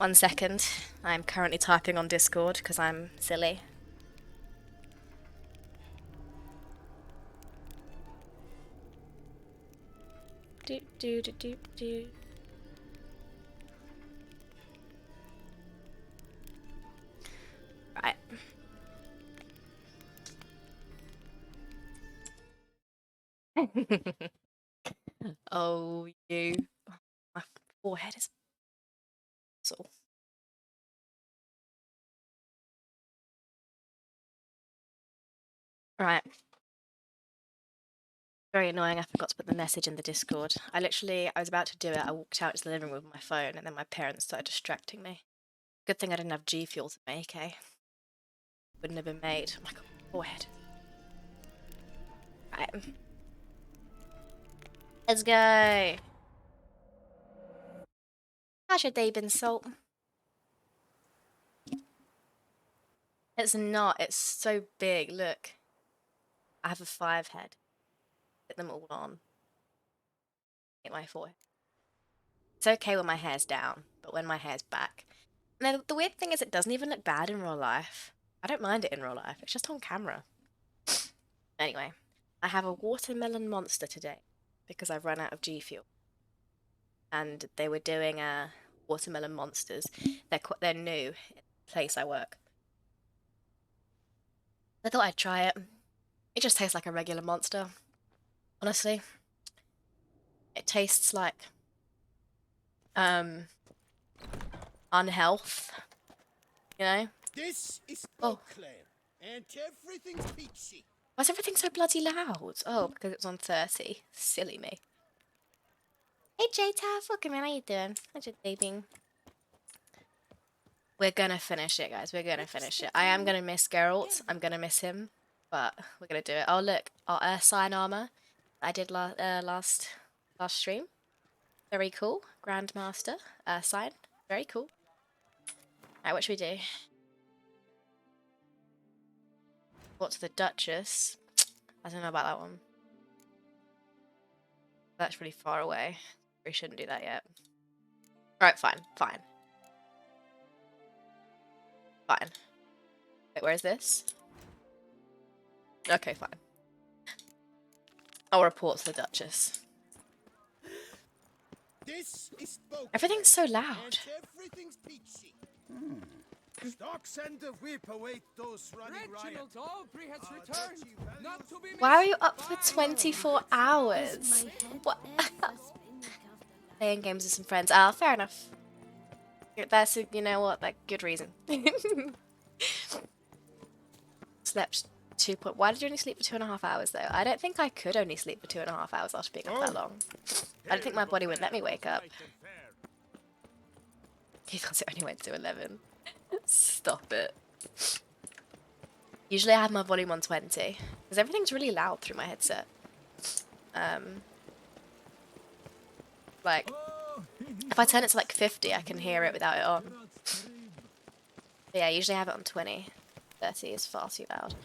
1 second. I'm currently typing on Discord because I'm silly. Do do do do do. Right. Oh, you. My forehead is sore. Right. Very annoying. I forgot to put the message in the Discord. I was about to do it. I walked out to the living room with my phone, and then my parents started distracting me. Good thing I didn't have G Fuel to make, eh? Wouldn't have been made. Oh my god, forehead. Right. Let's go. How's your day been, Salt? It's not. It's so big. Look. I have a 5 head. Put them all on. Hit my forehead. It's okay when my hair's down, but when my hair's back. And the weird thing is it doesn't even look bad in real life. I don't mind it in real life. It's just on camera. Anyway, I have a watermelon monster today because I've run out of G Fuel. And they were doing watermelon monsters. They're new in the place I work. I thought I'd try it. It just tastes like a regular monster. Honestly. It tastes like unhealth. You know? This is Oh. and everything's peachy. Why is everything so bloody loud? Oh, because it was on 30. Silly me. Hey J-Taff, welcome in, how you doing? How's your day been? We're gonna finish it, guys. We're gonna finish it. I am gonna miss Geralt. I'm gonna miss him. But we're gonna do it. Oh look, our sign armor I did last stream. Very cool. Grandmaster sign. Very cool. Alright, what should we do? What's the Duchess? I don't know about that one. That's really far away. We shouldn't do that yet. Alright, fine. Fine. Wait, where is this? Okay, fine. I'll report to the Duchess. This is Everything's so loud. Everything's peachy. Stocks and the whip await those running riot. Why are you up for 24 hours? What? Playing games with some friends. Ah, fair enough. That's, you know what, like, good reason. Slept why did you only sleep for 2.5 hours, though? I don't think I could only sleep for 2.5 hours after being up that long. I don't think my body would let me wake up. Because it only went to 11. Stop it. Usually I have my volume on 20, because everything's really loud through my headset. Like, if I turn it to like 50, I can hear it without it on. But yeah, I usually have it on 20. 30 is far too loud.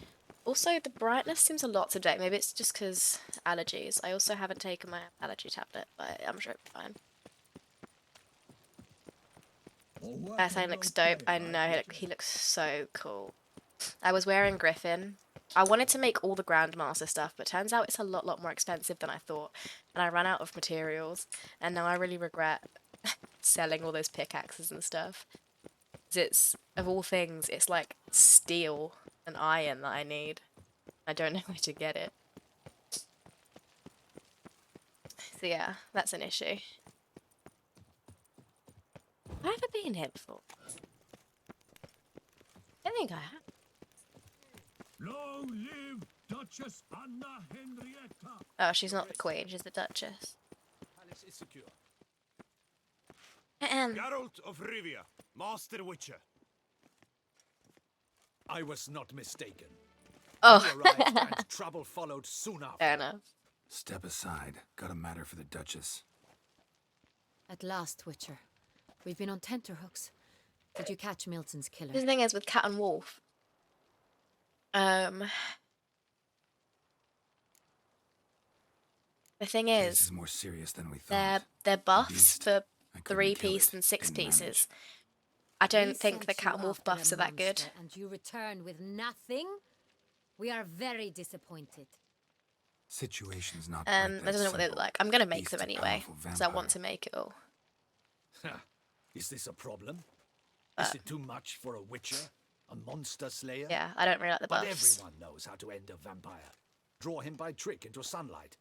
Also, the brightness seems a lot today. Maybe it's just because allergies. I also haven't taken my allergy tablet, but I'm sure it'll be fine. Sign looks dope. I know, he looks so cool. I was wearing Griffin. I wanted to make all the Grandmaster stuff, but turns out it's a lot more expensive than I thought. And I ran out of materials, and now I really regret selling all those pickaxes and stuff. It's, of all things, it's like steel and iron that I need. I don't know where to get it. So yeah, that's an issue. Have I ever been here before? I don't think I have. Long live Duchess Anna Henrietta. Oh, she's not the queen, she's the Duchess. Palace is secure. Geralt of Rivia, Master Witcher. I was not mistaken. Oh. You arrived and trouble followed soon after. Fair enough. Step aside. Got a matter for the Duchess. At last, Witcher. We've been on tenterhooks. Did you catch Milton's killer? The thing is with Cat and Wolf, the thing This is is more serious than we thought. they're buffs Beast. for I couldn't kill 3-piece it. and Didn't 6 pieces. I don't We think the sent cat you and wolf after a buffs are that good. monster And you return with nothing? We are very disappointed. Situation's not I quite that don't know what they look simple. like. I'm gonna make Beast's them a anyway, powerful because I want vampire. to make it all. Is this a problem? Is it too much for a witcher? A monster slayer? Yeah, I don't really like the But buffs. everyone knows how to end a vampire. Draw him by trick into sunlight.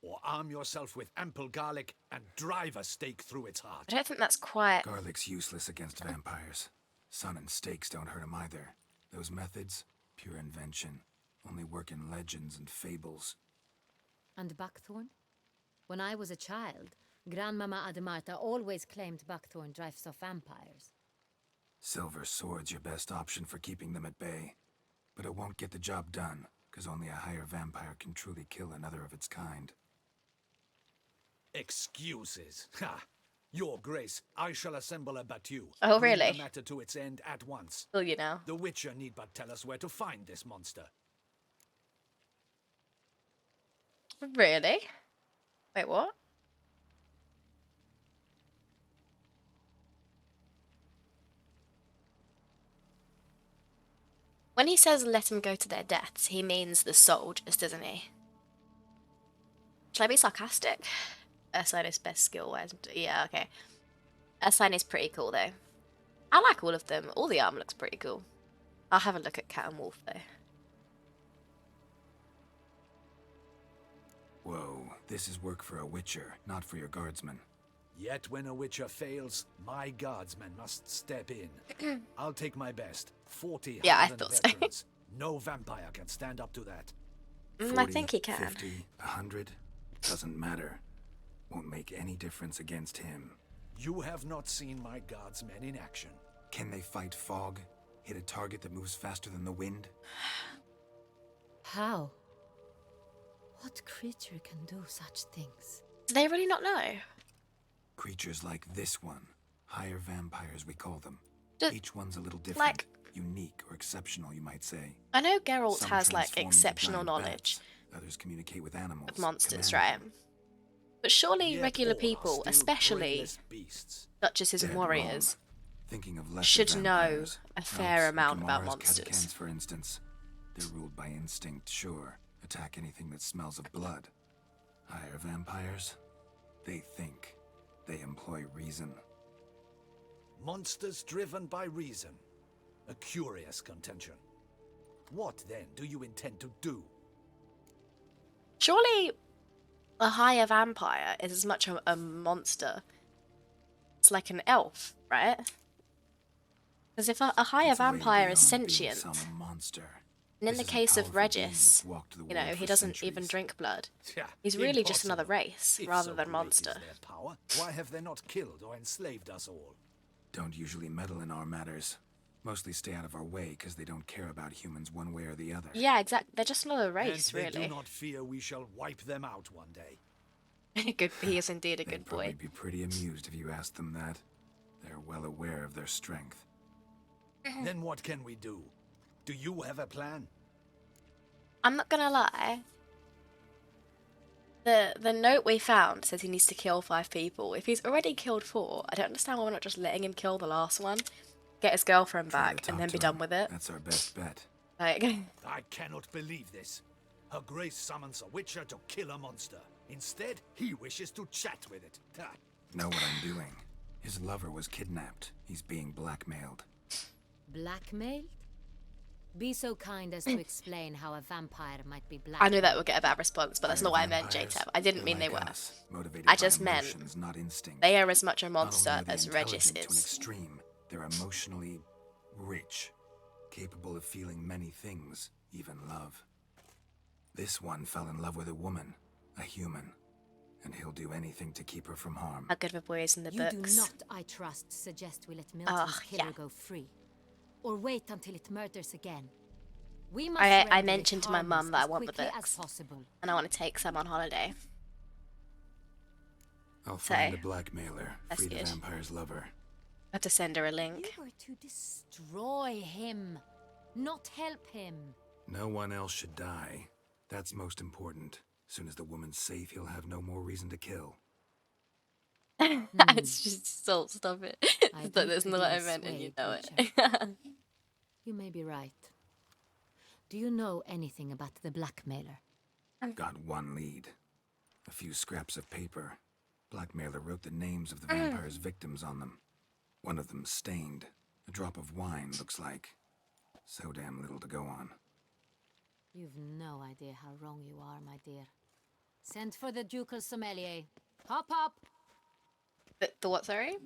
Or arm yourself with ample garlic and drive a stake through its heart. I don't think that's quite. Garlic's useless against vampires. Sun and stakes don't hurt him either. Those methods, pure invention. Only work in legends and fables. And buckthorn? When I was a child, Grandmama Ademarta always claimed buckthorn drives off vampires. Silver sword's your best option for keeping them at bay. But it won't get the job done, because only a higher vampire can truly kill another of its kind. Excuses. Ha! Your Grace, I shall assemble a battue. Oh, Bring really? the matter to its end at once. Will you now? The Witcher need but tell us where to find this monster. Really? Wait, what? When he says let them go to their deaths, he means the soldiers, doesn't he? Shall I be sarcastic? Ursine is best skill-wise. Yeah, okay. Ursine is pretty cool, though. I like all of them. All the armor looks pretty cool. I'll have a look at Cat and Wolf, though. Whoa, this is work for a witcher, not for your guardsmen. Yet when a Witcher fails, my guardsmen must step in. I'll take my best. 40 Yeah, I hardened thought so. veterans. No vampire can stand up to that. I 40, think he can. 50, 100, doesn't matter. Won't make any difference against him. You have not seen my guardsmen in action. Can they fight fog? Hit a target that moves faster than the wind? How? What creature can do such things? Do they really not know? Creatures like this one. Higher vampires, we call them. Do- Each one's a little different. like- Unique or exceptional, you might say. I know Geralt Some has, like, transform into exceptional giant knowledge bats. Others communicate with animals. of monsters, command right? them. But surely Yet regular all are people, still especially brainless beasts. duchesses and Dead warriors, wrong. Thinking of lesser should know vampires. a fair Elves, amount about Kamars, monsters. Catacans, for instance. They're ruled by instinct, sure. Attack anything that smells of blood. Higher vampires? They think. They employ reason. Monsters driven by reason. A curious contention. What then do you intend to do? Surely a higher vampire is as much a monster. It's like an elf, right? Because if a higher It's way vampire is beyond being sentient, some monster. and in This the is a case of powerful being Regis, that's walked the you know, world he for doesn't even centuries. drink blood. Yeah, He's really just another impossible. race, If rather so than great is monster. their power, why have they not killed or enslaved us all? Don't usually meddle in our matters. Mostly stay out of our way because they don't care about humans one way or the other. Yeah, exactly. They're just another race, and they really. do not fear we shall wipe them out one day. Good, he is indeed a They'd good probably boy. be pretty amused if you asked them that. They're well aware of their strength. Then what can we do? Do you have a plan? I'm not gonna lie. The note we found says he needs to kill 5 people. If he's already killed 4, I don't understand why we're not just letting him kill the last one, get his girlfriend Try to back, and talk then to be done him. with it. That's our best bet. Like, I cannot believe this. Her Grace summons a Witcher to kill a monster. Instead, he wishes to chat with it. Ha. Know what I'm doing. His lover was kidnapped. He's being blackmailed. Blackmailed? Be so kind as to explain how a vampire might be I blackmailed. knew that would get a bad response, but that's Higher not what I meant, vampires, JTAB. I didn't they're mean they like were. us, motivated I by just meant emotions, not instinct. They are as much a Not only monster are they as Regis intelligent to an is. extreme, they're emotionally rich, capable of feeling many things, even love. This one fell in love with a woman, a human, and he'll do anything to keep her from harm. How good of a boy is in the You books. do not, I trust, suggest we let Milton's killer yeah. go free. Or wait until it murders again. We must I render it mentioned to my mum harmless that I as want the quickly as books. possible. And I want to take some on holiday. I'll So, find a blackmailer, that's free the good. vampire's lover. I have to send her a link. You were to destroy him, not help him. No one else should die. That's most important. Soon as the woman's safe, he'll have no more reason to kill. It's just salt, stop it. I It's like do that's not pretty what I meant and you swayed, know Witcher. it. You may be right. Do you know anything about the blackmailer? Got one lead. A few scraps of paper. Blackmailer wrote the names of the vampire's victims on them. One of them stained. A drop of wine, looks like. So damn little to go on. You've no idea how wrong you are, my dear. Send for the ducal sommelier. Hop, hop! The what, sorry?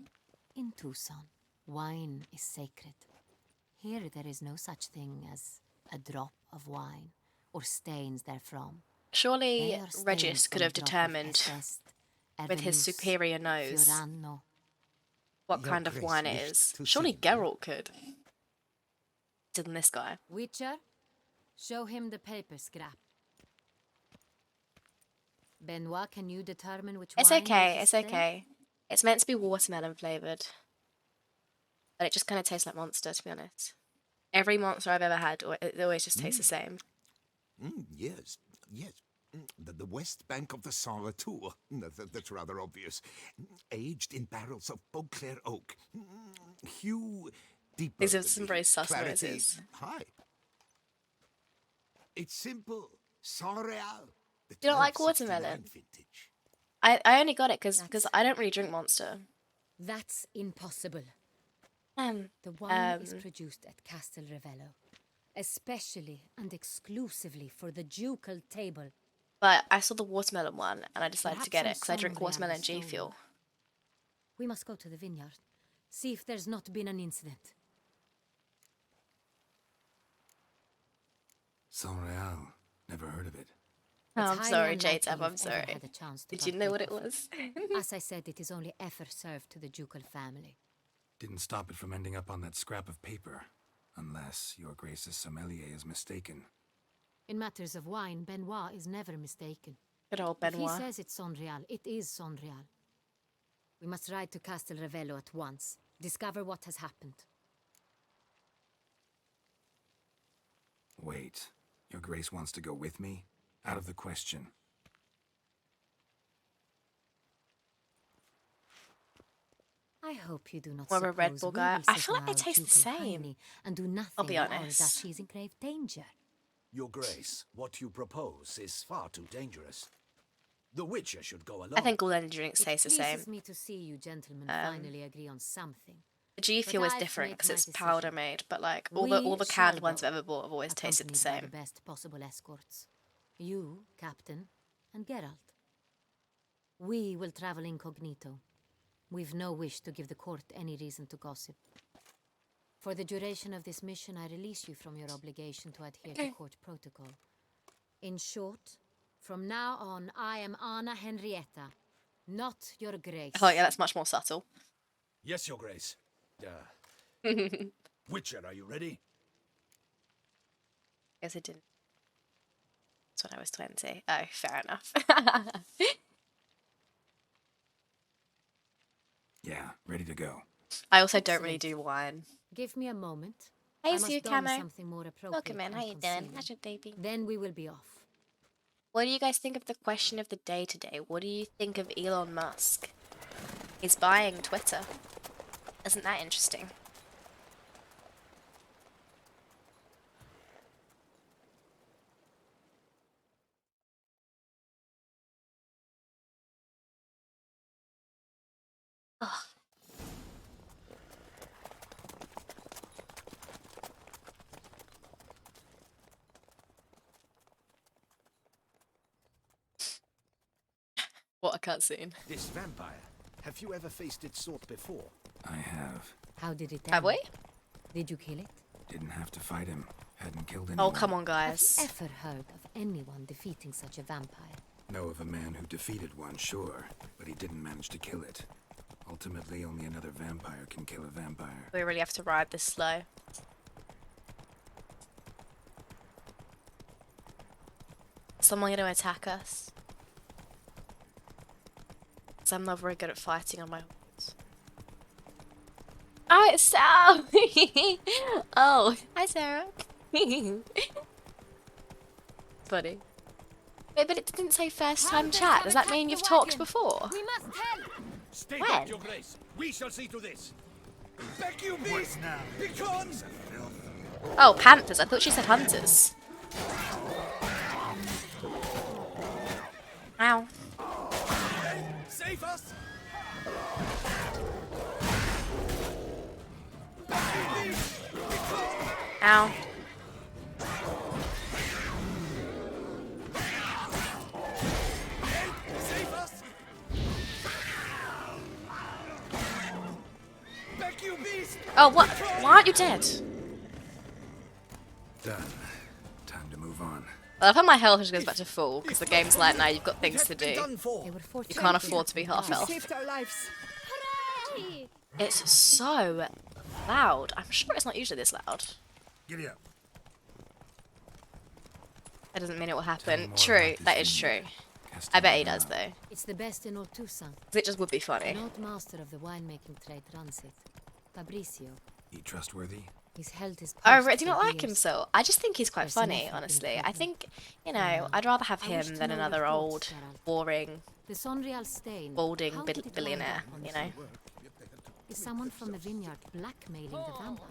In Tucson, wine is sacred. Here there is no such thing as a drop of wine or stains therefrom. Surely They are stains Regis could from a have drop of determined Estest, with his Evenus, superior nose Fiorano. what Your kind of Grace wine it wished is. to Surely see me. Geralt could. Than this guy. Witcher, show him the paper scrap. Benoit, can you determine which It's wine okay, was it's stained? okay. It's meant to be watermelon flavoured. But it just kind of tastes like Monster, to be honest. Every Monster I've ever had, it always just tastes the same. Yes, yes. The west bank of the Saar too. That's rather obvious. Aged in barrels of Beauclair oak. Hue deeper. These are than some the very sus clarity noises. high. It's simple. Saint-Réal. You don't like 1269 watermelon? vintage. I only got it because That's- I don't really drink Monster. That's impossible. Um, The wine is Um, produced at Castel Ravello, especially and exclusively for the ducal table. but I saw the watermelon one and I decided to Perhaps get it some because I drink Saint-Réal watermelon was G stolen. Fuel. We must go to the vineyard, see if there's not been an incident. Saint-Réal. Never heard of it. Oh, It's I'm highly sorry, unlikely JTab, I'm you've ever sorry. had a chance to Did you know what it partake of was? As I said, it is only ever served to the ducal family. Didn't stop it from ending up on that scrap of paper. Unless your Grace's sommelier is mistaken. In matters of wine, Benoit is never mistaken. Good old If he Benoit. says it's Saint-Réal, it is Saint-Réal. We must ride to Castel Ravello at once, discover what has happened. Wait. Your Grace wants to go with me? Out of the question. I hope you do not More of a Red suppose Bull we guy. will I feel like they signal taste the ducal same. hiney and do nothing I'll be or honest. that she's in grave danger. Your Grace, what you propose is far too dangerous. The Witcher should go alone. I think all energy drinks It taste the same. pleases me to see you gentlemen finally agree on something. The G Fuel is I've different made because my it's decision. powder made, but like all We the canned shall ones go, I've ever bought have always tasted the accompanied by same. the best possible escorts. You, Captain, and Geralt. We will travel incognito. We've no wish to give the court any reason to gossip. For the duration of this mission, I release you from your obligation to adhere to court protocol. In short, from now on, I am Anna Henrietta, not your Grace. Oh yeah, that's much more subtle. Yes, Your Grace. Witcher, are you ready? Guess I didn't. That's when I was 20. Oh, fair enough. Yeah, ready to go. I also don't really Excellent. do wine. Give me a moment. Hey, I must Sue don Camo. something more appropriate. Welcome in, and how you doing? concealing. How's your day been? Then we will be off. What do you guys think of the question of the day today? What do you think of Elon Musk? He's buying Twitter. Isn't that interesting? Ugh. What a cutscene. This vampire. Have you ever faced its sort before? I have. How did it end? Have we? Did you kill it? Didn't have to fight him. Hadn't killed anyone. Oh, come on, Have guys. you ever heard of anyone defeating such a vampire? Know of a man who defeated one, sure, but he didn't manage to kill it. Ultimately, only another vampire can kill a vampire. We really have to ride this slow. Is someone going to attack us? Because I'm not very good at fighting on my horse. Oh, it's Sal! Oh, hi Sarah. Funny. Wait, but it didn't say first time chat. Does that mean you've talked before? We must help! Stay When? back, Your Grace. We shall see to this. Back, you beast! Begone! Oh, panthers. I thought she said hunters. Ow. Save us! Ow. Save us! Back, you beast! Oh, what? Why aren't you dead? Done. Time to move on. I love how my health just goes back to full because the game's like, now you've got things to do. They were You can't afford to be half health. Saved our lives. Hooray! It's so loud. I'm sure it's not usually this loud. Giddy up. That doesn't mean it will Tell me happen. more True, about that this is true. vineyard. I bet he Castillo. does though. It's the best in Oltusa. 'Cause it just would be funny. An old master of the winemaking trade runs it. Fabricio. He trustworthy? He's held his Oh, post do you not for like him years. so? I just think he's quite There's funny, nothing in honestly. I common. think, you know, I'd rather have I wish him to than know another your thoughts, old, Geralt. boring, The Sonreal stain. balding how did it wind billionaire, up on you the know? floor? Is someone from the vineyard blackmailing the vampire?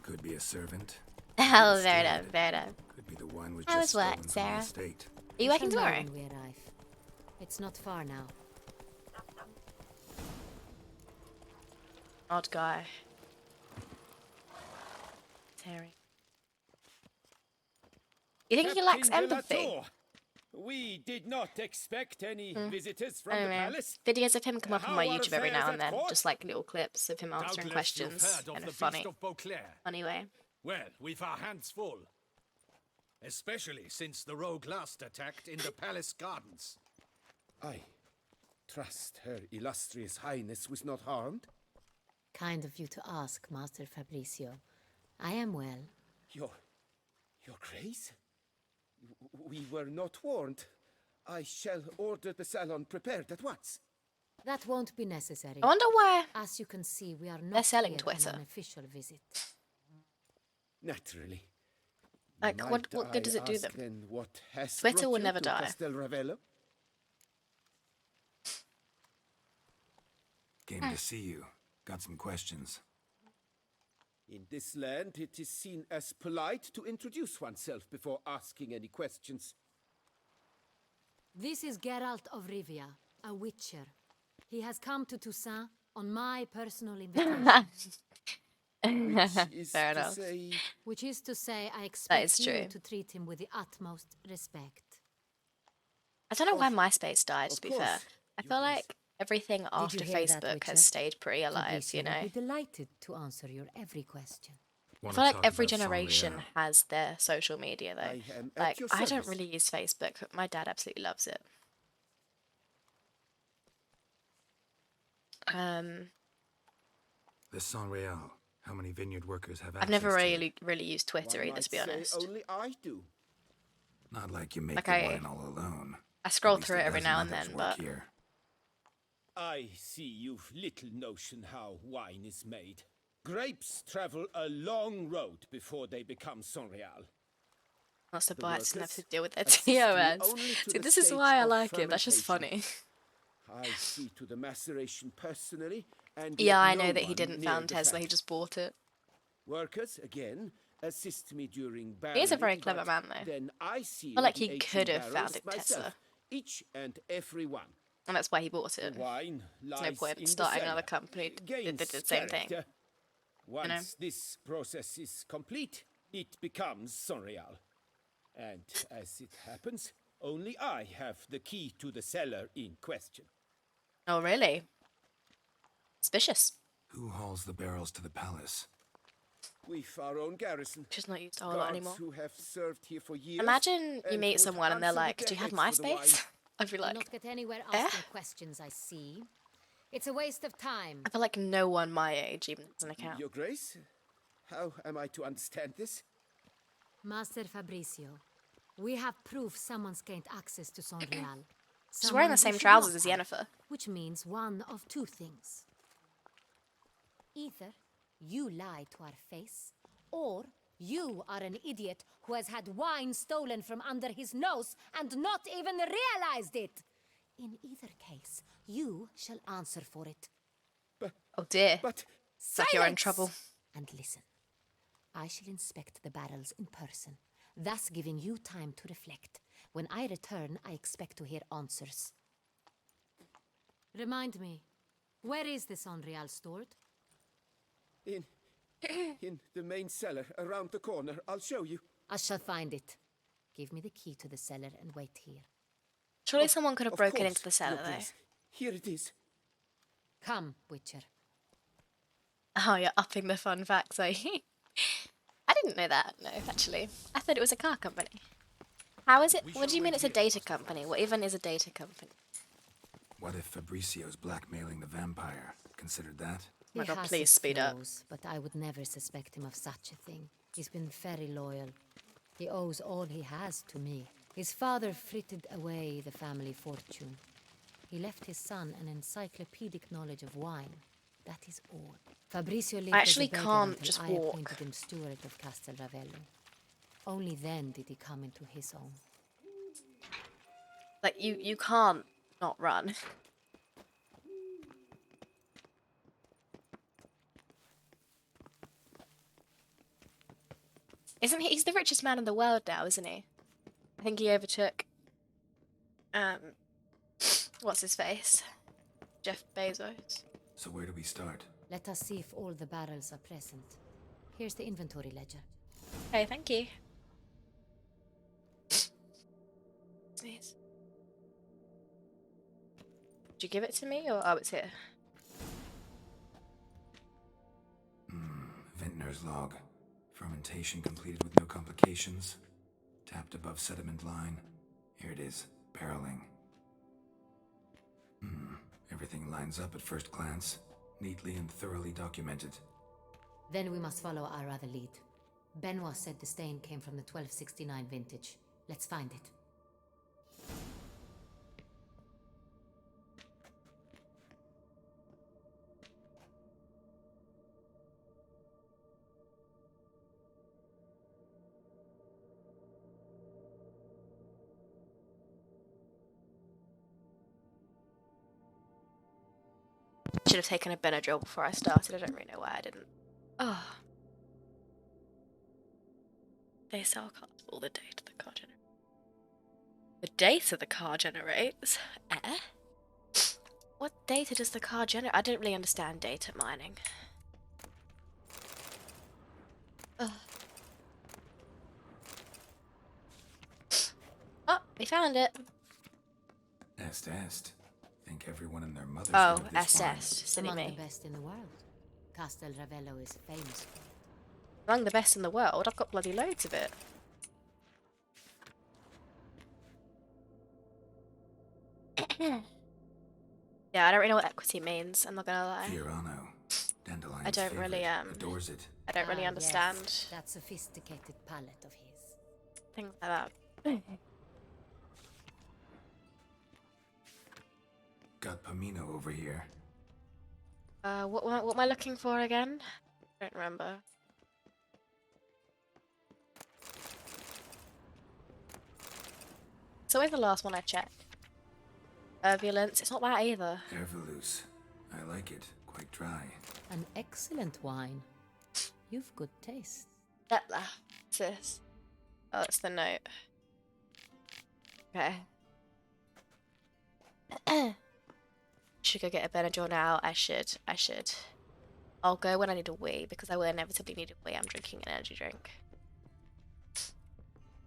Could be a servant. Oh, very nice, very nice. Could be the wine was How just was work, stolen from Sarah? the estate. Are you We working shall know tomorrow? when we arrive. It's not far now. Odd guy. Terry. You think he lacks Captain empathy? Delator, we did not expect any visitors from I the don't know. palace. Videos of him come up on my How are YouTube every now affairs and at then. court? Just like little clips of him answering Doubtless questions you've heard of in the a funny, Beast of Beauclair. funny way. Well, we've our hands full. Especially since the rogue last attacked in the palace gardens. I trust her illustrious highness was not harmed. Kind of you to ask, Master Fabricio. I am well. Your grace? We were not warned. I shall order the salon prepared at once. That won't be necessary. I wonder why. As you can see, we are not selling here Twitter. on an official visit. Naturally. Like, what Might good does I it do ask them? then what has Twitter brought will you never to die. Castel Ravello? Came to see you. Got some questions. In this land, it is seen as polite to introduce oneself before asking any questions. This is Geralt of Rivia, a witcher. He has come to Toussaint on my personal invitation, Which is Fair to enough. say, which is to say I expect is you true. to treat him with the utmost respect. I don't know why MySpace died, to of be course, fair. I feel like everything after you hear that, Facebook Witcher? has stayed pretty alive, Fabricio you know? would be delighted to answer your every question. I feel like every generation has their social media, though. I am at Like, your I don't service. really use Facebook, but my dad absolutely loves it. The San Real. How many vineyard workers have I've never access to it? really used Twitter one either, to be might say honest. only I do. Not like you make Like the I- wine all alone. I scroll At least through a it every dozen now and others then, work but here. I see you've little notion how wine is made. Grapes travel a long road before they become Sonreal. not so The bad to have workers to deal with their assist you TOS. only to See, the this is stage why I of like him. That's just funny. fermentation. I see to the maceration personally, and Yeah, let I no know that he one didn't near found the Tesla, he fat. just bought it. Workers, again, assist me during barrelling. He is a very clever but man, though. Then I seal Well, like, the he 18 could have barrels founded myself, Tesla. each and every one. And that's why he bought it. The wine There's lies no point in in the starting cellar. another company that Gains did the same thing. character. Once this process is complete, it becomes Sonreal. And as it happens, only I have the key to the cellar in question. Oh, really? Suspicious. Who hauls the barrels to the palace? We've our own garrison. Just not used a whole lot Guards anymore. who have served here for years. Imagine you and meet would someone and they're answer with like, their do you have heads for the wine. MySpace? I'd be Do like, not get anywhere eh? asking questions, I see. It's a waste of time. I feel like no one my age even has an account. Your Grace, how am I to understand this? Master Fabricio, we have proof someone's gained access to Sonreal. She's wearing the same trousers as Yennefer. Which means one of two things. Either you lie to our face, or you are an idiot who has had wine stolen from under his nose and not even realized it. In either case, you shall answer for it. Oh dear. But It's like you're in trouble. And listen, I shall inspect the barrels in person, thus giving you time to reflect. When I return, I expect to hear answers. Remind me, where is this Unreal stored? in the main cellar around the corner, I'll show you. I shall find it. Give me the key to the cellar and wait here. Surely someone could have Of broken course, into the cellar, Your though. Grace. Here it is. Come, Witcher. Oh, you're upping the fun facts, are you? I didn't know that, no, actually. I thought it was a car company. How is it? What do you mean it's a data company? What even is a data company? What if Fabricio's blackmailing the vampire? Considered that? My He God, has please his speed up. flaws, but I would never suspect him of such a thing. He's been very loyal. He owes all he has to me. His father frittered away the family fortune. He left his son an encyclopedic knowledge of wine. That is all. Fabricio lived actually as a beggar can't until just I walk. appointed him steward of Castel Ravello. Only then did he come into his own. Like, you can't not run. Isn't he? He's the richest man in the world now, isn't he? I think he overtook, what's his face? Jeff Bezos. So where do we start? Let us see if all the barrels are present. Here's the inventory ledger. Hey, thank you. Sneeze. Did you give it to me, or oh, it's here? Vintner's log. Fermentation completed with no complications. Tapped above sediment line. Here it is. Barreling. Everything lines up at first glance. Neatly and thoroughly documented. Then we must follow our other lead. Benoit said the stain came from the 1269 vintage. Let's find it. Should have taken a Benadryl before I started. I don't really know why I didn't. Oh. They sell cars. All the data the car generates. The data the car generates? Eh? What data does the car generate? I don't really understand data mining. Ugh. Oh, we found it. Est. Think everyone and their mother's Oh, heard of this wine. SS. Silly Among me. the best in the world. Castel Ravello is famous for it. Among the best in the world. I've got bloody loads of it. Yeah, I don't really know what equity means. I'm not gonna lie. Fiorano. Dandelion's I don't really, favorite. Adores it. I don't really Ah, understand yes, that sophisticated palate of his. things like that. Got Pomino over here. What am I looking for again? I don't remember. It's always the last one I check. Turbulence. It's not that either. Ervelus. I like it. Quite dry. An excellent wine. You've good taste. Dettlaff. What's this? Oh, it's the note. Okay. Should go get a Benadryl now. I should. I'll go when I need a wee, because I will inevitably need a wee. I'm drinking an energy drink.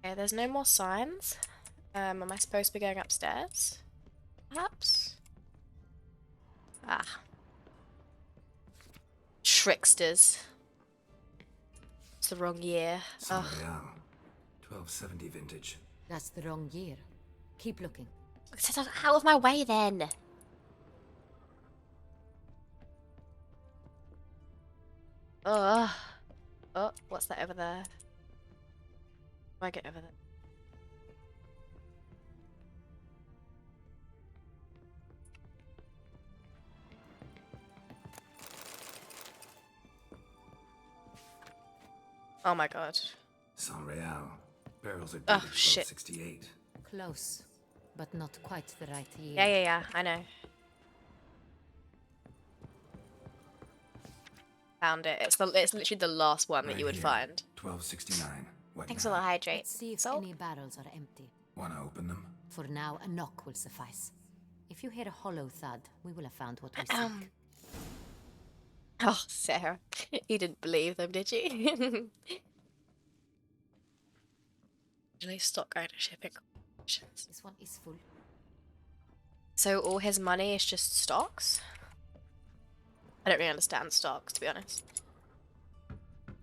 Okay, there's no more signs. Am I supposed to be going upstairs? Perhaps? Ah. Tricksters. It's the wrong year. San Ugh. Real. 1270 vintage. That's the wrong year. Keep looking. Get out of my way then. Ugh. Oh, what's that over there? How do I get over there? Oh my god. San Real. Barrels are Oh, dated shit. 1268. Close. but not quite the right year. Yeah, I know. Found it. It's literally the last one that Right you would here. find. 1269. What Thanks now? for the hydrate. Let's see if Salt? any barrels are empty. Wanna open them? For now, a knock will suffice. If you hear a hollow thud, we will have found what we seek. Oh, Sarah, you didn't believe them, did you? Usually stock ownership in corporations. This one is full. So all his money is just stocks? I don't really understand stocks, to be honest.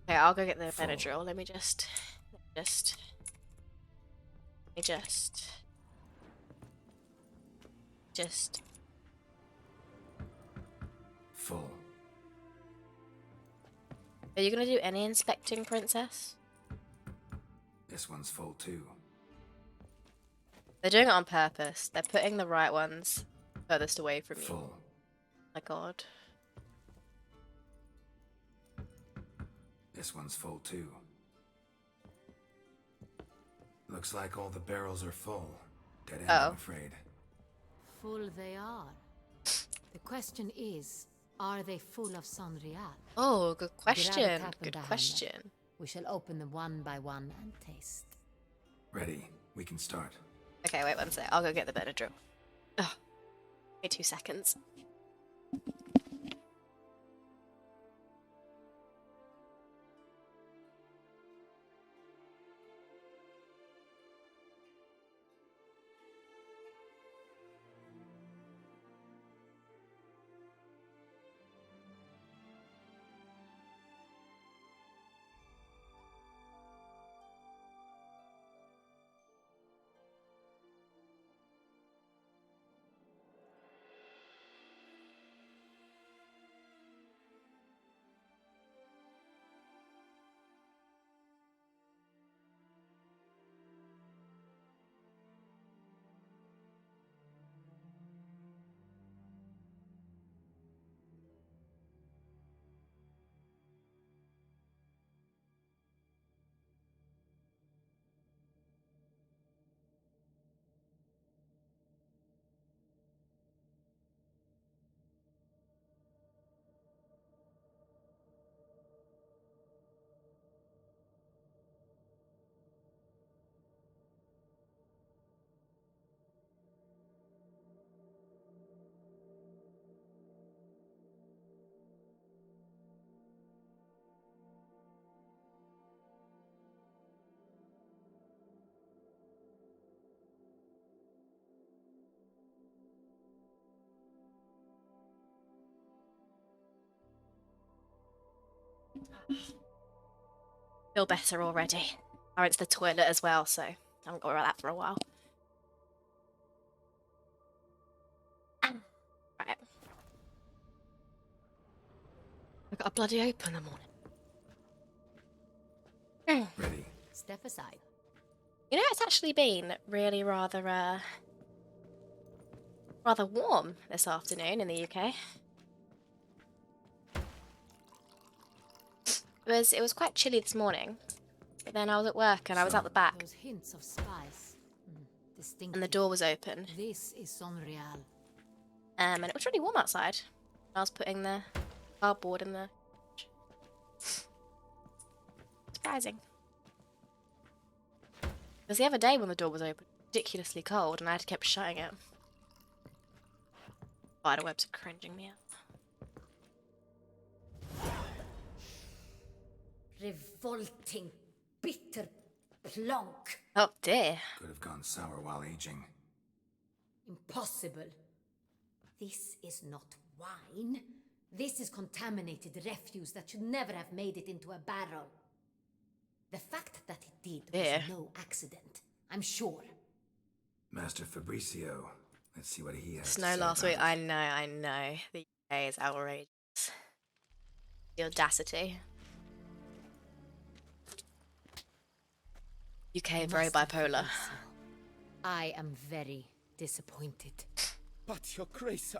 Okay, I'll go get the Benadryl. Let me just Full. Are you gonna do any inspecting, princess? This one's full too. They're doing it on purpose. They're putting the right ones furthest away from you. Full. My god. This one's full too. Looks like all the barrels are full. Dead end, I'm afraid. Full they are. The question is, are they full of San Real? Oh, good question. Grab a tap and Good a hammer. question. We shall open them one by one and taste. Ready. We can start. Okay, wait one sec. I'll go get the Benadryl. Oh, wait 2 seconds. Feel better already. I went to the toilet as well, so I haven't got about that for a while. Right. I've got a bloody open in the morning. Ready. Step aside. You know, it's actually been really rather warm this afternoon in the UK. It was quite chilly this morning, but then I was at work and I was out the back Those hints of spice. Distinctive. and the door was open. This is San Real. And it was really warm outside. I was putting the cardboard in the... Surprising. Because the other day when the door was open, ridiculously cold, and I had to keep shutting it. Spiderwebs are cringing me out. Revolting, bitter plonk. Oh dear. Could have gone sour while aging. Impossible. This is not wine. This is contaminated refuse that should never have made it into a barrel. The fact that it did Yeah. was no accident, I'm sure. Master Fabricio. Let's see what he has to Snow say last about week. it. I know. The UK is outrageous. The audacity. UK very Master bipolar. Fabricio, I am very disappointed. But your grace,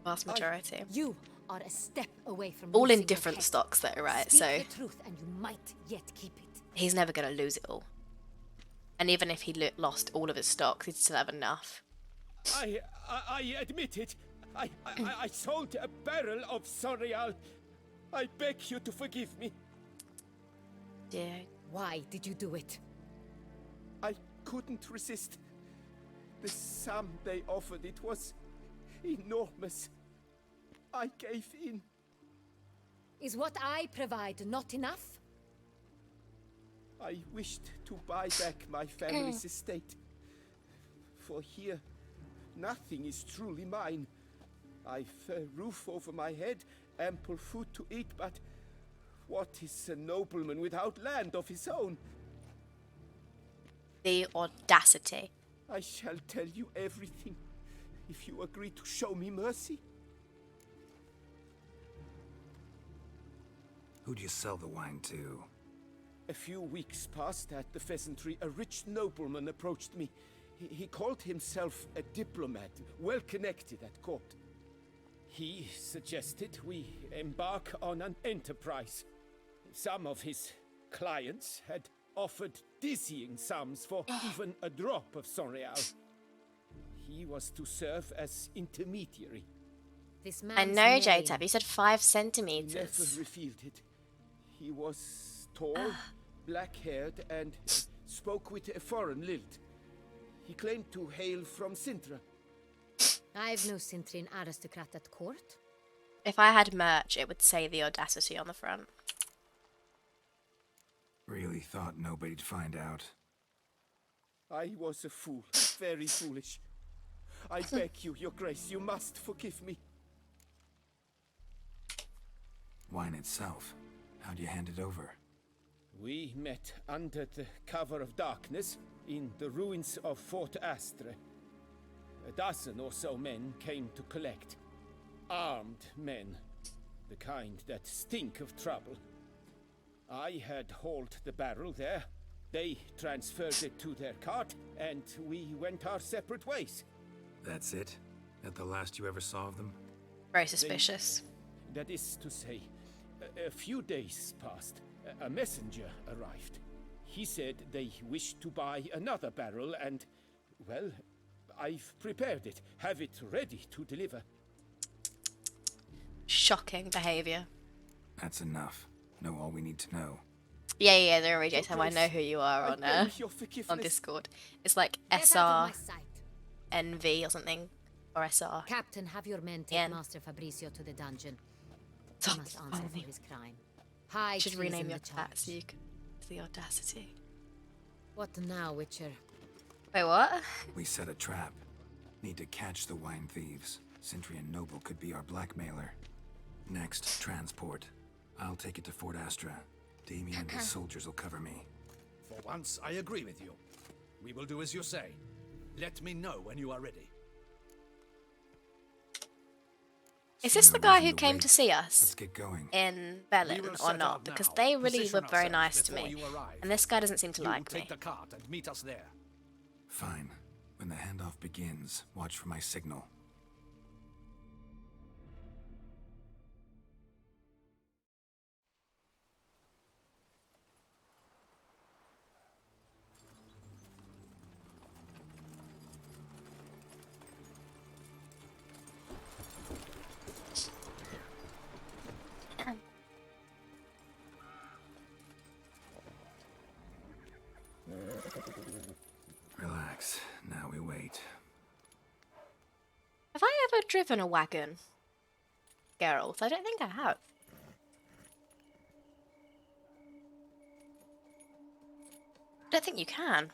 Vast majority. You are a step away from All in losing your different head. stocks though, right? Speak So the truth and you might yet keep it. he's never going to lose it all. And even if he lost all of his stocks, he'd still have enough I admit it. I sold a barrel of Sorial. I beg you to forgive me. Dear. Why did you do it? I couldn't resist. The sum they offered, it was enormous. I gave in. Is what I provide not enough? I wished to buy back my family's estate. For here, nothing is truly mine. I've a roof over my head, ample food to eat, but what is a nobleman without land of his own? The audacity. I shall tell you everything, if you agree to show me mercy. Who'd you sell the wine to? A few weeks past at the pheasantry, a rich nobleman approached me. He called himself a diplomat, well connected at court. He suggested we embark on an enterprise. Some of his clients had offered dizzying sums for even a drop of Sorial. He was to serve as intermediary. This I man's know, name. J-Tab. You said 5 He never centimeters. revealed it. He was tall, black-haired, and spoke with a foreign lilt. He claimed to hail from Sintra. I've no Cintrian aristocrat at court. If I had merch, it would say the audacity on the front. Really thought nobody'd find out. I was a fool, very foolish. I beg you, your grace, you must forgive me. Wine itself. How'd you hand it over? We met under the cover of darkness in the ruins of Fort Astre. A dozen or so men came to collect. Armed men, the kind that stink of trouble. I had hauled the barrel there. They transferred it to their cart, and we went our separate ways. That's it? That the last you ever saw of them? Very suspicious. That is to say, a few days passed. A messenger arrived. He said they wished to buy another barrel and, well, I've prepared it. Have it ready to deliver. Shocking behaviour. That's enough. Know all we need to know. Yeah, don't worry, J-Tab. I Grace, know who you are I on beg your forgiveness. on Discord. It's like Get out of SR my sight. NV or something. Or SR. Captain, have your men take Yeah. Master Fabrizio to the dungeon. He Stop. must answer for his crime. High Should treason rename the your chat so charge. you can the audacity. What now, Witcher? Wait, what? We set a trap. Need to catch the wine thieves. Cintrian Noble could be our blackmailer. Next, transport. I'll take it to Fort Astra. Damien and his soldiers will cover me. For once, I agree with you. We will do as you say. Let me know when you are ready. Is See this no the guy reason who came wait. to see Let's us get going. in We Berlin will or set not? out Because now. they really Position were very ourselves nice to before me. you arrive. And this guy doesn't seem to You like take me. the cart and meet us there. Fine. When the handoff begins, watch for my signal. Relax. Now we wait. Have I ever driven a wagon? Geralt, I don't think I have. I don't think you can.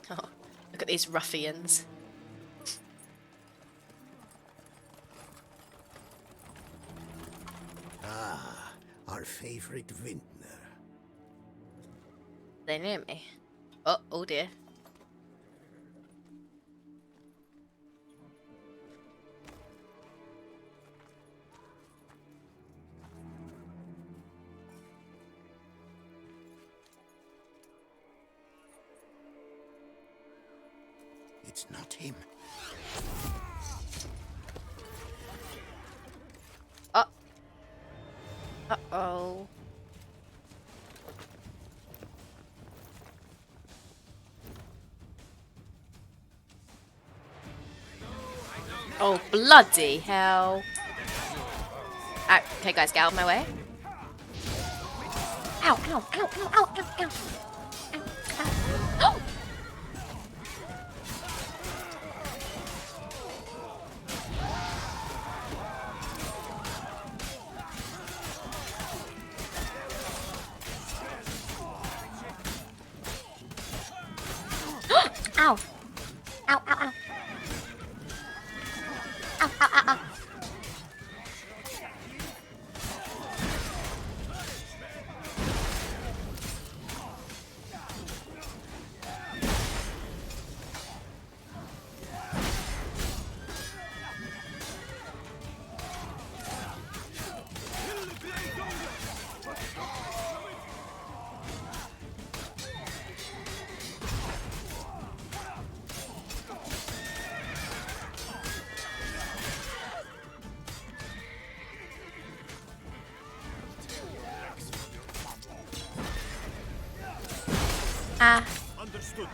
Oh, look at these ruffians. Ah, our favorite vintner. They near me. Oh dear. It's not him. Uh-oh. Oh, bloody hell. Okay, guys, get out of my way. Ow, ow, ow, ow, ow, ow, ow. Ow, ow. Ow! Ow, ow, ow. Ow, ow, ow, ow. Ah. Understood.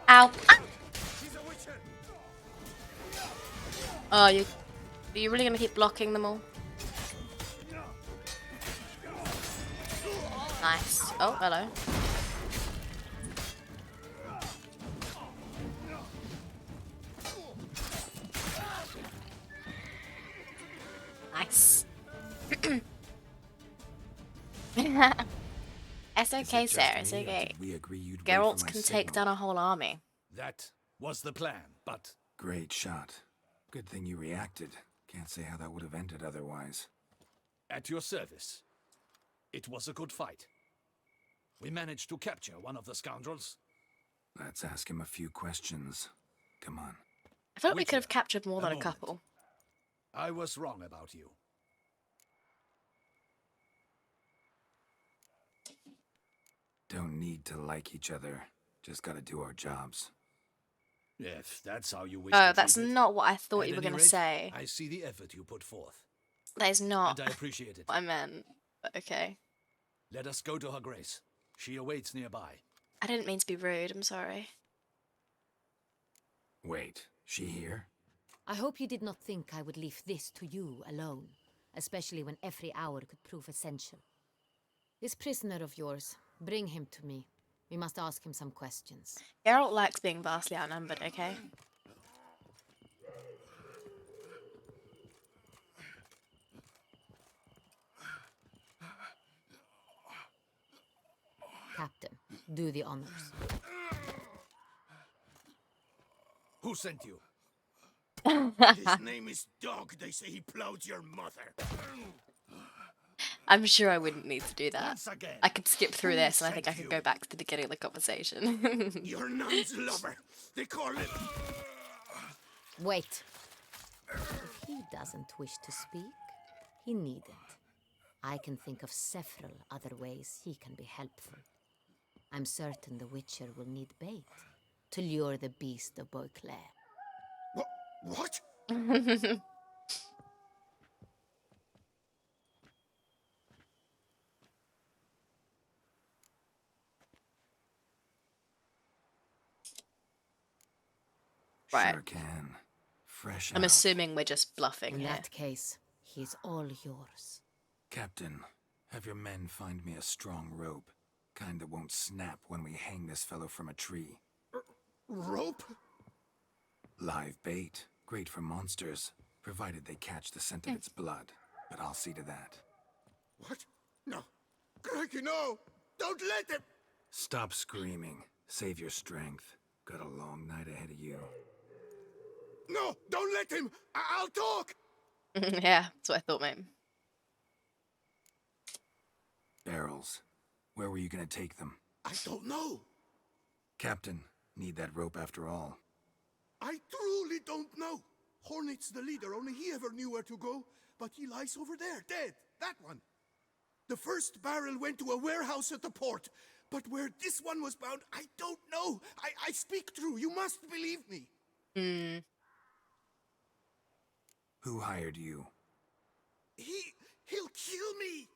Ow. Ah. Oh, are you really gonna keep blocking them all? Nice. Oh, hello. Nice. It's okay, Is it just Sarah. It's me, or okay. did we agree you'd wait for Geralt my can take signal? down a whole army. That was the plan, but Great shot. Good thing you reacted. Can't say how that would have ended otherwise. at your service. It was a good fight. We managed to capture one of the scoundrels. Let's ask him a few questions. Come on. I felt we Witcher, could have captured more a than a moment. couple. I was wrong about you. Don't need to like each other. Just gotta do our jobs. If that's how you wish Oh, to that's treat it. not what I thought At you were any gonna rate, say. I see the effort you put forth, That is not and I appreciate it. what I meant. But okay. Let us go to her grace. She awaits nearby. I didn't mean to be rude. I'm sorry. Wait, she here? I hope you did not think I would leave this to you alone, especially when every hour could prove essential. This prisoner of yours, bring him to me. We must ask him some questions. Geralt likes being vastly outnumbered, okay? Captain, do the honors. Who sent you? His name is Dog. They say he plowed your mother. I'm sure I wouldn't need to do that. Once again. I could skip through Who this and I think I sent could go you? back to the beginning of the conversation. Your nun's lover. They call him. Wait. If he doesn't wish to speak, he needn't. I can think of several other ways he can be helpful. I'm certain the Witcher will need bait to lure the beast of Beauclair. What? Right. Sure can. Fresh I'm out. assuming we're just bluffing In here. that case, he's all yours. Captain, have your men find me a strong rope. Kind that won't snap when we hang this fellow from a tree. Rope? Live bait. Great for monsters, provided they catch the scent of its blood. But I'll see to that. What? No. Crikey, no! Don't let him! Stop screaming. Save your strength. Got a long night ahead of you. No! Don't let him! I'll talk! Yeah, that's what I thought, mate. Barrels. Where were you gonna take them? I don't know. Captain, need that rope after all. I truly don't know. Hornet's the leader, only he ever knew where to go. But he lies over there, dead. That one. The first barrel went to a warehouse at the port. But where this one was bound, I don't know. I speak true. You must believe me. Who hired you? He'll kill me.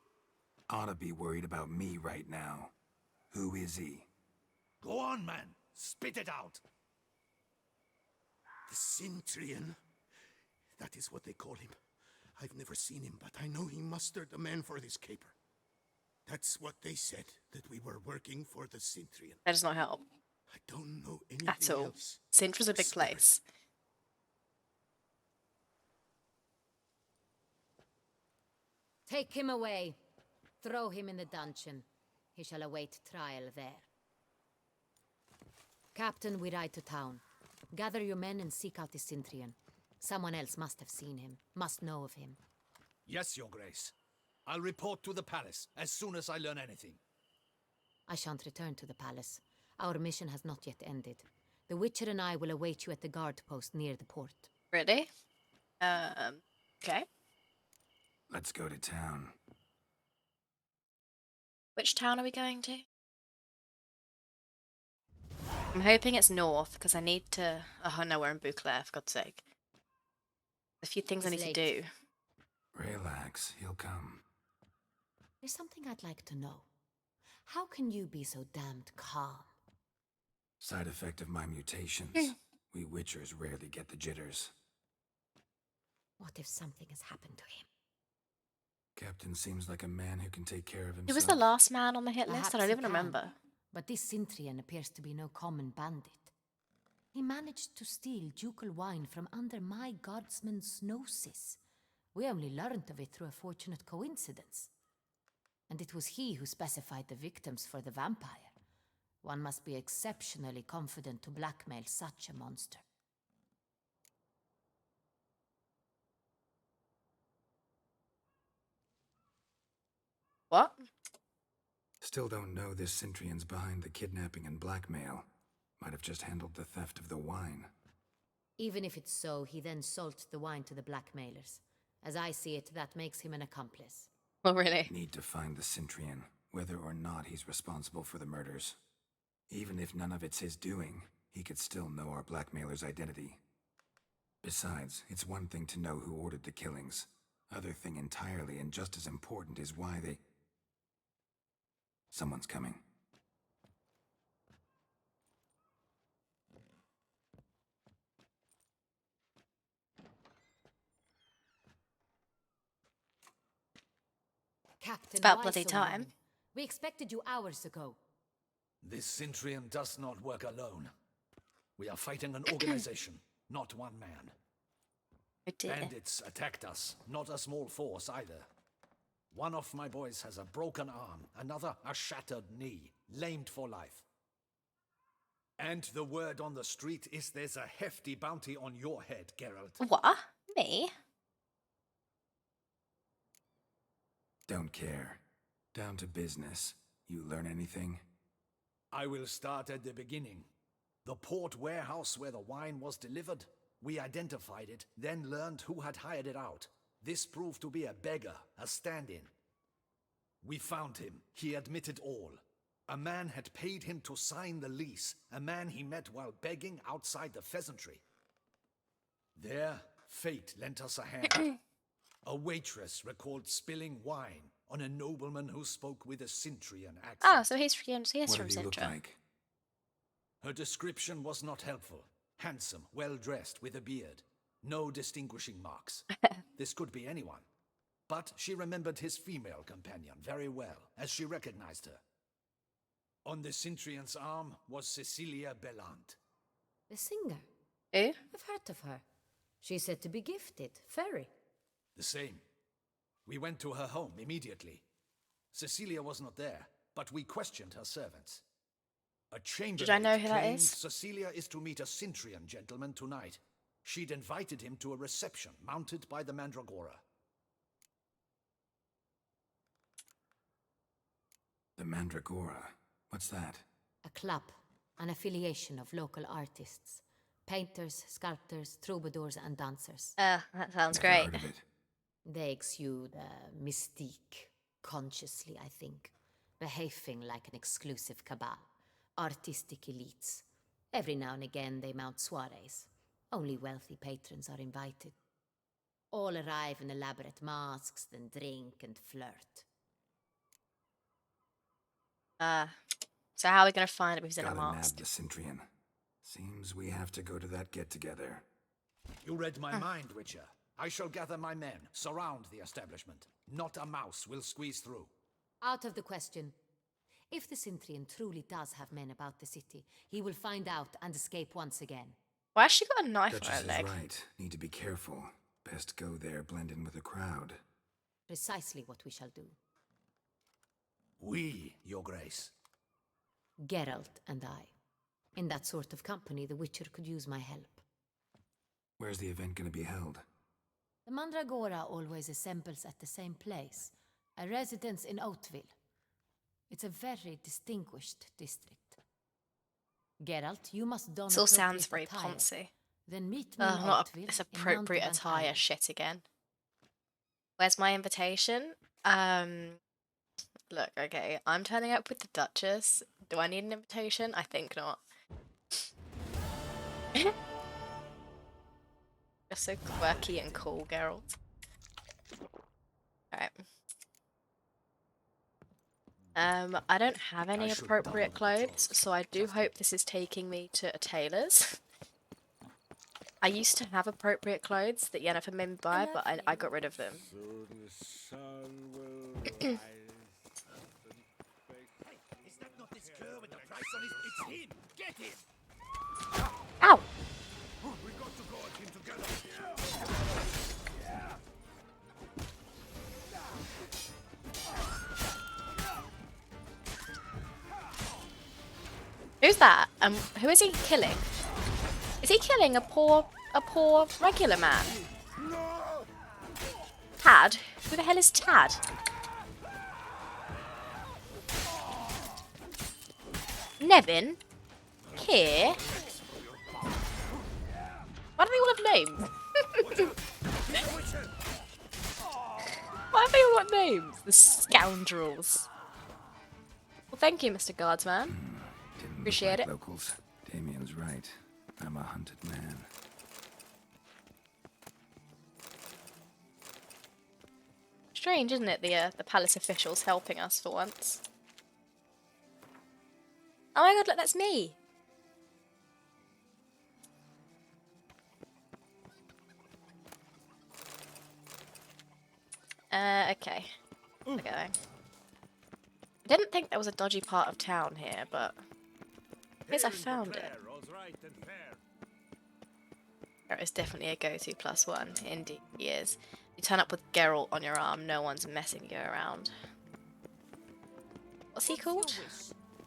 Oughta be worried about me right now. Who is he? Go on, man. Spit it out. The Cintrian. That is what they call him. I've never seen him, but I know he mustered the men for this caper. That's what they said, that we were working for the Cintrian. That does not help I don't know anything at all. else. Sintra's a big Spirit. place. Take him away. Throw him in the dungeon. He shall await trial there. Captain, we ride to town. Gather your men and seek out the Cintrian. Someone else must have seen him, must know of him. Yes, Your Grace. I'll report to the palace as soon as I learn anything. I shan't return to the palace. Our mission has not yet ended. The Witcher and I will await you at the guard post near the port. Really? Okay. Let's go to town. Which town are we going to? I'm hoping it's north, because I need to... Oh, no, we're in Beauclair, for God's sake. A few things I It's need to late. do. Relax, he'll come. There's something I'd like to know. How can you be so damned calm? Side effect of my mutations. We Witchers rarely get the jitters. What if something has happened to him? Captain seems like a man who can take care of himself. Who was the last man on the hit list? I Perhaps don't he even can, remember. But this Cintrian appears to be no common bandit. He managed to steal ducal wine from under my guardsman's noses. We only learned of it through a fortunate coincidence. And it was he who specified the victims for the vampire. One must be exceptionally confident to blackmail such a monster. What? Still don't know this Cintrian's behind the kidnapping and blackmail. Might have just handled the theft of the wine. Even if it's so, he then sold the wine to the blackmailers. As I see it, that makes him an accomplice. Oh, really? Need to find the Cintrian, whether or not he's responsible for the murders. Even if none of it's his doing, he could still know our blackmailer's identity. Besides, it's one thing to know who ordered the killings. Other thing entirely, and just as important, is why they... Someone's coming. Captain, about why bloody so time. long? We expected you hours ago. This Cintrian does not work alone. We are fighting an organization, not one man. Oh dear. Bandits attacked us, not a small force either. One of my boys has a broken arm, another a shattered knee, lamed for life. And the word on the street is there's a hefty bounty on your head, Geralt. What? Me? Don't care. Down to business. You learn anything? I will start at the beginning. The port warehouse where the wine was delivered. We identified it, then learned who had hired it out. This proved to be a beggar, a stand-in. We found him. He admitted all. A man had paid him to sign the lease, a man he met while begging outside the pheasantry. There, fate lent us a hand. A waitress recalled spilling wine on a nobleman who spoke with a Cintrian accent. Oh, so he's from What did he look Sintra. like? Her description was not helpful. Handsome, well-dressed, with a beard. No distinguishing marks. This could be anyone. But she remembered his female companion very well, as she recognized her. On the Cintrian's arm was Cecilia Bellant. The singer. Who? I've heard of her. She's said to be gifted. Fairy. The same. We went to her home immediately. Cecilia was not there, but we questioned her servants. A chambermaid I know who that claimed is? Cecilia is to meet a Cintrian gentleman tonight. She'd invited him to a reception mounted by the Mandragora. The Mandragora. What's that? A club. An affiliation of local artists. Painters, sculptors, troubadours and dancers. That sounds Never great. heard of it. They exude mystique. Consciously, I think. Behaving like an exclusive cabal. Artistic elites. Every now and again they mount soirees. Only wealthy patrons are invited. All arrive in elaborate masks, then drink and flirt. So how are we going to find it if he's in a Gotta nab mask? the Cintrian. Seems we have to go to that get-together. You read my mind, Witcher. I shall gather my men, surround the establishment. Not a mouse will squeeze through. Out of the question. If the Sintrian truly does have men about the city, he will find out and escape once again. Why has she got a knife on Duchess her is leg? right. Need to be careful. Best go there, blend in with the crowd. Precisely what we shall do. We, Your Grace. Geralt and I. In that sort of company, the Witcher could use my help. Where's the event going to be held? The Mandragora always assembles at the same place, a residence in Oatville. It's a very distinguished district. Geralt, you must don This all sounds very appropriate attire. poncy. Then meet me in Not Oatville this in appropriate Mountebank attire Island. shit again. Where's my invitation? Look, okay, I'm turning up with the Duchess. Do I need an invitation? I think not. You're so quirky and cool, Geralt. Alright. I don't have any I should appropriate double the clothes, clothes, so I do just hope this is taking me to a tailor's. I used to have appropriate clothes that Yennefer made me buy, but I got rid of them. Soon the sun will rise. Is that not this cur with the price on his... It's him! Get him! Ow! We got to guard him together. Who's that? Who is he killing? Is he killing a poor regular man? Tad? Who the hell is Tad? Nevin? Here? Why do they all have names? Why have they all got names? The scoundrels. Well, thank you, Mr. Guardsman. Didn't look Appreciate like it. locals. Damien's right. I'm a hunted man. Strange, isn't it? The palace officials helping us for once. Oh my god, look, that's me. Okay. We're going. I didn't think there was a dodgy part of town here, but I guess I found it. There is definitely a go-to +1. Indeed, he is. You turn up with Geralt on your arm, no one's messing you around. What's he called?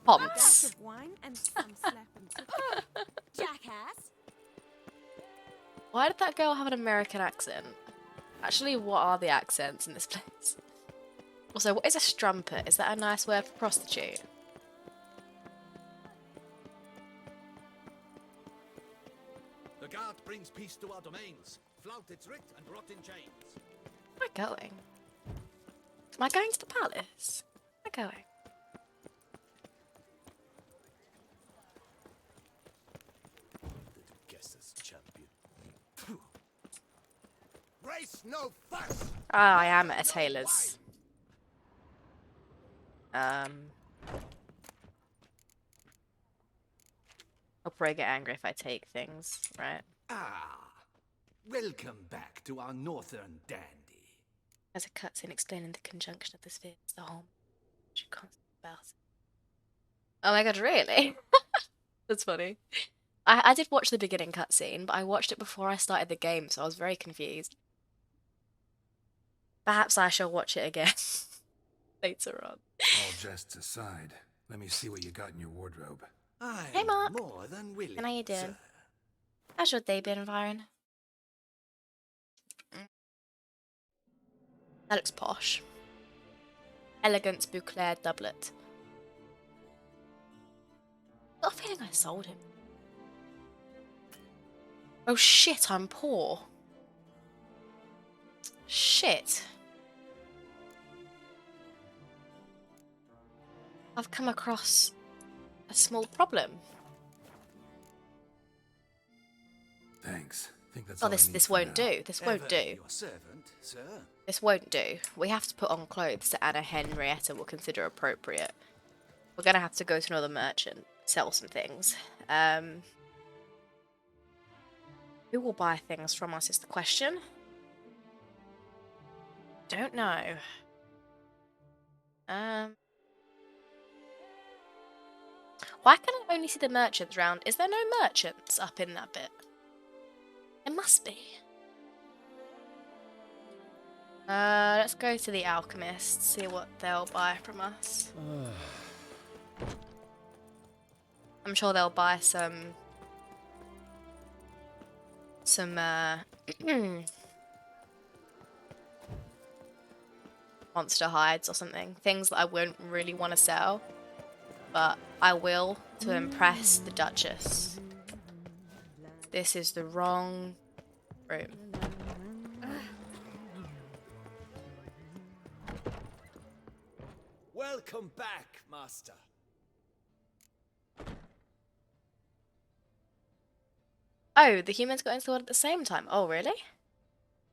Ponce. Of wine and some slapping. Jackass. Why did that girl have an American accent? Actually, what are the accents in this place? Also, what is a strumpet? Is that a nice word for prostitute? The guard brings peace to our domains. Flout its writ and rot in chains. Where am I going? Am I going to the palace? Where am I going? Guess as champion. Race no fuss! Ah, I am at a tailor's. I'll probably get angry if I take things, right? Ah, welcome back to our northern dandy. There's a cutscene explaining the conjunction of the spheres, the whole she constantly about it. Oh my god, really? That's funny. I did watch the beginning cutscene, but I watched it before I started the game, so I was very confused. Perhaps I shall watch it again later on. All jests aside, let me see what you got in your wardrobe. Hey, Mark. More than willing. And how you doing? sir. How's your day been, Byron? That looks posh. Elegance bouclair doublet. I got a feeling I sold him. Oh shit, I'm poor. Shit. I've come across a small problem. Thanks. Think that's Oh, all I this need this for won't now. do. This won't Ever do. Your servant, sir. This won't do. We have to put on clothes that Anna Henrietta will consider appropriate. We're gonna have to go to another merchant, sell some things. Who will buy things from us is the question. Don't know. Why can I only see the merchants round? Is there no merchants up in that bit? There must be. Let's go to the alchemists, see what they'll buy from us. I'm sure they'll buy some monster hides or something. Things that I wouldn't really want to sell, but I will to impress the Duchess. This is the wrong room. Welcome back, Master. Oh, the humans got installed at the same time. Oh, really?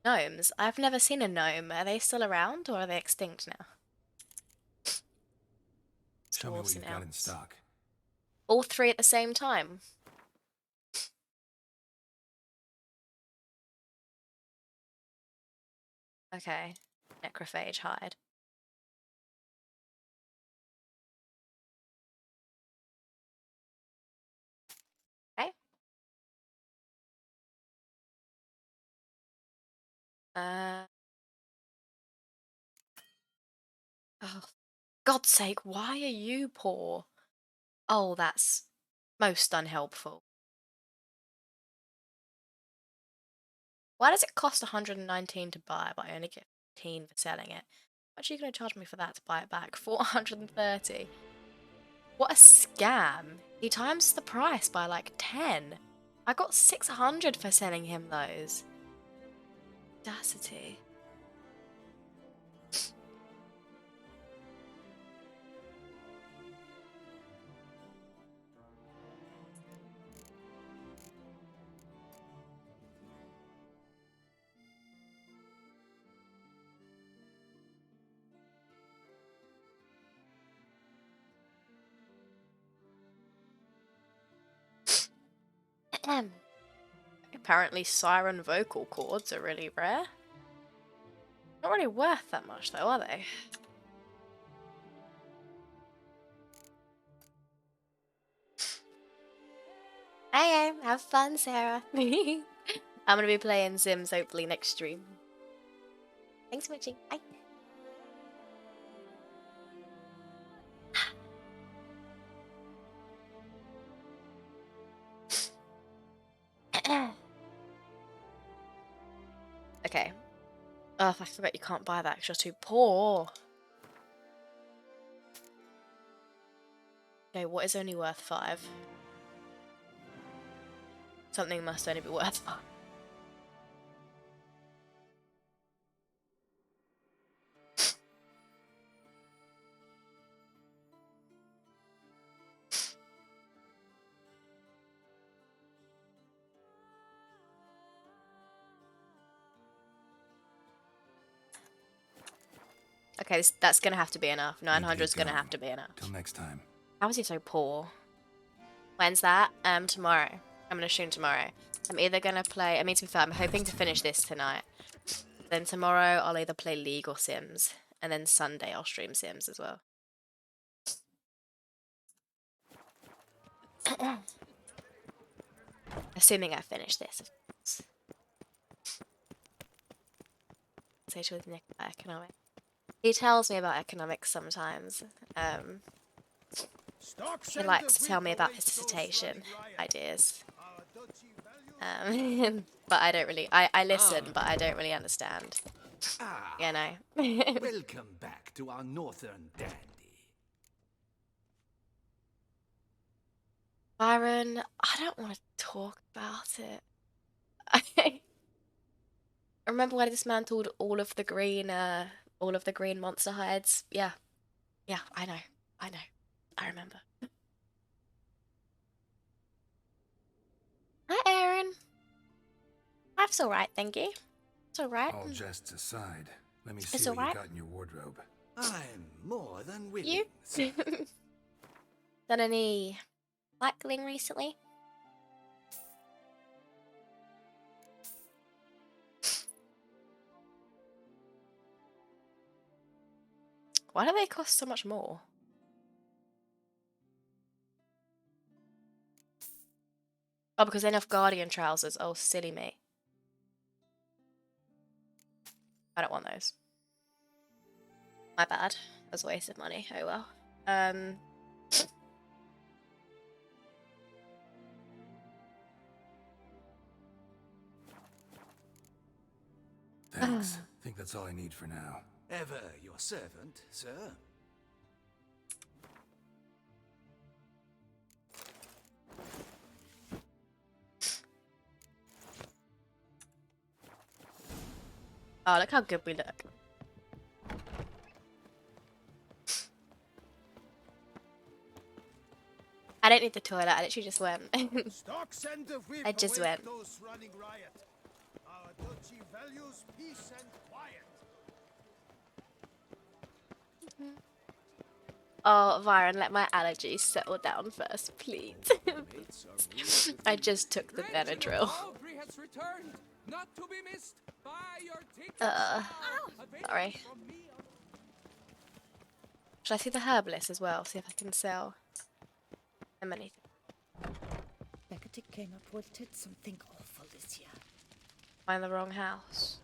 Gnomes? I've never seen a gnome. Are they still around or are they extinct now? Show me what Dwarves you've and got in elves. stock. All three at the same time? Okay. Necrophage hide. Okay. Oh, God's sake, why are you poor? Oh, that's most unhelpful. Why does it cost 119 to buy, but I only get 15 for selling it? How much are you going to charge me for that to buy it back? 430. What a scam. He times the price by like 10. I got 600 for selling him those. Audacity. Apparently siren vocal cords are really rare. Not really worth that much though, are they? Hey, have fun, Sarah. I'm gonna be playing Sims hopefully next stream. Thanks for watching. Bye. Okay. Oh, I forgot you can't buy that because you're too poor. Okay, what is only worth 5? Something must only be worth 5. Okay, that's gonna have to be enough. 900 is gonna have to be enough. Till next time. How is he so poor? When's that? Tomorrow. I'm gonna stream tomorrow. I'm either gonna play. I mean, to be fair, I'm hoping to finish this tonight. Then tomorrow I'll either play League or Sims, and then Sunday I'll stream Sims as well. Assuming I finish this, of course. Say to Nick about economics. He tells me about economics sometimes. He likes to tell me about his dissertation ideas. But I don't really. I listen, but I don't really understand. You know. Welcome back to our northern dandy. Byron, I don't want to talk about it. I remember when I dismantled all of the green monster hides. Yeah, I know, I remember. Hi, Aaron. Life's all right, thank you. It's all right. All jests aside, let me It's see what alright. you got in your wardrobe. I'm more than willing. You? sir. Done any cycling recently? Why do they cost so much more? Oh, because they have Guardian trousers. Oh, silly me. I don't want those. My bad. That was a waste of money. Oh well. Thanks. Think that's all I need for now. Ever your servant, sir. Oh, look how good we look. I don't need the toilet. I literally just went. Stocks and the whip I just await went. those running riot. Our duchy values peace and quiet. Oh, Byron, let my allergies settle down first, please. I just took the Benadryl. Aubrey has returned, not to be missed. Buy your tickets. Sorry. Should I see the herbalist as well? See if I can sell him anything. Beckett came up with something awful this year. Find the wrong house.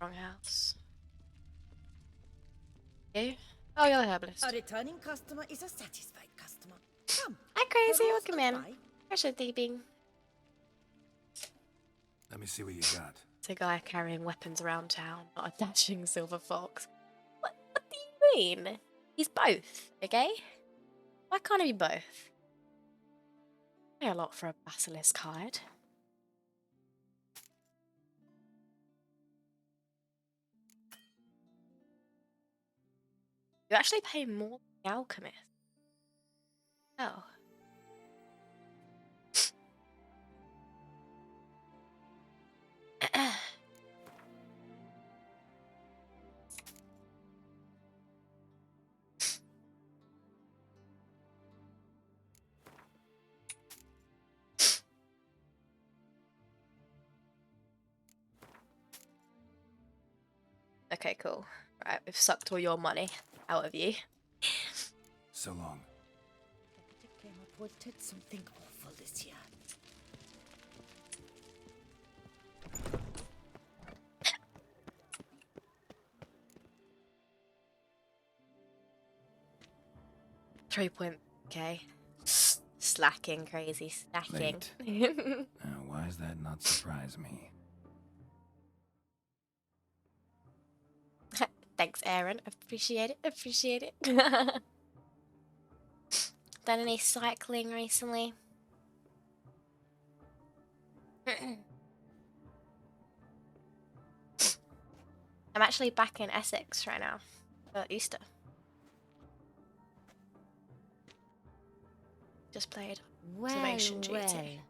Wrong house. You? Oh, you're the herbalist. A returning customer is a satisfied customer. Come. Hi, Crazy. the Welcome in. rules apply. Pressure deeping. Let me see what you got. It's a guy carrying weapons around town, not a dashing silver fox. What do you mean? He's both, okay? Why can't he be both? Pay a lot for a basilisk hide. You actually pay more than the alchemist. Oh. Okay, cool. Right, we've sucked all your money out of you. So long. Beckett came up with something awful this year. Okay. Slacking, crazy, slacking. Now, why does that not surprise me? Thanks, Aaron. Appreciate it. Appreciate it. Done any cycling recently? I'm actually back in Essex right now for Easter. Just played observation duty.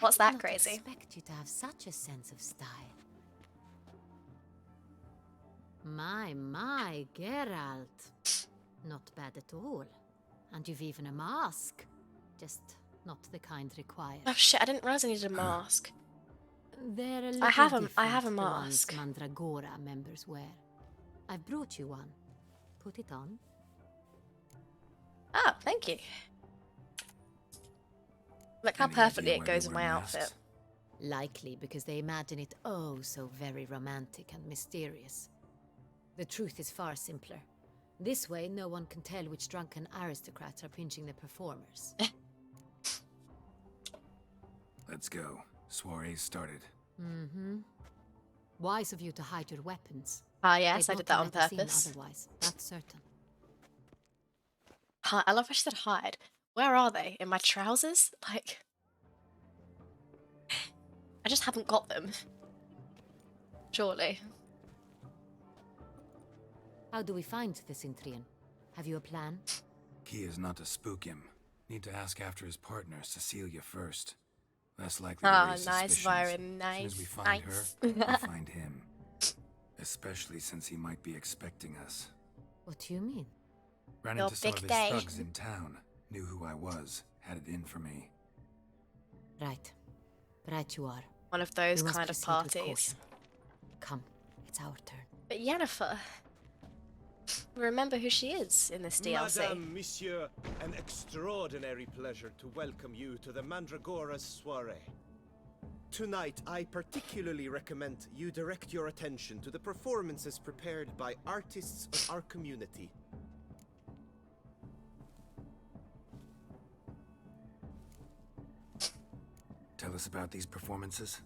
What's that, Crazy? I did not expect you to have such a sense of style. My, Geralt. Not bad at all. And you've even a mask. Just not the kind required. Oh shit! I didn't realize I needed a mask. They're a I little have a different to ones mask. Mandragora members wear. I've brought you one. Put it on. Oh, thank you. Look how Any perfectly idea it why goes they with wear my masks? outfit. Likely because they imagine it oh so very romantic and mysterious. The truth is far simpler. This way, no one can tell which drunken aristocrats are pinching the performers. Let's go. Soiree's started. Mm-hmm. Wise of you to hide your weapons. Ah, yes, They'd I not did that on let us in purpose. otherwise, that's certain. I love how she said hide. Where are they? In my trousers? Like, I just haven't got them. Surely. How do we find the Cintrian? Have you a plan? Key is not to spook him. Need to ask after his partner, Cecilia, first. Less likely to Ah, raise nice, suspicions. Byron, As soon as we nice, find nice. her, we find him. Especially since he might be expecting us. What do you mean? Ran Your into some big of his day. thugs in town. Knew who I was. Had it in for me. Right. Right you are. One of those We must kind of proceed with parties. caution. Come, it's our turn. But Yennefer, remember who she is in this DLC. Madame, Monsieur, an extraordinary pleasure to welcome you to the Mandragora's soiree. Tonight, I particularly recommend you direct your attention to the performances prepared by artists of our community. Tell us about these performances.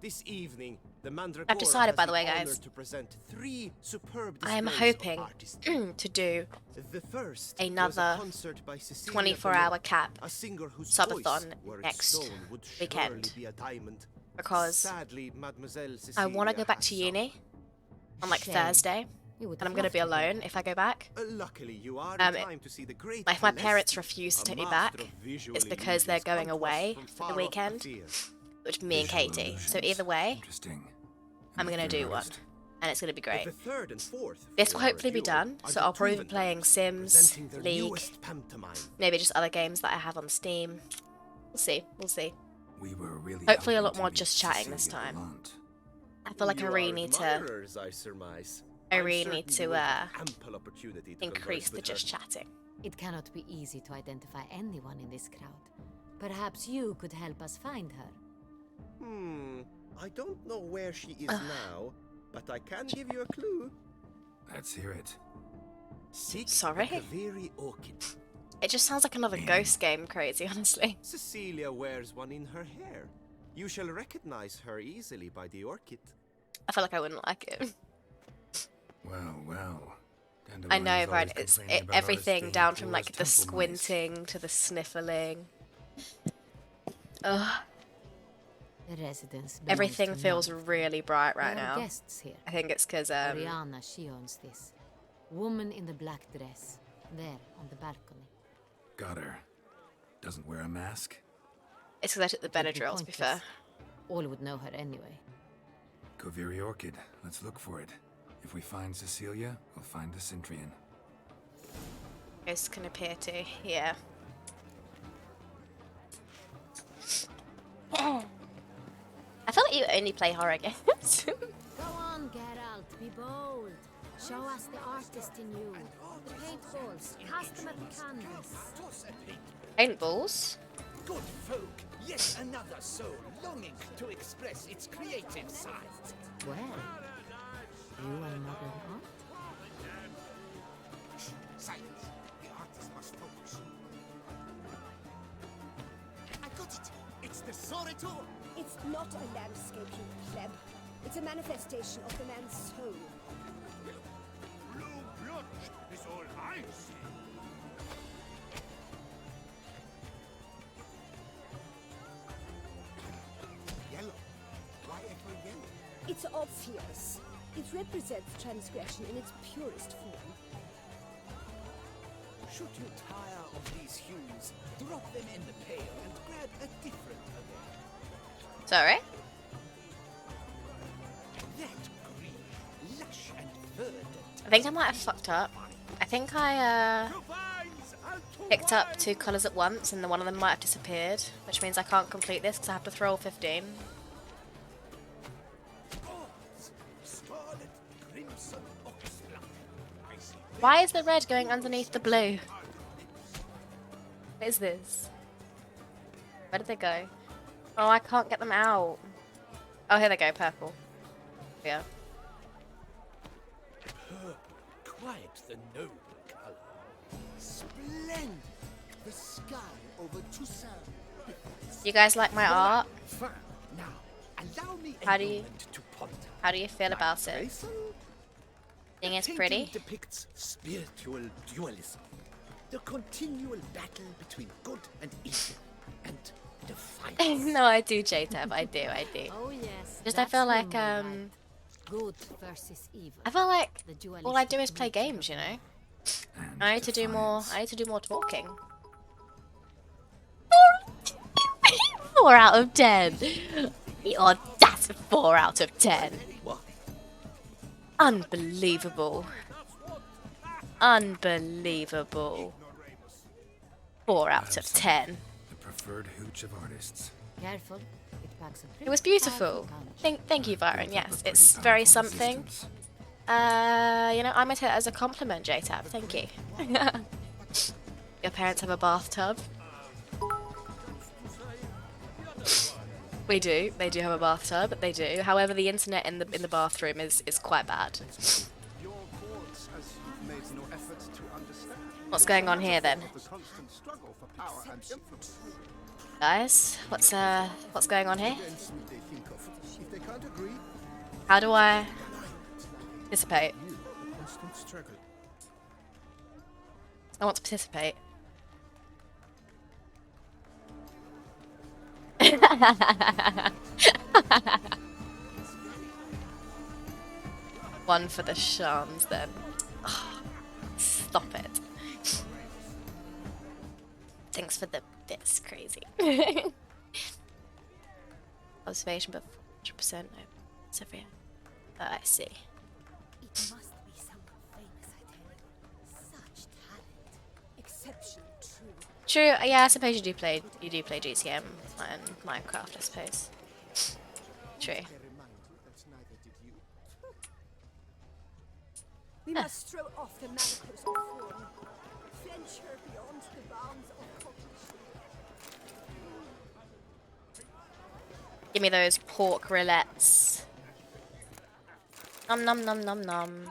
This evening, the Mandragora I've decided, has by the way, honor guys. to present 3 superb I am displays of hoping artistry. to do The first another was a concert by Cecilia 24-hour Bellot, cap a singer whose subathon voice, were it next stone, would weekend. surely be a diamond. Because Sadly, Mademoiselle I Cecilia want to go back has to uni on like Shame. Thursday, You would and I'm have going to be loved to hear alone if I go back. Luckily, you are Um, in time to see the great Like, if my Celeste, parents refuse to a take me master back, of visual it's because they're illusions, going come to us away from for the far off weekend. field. Which me and Visual Katie. So illusions. either way, Interesting. I'm And going to the do one, artist? and it's going to be great. The third and fourth This for will our hopefully be duo done, are so the I'll probably be Tumbler, playing Sims, presenting their League, newest pantomime. maybe just other games that I have on Steam. We'll see. We'll see. We were really Hopefully a lot hoping to more meet just chatting this Cecilia time. Gallant. I feel like I You really are need to admirers, I surmise. I I'm really certain need you to, will have ample opportunity to increase converse the with just her. chatting. It cannot be easy to identify anyone in this crowd. Perhaps you could help us find her. I don't know where she is now, but I can give you a clue. Let's hear it. Seek Sorry? the Kaveri orchid. It just sounds like another ghost game, crazy, honestly. Cecilia wears one in her hair. You shall recognize her easily by the orchid. I feel like I wouldn't like it. Well, well. I know, Dandelion's right? always It's complaining about everything artists down being from poor like as the temple mice. squinting to the sniffling. Ugh. The residence belongs Everything to feels none. really bright right There are now. guests here. I think it's because Oriana, she owns this. Woman in the black dress. There, on the balcony. Got her. Doesn't wear a mask? it's because I took the Benadryl, to be fair. All would know her anyway. Kaveri Orchid. Let's look for it. If we find Cecilia, we'll find the Centrian. Ghosts can appear too, yeah. I feel like you only play horror games. Go on, Geralt, be bold. Show us the artist in you. The paintballs, cast them at the canvas. Paintballs? Good folk, yet another soul longing to express its creative side. Well, you are modern art? Silence. The artist must focus. I got it. It's the Soretor. It's not a landscape, you pleb. It's a manifestation of the man's soul. Blue blood is all I see. Yellow. Why ever yellow? It's obvious. It represents transgression in its purest form. Should you tire of these hues, drop them in the pail and grab a different color. Sorry? That green, lush and verdant. I think I might have fucked up. I think I picked up 2 colours at once and then one of them might have disappeared, which means I can't complete this because I have to throw all 15. Scarlet, crimson, oxblood. I see. Why is the red going underneath the blue? What is this? Where did they go? Oh, I can't get them out. Oh, here they go, purple. Yeah. Quite the noble color. Splendid. The sky over Toussaint. You guys like my art? Fine. Now, allow me a How do you- moment to ponder. How do you feel about it? Grayson? Think it's The pretty? painting depicts spiritual dualism, the continual battle between good and evil, and defiance. No, I do, JTab. I do. Oh yes. Just I that's feel like human, right? Good versus evil. I feel like The all I do dualistic is play nature of games, you know. And I need to do more. defiance. I need to do more talking. 4 out of 10. Oh, that's a 4 out of 10. What? Unbelievable. Unbelievable. 4 out of 10. The preferred hooch of artists. Careful. It packs a It was pretty beautiful. powerful punch. Thank you, Byron. Built up Yes, a it's pretty very powerful something. resistance. You know, I might take it as a compliment, JTAB. Thank you. Your parents have a bathtub? We do. They do have a bathtub. They do. However, the internet in the bathroom is quite bad. Your courts, as you've made no effort to understand. What's going on here then, The constant struggle for power and influence. guys? What's going on here? Events would they think of if they can't agree? How do I participate? You, the constant struggle. I want to participate. One for the shams then. Oh, stop it. Thanks for the bits, crazy. Observation, but 100% no. It's every. I see. It must be someone famous, I tell you. Such talent. Exceptional, true. True. Yeah, I suppose you do play GTM and Minecraft. I suppose. True. They remind you that neither did you. We must throw off the manacles of form. Venture beyond the bounds of cognition. Give me those pork rillettes. Nom nom nom nom nom.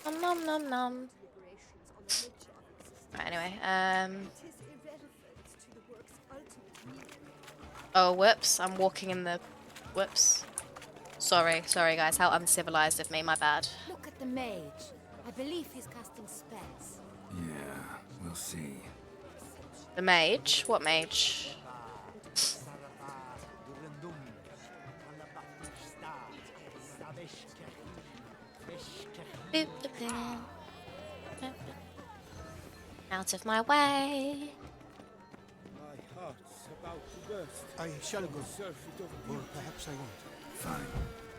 Nom nom nom nom. Right, anyway, oh, whoops, I'm walking in the... Whoops. Sorry guys, how uncivilized of me, my bad. Look at the mage. I believe he's casting spells. Yeah, we'll see. The mage? What mage? Out of my way. My heart's about to burst. I shall go. Surf it over Or perhaps I won't. Fine.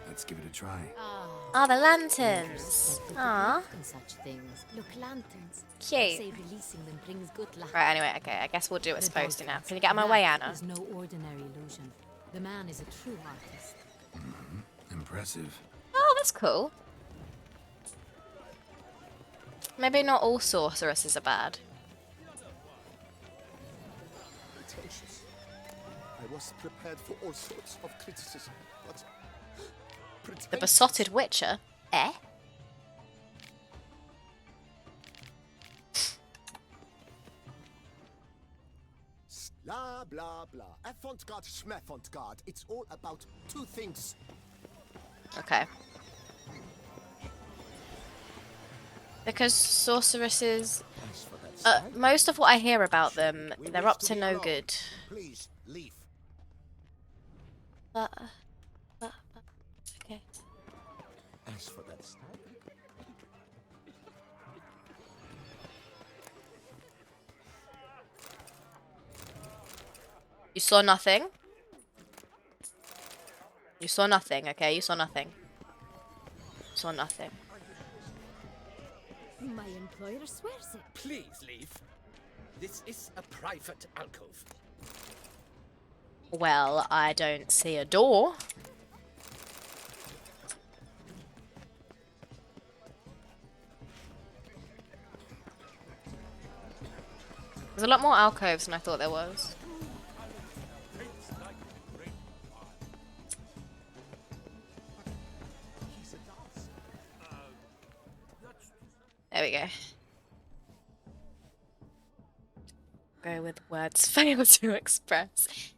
Let's give it a try. Oh, the lanterns. Aw, And such things. Look, lanterns. cute. Say releasing them brings good luck. Right, anyway, okay, I guess we'll do what's The supposed to now. dolphins. Can you get out of my way, That Anna? is no ordinary illusion. The man is a true artist. Impressive. Oh, that's cool. Maybe not all sorceresses are bad. pretentious. I was prepared for all sorts of criticism, but The pretentious. besotted witcher? Eh? Blah blah blah. Avant-garde, schmavant-garde. It's all about two things. Okay. Because sorceresses... As for that style, most of what I hear about them, We they're wish up to to be no alone. good. Please, leave. But, okay. as for that style, You saw nothing? You saw nothing, okay? You saw nothing. Saw nothing. My employer swears it. Please leave. This is a private alcove. Well, I don't see a door. There's a lot more alcoves than I thought there was. There we go. Go with words fail to express.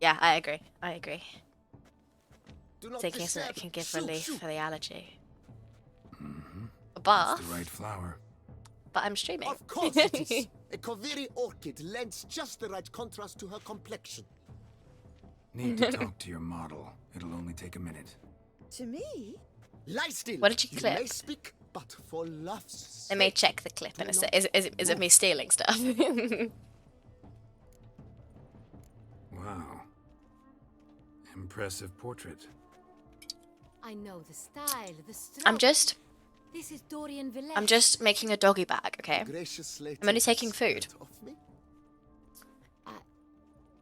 Yeah, I agree. I agree. do not Taking something that disturb. can give Shoot, relief shoot. for the allergy. A It's bath? the right flower. But I'm streaming. Of course it is. A Koviri orchid lends just the right contrast to her complexion. Need to talk to your model. It'll only take a minute. To me? Lie still. What did you may clip? speak, but for love's Let me sake. check the clip in a sec. Is it me stealing stuff? Wow. Impressive portrait. I know the style, the stroke. I'm just This is Dorian Villette. making a doggy bag, okay? Gracious lady, I'm only taking food. that of me?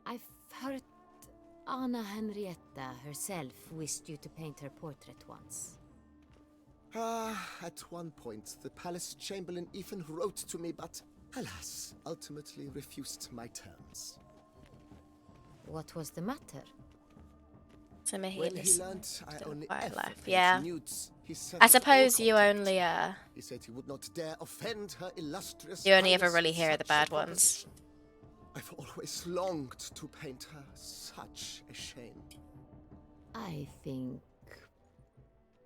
I've heard Anna Henrietta herself wished you to paint her portrait once. At one point, the palace chamberlain even wrote to me, but alas, ultimately refused my terms. What was the matter? So may he When he listen learned I to only quiet ever life. paid Yeah. nudes, he set I us all suppose you contact. only He said he would not dare offend her illustrious you only ever highness really with hear the such a bad ones. proposition. I've always longed to paint her. Such a shame. I think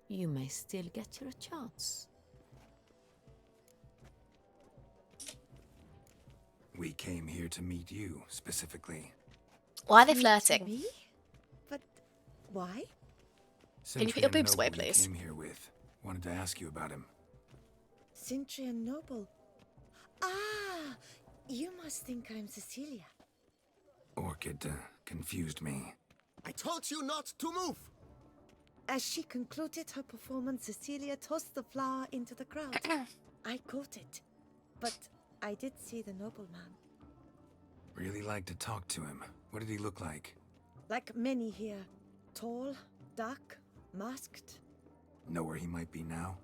you may still get your chance. We came here to meet you, specifically. Why are they Meet flirting? Me? But why? Can you put your Sentry and boobs away, Noble you please? came here with. Wanted to ask you about him. Sintry and Noble. Ah, you must think I'm Cecilia. Orchid confused me. I told you not to move! As she concluded her performance, Cecilia tossed the flower into the crowd. I caught it, but I did see the nobleman. Really like to talk to him. What did he look like? Like many here, tall, dark, masked. Know where he might be now?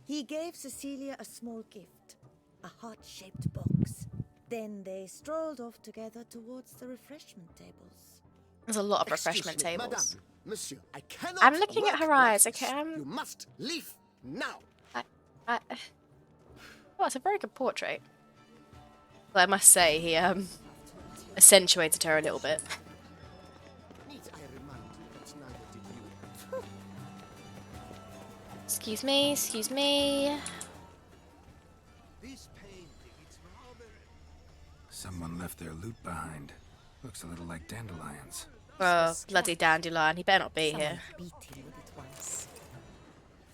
He gave Cecilia a small gift, a heart-shaped box. Then they strolled off together towards the refreshment tables. There's a lot of Excuse refreshment me, tables. Madame, monsieur, I cannot I'm looking at work her like eyes, this. okay? You must leave now. Oh, it's a very good portrait. Well, I must say, he accentuated her a little bit. Need I remind you that neither did you. Excuse me, excuse me. This painting, it's rather... Someone left their loot behind. Looks a little like dandelions. Oh, bloody dandelion. He better not be Someone here. beat him with it once.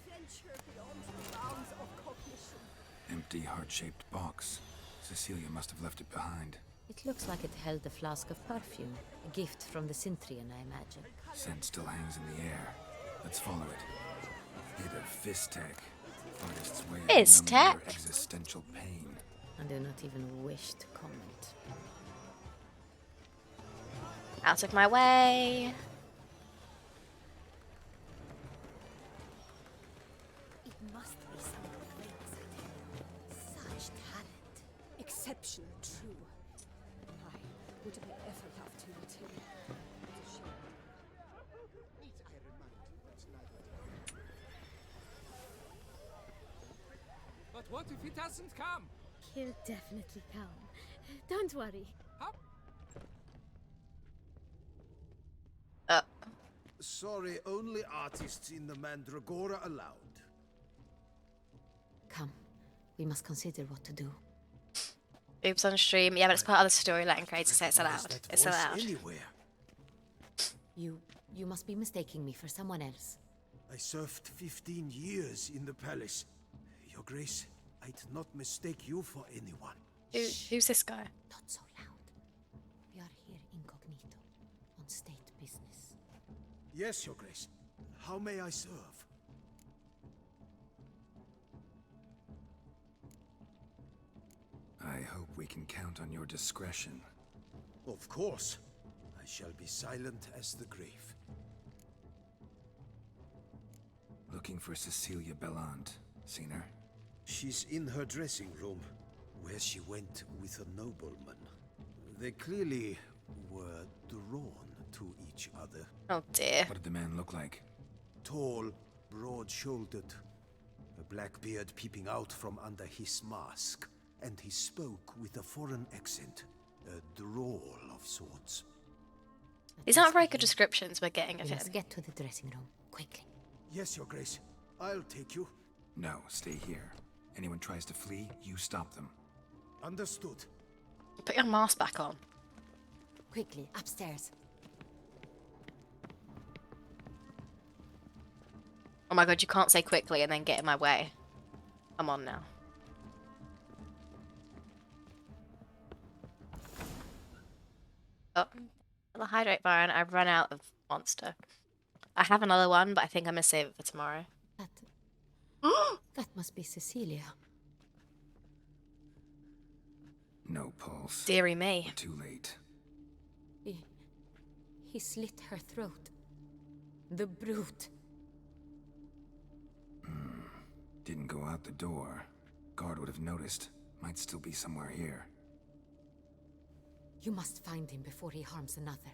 Venture beyond the bounds of cognition. Empty heart-shaped box. Cecilia must have left it behind. It looks like it held a flask of perfume, a gift from the Cintrian, I imagine. Scent still hangs in the air. Let's follow it. Hit of fist tech. Artist's way of Fist numbing your tech? existential pain. I do not even wish to comment. Out of my way. It must be something famous, I tell you. Such talent. Exceptional, true. I would have ever loved to meet him. It's a shame. Need I remind you that neither did you. But what if he doesn't come? He'll definitely come. Don't worry. How? Sorry, only artists in the Mandragora allowed. Come, we must consider what to do. Oops on stream. Yeah, but it's part of the story. Letting creators say it's Recognize allowed. that It's voice allowed. Anywhere. You must be mistaking me for someone else. I served 15 years in the palace. Your Grace, I'd not mistake you for anyone. Who's this guy? Not so loud. We are here incognito, on state business. Yes, Your Grace. How may I serve? I hope we can count on your discretion. Of course. I shall be silent as the grave. Looking for Cecilia Bellant. Seen her? She's in her dressing room, where she went with a nobleman. They clearly were drawn to each other. Oh dear. What did the man look like? Tall, broad-shouldered, a black beard peeping out from under his mask, and he spoke with a foreign accent, a drawl of sorts. These aren't very good descriptions we're getting of We him. must get to the dressing room, quickly. Yes, Your Grace. I'll take you. No, stay here. Anyone tries to flee, you stop them. Understood. Put your mask back on. Quickly, upstairs. Oh my god, you can't say quickly and then get in my way. I'm on now. Oh, the hydrate Byron. I've run out of monster. I have another one, but I think I'm gonna save it for tomorrow. That must be Cecilia. No pulse. Dearie me. Too late. He slit her throat. The brute. Didn't go out the door. Guard would have noticed. Might still be somewhere here. You must find him before he harms another.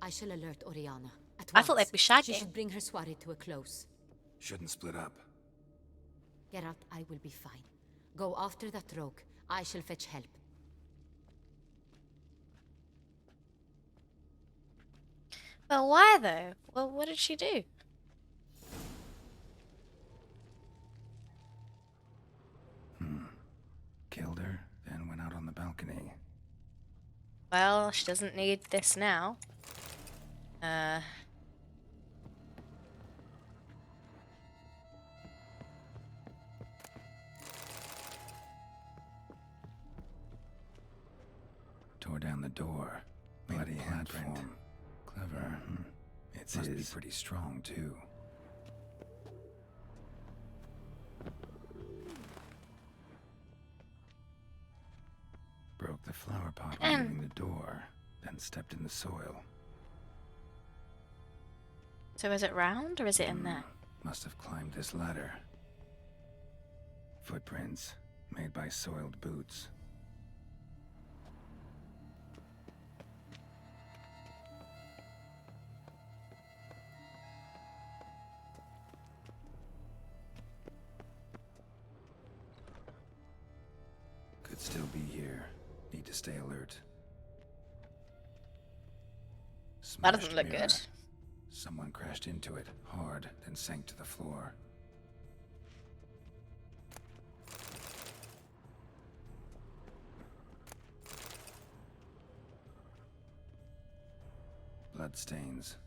I shall alert Oriana at once. I thought they'd be She shagging. should bring her soiree to a close. Shouldn't split up. Geralt, I will be fine. Go after that rogue. I shall fetch help. Well, why though? Well, what did she do? Killed her, then went out on the balcony. Well, she doesn't need this now. Tore down the door. Bloody handprint. Clever. It must be pretty strong, too. Broke the flower pot removing the door, then stepped in the soil. So is it round or is it in there? Must have climbed this ladder. Footprints, made by soiled boots. Could still be here. Need to stay alert. That doesn't Smashed look mirror. good. Someone crashed into it hard, then sank to the floor. Bloodstains.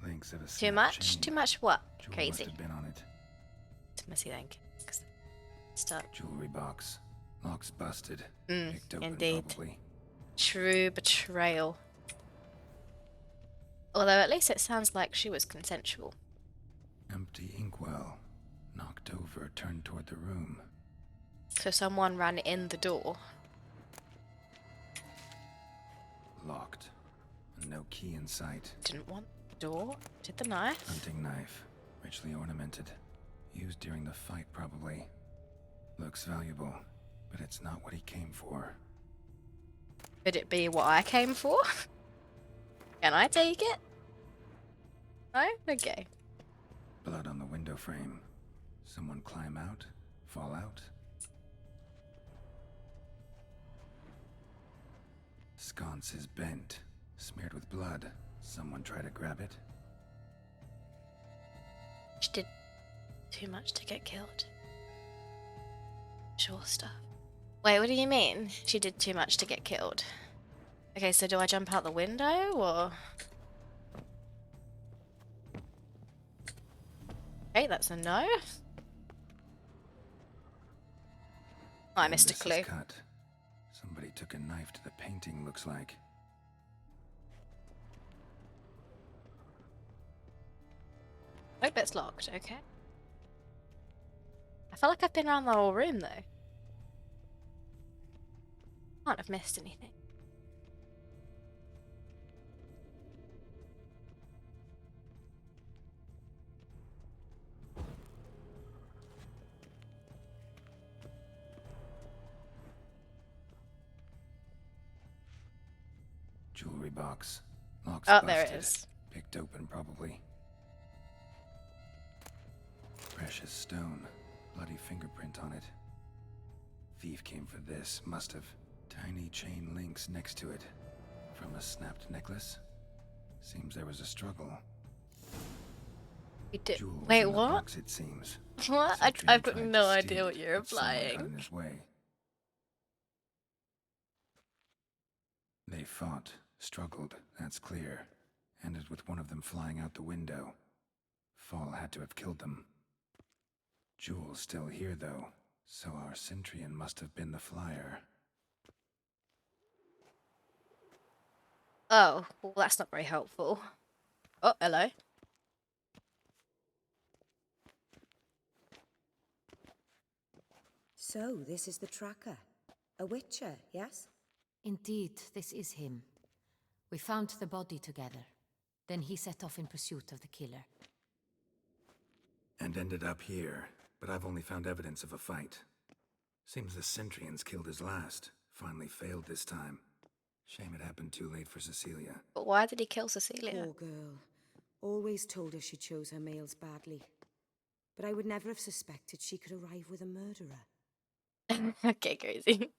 Links of a Too snapped much? chain. Too much what? Jewel Crazy. must have been on it. It's messy then. Stuck. Jewelry box. Locks busted. Mm, Picked open, indeed. probably. True betrayal. Although at least it sounds like she was consensual. Empty inkwell. Knocked over, turned toward the room. So someone ran in the door. Locked. No key in sight. Didn't want the door. Did the knife. Hunting knife. Richly ornamented. Used during the fight, probably. Looks valuable, but it's not what he came for. Could it be what I came for? Can I take it? No? Okay. Blood on the window frame. Someone climb out? Fall out? Sconce is bent. Smeared with blood. Someone try to grab it? She did too much to get killed. Sure stuff. Wait, what do you mean? She did too much to get killed. Okay, so do I jump out the window, or...? Okay, that's a no. Oh, I missed a This is clue. cut. Somebody took a knife to the painting, looks like. Nope, it's locked. Okay. I feel like I've been around the whole room, though. Can't have missed anything. Jewelry box. Locks Oh, busted. there it is. Picked open, probably. Precious stone. Bloody fingerprint on it. Thief came for this. Must have. Tiny chain links next to it. From a snapped necklace. Seems there was a struggle. You did. Jewel was Wait, in the what? box, it seems. What? Sentry I've tried got to no steal idea it, what you're but someone got implying. in his way. They fought, struggled, that's clear. Ended with one of them flying out the window. Fall had to have killed them. Jewel's still here, though, so our Centrian must have been the flyer. Oh, well, that's not very helpful. Oh, hello. So, this is the tracker. A witcher, yes? Indeed, this is him. We found the body together. Then he set off in pursuit of the killer. And ended up here, but I've only found evidence of a fight. Seems the Centrians killed his last. Finally failed this time. Shame it happened too late for Cecilia. But why did he kill Cecilia? Poor girl. Always told her she chose her males badly. But I would never have suspected she could arrive with a murderer. Okay, crazy.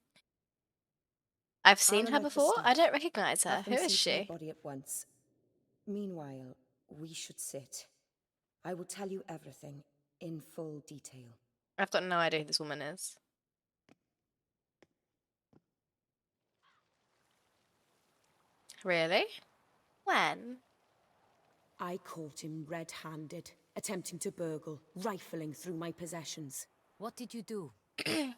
I've seen I'll her let the before. I staff don't recognize her. have them Who is see to my she? body at once. Meanwhile, we should sit. I will tell you everything in full detail. I've got no idea who this woman is. Really? When? I caught him red-handed, attempting to burgle, rifling through my possessions. What did you do?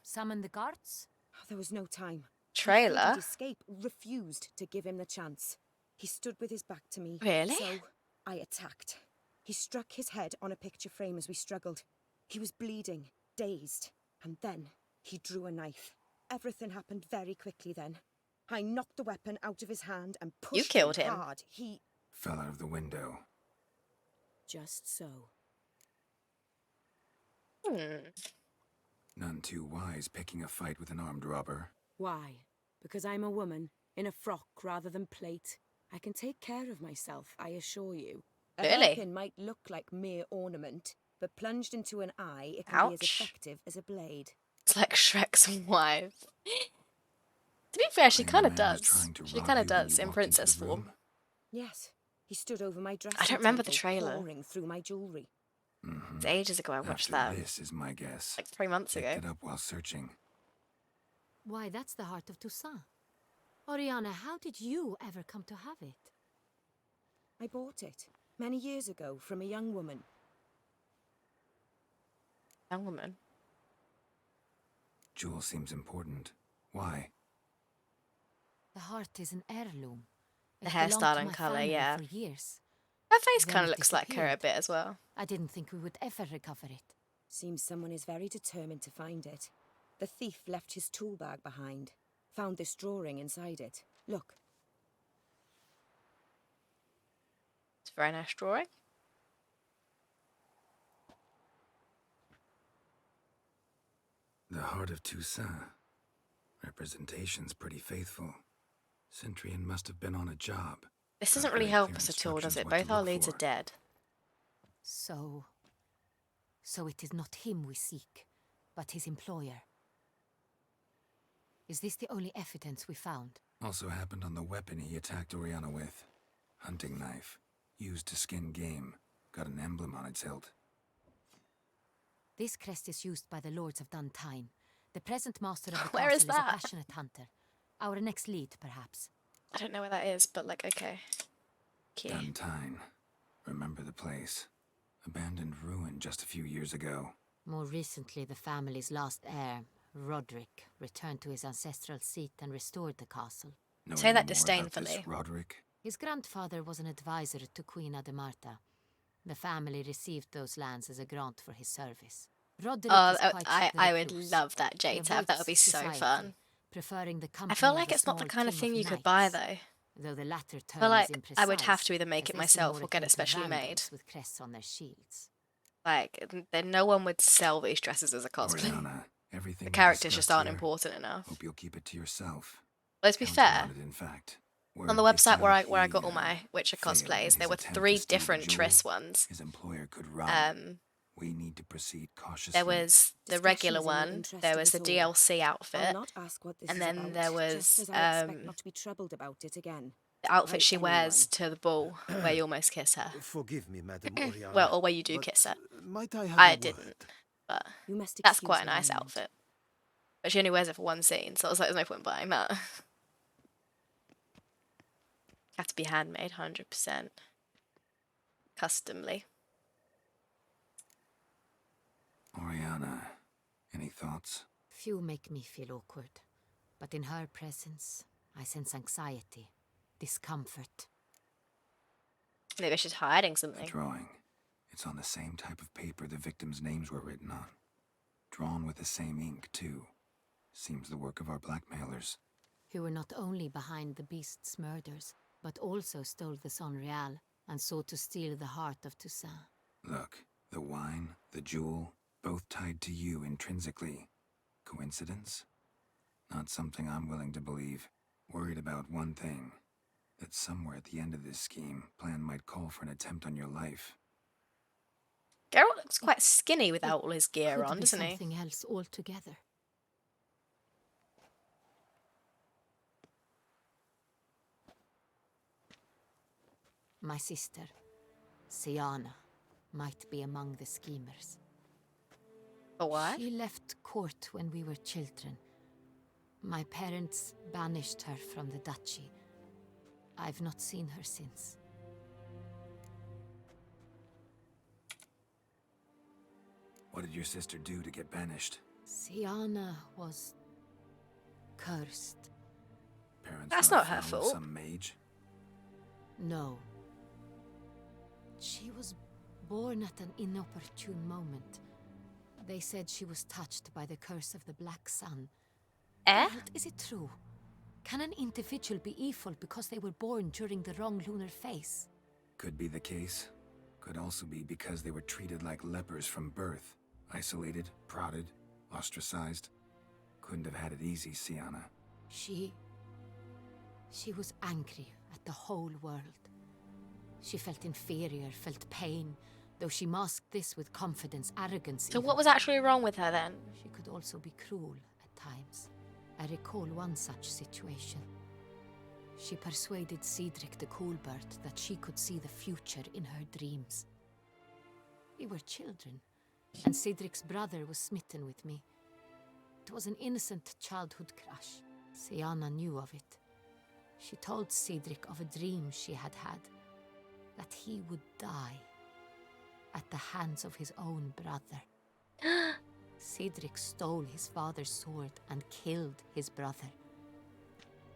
Summon the guards? There was no time. Trailer? He escape, refused to give him the chance. He stood with his back to me. Really? So I attacked. He struck his head on a picture frame as we struggled. He was bleeding, dazed, and then he drew a knife. Everything happened very quickly then. I knocked the weapon out of his hand and pushed You killed him. hard. He... Fell out of the window. Just so. None too wise picking a fight with an armed robber. Why? Because I'm a woman, in a frock rather than plate. I can take care of myself, I assure you. A Really? hairpin might look like mere ornament, but plunged into an eye, it can be as Ouch. effective as a blade. It's like Shrek's wife. To be fair, she Claim kind the of man was does. trying to She rob kind of you when does you in walked into princess the form. room? Yes, he stood over my dressing I don't remember the table, trailer. pouring through my jewellery. It's ages ago I watched After that. this is my guess. Like 3 months Picked ago. it up while searching. Why, that's the heart of Toussaint. Oriana, how did you ever come to have it? I bought it, many years ago, from a young woman. Young woman. Jewel seems important. Why? The heart is an heirloom. The It belonged hairstyle to and my colour, family yeah. for years. Her face Then kind of it looks like her a disappeared. bit as well. I didn't think we would ever recover it. Seems someone is very determined to find it. The thief left his tool bag behind. Found this drawing inside it. Look. It's a very nice drawing. The heart of Toussaint. Representation's pretty faithful. Centrian must have been on a job. This Got doesn't really very help clear us at all, does instructions it? what to Both our look leads for. are dead. So it is not him we seek, but his employer. Is this the only evidence we found? Also happened on the weapon he attacked Oriana with. Hunting knife. Used to skin game. Got an emblem on its hilt. This crest is used by the Lords of Duntine. The present master of the Where castle is is that? a passionate hunter. Our next lead, perhaps. I don't know where that is, but like, okay. Cute. Duntine. Remember the place. Abandoned ruin just a few years ago. More recently, the family's last heir, Roderick, returned to his ancestral seat and restored the castle. Know Say any that more about disdainfully. this Roderick? His grandfather was an advisor to Queen Ademarta. The family received those lands as a grant for his service. Roderick Oh, is quite I would recluse. love that He J-Tab. That would be avoids so society, fun. preferring the I company feel of like a it's not the small kind of team thing you could knights, buy, though. though the latter term But like, is I would have imprecise, to either make as it they seem myself more or get akin it to specially made. vandals with crests on their shields. Like, then no one would sell these dresses as a cosplay. Oriana, everything The we characters just discussed aren't here, important enough. Hope you'll keep it to yourself. Let's be Counting fair. on it, in fact. On the Word gets website where out I got he, all my Witcher failed in cosplays, his there were attempt 3 to steal the different jewel. Triss ones. His employer could run. We need to proceed cautiously. There was the regular Discretion's in the one, interest there of was the us all. DLC I'll outfit, not ask what this and is then about, there just was as I expect not to be troubled about it again. the outfit by she wears anyone. to the ball where you almost kiss her. Forgive me, Madam Oriana. Well, or where you do but kiss her. Might I have I a didn't, word? but You must that's excuse quite a me nice moment. outfit. But she only wears it for one scene, so I was like, there's no point buying that. Have to be handmade, 100%. Customly. Oriana, any thoughts? Few make me feel awkward, but in her presence, I sense anxiety, discomfort. Maybe she's hiding The something. drawing. It's on the same type of paper the victims' names were written on. Drawn with the same ink, too. Seems the work of our blackmailers. Who were not only behind the beast's murders, but also stole the Son Real. and so to steal the heart of Toussaint. Look, the wine, the jewel, both tied to you intrinsically. Coincidence? Not something I'm willing to believe. Worried about one thing. That somewhere at the end of this scheme, plan might call for an attempt on your life. Geralt looks quite skinny without all his gear Could on, be doesn't he? something else altogether. My sister, Siana, might be among the schemers. For what? She left court when we were children. My parents banished her from the duchy. I've not seen her since. What did your sister do to get banished? Siana was cursed. Parents That's run not her afoul of fault. Some mage? No. She was born at an inopportune moment. They said she was touched by the curse of the Black Sun. Eh? Geralt, is it true? Can an individual be evil because they were born during the wrong lunar phase? Could be the case. Could also be because they were treated like lepers from birth. Isolated, prodded, ostracized. Couldn't have had it easy, Siana. She was angry at the whole world. She felt inferior, felt pain, though she masked this with confidence, arrogance. So even. what was actually wrong with her then? She could also be cruel at times. I recall one such situation. She persuaded Cedric the Coolbird that she could see the future in her dreams. We were children, and Cedric's brother was smitten with me. It was an innocent childhood crush. Siana knew of it. She told Cedric of a dream she had had, that he would die at the hands of his own brother. Cedric stole his father's sword and killed his brother.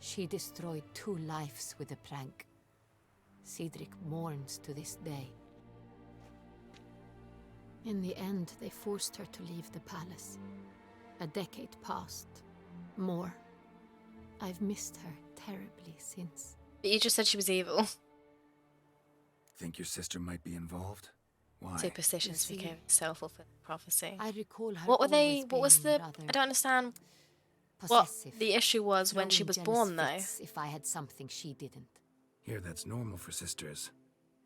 She destroyed 2 lives with a prank. Cedric mourns to this day. In the end, they forced her to leave the palace. A decade passed. More. I've missed her terribly since. But you just said she was evil. Think your sister might be involved? Why? Superstitions You see, became self-fulfilling prophecy. I recall her What were they? always What was being the? rather I don't understand what possessive, the issue was when she throwing was jealous born, though. fits if I had something she didn't. Here, that's normal for sisters.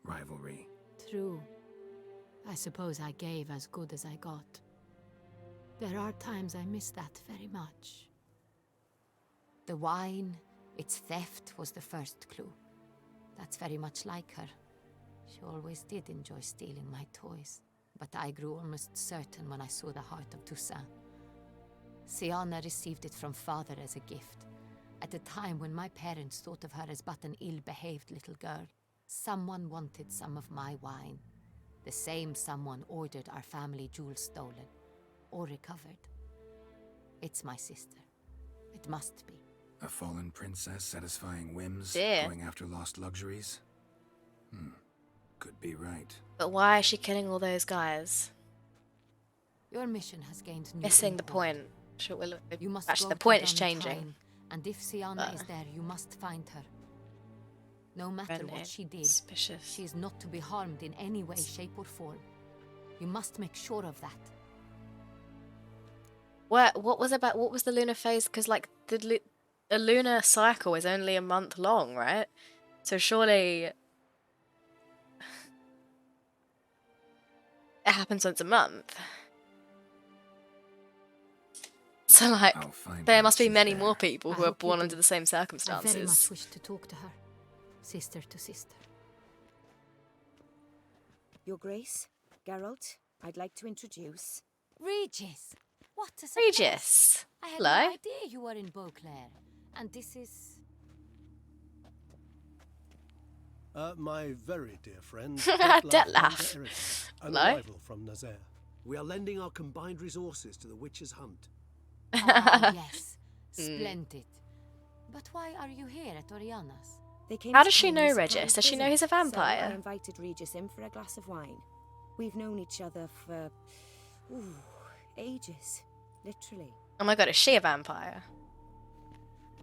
Rivalry. True. I suppose I gave as good as I got. There are times I miss that very much. The wine, its theft was the first clue. That's very much like her. She always did enjoy stealing my toys, but I grew almost certain when I saw the heart of Toussaint. Siana received it from father as a gift, at a time when my parents thought of her as but an ill-behaved little girl. Someone wanted some of my wine. The same someone ordered our family jewels stolen, or recovered. It's my sister. It must be. A fallen princess satisfying whims, Dear. going after lost luxuries? Could be right. But why is she killing all those guys? Your mission has gained new Missing the import. point. Sure, You must actually, go the to point is Dun changing. Trine, and if Siana is there, you must find her. No matter Renegade. what she did, Suspicious. she is not to be harmed in any way, shape, or form. You must make sure of that. What was the lunar phase? Because like a lunar cycle is only a month long, right? So surely it happens once a month. So like I'll find there her must if be she's many there. more people I who are hope you born do. under the same I very much circumstances. wish to talk to her, sister to sister. Your Grace, Geralt, I'd like to introduce... Regis! What a surprise! Regis, I had hello. no idea you were in Beauclair. And this is... My very dear friend, Dettlaff. an Hello. arrival from Nazaire. We are lending our combined resources to the witch's hunt. Ah, yes. Splendid. But why are you here at Oriana's? They came How to does she pay me know a Regis? surprise Does she know visit, he's a So I vampire? invited Regis in for a glass of wine. We've known each other for... ages. Literally. Oh my god, is she a vampire?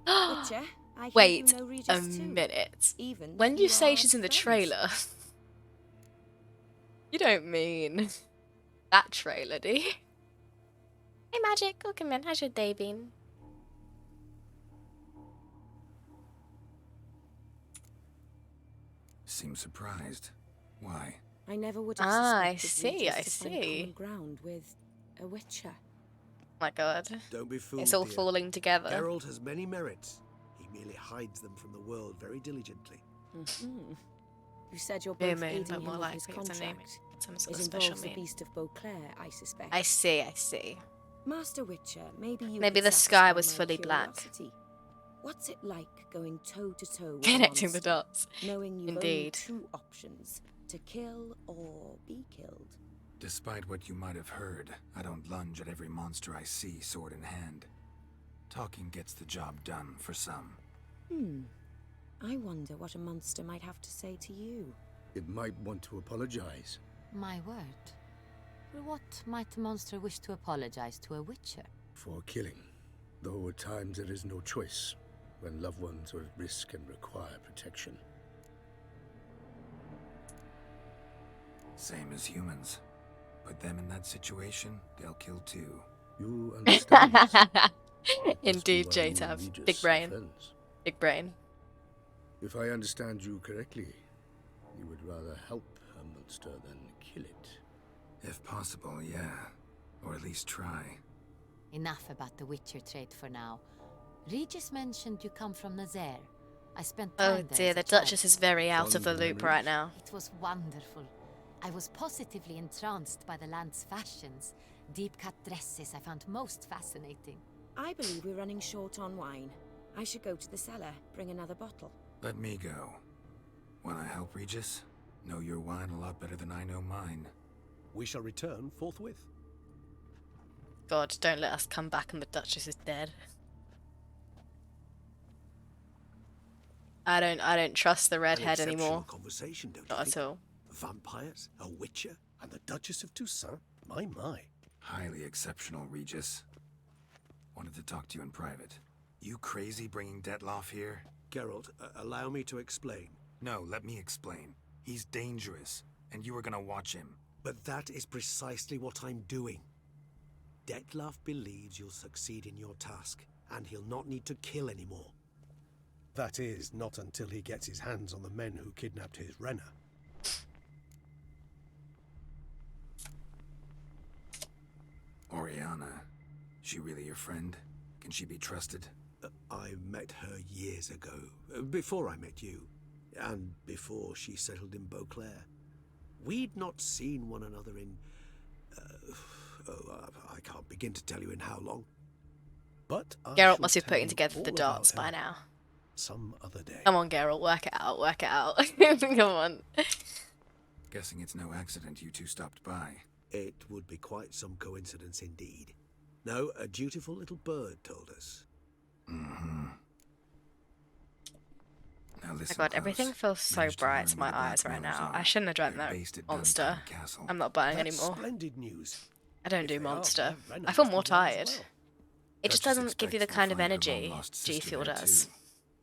Witcher, I hear Wait you know Regis a too. minute. Even When if you say are she's in the friends. trailer, You don't mean that trailer, do you? Hey, Magic. Welcome in. How's your day been? Seems surprised. Why? I never would have I suspected see, Regis I to find common see. ground with a witcher. My God. Don't be fooled, It's all dear. falling together. Geralt has many merits. He merely hides them from the world very diligently. You said you're New both moon, aiding but him more with his likely it's a new moon. contract. Some sort It of special involves the moon. beast of Beauclair, I suspect. I see, I see. Master Witcher, maybe you Maybe could the sky satisfy was my fully black. curiosity. What's it like going toe to toe with Connecting a the monster, dots. knowing you've only Indeed. two options: to kill or be killed? Despite what you might have heard, I don't lunge at every monster I see sword in hand. Talking gets the job done for some. I wonder what a monster might have to say to you. It might want to apologize. My word. For what might a monster wish to apologize to a witcher? For killing. Though at times there is no choice, when loved ones are at risk and require protection. Same as humans. Put them in that situation, they'll kill too. You understand this? Indeed, Must be why you and J-Tav. Regis Big are brain. friends. Big brain. If I understand you correctly, you would rather help a monster than kill it. If possible, yeah. Or at least try. Enough about the witcher trait for now. Regis mentioned you come from Nazaire. I spent time Oh there dear, as a the child. Duchess is very out of the Fond loop memories. right now. It was wonderful. I was positively entranced by the land's fashions. Deep-cut dresses I found most fascinating. I believe we're running short on wine. I should go to the cellar, bring another bottle. Let me go. Wanna help, Regis? Know your wine a lot better than I know mine. We shall return forthwith. God, don't let us come back and the Duchess is dead. I don't trust the An redhead exceptional anymore. conversation, don't Not you at think? all. Vampires, a witcher, and the Duchess of Toussaint. My. Highly exceptional, Regis. Wanted to talk to you in private. You crazy bringing Dettlaff here? Geralt, allow me to explain. No, let me explain. He's dangerous, and you were gonna watch him. But that is precisely what I'm doing. Dettlaff believes you'll succeed in your task, and he'll not need to kill anymore. That is, not until he gets his hands on the men who kidnapped his Renner. Oriana. She really your friend? Can she be trusted? I met her years ago, before I met you, and before she settled in Beauclair. We'd not seen one another in... I can't begin to tell you in how long. But I Geralt shall must be tell putting you together the all about dots by her now. some other day. Come on, Geralt, work it out, work it out. Come on. Guessing it's no accident you two stopped by. It would be quite some coincidence indeed. No, a dutiful little bird told us. Now Oh my listen God, close. everything feels so Managed to bright learn to where my the eyes right blackmailers now. are. I shouldn't have drank They're that based at monster. Dunstone Castle. I'm not buying That's anymore. splendid news. I don't do If they are, monster. their Renner I feel must be more there as tired. well. It just Duchess doesn't give you the expects kind we'll of find her energy long-lost G sister Fuel there, does. too.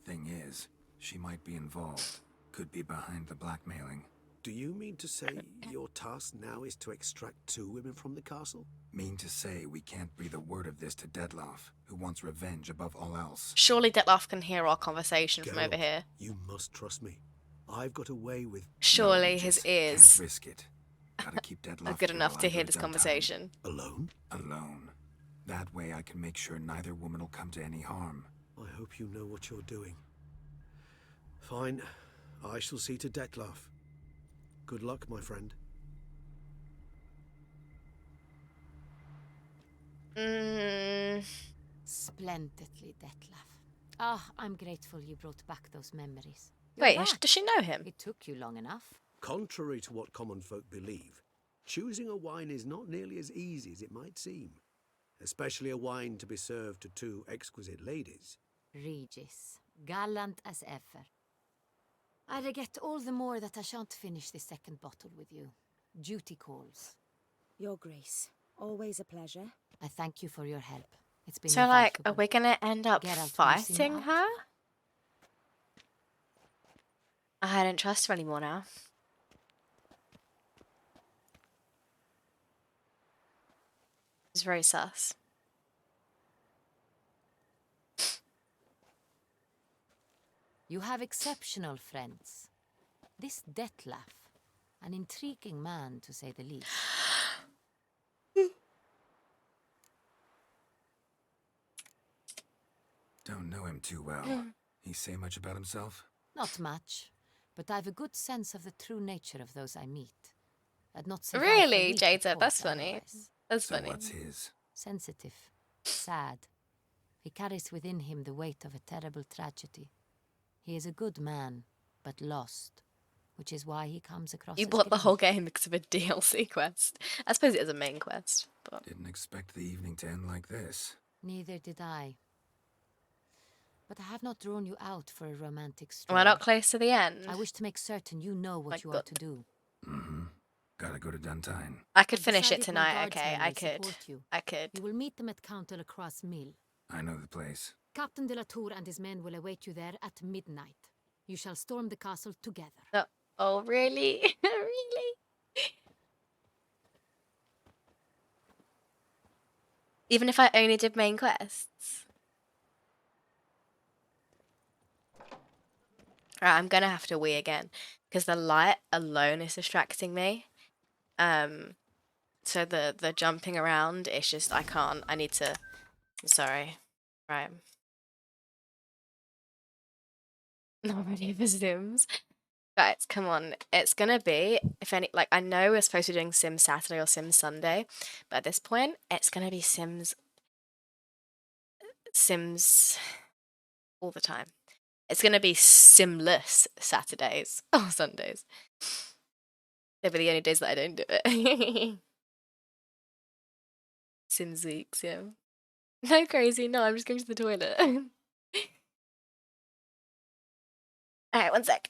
Thing is, she might be involved. Could be behind the blackmailing. Do you mean to say your task now is to extract 2 women from the castle? Mean to say we can't breathe a word of this to Dettlaff, who wants revenge above all else. Surely Dettlaff can hear our conversation from over Geralt, here. You must trust me. I've got a way with... Surely No, his Regis, ears Can't risk it. Gotta keep Dettlaff are good here enough while to I hear go this to Duntown. conversation. Alone? Alone. That way I can make sure neither woman will come to any harm. I hope you know what you're doing. Fine. I shall see to Dettlaff. Good luck, my friend. Splendidly, Dettlaff. Ah, I'm grateful you brought back those memories. You're Wait, back. does she know him? It took you long enough. Contrary to what common folk believe, choosing a wine is not nearly as easy as it might seem. Especially a wine to be served to 2 exquisite ladies. Regis, gallant as ever. I regret all the more that I shan't finish the second bottle with you. Duty calls. Your Grace, always a pleasure. I thank you for your help. It's been So, like, are invaluable. we gonna end up Geralt, will you see me fighting out? her? I don't trust her anymore now. It's very sus. You have exceptional friends. This Dettlaff, an intriguing man to say the least. Don't know him too well. He say much about himself? Not much, but I've a good sense of the true nature of those I meet. I'd not survive Really, a week Jada? at That's court funny. otherwise. That's So funny. what's his? Sensitive, sad. He carries within him the weight of a terrible tragedy. He is a good man, but lost, which is why he comes across You as bought the whole grief. game because of a DLC quest. I suppose it is a main quest, but Didn't expect the evening to end like this. Neither did I. But I have not drawn you out for a romantic stroll. we're not close to the end. I wish to make certain you know what you are to do. Mm-hmm. Gotta go to Duntine. I could I've finish it decided my tonight. Okay, guardsmen I will could. support you. I could. You will meet them at Count de la Croix's mill. I know the place. Captain de la Tour and his men will await you there at midnight. You shall storm the castle together. Oh, really? Really? Even if I only did main quests? Alright, I'm gonna have to wee again. Because the light alone is distracting me. So the jumping around, it's just, I can't. I need to... Sorry. Right. Not ready for Zooms. Guys, come on. It's gonna be, if any, like, I know we're supposed to be doing Sims Saturday or Sims Sunday, but at this point, it's gonna be Sims all the time. It's gonna be Simless Saturdays or Sundays. They'll be the only days that I don't do it. Sims weeks, yeah. No, crazy. No, I'm just going to the toilet. Alright, one sec.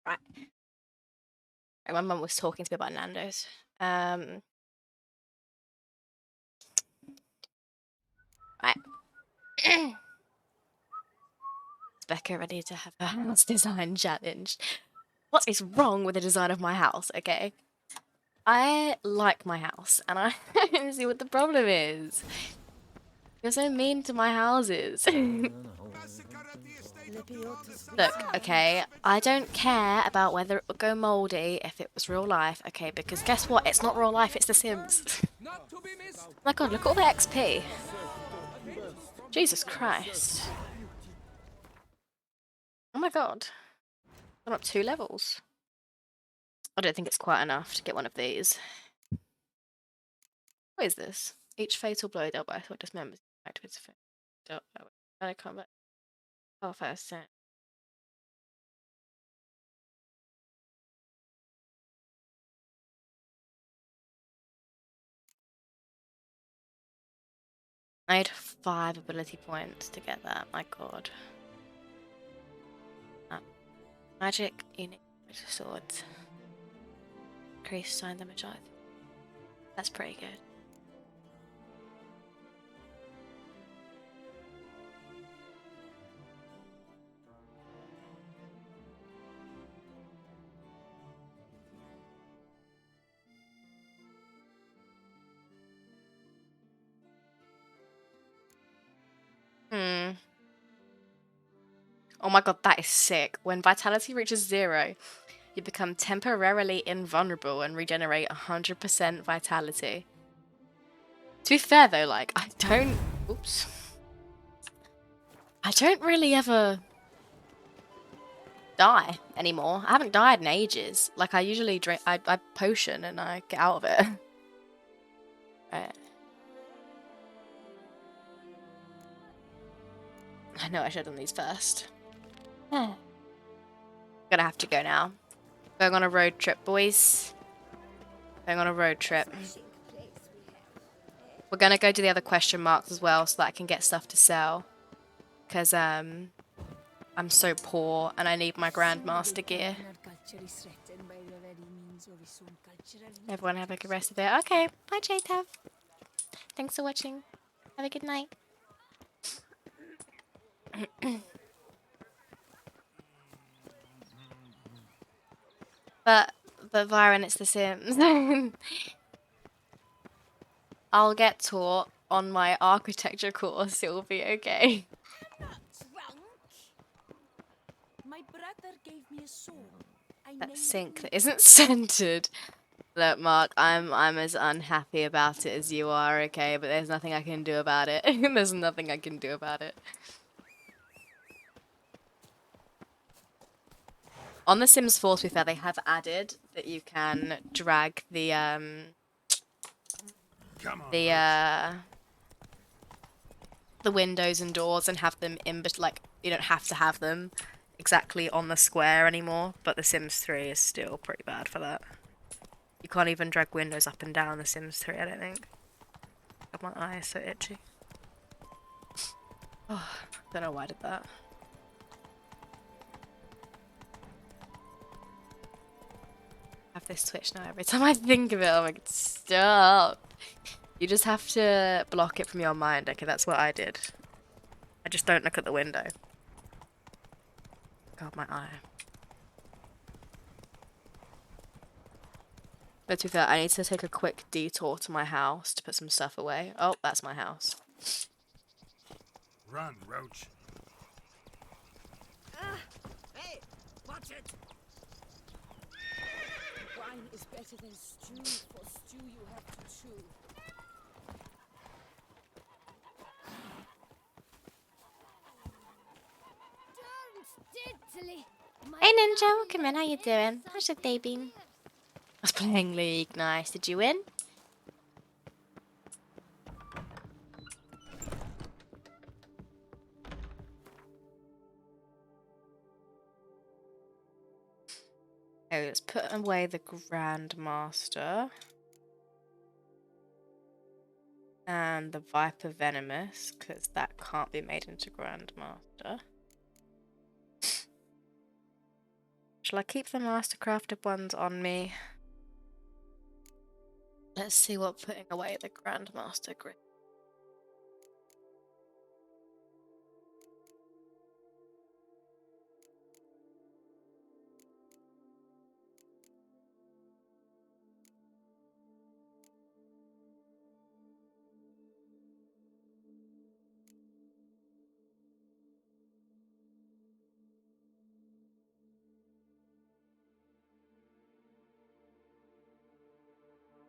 Right. My mum was talking to me about Nando's. Right. Is Becca ready to have her house design challenged? What is wrong with the design of my house, okay? I like my house, and I don't see what the problem is. You're so mean to my houses. Look, okay, I don't care about whether it would go mouldy if it was real life, okay, because guess what? It's not real life, it's The Sims. Oh my god, look at all the XP. Jesus Christ. Oh my god. I'm up 2 levels. I don't think it's quite enough to get one of these. What is this? Each fatal blow dealt by a thought dismembers activates effect. don't know. I can't remember. Oh, first. I had 5 ability points to get that. My god. Magic, unique swords. Increase sign damage. That's pretty good. Oh my god, that is sick. When vitality reaches 0, you become temporarily invulnerable and regenerate 100% vitality. To be fair though, like, I don't really ever die anymore. I haven't died in ages. Like, I usually drink, I potion and I get out of it. Right. I know I should have done these first. Gonna have to go now. Going on a road trip, boys. Going on a road trip. We're gonna go to the other question marks as well so that I can get stuff to sell. Because, I'm so poor and I need my Grandmaster gear. Everyone have a good rest of the day. Okay, bye JTav. Thanks for watching. Have a good night. But Byron, it's The Sims. I'll get taught on my architecture course. It will be okay. My brother gave me a sword. That sink that isn't centered. Look, Mark, I'm as unhappy about it as you are, okay? But there's nothing I can do about it. There's nothing I can do about it. On The Sims 4, to be fair, they have added that you can drag the windows and doors and have them in, like, you don't have to have them exactly on the square anymore. But The Sims 3 is still pretty bad for that. You can't even drag windows up and down The Sims 3, I don't think. God, my eye is so itchy. Oh, don't know why I did that. I have this twitch now every time I think of it. I'm like, stop. You just have to block it from your mind. Okay, that's what I did. I just don't look at the window. God, my eye. But to be fair, I need to take a quick detour to my house to put some stuff away. Oh, that's my house. Run, Roach. Hey, watch it! Wine is better than stew. For stew you have to chew. Hey Ninja, welcome in. How you doing? How's your day been? I was playing League. Nice. Did you win? Okay, let's put away the Grandmaster. And the Viper Venomous, because that can't be made into Grandmaster. Shall I keep the Mastercrafted ones on me? Let's see what putting away the Grandmaster grip.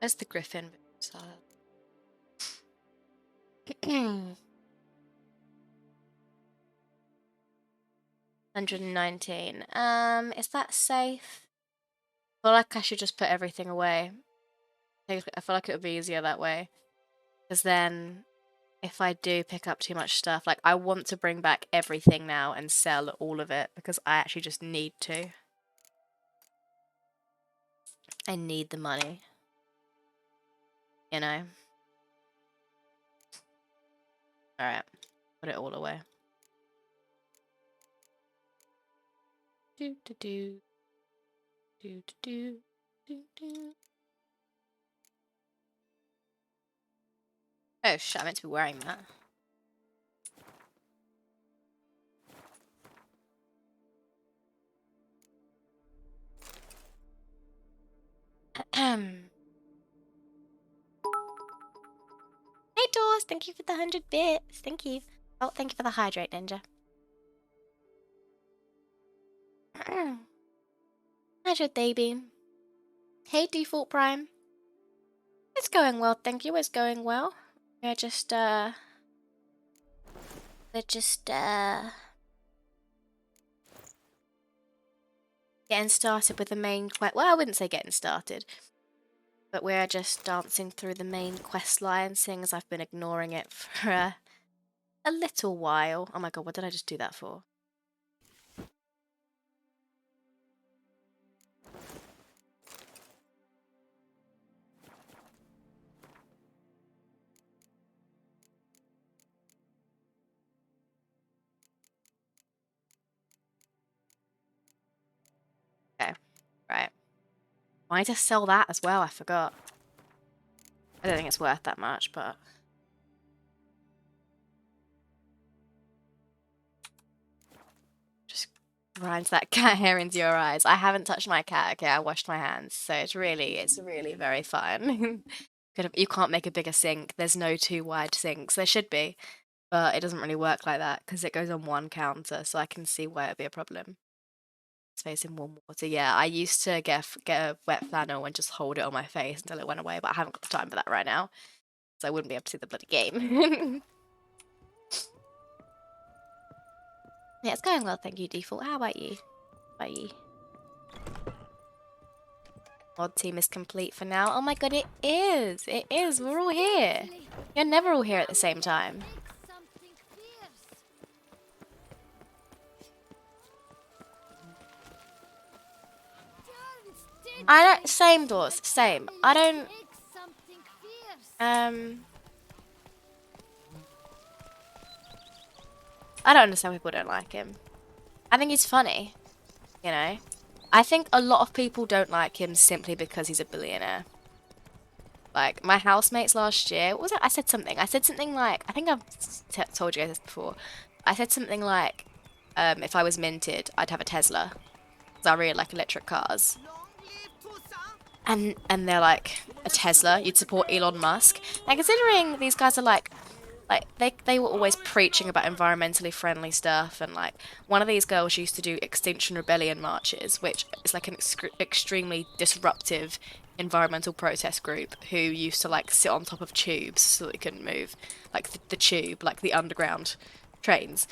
Where's the Griffin? 119. Is that safe? I feel like I should just put everything away. I feel like it would be easier that way. Because then if I do pick up too much stuff. Like, I want to bring back everything now and sell all of it because I actually just need to. I need the money. You know? Alright. Put it all away. Do do do. Do do do. Do do. Oh shit, I meant to be wearing that. Hey Doors, thank you for the 100 bits. Thank you. Oh, thank you for the hydrate, Ninja. How's your day been? Hey Default Prime. It's going well, thank you. It's going well. We're just getting started with the main quest. Well, I wouldn't say getting started, but we're just dancing through the main quest line, seeing as I've been ignoring it for a little while. Oh my god, what did I just do that for? Okay, right. Why just sell that as well? I forgot. I don't think it's worth that much, but... Just grinds that cat hair into your eyes. I haven't touched my cat, okay? I washed my hands, so it's really very fun. You can't make a bigger sink. There's no 2 wide sinks. There should be, but it doesn't really work like that because it goes on 1 counter, so I can see why it'd be a problem. Space in warm water. Yeah, I used to get a wet flannel and just hold it on my face until it went away, but I haven't got the time for that right now, so I wouldn't be able to see the bloody game. Yeah, it's going well, thank you, Default. How about you? Mod team is complete for now. Oh my god, it is! It is! We're all here! You're never all here at the same time. Same Doors, same. I don't understand people don't like him. I think he's funny, you know? I think a lot of people don't like him simply because he's a billionaire. Like, my housemates last year, what was it? I said something like, I think I've told you guys this before. I said something like, if I was minted, I'd have a Tesla. Because I really like electric cars. And they're like, a Tesla? You'd support Elon Musk? Now, considering these guys are like they were always preaching about environmentally friendly stuff, and like one of these girls used to do Extinction Rebellion marches, which is like an extremely disruptive environmental protest group who used to like sit on top of tubes so they couldn't move, like the tube, like the underground trains.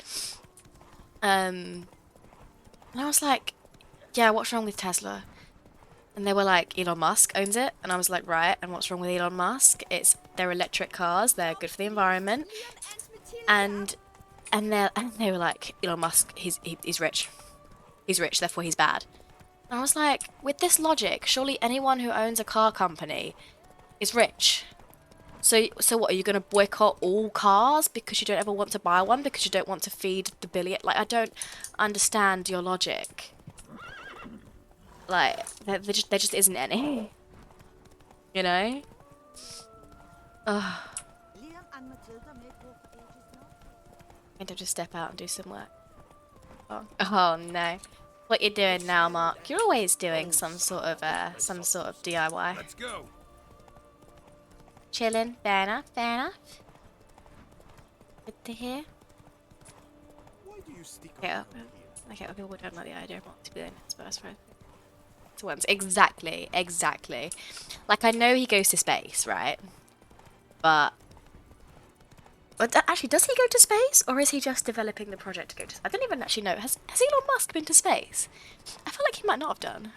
And I was like, yeah, what's wrong with Tesla? And they were like, Elon Musk owns it. And I was like, right, and what's wrong with Elon Musk? They're electric cars, they're good for the environment. And they were like, Elon Musk, he's rich. He's rich, therefore he's bad. And I was like, with this logic, surely anyone who owns a car company is rich. So what, are you going to boycott all cars because you don't ever want to buy one, because you don't want to feed the billion? Like, I don't understand your logic. Like, there just isn't any. You know? Ugh. I need to just step out and do some work. Oh no. What you doing now, Mark? You're always doing some sort of DIY. Let's go. Chilling. Fair enough, fair enough. Good to hear. Okay, people don't like the idea of multi-billionaires, but I suppose ones. Exactly. Like, I know he goes to space, right? But actually, does he go to space, or is he just developing the project to go to space? I don't even actually know. Has Elon Musk been to space? I feel like he might not have done.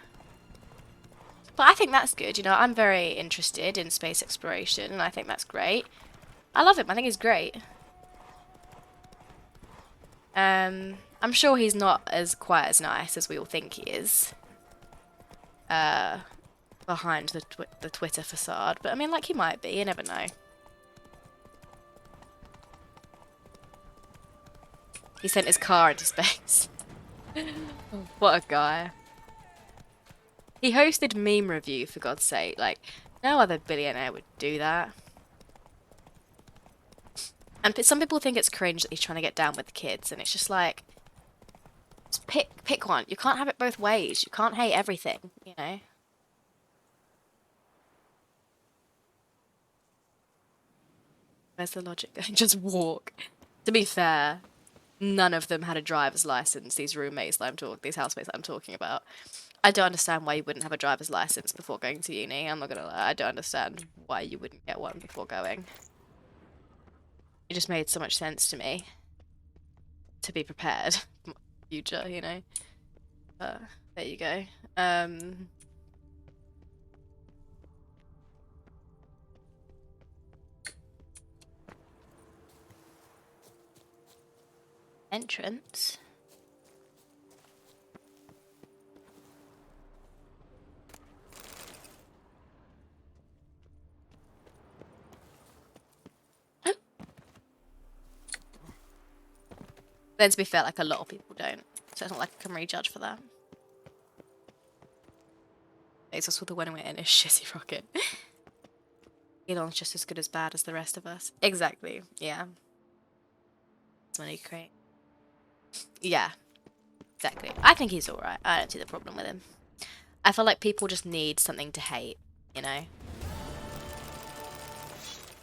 But I think that's good, you know. I'm very interested in space exploration, and I think that's great. I love him. I think he's great. I'm sure he's not as quite as nice as we all think he is. Behind the Twitter facade, but I mean, like, he might be. You never know. He sent his car into space. What a guy. He hosted Meme Review, for God's sake. Like, no other billionaire would do that. And some people think it's cringe that he's trying to get down with the kids, and it's just like, just pick one. You can't have it both ways. You can't hate everything, you know? Where's the logic? Just walk. To be fair, none of them had a driver's license, these roommates that these housemates that I'm talking about. I don't understand why you wouldn't have a driver's license before going to uni. I'm not gonna lie, I don't understand why you wouldn't get one before going. It just made so much sense to me to be prepared for my future, you know. There you go. Entrance. Then to be fair, like, a lot of people don't. So it's not like I can re-judge for that. It's also the one we're in is shitty rocket. Elon's just as good as bad as the rest of us. Exactly, yeah. That's when he create. Yeah, exactly. I think he's alright. I don't see the problem with him. I feel like people just need something to hate, you know?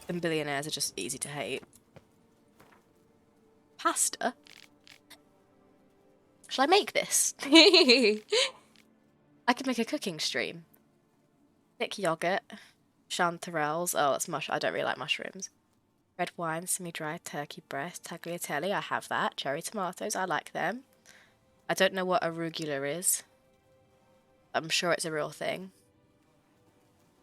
And billionaires are just easy to hate. Pasta? Shall I make this? I could make a cooking stream. Thick yogurt. Chanterelles. Oh, it's mush. I don't really like mushrooms. Red wine, semi-dry turkey breast, tagliatelle. I have that. Cherry tomatoes. I like them. I don't know what arugula is. I'm sure it's a real thing.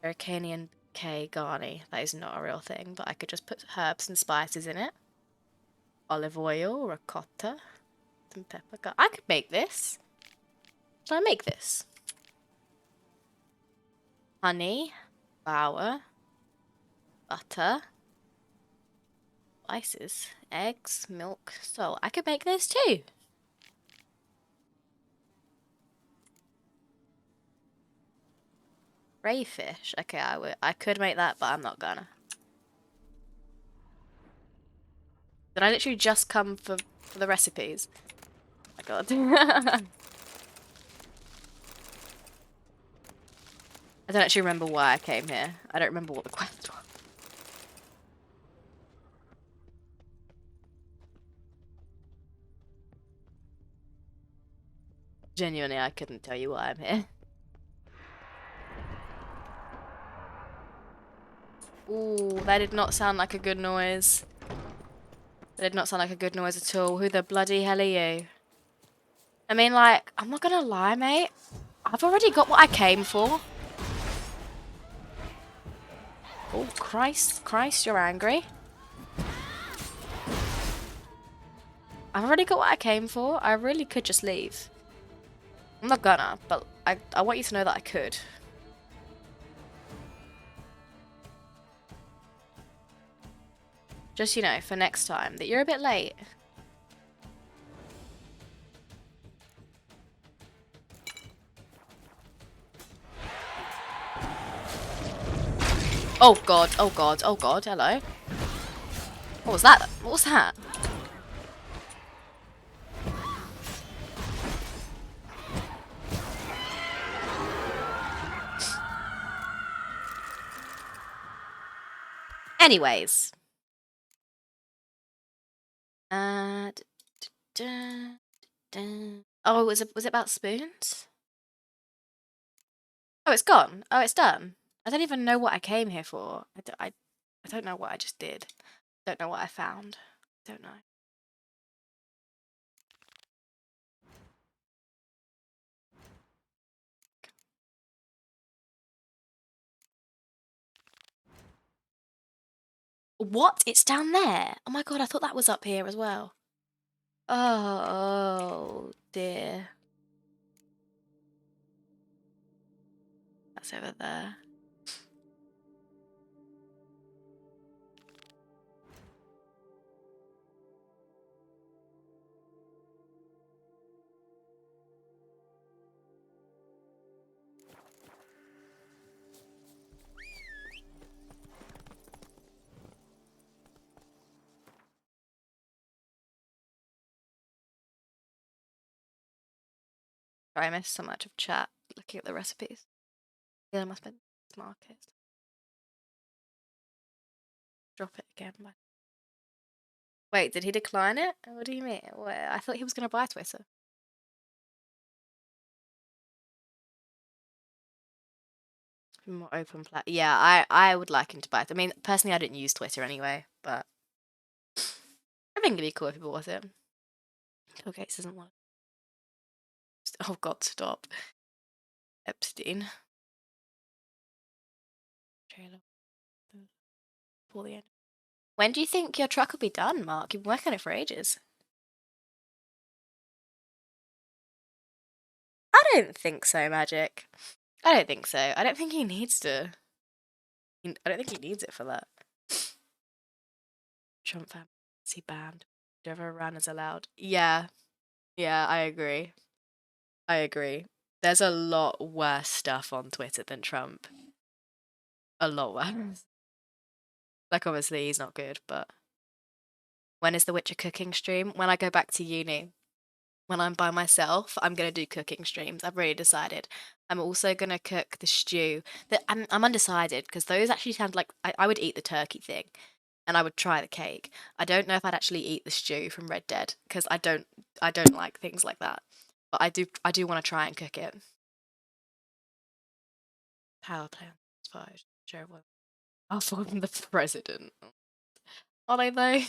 Hurricanian K Garni. That is not a real thing, but I could just put herbs and spices in it. Olive oil, ricotta, some pepper. I could make this. Shall I make this? Honey, flour, butter, spices, eggs, milk. So I could make this too. Crayfish. Okay, I could make that, but I'm not gonna. Did I literally just come for the recipes? Oh my god. I don't actually remember why I came here. I don't remember what the quest was. Genuinely, I couldn't tell you why I'm here. Ooh, that did not sound like a good noise. That did not sound like a good noise at all. Who the bloody hell are you? I mean, like, I'm not gonna lie, mate. I've already got what I came for. Oh, Christ, you're angry. I've already got what I came for. I really could just leave. I'm not gonna, but I want you to know that I could. Just, you know, for next time, that you're a bit late. Oh god, oh god, oh god, hello. What was that? What was that? Anyways. Oh, was it about spoons? Oh, it's gone. Oh, it's done. I don't even know what I came here for. I don't know what I just did. Don't know what I found. Don't know. What? It's down there? Oh my god, I thought that was up here as well. Oh dear. That's over there. Sorry, I missed so much of chat looking at the recipes. Yeah, I must have been market. Drop it again. Wait, did he decline it? What do you mean? Wait, I thought he was going to buy Twitter. More open Yeah, I would like him to buy it. I mean, personally, I didn't use Twitter anyway, but I think it'd be cool if people bought it. Bill Gates doesn't want it. Oh god, stop. Epstein. Trailer. Before the end. When do you think your truck will be done, Mark? You've been working on it for ages. I don't think so, Magic. I don't think so. I don't think he needs to. I don't think he needs it for that. Trump fancy banned. Never ran as allowed. Yeah. Yeah, I agree. I agree. There's a lot worse stuff on Twitter than Trump. A lot worse. Like, obviously, he's not good, but... When is the Witcher cooking stream? When I go back to uni. When I'm by myself, I'm going to do cooking streams. I've already decided. I'm also going to cook the stew. I'm undecided, because those actually sound like... I would eat the turkey thing. And I would try the cake. I don't know if I'd actually eat the stew from Red Dead, because I don't like things like that. But I do want to try and cook it. Power plant inspired. I'll fall from the president. Are they though?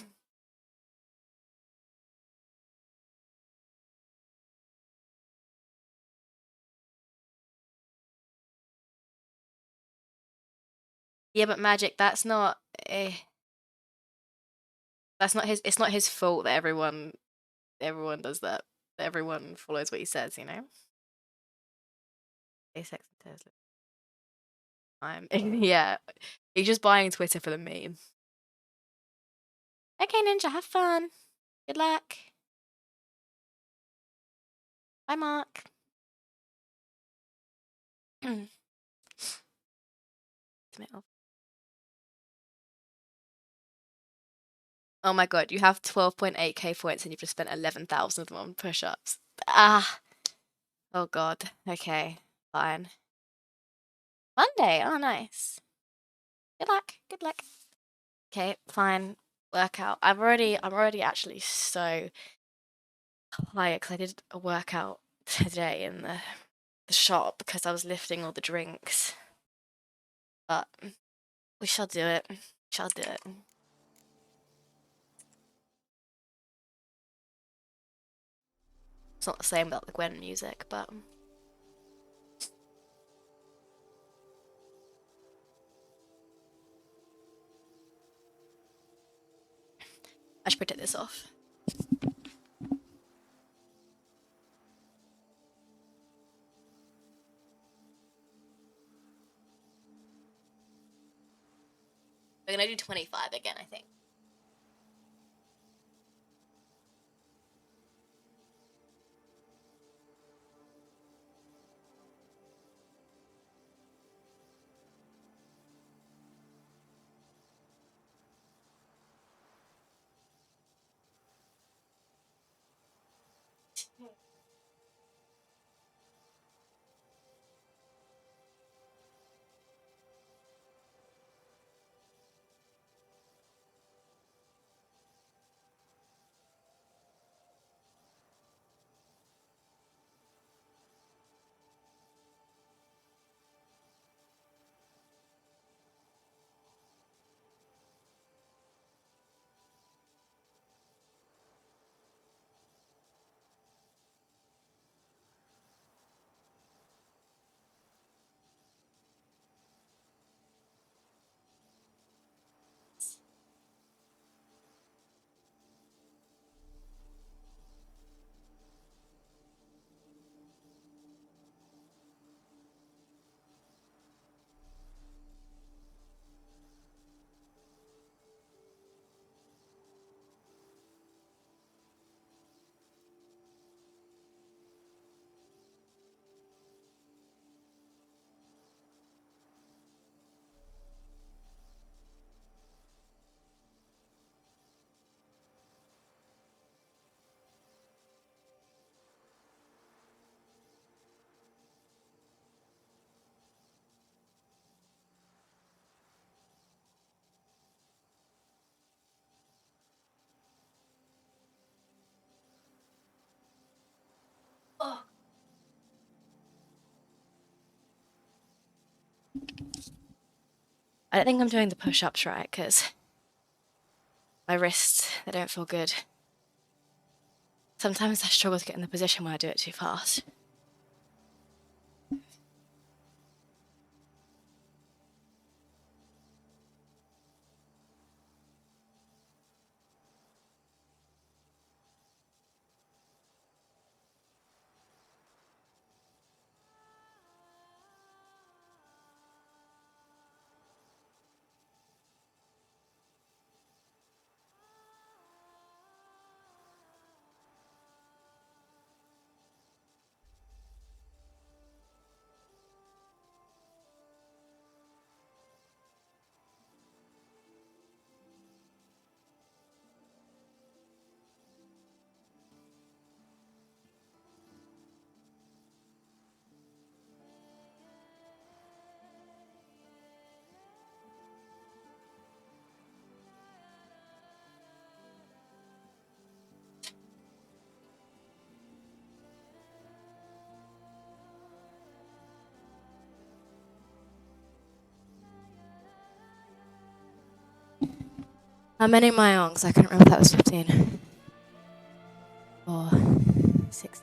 Yeah, but Magic, that's not his. It's not his fault that everyone does that. Everyone follows what he says, you know. SpaceX and Tesla. Yeah, he's just buying Twitter for the meme. Okay, Ninja, have fun. Good luck. Bye, Mark. Oh my god, you have 12.8k points and you've just spent 11,000 of them on push-ups. Ah. Oh god. Okay, fine. Monday. Oh, nice. Good luck. Good luck. Okay, fine. Workout. I'm already actually so tired because I did a workout today in the shop because I was lifting all the drinks. But we shall do it. Shall do it. It's not the same without the Gwen music, but I should protect this off. We're gonna do 25 again, I think. I don't think I'm doing the push-ups right, because my wrists, they don't feel good. Sometimes I struggle to get in the position when I do it too fast. How many am I on? Because I couldn't remember if that was 15. Or 16.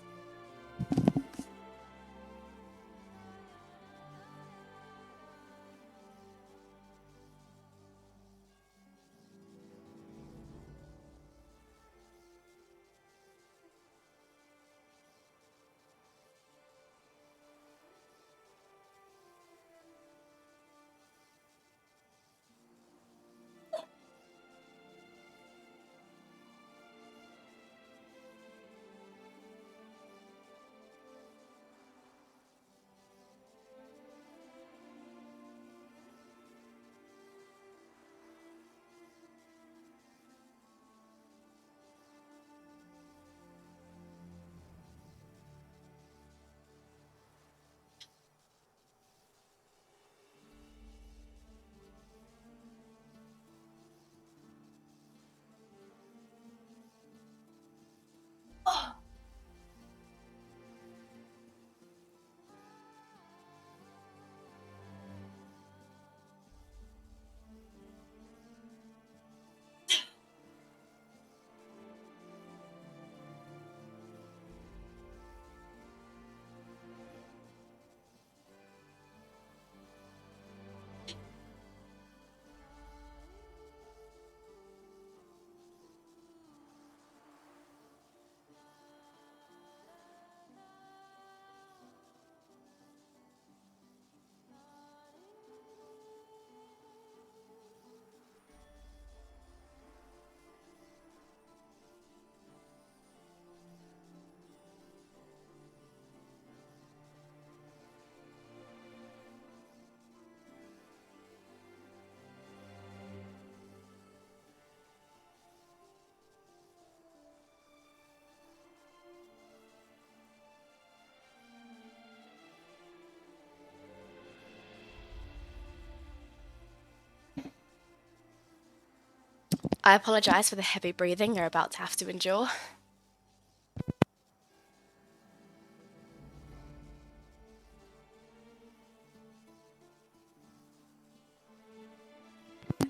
I apologize for the heavy breathing you're about to have to endure.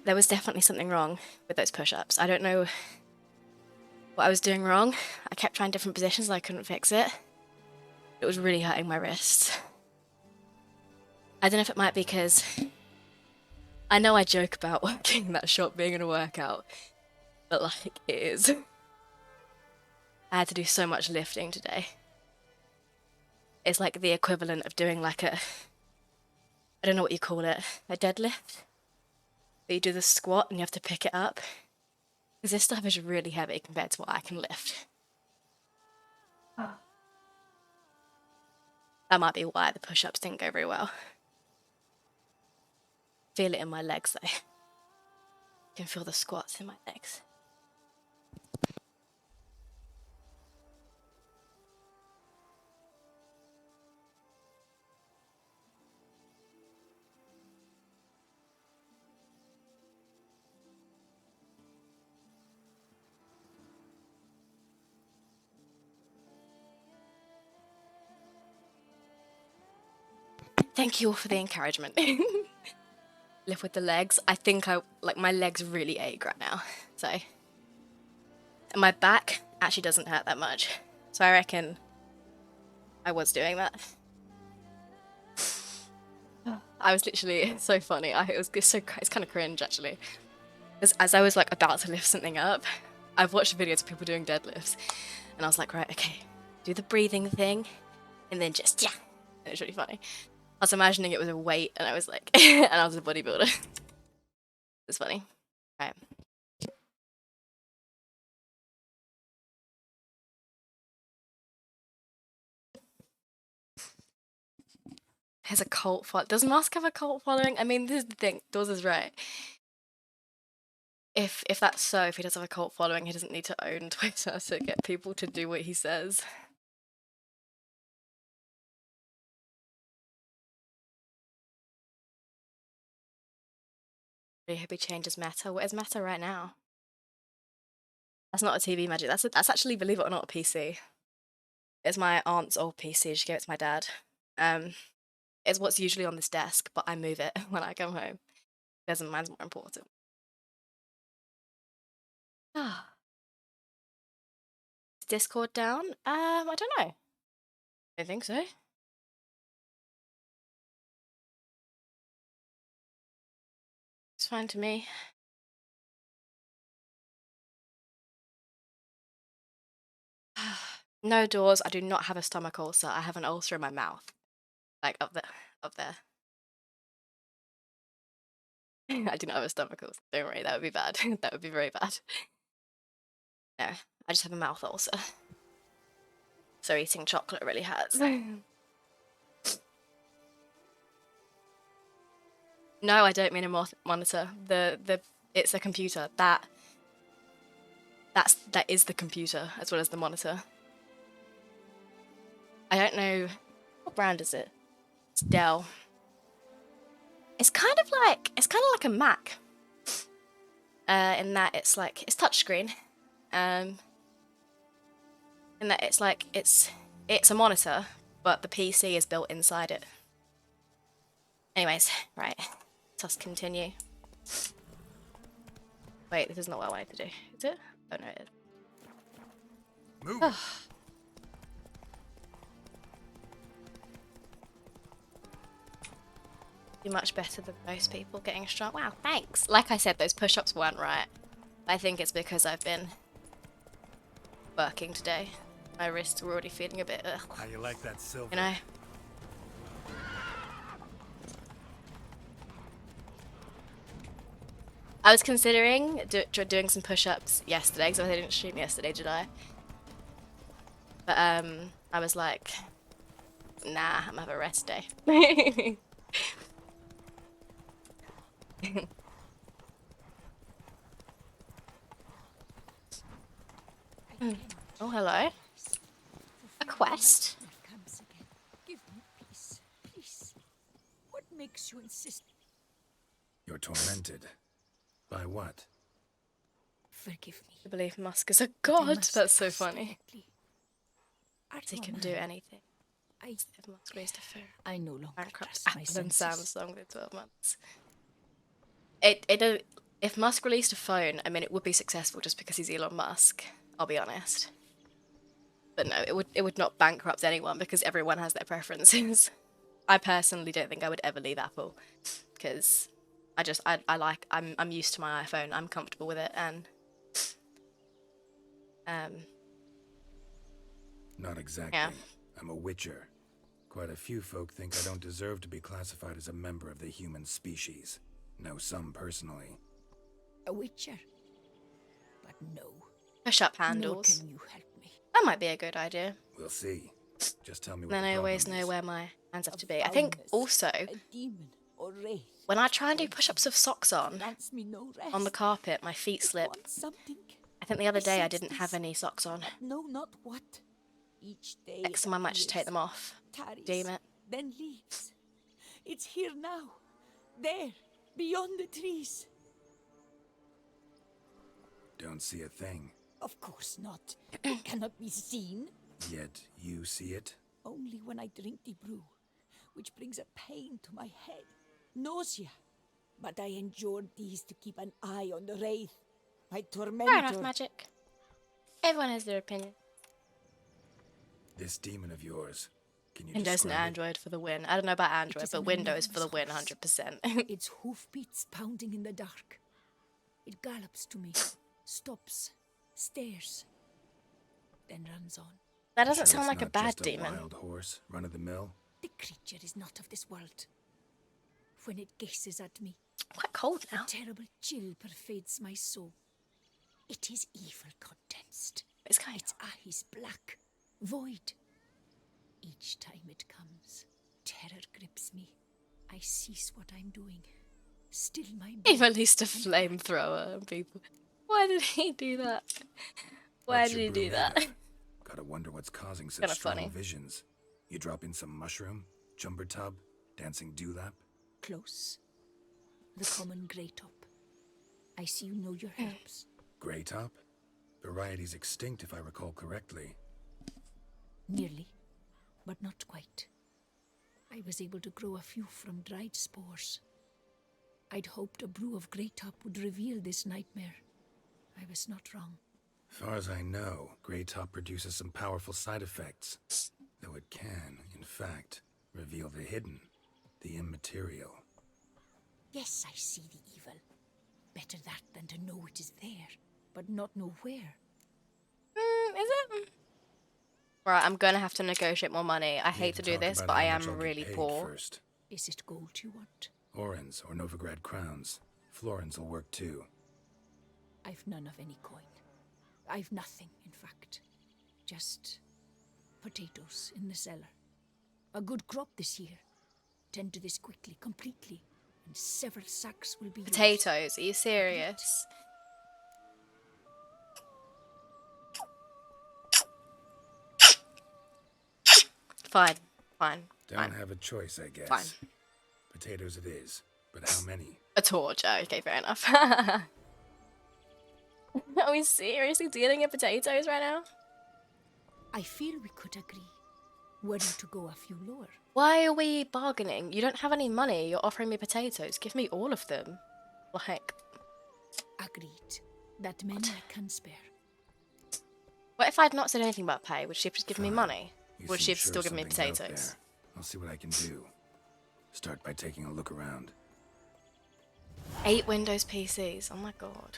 There was definitely something wrong with those push-ups. I don't know what I was doing wrong. I kept trying different positions and I couldn't fix it. It was really hurting my wrists. I don't know if it might be because I know I joke about working in that shop being in a workout, but like it is. I had to do so much lifting today. It's like the equivalent of doing like I don't know what you call it, a deadlift? But you do the squat and you have to pick it up. Because this stuff is really heavy compared to what I can lift. That might be why the push-ups didn't go very well. Feel it in my legs though. I can feel the squats in my legs. Thank you all for the encouragement. lift with the legs. I think my legs really ache right now. So, and my back actually doesn't hurt that much. So I reckon I was doing that. I was literally, it's so funny. It's kind of cringe actually. As I was like about to lift something up, I've watched videos of people doing deadlifts, and I was like, right, okay, do the breathing thing, and then just, yeah. And it was really funny. I was imagining it was a weight, and I was like, and I was a bodybuilder. It's funny. Right. Has a cult following. Does Musk have a cult following? I mean, this is the thing. Dawes is right. If that's so, if he does have a cult following, he doesn't need to own Twitter to get people to do what he says. I hope he changes Meta. What is Meta right now? That's not a TV magic. That's actually, believe it or not, a PC. It's my aunt's old PC. She gave it to my dad. It's what's usually on this desk, but I move it when I come home. Doesn't mine's more important. Ah. Is Discord down? I don't know. I don't think so. It's fine to me. No, Doors. I do not have a stomach ulcer. I have an ulcer in my mouth, like up there. I do not have a stomach ulcer. Don't worry, that would be bad. That would be very bad. No, I just have a mouth ulcer. So eating chocolate really hurts. No, I don't mean a monitor. It's a computer. That is the computer as well as the monitor. I don't know what brand is it. It's Dell. It's kind of like a Mac. In that it's touchscreen. In that it's a monitor, but the PC is built inside it. Anyways, right. Let us continue. Wait, this is not what I wanted to do. Is it? Oh no, it is. Move. Do much better than most people getting strong. Wow, thanks. Like I said, those push-ups weren't right. I think it's because I've been working today. My wrists were already feeling a bit. How you like that silver? You know. I was considering doing some push-ups yesterday because I didn't stream yesterday, did I? But I was like, nah, I'm gonna have a rest day. Oh, hello. A quest? Give me peace, please. What makes you insist? You're tormented. By what? Forgive me. I believe Musk is a god. That's so funny. He can do anything. If Musk raised a phone. I no longer Bankrupt trust my Apple and senses. Samsung with 12 months. If Musk released a phone, I mean, it would be successful just because he's Elon Musk. I'll be honest. But no, it would not bankrupt anyone because everyone has their preferences. I personally don't think I would ever leave Apple because I'm used to my iPhone. I'm comfortable with it, and Not exactly. Yeah. I'm a witcher. Quite a few folk think I don't deserve to be classified as a member of the human species. Know some personally. A witcher? But no. push-up Nor handles. can you help me. That might be a good idea. We'll see. Just tell me what Then the I always problem know is. where my hands have to be. I think also, A demon or wraith. when I try and do push-ups with socks on Grants me no rest. the carpet, my feet slip. Want something? I think the other day I sense didn't have this, any socks on. but know not what. Each day Next time I might just take them off. tarries, Deem it. then leaves. It's here now. There, beyond the trees. Don't see a thing. Of course not. It cannot be seen. Yet you see it? Only when I drink the brew, which brings a pain to my head. Nausea. But I endured these to keep an eye on the Wraith, my Fair tormentor. enough, Magic. Everyone has their opinion. This demon of yours, can you Windows and describe it? Android for the win. I don't know about Android, is but an Windows for the win, enormous 100%. Its hoofbeats pounding in the dark. It gallops to me, stops, stares, then runs on. That doesn't Sure sound it's like a not bad just demon. Wild horse, run of the mill. The creature is not of this world. When it gazes at me, Quite cold now. a terrible chill pervades my soul. It is evil condensed. It's kind Its eyes black, void. Each time it comes, terror grips me. I cease what I'm doing. Still my He breath released a and flamethrower on people. Why did he do that? Why What's did your he do brew that? made of? Gotta wonder what's causing such Kinda strong funny. visions. You drop in some mushroom, jumper tub, dancing dewlap. close. The common grey top. I see you know your herbs. Grey top? Variety's extinct if I recall correctly. Nearly, but not quite. I was able to grow a few from dried spores. I'd hoped a brew of grey top would reveal this nightmare. I was not wrong. Far as I know, Grey Top produces some powerful side effects. Though it can, in fact, reveal the hidden, the immaterial. Yes, I see the evil. Better that than to know it is there, but not know where. Is it? Right, I'm gonna have to negotiate more money. I hate to do Talk this, about but I how much am I'll get really paid poor. First. Is it gold you want? Orans or Novigrad crowns. Florins will work too. I've none of any coin. I've nothing, in fact. Just potatoes in the cellar. A good crop this year. Tend to this quickly, completely, and several sacks will be yours. Potatoes, are you serious? Fine, fine, Don't fine. have a choice, I guess. Fine. Potatoes it is. But how many? A torch. Oh, okay, fair enough. Are we seriously dealing in potatoes right now? I feel we could agree. Were you to go a few lower? Why are we bargaining? You don't have any money. You're offering me potatoes. Give me all of them. Like, Agreed. That many I can spare. what if I'd not said anything about pay? Would she have just given me Fine. money? You Would seem she have sure still given me something's out potatoes? there. I'll see what I can do. Start by taking a look around. 8 Windows PCs. Oh my god.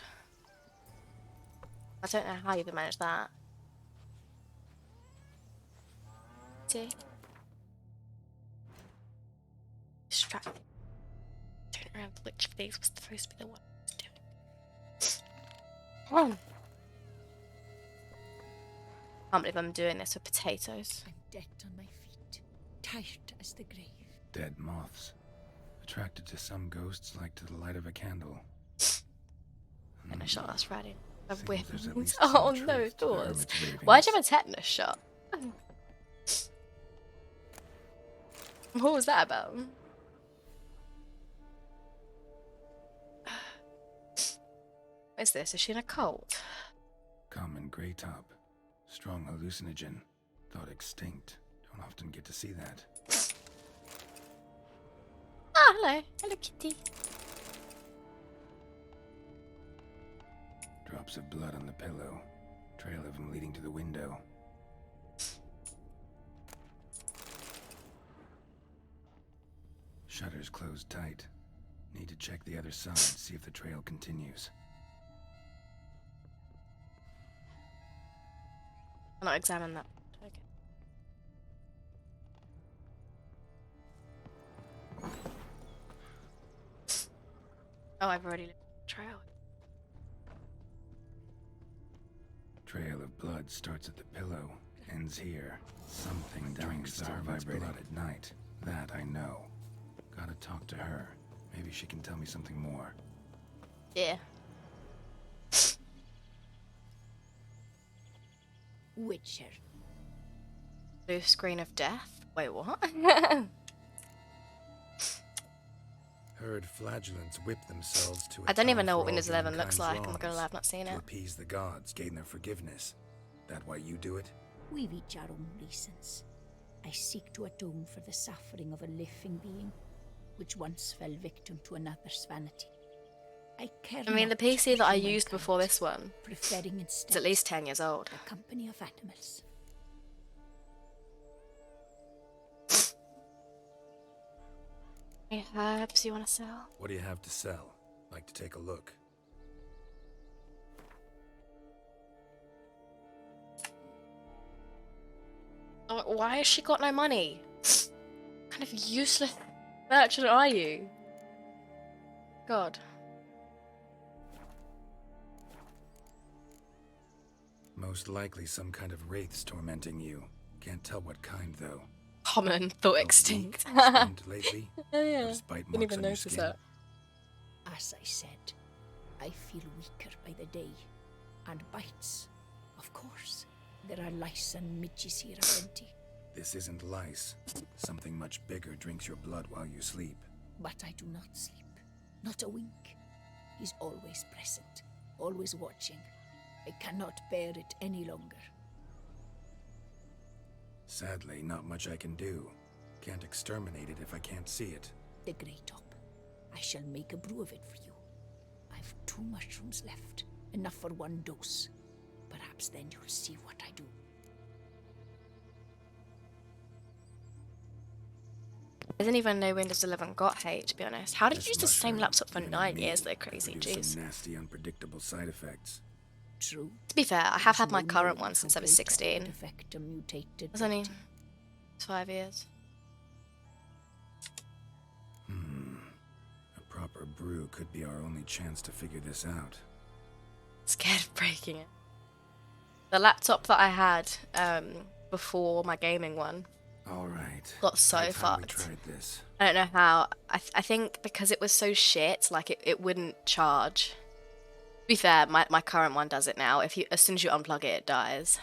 I don't know how you would manage that. See? Distracting. Turn around, which of these was supposed to be the one I was doing. Oh. Can't believe I'm doing this with potatoes. I'm decked on my feet, tired as the grave. Dead moths. Attracted to some ghosts like to the light of a candle. And a shot that's ready. A Seems whiff. there's at least Oh some no, truth to the doors. hermit's ravings. Why'd you have a tetanus shot? What was that about? What is this? Is she in a cult? Common Grey Top. Strong hallucinogen. Thought extinct. Don't often get to see that. Ah, hello. Hello, kitty. Drops of blood on the pillow. Trail of him leading to the window. Shutters closed tight. Need to check the other side, see if the trail continues. I'll not examine that. Okay. Oh, I've already looked at the trail. Trail of blood starts at the pillow, ends here. Something drinks the hermit's blood at night. That I know. Gotta talk to her. Maybe she can tell me something more. Yeah. Witcher. Blue screen of death? Wait, what? Heard flagellants whip themselves to I don't even atone know what for all Windows 11 looks humankind's like. I'm not gonna wrongs, lie, I've not seen to it. appease the gods, gain their forgiveness. That why you do it? We've each our own reasons. I seek to atone for the suffering of a living being. which once fell victim to another's vanity. I care I mean, the not PC that I for used before humankind, this one preferring is instead at least 10 years old. the company of animals. Any herbs you want to sell? What do you have to sell? Like to take a look? Oh, why has she got no money? What kind of useless merchant are you? God. Most likely some kind of wraiths tormenting you. Can't tell what kind, though. Common thought extinct. Spent lately? Oh yeah, Notice bite didn't marks even on your notice skin? that. As I said, I feel weaker by the day. And bites, of course. There are lice and midges here aplenty. This isn't lice. Something much bigger drinks your blood while you sleep. But I do not sleep. Not a wink. He's always present, always watching. I cannot bear it any longer. Sadly, not much I can do. Can't exterminate it if I can't see it. The Grey Top. I shall make a brew of it for you. I've 2 mushrooms left, enough for 1 dose. Perhaps then you'll see what I do. I didn't even know Windows 11 got hate, to be honest. How did This you use the same mushroom, laptop for even 9 me, years? They're could crazy, produce jeez. some nasty, unpredictable side effects. True. To be fair, I have had There's my no current knowing one how since I was Grey Top 16. would affect a mutated It's only body. 5 years. A proper brew could be our only chance to figure this out. Scared of breaking it. The laptop that I had before my gaming one Alright. got so I finally fucked. tried this. I don't know how. I think because it was so shit, like it wouldn't charge. To be fair, my current one does it now. As soon as you unplug it, it dies.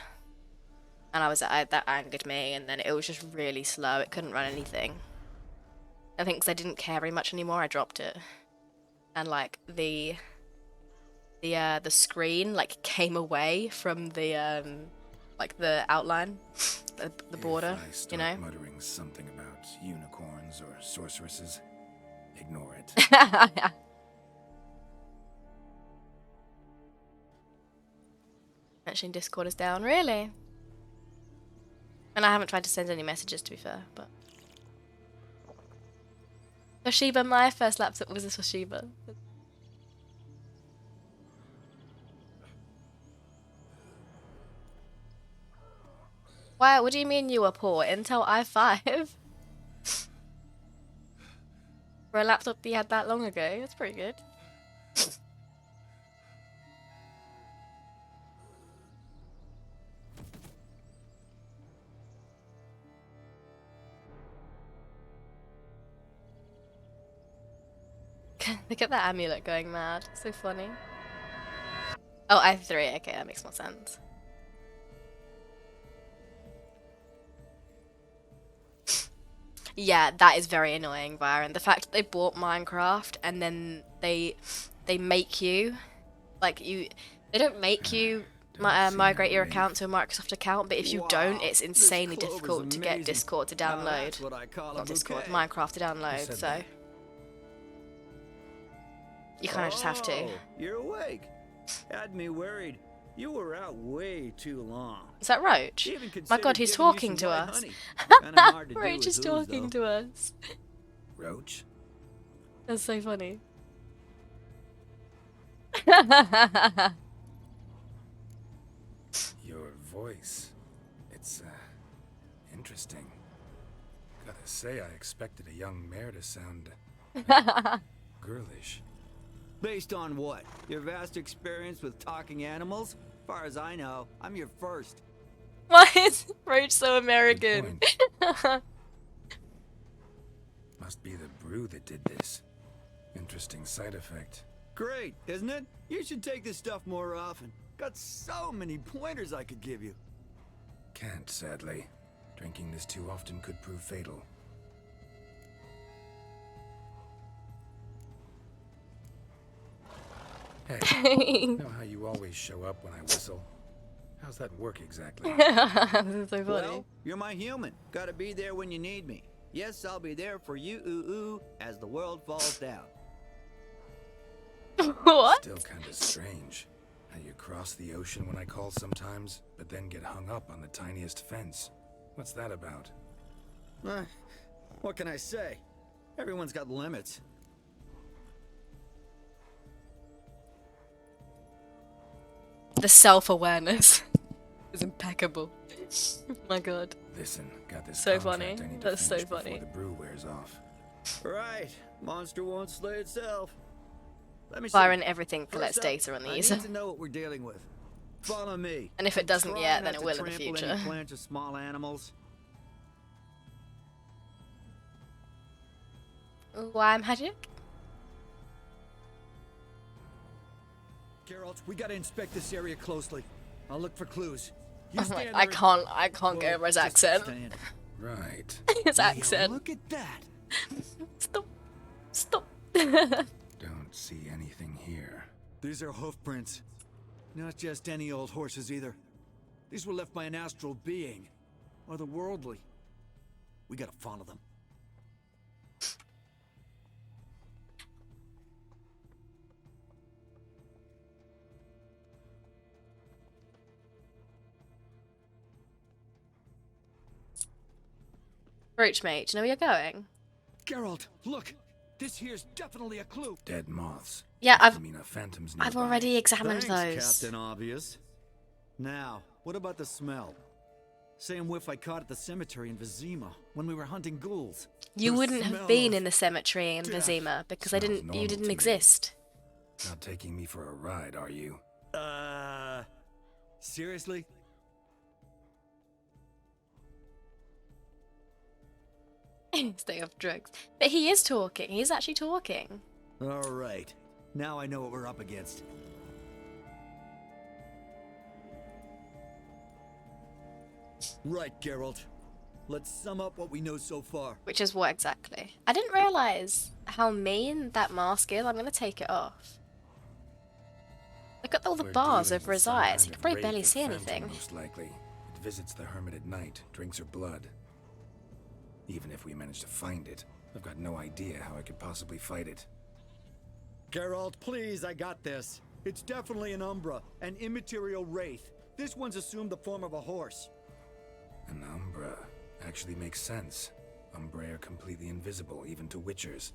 And that angered me, and then it was just really slow. It couldn't run anything. I think because I didn't care very much anymore, I dropped it. And like the screen like came away from the like the outline, the border, If I start you know. muttering something about unicorns or sorceresses, ignore it. Mentioning Discord is down, really? And I haven't tried to send any messages, to be fair, but... Toshiba, my first laptop was a Toshiba. Why, what do you mean you were poor? Intel i5? For a laptop you had that long ago, that's pretty good. Look at that amulet going mad. So funny. Oh, I have 3. Okay, that makes more sense. Yeah, that is very annoying, Byron. The fact that they bought Minecraft and then they make you, like they don't make you migrate your account to a Microsoft account, but if you don't, it's insanely difficult to get Discord to download. Not Discord, Minecraft to download. So you kind of just have to. You're awake. Had me worried. You were out way too long. Is that Roach? Even My God, considered he's giving you talking some to white us. honey. Kinda hard to do Roach with is booze, talking though. to us. Roach? That's so funny. Your voice. It's, interesting. Gotta say, I expected a young mare to sound girlish. Based on what? Your vast experience with talking animals? Far as I know, I'm your first. Why is Roach so American? Must be the brew that did this. Interesting side effect. Great, isn't it? You should take this stuff more often. Got so many pointers I could give you. Can't, sadly. Drinking this too often could prove fatal. Hey, know how you always show up when I whistle? How's that work exactly? This is so funny. Well, you're my human. Gotta be there when you need me. Yes, I'll be there for you as the world falls down. What? Still kind of strange. How you cross the ocean when I call sometimes, but then get hung up on the tiniest fence. What's that about? What can I say? Everyone's got limits. The self-awareness is impeccable. Oh my god. Listen, got this So contract funny. I need to That's so finish before funny. the brew wears off. Right. Monster won't slay itself. Let me see. Byron, everything collects First up, data on I these. need to know what we're dealing with. Follow me. And if it doesn't Try yet, not then it to will in the trample future. any plants or small animals. Why magic? Geralt, we gotta inspect this area closely. I'll look for clues. I'm like, I can't get over his accent. Right. His accent. Look at that. Stop. Stop. Don't see anything here. These are hoof prints. Not just any old horses either. These were left by an astral being. Otherworldly. We gotta follow them. Roach mate, do you know where you're going? Geralt, look! This here's definitely a clue. Dead moths. Yeah, Must mean a phantom's I've nearby. already examined Thanks, those. Captain Obvious. Now, what about the smell? Same whiff I caught at the cemetery in Vizima when we were hunting ghouls. You The wouldn't smell have been of in the cemetery in death. Vizima because Smells you normal to didn't me. exist. Not taking me for a ride, are you? Seriously? Stay off drugs. But he is talking. He's actually talking. Alright. Now I know what we're up against. Right, Geralt. Let's sum up what we know so far. Which is what exactly? I didn't realise how mean that mask is. I'm going to take it off. Look at all the We're bars dealing over with his some eyes. kind He can of probably wraith barely or see phantom, anything. Most likely. It visits the hermit at night, drinks her blood. Even if we manage to find it, I've got no idea how I could possibly fight it. Geralt, please, I got this. It's definitely an Umbra, an immaterial wraith. This one's assumed the form of a horse. An Umbra actually makes sense. Umbra are completely invisible, even to witchers.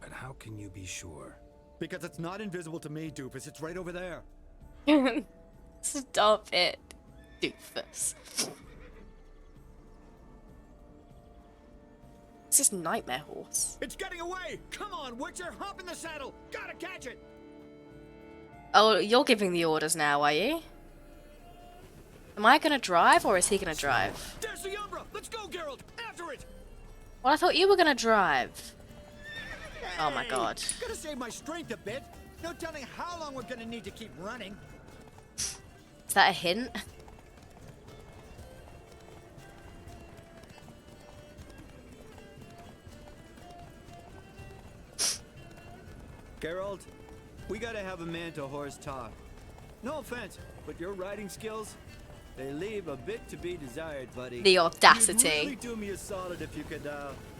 But how can you be sure? Because it's not invisible to me, Doofus. It's right over there. Stop it, doofus. It's this nightmare horse. It's getting away! Come on, Witcher! Hop in the saddle! Gotta catch it! Oh, you're giving the orders now, are you? Am I gonna drive or is he gonna drive? There's the Umbra! Let's go, Geralt! After it! Well, I thought you were gonna drive. Oh my Hey, god. Gotta save my strength a bit. No telling how long we're gonna need to keep running. Is that a hint? Geralt, we gotta have a man-to-horse talk. No offense, but your riding skills, they leave a bit to be desired, buddy. The audacity. You'd really do me a solid if you could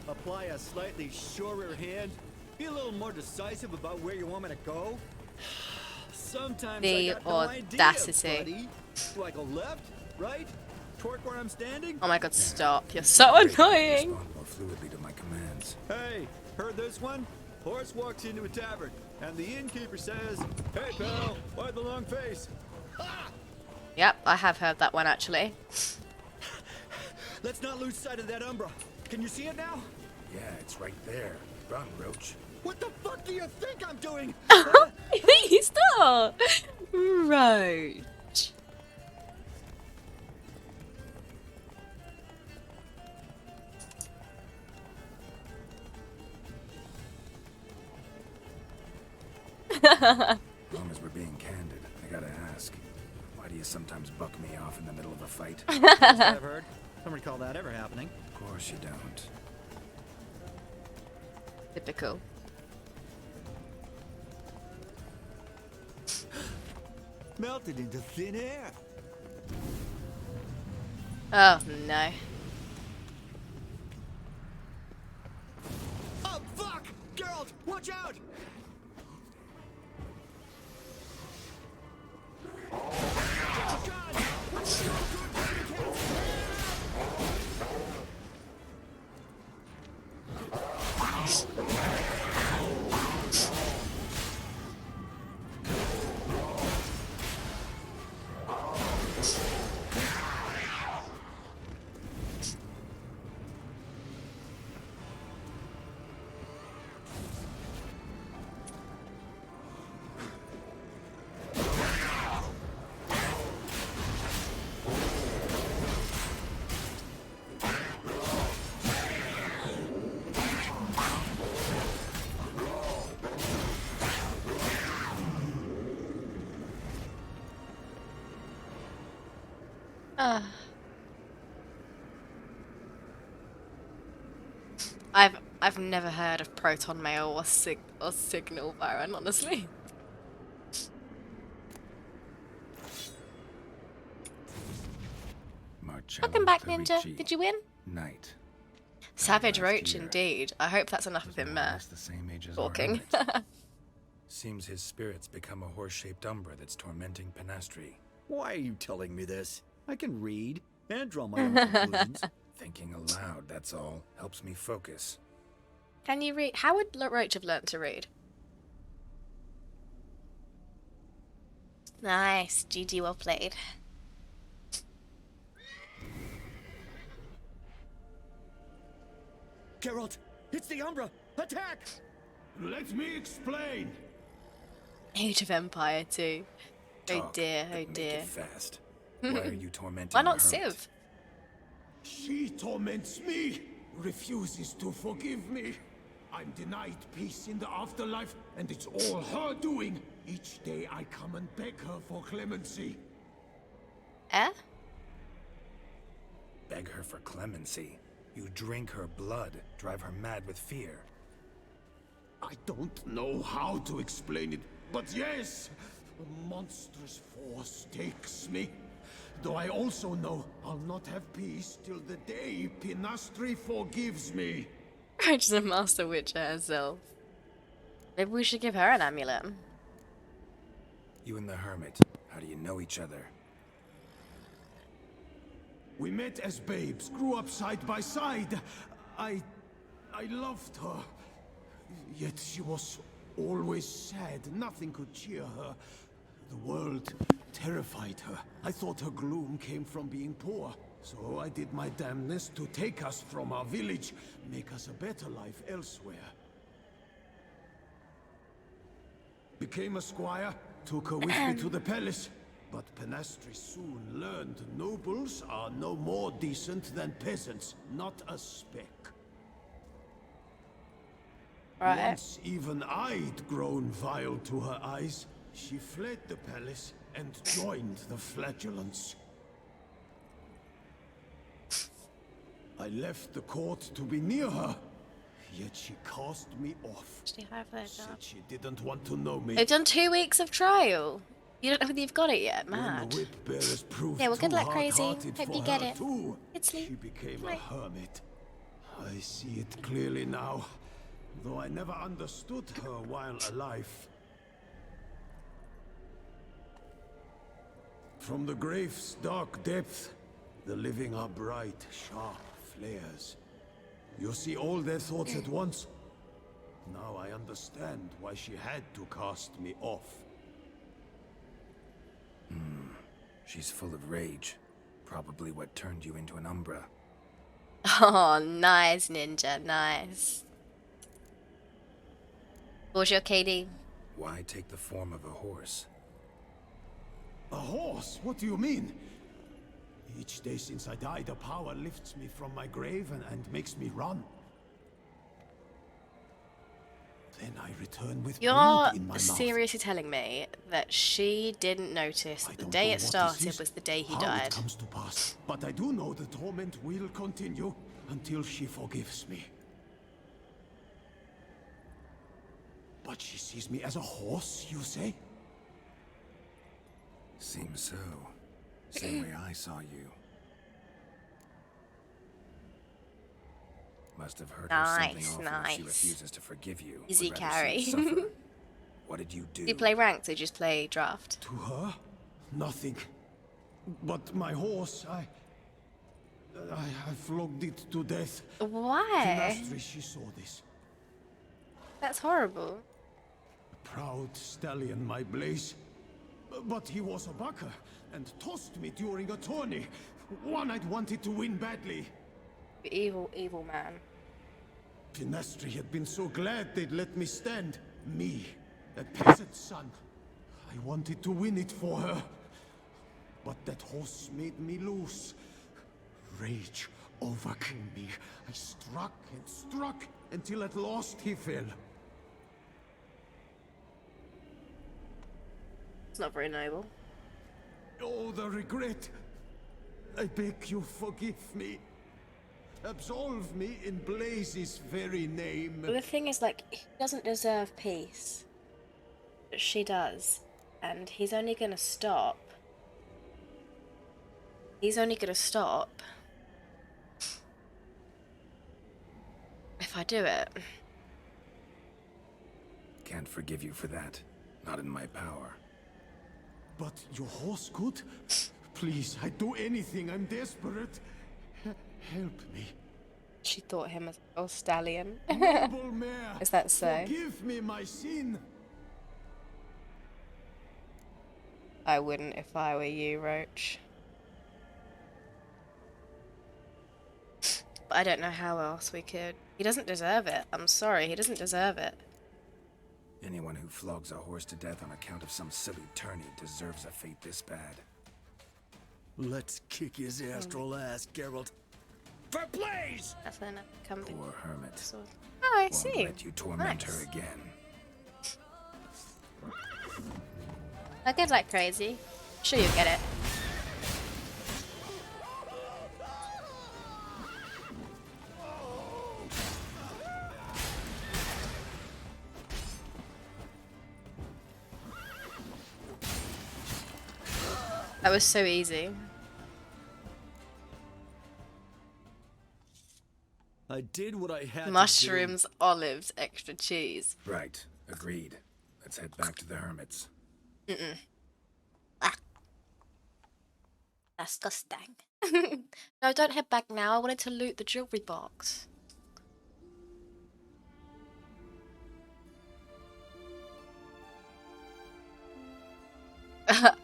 apply a slightly surer hand. Be a little more decisive about where you want me to go. Sometimes The I got no audacity. idea, buddy. Do I go left, right, toward where I'm standing? Oh my god, stop. You're so annoying. Respond more fluidly to my commands. Hey, heard this one? Horse walks into a tavern, and the innkeeper says, "Hey, pal, why the long face?" Yep, I have heard that one actually. Let's not lose sight of that Umbra. Can you see it now? Yeah, it's right there. Run, Roach. What the fuck do you think I'm doing? Stop! Right. As long as we're being candid, I gotta ask. Why do you sometimes buck me off in the middle of a fight? I've heard. Don't recall that ever happening. Of course you don't. Typical. Melted into thin air. Oh no. Watch out! I've never heard of proton mail or signal Baron, honestly. Welcome back, Ninja. Did you win? Night. Savage Roach, indeed. I hope that's enough of him The same age as our talking. hermit. Seems his spirit's become a horse-shaped umbra that's tormenting Penastri. Why are you telling me this? I can read and draw my own conclusions. Thinking aloud, that's all. Helps me focus. Can you read? How would Roach have learnt to read? Nice. GG, well played. Geralt, it's the Umbra! Attack! Let me explain. Age of Empire too. Oh Talk, dear, oh but make dear. it fast. Why are you tormenting Why not the hermit? Civ? She torments me, refuses to forgive me. I'm denied peace in the afterlife, and it's all her doing. Each day I come and beg her for clemency. Eh? Beg her for clemency. You drink her blood, drive her mad with fear. I don't know how to explain it, but yes, a monstrous force takes me. Though I also know I'll not have peace till the day Penastri forgives me. Roach is a master witcher herself. Maybe we should give her an amulet. You and the hermit, how do you know each other? We met as babes, grew up side by side. I loved her. Yet she was always sad. Nothing could cheer her. The world terrified her. I thought her gloom came from being poor. So I did my damnedest to take us from our village, make us a better life elsewhere. Became a squire, took her with me to the palace. But Penastri soon learned nobles are no more decent than peasants, not a speck. Right. Once even I'd grown vile to her eyes, she fled the palace and joined the flagellants. I left the court to be near her, yet she cast me off. Said she didn't want to know me. They've done 2 weeks of trial. You don't know whether you've got it yet, When mad. the whip bearers proved Yeah, well, good too luck, Crazy. hard-hearted Hope for you get her it. Too, Good sleep. she became Night. a hermit. I see it clearly now, though I never understood her while alive. From the grave's dark depth, the living are bright, sharp flares. You see all their thoughts at once? Now I understand why she had to cast me off. She's full of rage. Probably what turned you into an Umbra. Oh, nice, Ninja. Nice. What was your KD? Why take the form of a horse? A horse? What do you mean? Each day since I died, a power lifts me from my grave and makes me run. Then I return with You're blood in my mouth. seriously telling me that she didn't notice that the day it started was the day he How died? it comes to pass, but I do know the torment will continue until she forgives me. But she sees me as a horse, you say? Seems so. Same way I saw you. Must have hurt her something awful if she refuses to forgive you. Easy Would rather see you carry. suffer. What did you do? Do you play ranked or just play draft? To her? Nothing. But my horse, I flogged it to death. Why? She saw this. That's horrible. Proud stallion, my Blaze. But he was a bucker and tossed me during a tourney. One I'd wanted to win badly. Evil, evil man. Finastri had been so glad they'd let me stand. Me, a peasant's son. I wanted to win it for her. But that horse made me lose. Rage overcame me. I struck and struck until at last he fell. It's not very noble. Oh, the regret. I beg you forgive me. Absolve me in Blaze's very name. But the thing is, like, he doesn't deserve peace. But she does. And he's only gonna stop. He's only gonna stop if I do it. Can't forgive you for that. Not in my power. But your horse could? Please, I'd do anything. I'm desperate. Help me. She thought him as a stallion. Noble mare, Is that so? forgive me my sin. I wouldn't if I were you, Roach. But I don't know how else we could. He doesn't deserve it. I'm sorry, he doesn't deserve it. Anyone who flogs a horse to death on account of some silly tourney deserves a fate this bad. Let's kick his astral ass, Geralt. For Blaze! That's enough. Come Poor hermit. Oh, I Won't see. let you torment Nice. her again. I get like crazy. Sure you get it. That was so easy. I did what I had Mushrooms, olives, extra cheese. Right. Agreed. Let's head back to the hermits. Mm-mm. Ah. Disgusting. No, don't head back now. I wanted to loot the jewelry box.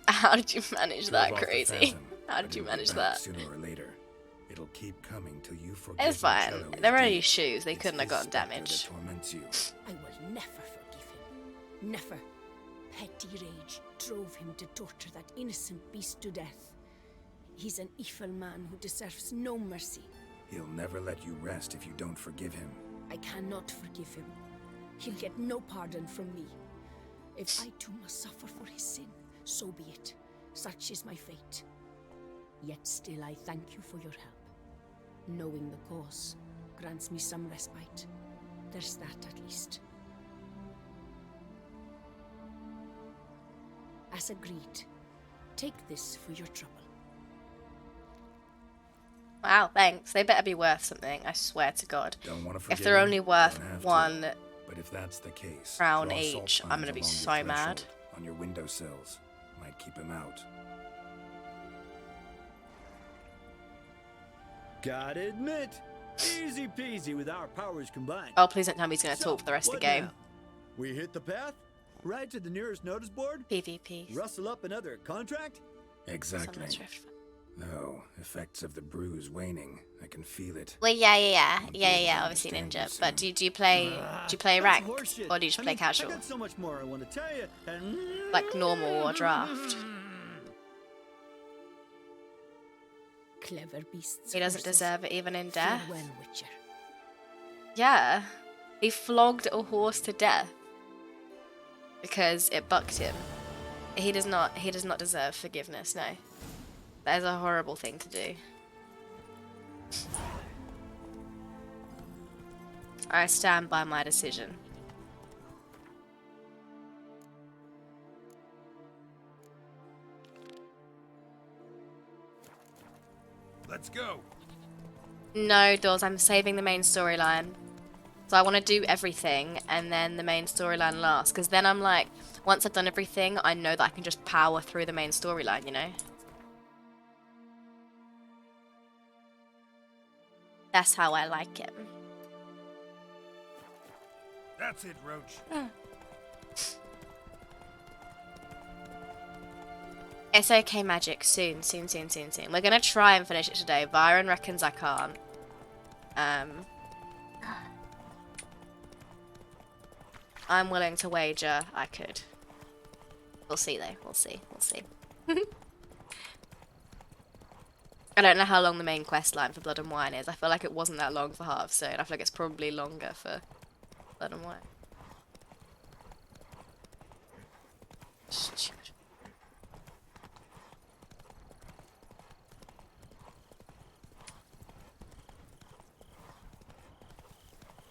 How did you manage that, Drove off the crazy? phantom, How but did you it'll be manage back that? Sooner or later. It'll keep coming till you forget. It's fine. They're only shoes. They couldn't have gotten damaged. Torments you. I will never forgive him. Never. Petty rage drove him to torture that innocent beast to death. He's an evil man who deserves no mercy. He'll never let you rest if you don't forgive him. I cannot forgive him. He'll get no pardon from me. If I too must suffer for his sin, so be it. Such is my fate. Yet still I thank you for your help. Knowing the cause grants me some respite. There's that at least. As agreed, take this for your trouble. Wow, thanks. They better be worth something, I swear to God. Don't want to forgive If they're him? only worth Don't have to. one But if that's the case, crown draw salt each, I'm pines gonna be along so your mad. threshold, on your windowsills. Might keep him out. Gotta admit, easy peasy with our powers combined. Oh, please don't tell me he's gonna talk for the rest of the what game. now? We hit the path, right to the nearest notice board, PvP. rustle up another contract. Exactly. Summoners Rift. No, effects of the bruise waning. I can feel it. Well, yeah. I'll be able to Obviously understand ninja. you But soon. do you play That's rank horseshit. or do you just I play mean, casual? I got so much more I want to tell you. And... Like normal or draft? Clever beasts. He doesn't horses. deserve it even in death. Farewell, Witcher. Yeah, he flogged a horse to death because it bucked him. He does not deserve forgiveness. No, that is a horrible thing to do. I stand by my decision. Let's go. No, Dawes, I'm saving the main storyline. So I want to do everything and then the main storyline last. Because then I'm like, once I've done everything, I know that I can just power through the main storyline, you know? That's how I like it. That's it, Roach. It's okay, Magic. Soon. We're gonna try and finish it today. Byron reckons I can't. I'm willing to wager I could. We'll see though. We'll see. I don't know how long the main quest line for Blood and Wine is. I feel like it wasn't that long for Hearthstone. I feel like it's probably longer for Blood and Wine. Stupid.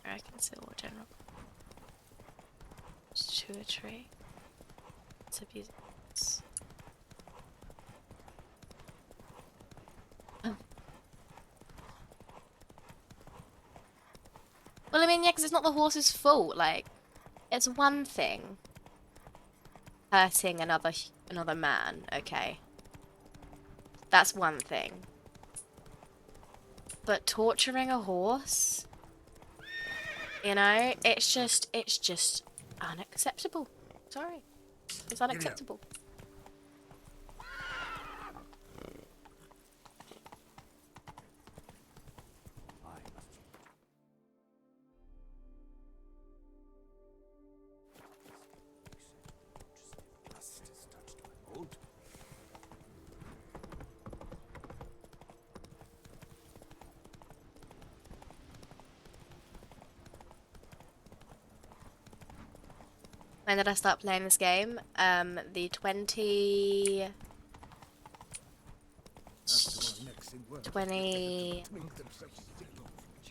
I can see War General. Just chew a tree. It's abusing. Well, I mean, yeah, because it's not the horse's fault. Like, it's one thing hurting another man. Okay, that's one thing. But torturing a horse, you know, it's just unacceptable. Sorry, it's unacceptable. When did I start playing this game? The 20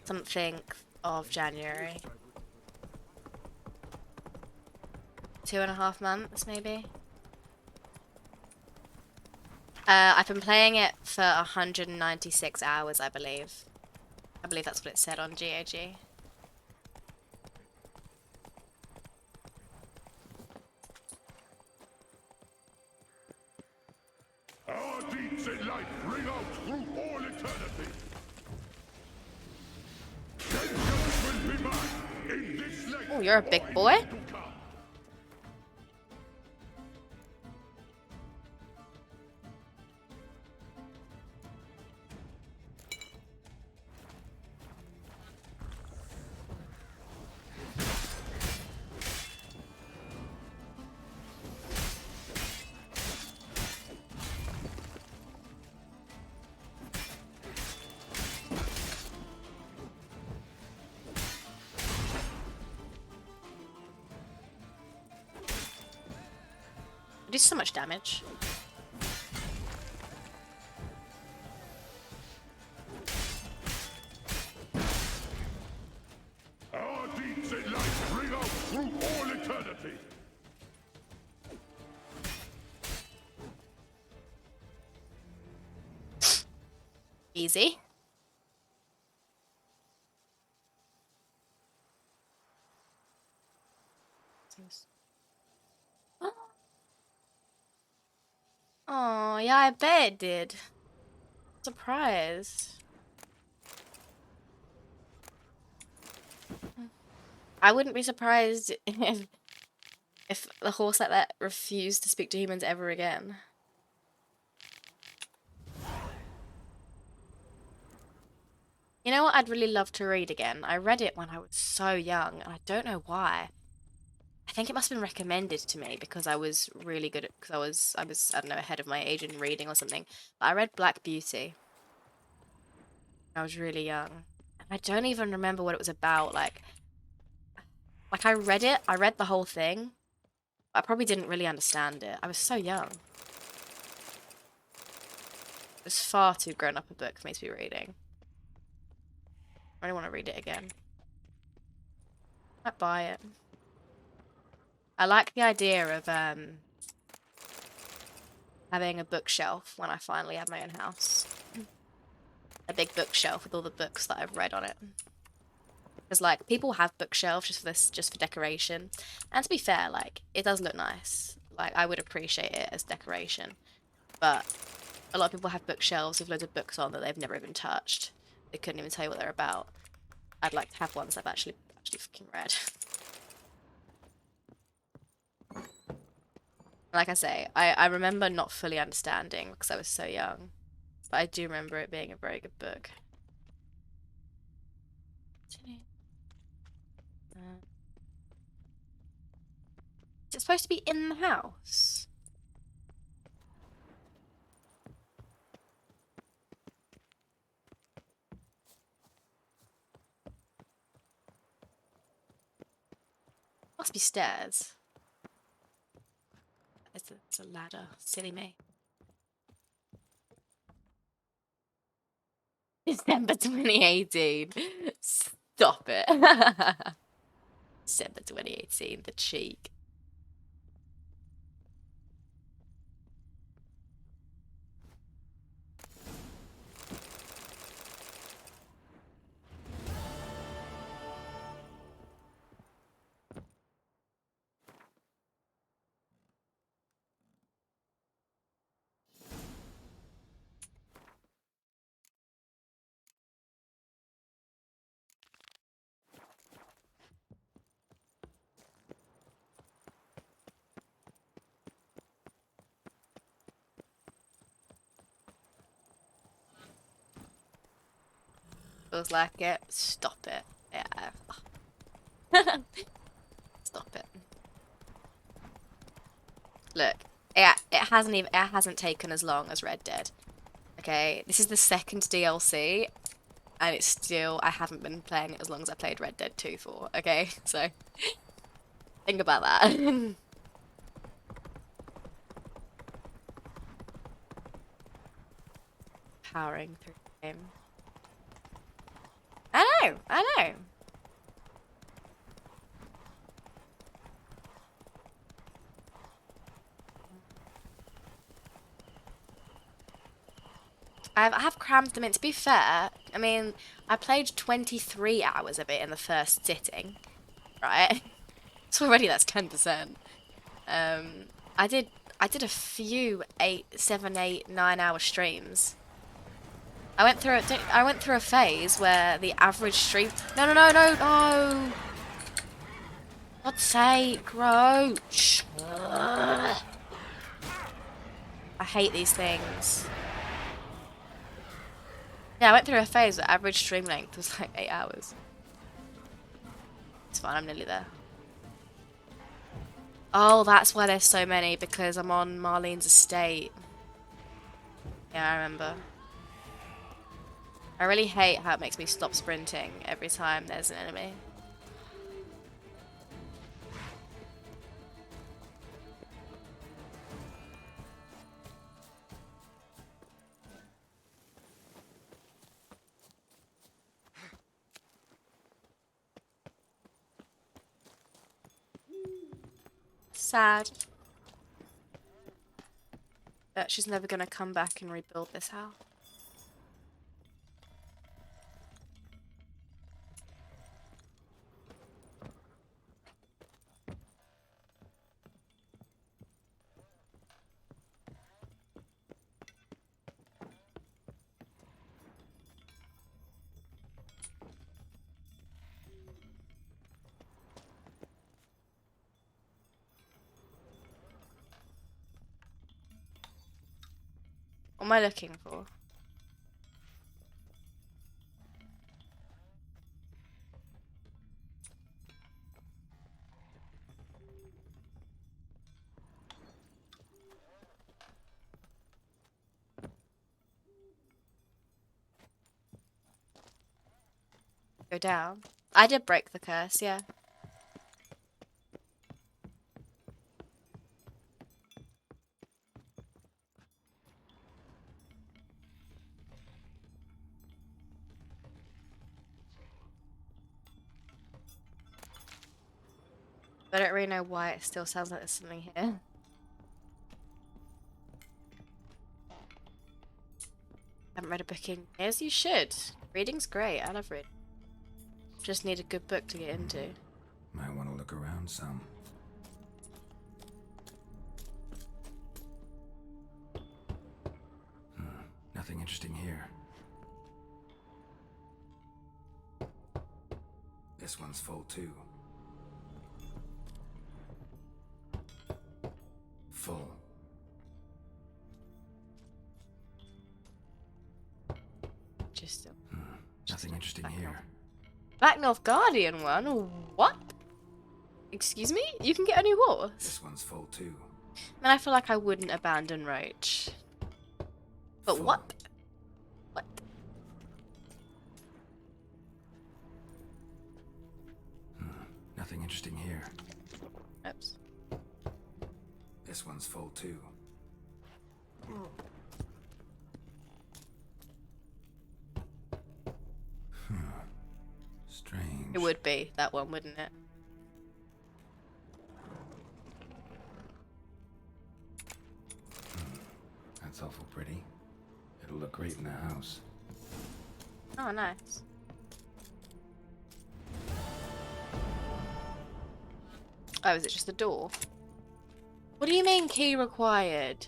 something of January. 2.5 months, maybe. I've been playing it for 196 hours, I believe. I believe that's what it said on GOG. Our deeds in life ring out through all eternity. Vengeance will be mine in this life. Oh, you're a big boy. Do so much damage. Our deeds in life ring out through all eternity. Easy. Oh, yeah, I bet it did. Surprised. I wouldn't be surprised if the horse like that refused to speak to humans ever again. You know what I'd really love to read again? I read it when I was so young, and I don't know why. I think it must have been recommended to me because I was really good at, because I was, I don't know, ahead of my age in reading or something. But I read Black Beauty. I was really young. And I don't even remember what it was about. Like I read it, I read the whole thing. But I probably didn't really understand it. I was so young. It was far too grown up a book for me to be reading. I really want to read it again. I'd buy it. I like the idea of having a bookshelf when I finally have my own house. A big bookshelf with all the books that I've read on it. Because like people have bookshelves just for decoration, and to be fair, like it does look nice. Like I would appreciate it as decoration, but a lot of people have bookshelves with loads of books on that they've never even touched. They couldn't even tell you what they're about. I'd like to have ones I've actually fucking read. Like I say, I remember not fully understanding because I was so young, but I do remember it being a very good book. Is it supposed to be in the house? Must be stairs. It's a ladder. Silly me. December 2018. Stop it. December 2018. The cheek. Feels like it. Stop it. Yeah. Stop it. Look, it hasn't taken as long as Red Dead. Okay, this is the second DLC, and it's still I haven't been playing it as long as I played Red Dead 2 for. Okay, so think about that. Powering through the game. I know. I have crammed them in. To be fair, I mean, I played 23 hours of it in the first sitting, right? So already that's 10%. I did a few 8, 7, 8, 9 hour streams. I went through a phase where the average stream. No. God's sake, Roach. Ugh. I hate these things. Yeah, I went through a phase where average stream length was like 8 hours. It's fine, I'm nearly there. Oh, that's why there's so many, because I'm on Marlene's estate. Yeah, I remember. I really hate how it makes me stop sprinting every time there's an enemy. Sad. But she's never gonna come back and rebuild this house. What am I looking for? Go down. I did break the curse, yeah. But I don't really know why it still sounds like there's something here. I haven't read a book in years. You should. Reading's great. I love reading. Just need a good book to get into. Might want to look around some. Nothing interesting here. This one's full too. Full. Just Nothing interesting here. Black North Guardian one? What? Excuse me? You can get a new horse? This one's full too. Man, I feel like I wouldn't abandon Roach. But Full. what? What? Nothing interesting here. Oops. This one's full too. Strange. It would be that one, wouldn't it? That's awful pretty. It'll look great in the house. Oh, nice. Oh, is it just the door? What do you mean key required?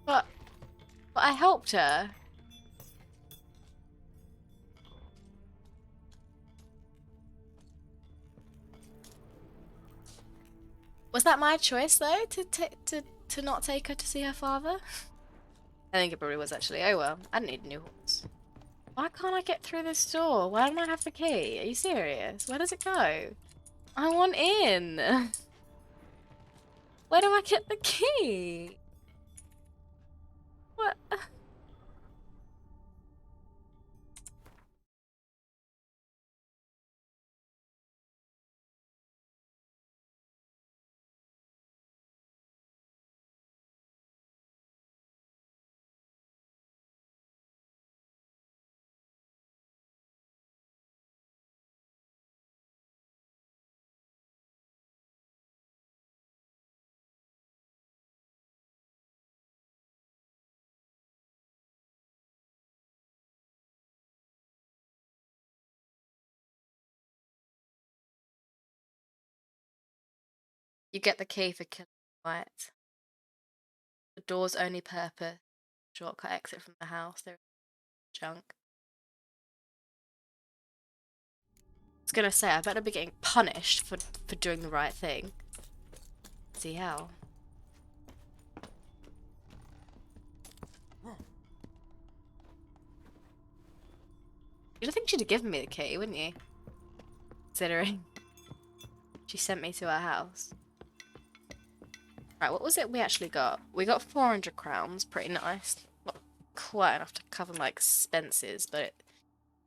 But I helped her. Was that my choice though, to not take her to see her father? I think it probably was actually. Oh well, I didn't need a new horse. Why can't I get through this door? Why don't I have the key? Are you serious? Where does it go? I want in. Where do I get the key? What? You get the key for killing White. The door's only purpose, shortcut exit from the house. There's junk. I was gonna say, I better be getting punished for doing the right thing. See how? You'd think she'd have given me the key, wouldn't you? Considering she sent me to her house. Right, what was it we actually got? We got 400 crowns, pretty nice. Not quite enough to cover my expenses, but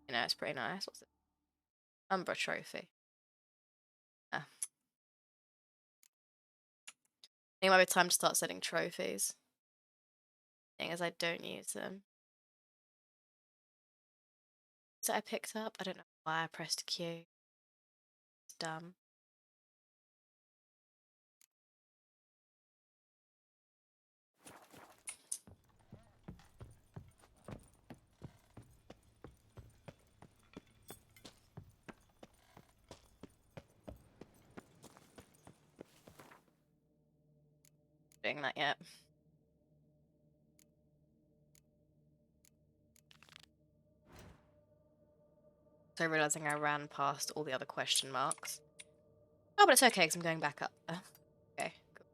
you know, it's pretty nice. What's it? Umbra trophy. Ah. I think it might be time to start setting trophies. Thing as I don't use them. So I picked up? I don't know why I pressed Q. It's dumb. Doing that yet. So realizing I ran past all the other question marks. Oh, but it's okay because I'm going back up. Okay, cool.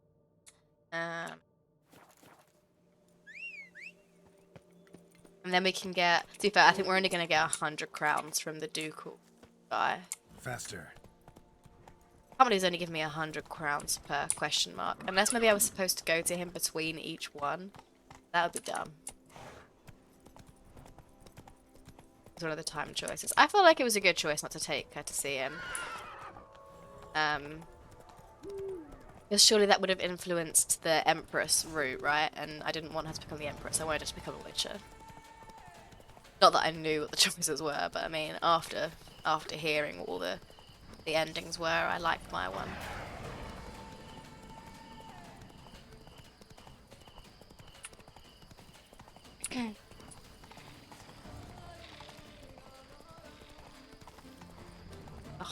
And then we can get, to be fair, I think we're only going to get 100 crowns from the ducal guy. Faster. Somebody's only given me 100 crowns per question mark. Unless maybe I was supposed to go to him between each one. That would be dumb. It's one of the time choices. I felt like it was a good choice not to take her to see him. Because surely that would have influenced the Empress route, right? And I didn't want her to become the Empress. I wanted her to become a Witcher. Not that I knew what the choices were, but I mean, after hearing all the endings were, I liked my one.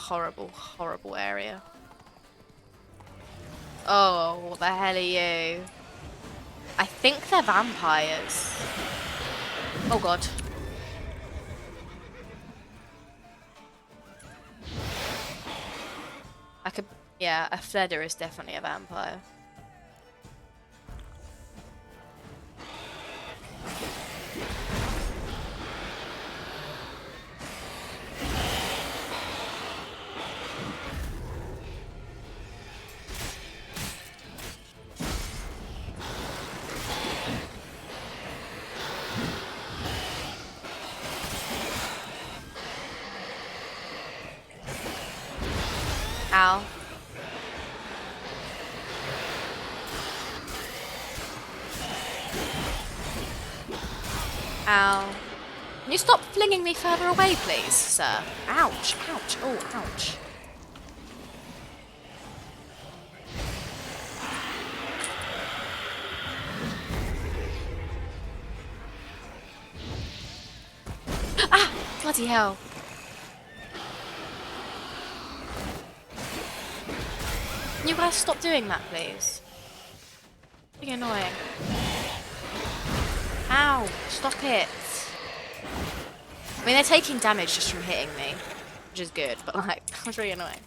horrible, horrible area. Oh, what the hell are you? I think they're vampires. Oh god. I could... Yeah, a Fleder is definitely a vampire. Ow. Ow. Can you stop flinging me further away, please, sir? Ouch, ouch, oh, ouch. Ah! Bloody hell. Can you guys stop doing that, please? It's really annoying. Ow! Stop it! I mean, they're taking damage just from hitting me, which is good, but like, that was really annoying.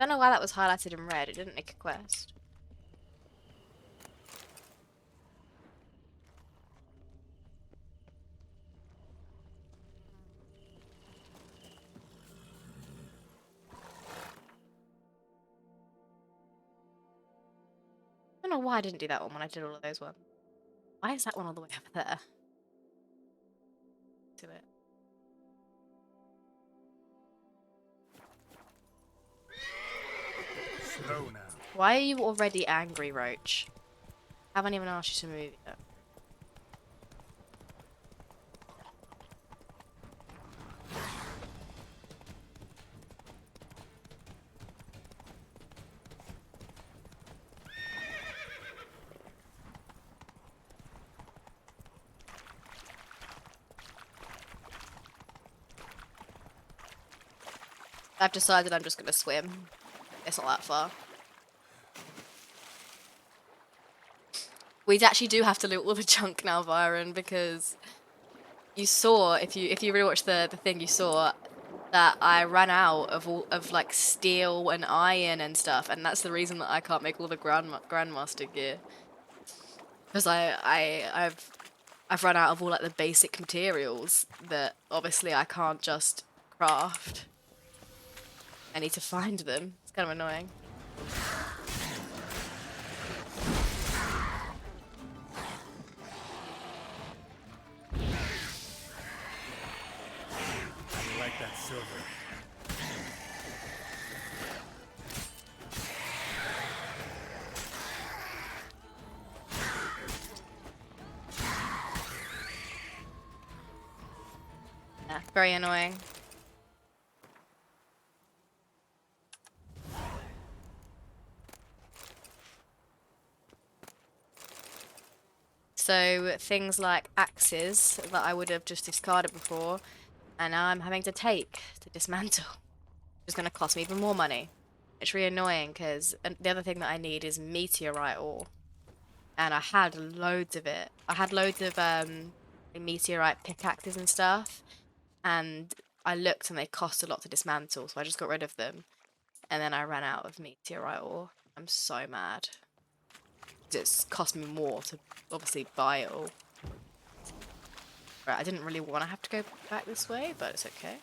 I don't know why that was highlighted in red. It didn't make a quest. I don't know why I didn't do that one when I did all of those ones. Why is that one all the way up there? To it. Slow now. Why are you already angry, Roach? I haven't even asked you to move yet. I've decided I'm just gonna swim. It's not that far. We actually do have to loot all the junk now, Byron, because you saw, if you rewatch the thing, you saw that I ran out of all of like steel and iron and stuff, and that's the reason that I can't make all the grandmaster gear. Because I've run out of all like the basic materials that obviously I can't just craft. I need to find them. It's kind of annoying. I like that silver. Yeah, very annoying. So things like axes that I would have just discarded before, and now I'm having to take to dismantle. It's going to cost me even more money. It's really annoying because the other thing that I need is meteorite ore, and I had loads of it. I had loads of meteorite pickaxes and stuff, and I looked and they cost a lot to dismantle, so I just got rid of them, and then I ran out of meteorite ore. I'm so mad. It's cost me more to obviously buy it all. Right, I didn't really want to have to go back this way, but it's okay.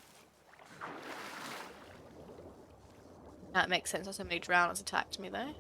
That makes sense why so many drowners attacked me though.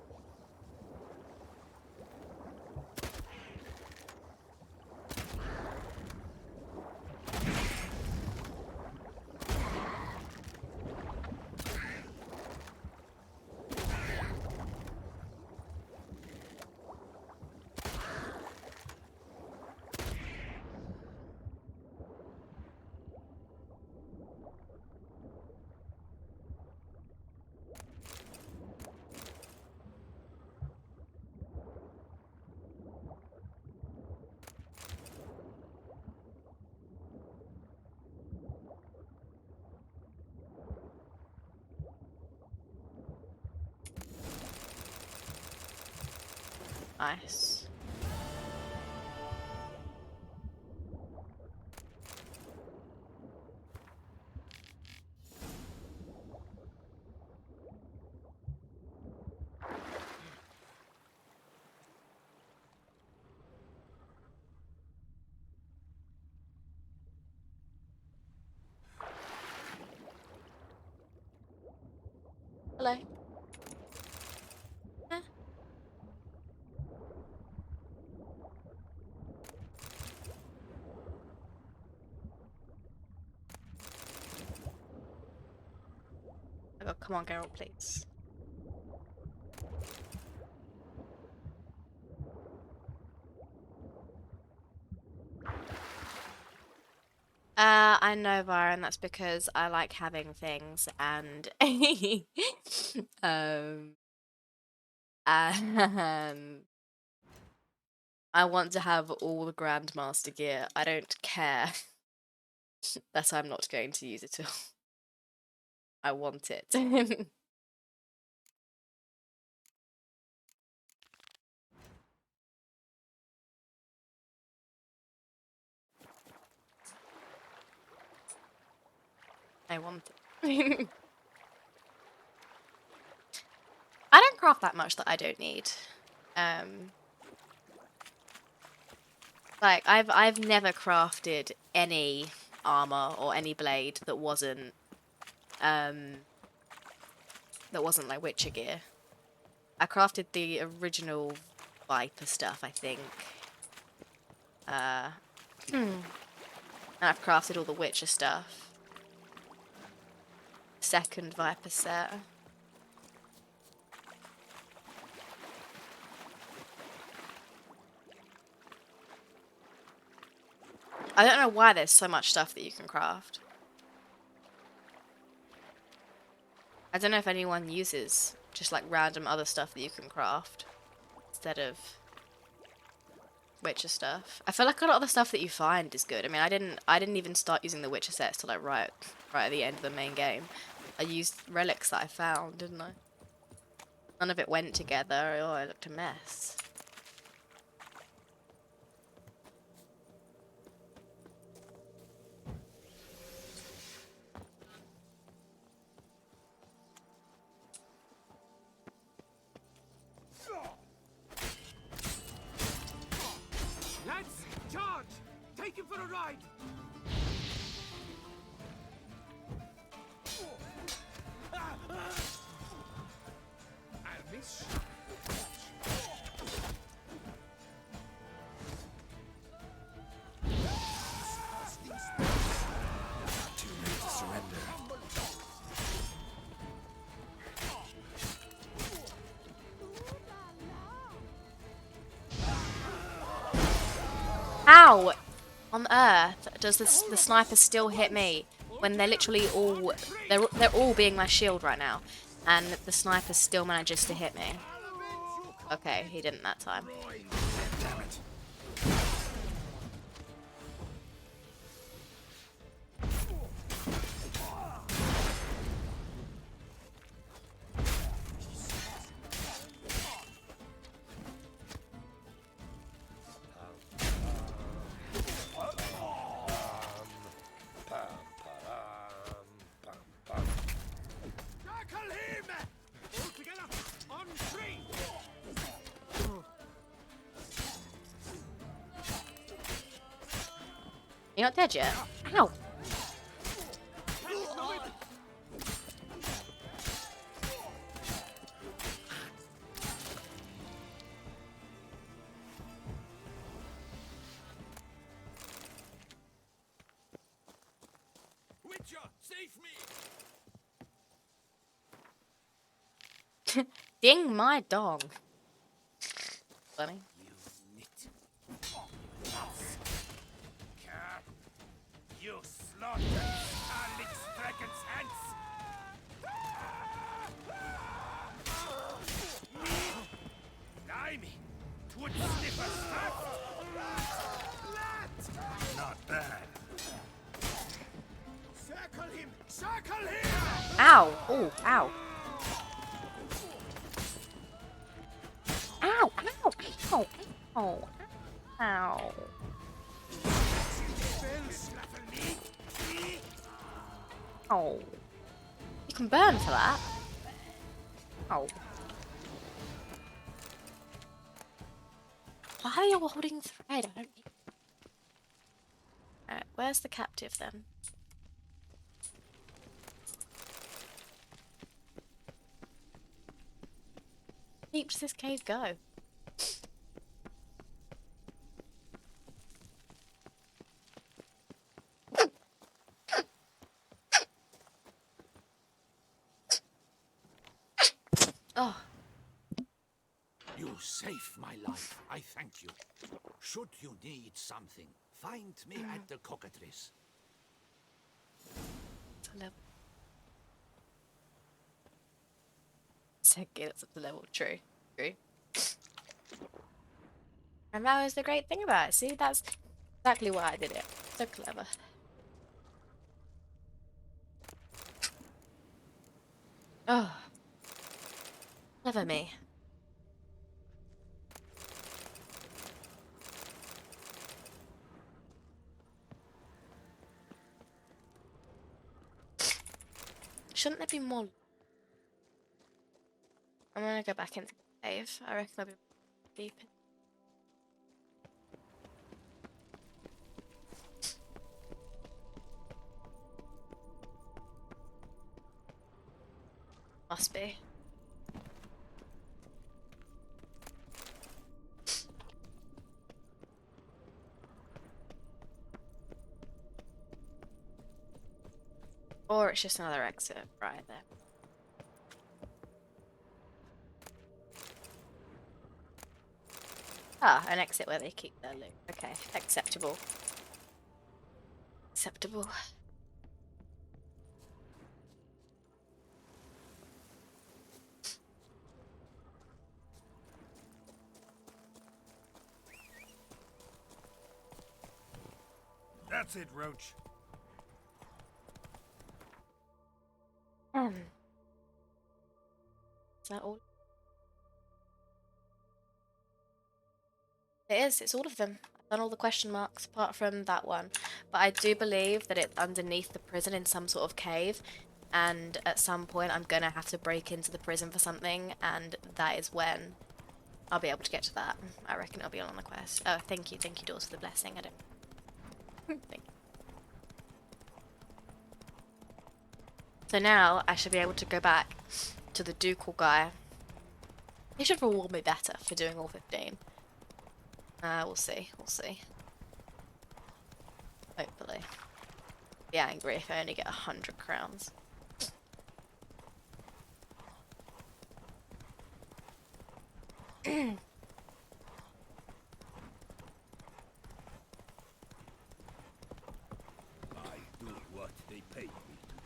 Nice. Hello. Eh. Oh, come on, Geralt, please. I know, Byron, that's because I like having things and um and I want to have all the Grandmaster gear. I don't care that I'm not going to use it all. I want it. I want it. I don't craft that much that I don't need. Like I've never crafted any armor or any blade that wasn't like Witcher gear. I crafted the original Viper stuff, I think. And I've crafted all the Witcher stuff. Second Viper set. I don't know why there's so much stuff that you can craft. I don't know if anyone uses just like random other stuff that you can craft instead of Witcher stuff. I feel like a lot of the stuff that you find is good. I mean, I didn't even start using the Witcher sets till like right at the end of the main game. I used relics that I found, didn't I? None of it went together. Oh, it looked a mess. Lads, charge! Take him for a ride! I'll miss. Too late to surrender. How on earth does the sniper still hit me when they're literally all they're all being my shield right now, and the sniper still manages to hit me? Okay, he didn't that time. Damn it. Tackle him! All together, on three! You're not dead yet? Ow! Witcher, save me! Ding my dong. Funny. You slaughtered Alex Dragon's hands! Blimey! Twould sniff us Not bad. Circle him! Circle him! Ow! Oh, ow. Ow! Ow! Ow! Ow! Ow! Oh. You can burn for that. Oh. Why are you holding thread? I don't need... Alright, where's the captive then? How deep does this cave go? Oh. You saved my life. I thank you. Should you need something, find me at the cockatrice. It's a level. Second, it's up to level. True. True. And that was the great thing about it. See, that's exactly why I did it. So clever. Oh. Clever me. Shouldn't there be more? I'm gonna go back into the cave. I reckon I'll be deep. Must be. Or it's just another exit right there. Ah, an exit where they keep their loot. Okay, acceptable. Acceptable. That's it, Roach. Is that all? It is, it's all of them. I've done all the question marks apart from that one. But I do believe that it's underneath the prison in some sort of cave. And at some point I'm gonna have to break into the prison for something, and that is when I'll be able to get to that. I reckon it'll be on the quest. Oh, thank you, Doors, for the blessing. I don't... Thank you. So now I should be able to go back to the ducal guy. He should reward me better for doing all 15. We'll see, we'll see. Hopefully. Be angry if I only get 100 crowns. I do what they pay me to do.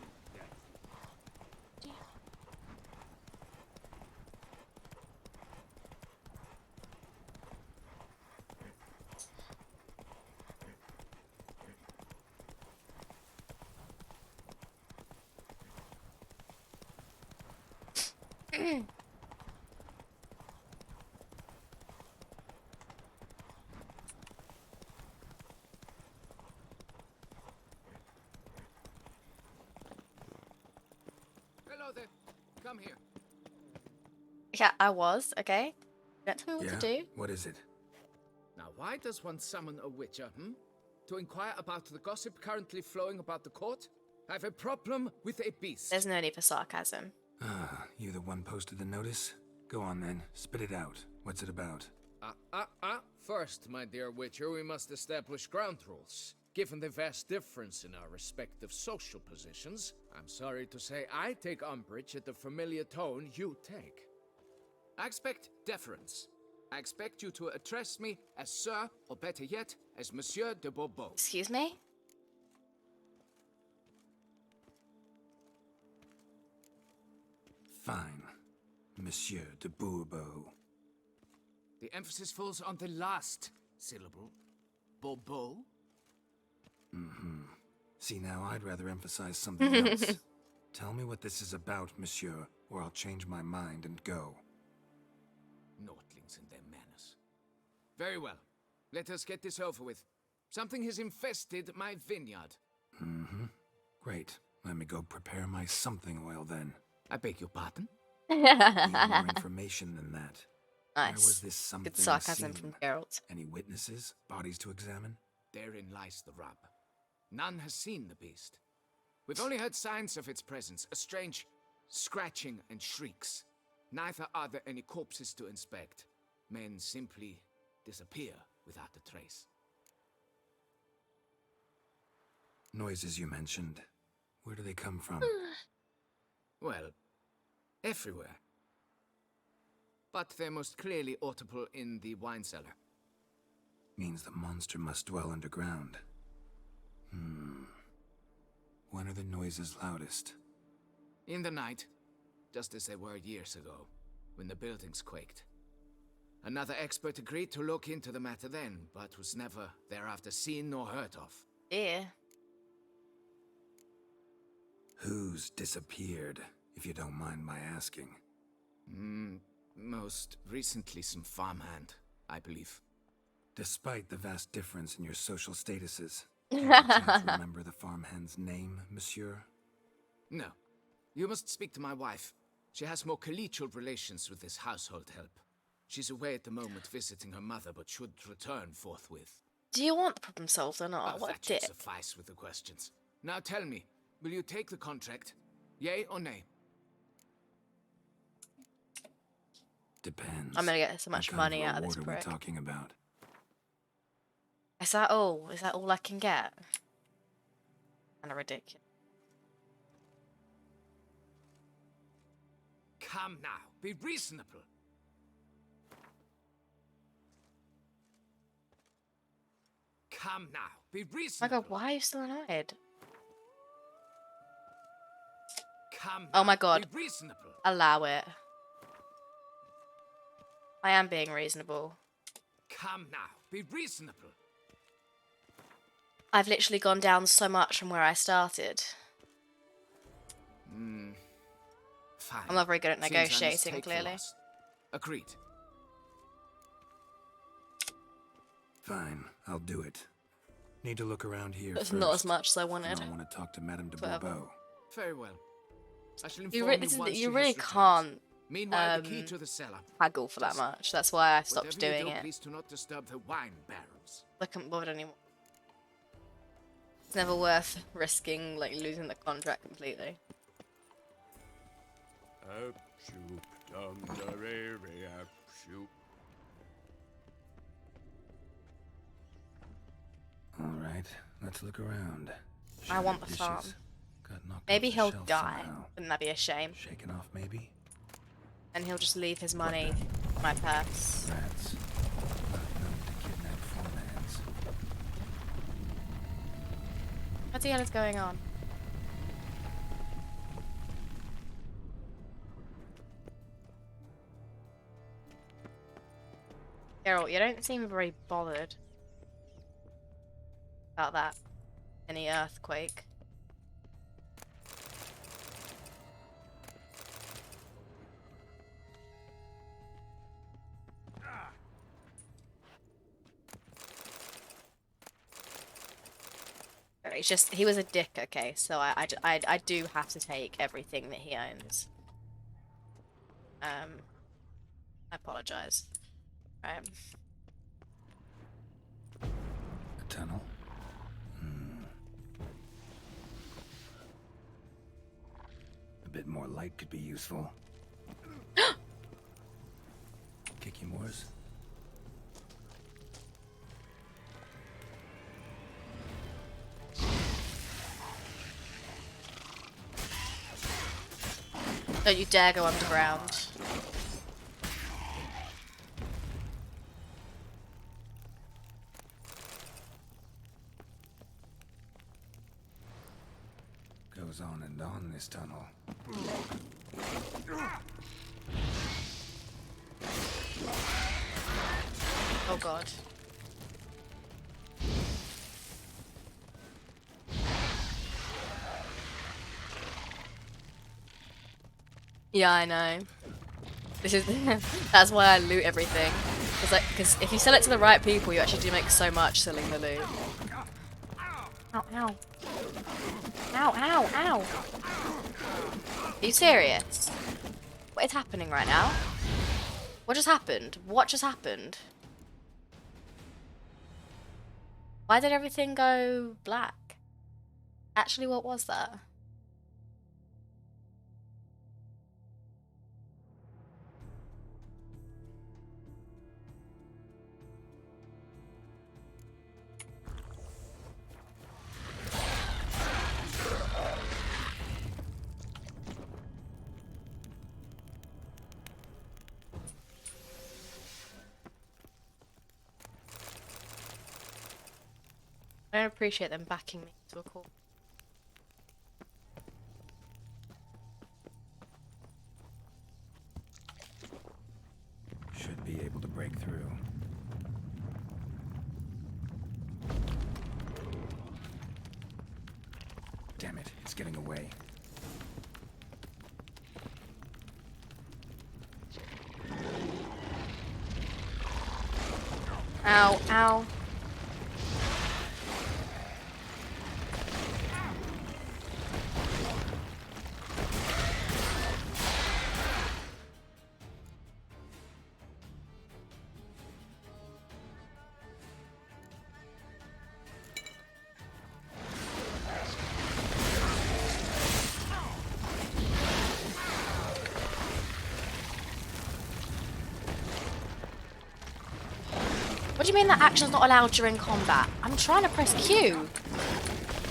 Hello there. Come here. Yeah, I was, okay? Don't tell me what to do. What is it? Now, why does one summon a witcher, hmm? to inquire about the gossip currently flowing about the court? I have a problem with a beast. There's no need for sarcasm. Ah, you the one posted the notice? Go on then, spit it out. What's it about? First, my dear Witcher, we must establish ground rules. Given the vast difference in our respective social positions, I'm sorry to say I take umbrage at the familiar tone you take. I expect deference. I expect you to address me as Sir, or better yet, as Monsieur de Bourbeau. Excuse me? Fine. Monsieur de Bourbeau. The emphasis falls on the last syllable. Bourbeau? Mm-hmm. See, now I'd rather emphasize something else. Tell me what this is about, monsieur, or I'll change my mind and go. Nordlings and their manners. Very well. Let us get this over with. Something has infested my vineyard. Mm-hmm. Great. Let me go prepare my something oil then. I beg your pardon? Need more information than that. Nice. Where was this something Good sarcasm seen? from Geralt. Any witnesses? Bodies to examine? Therein lies the rub. None has seen the beast. We've only heard signs of its presence, a strange scratching and shrieks. Neither are there any corpses to inspect. Men simply disappear without a trace. Noises you mentioned. Where do they come from? Well, everywhere. But they're most clearly audible in the wine cellar. Means the monster must dwell underground. When are the noises loudest? In the night, just as they were years ago, when the buildings quaked. Another expert agreed to look into the matter then, but was never thereafter seen nor heard of. Yeah. Who's disappeared, if you don't mind my asking? Most recently some farmhand, I believe. Despite the vast difference in your social statuses, can't you chance remember the farmhand's name, monsieur? No. You must speak to my wife. She has more collegial relations with this household help. She's away at the moment visiting her mother, but should return forthwith. Do you want the problem solved or not? What that a dick. should suffice with the questions. Now tell me, will you take the contract? Yay or nay? Depends. I'm gonna get so much What money kind of out of this reward are we prick. talking about? Is that all? Is that all I can get? Kinda ridiculous. Come now, be reasonable. Come now, be Oh my reasonable. god, why are you still annoyed? Come Oh now, my god. be reasonable. Allow it. I am being reasonable. Come now, be reasonable. I've literally gone down so much from where I started. Fine. I'm not very good at Seems I must negotiating, take the clearly. loss. Agreed. Fine, I'll do it. Need to look around here It's first. not as much as I wanted. I want to talk to Madame de Whatever. Bourbeau. Very well. I shall You, inform this is, once you she really has returned. can't Meanwhile, the key to the cellar. haggle for that much. That's why I stopped Whatever you doing do, it. please do not disturb the wine barrels. I couldn't bother anymore. It's never worth risking like losing the contract completely. Up, shoop, TUMBLR, up, shoop. Alright, let's look around. I want the Dishes. farm. Got knocked Maybe off the he'll shelf die. somehow. Wouldn't that be a shame? Shaken off, maybe? And he'll just leave his money in my purse. Rats. Not known to kidnap farmhands. What the hell is going on? Geralt, you don't seem very bothered about that. Any earthquake. It's just, he was a dick, okay, so I do have to take everything that he owns. I apologize. A tunnel? light could be useful. Kikimores? Don't you dare go underground. Goes on and on, this tunnel. Oh god. Yeah, I know. This is that's why I loot everything. Because if you sell it to the right people, you actually do make so much selling the loot. Ow, ow. Ow, ow, ow. Are you serious? What is happening right now? What just happened? What just happened? Why did everything go black? Actually, what was that? I don't appreciate them backing me to a corner. Should be able to break through. Damn it, it's getting away. Ow, ow. What do you mean that action's not allowed during combat? I'm trying to press Q.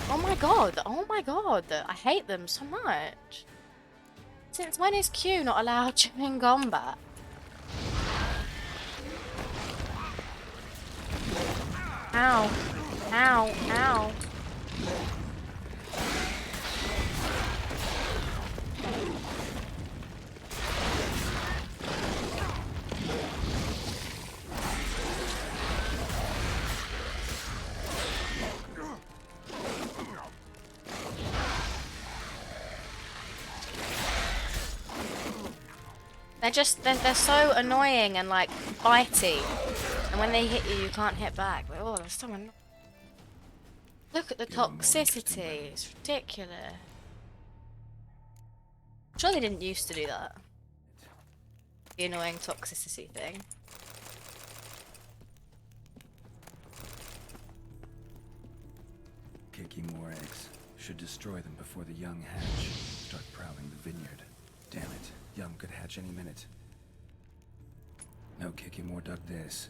Oh my god, oh my god. I hate them so much. Since when is Q not allowed during combat? Ow. Ow, ow. They're so annoying and like bitey, and when they hit you, you can't hit back. Like, oh, they're so annoying. Look at the toxicity. It's ridiculous. I'm sure they didn't used to do that. The annoying toxicity thing. Kicking more eggs. Should destroy them before the young hatch. Start prowling the vineyard. Damn it. Young could hatch any minute. No kicking more dug this.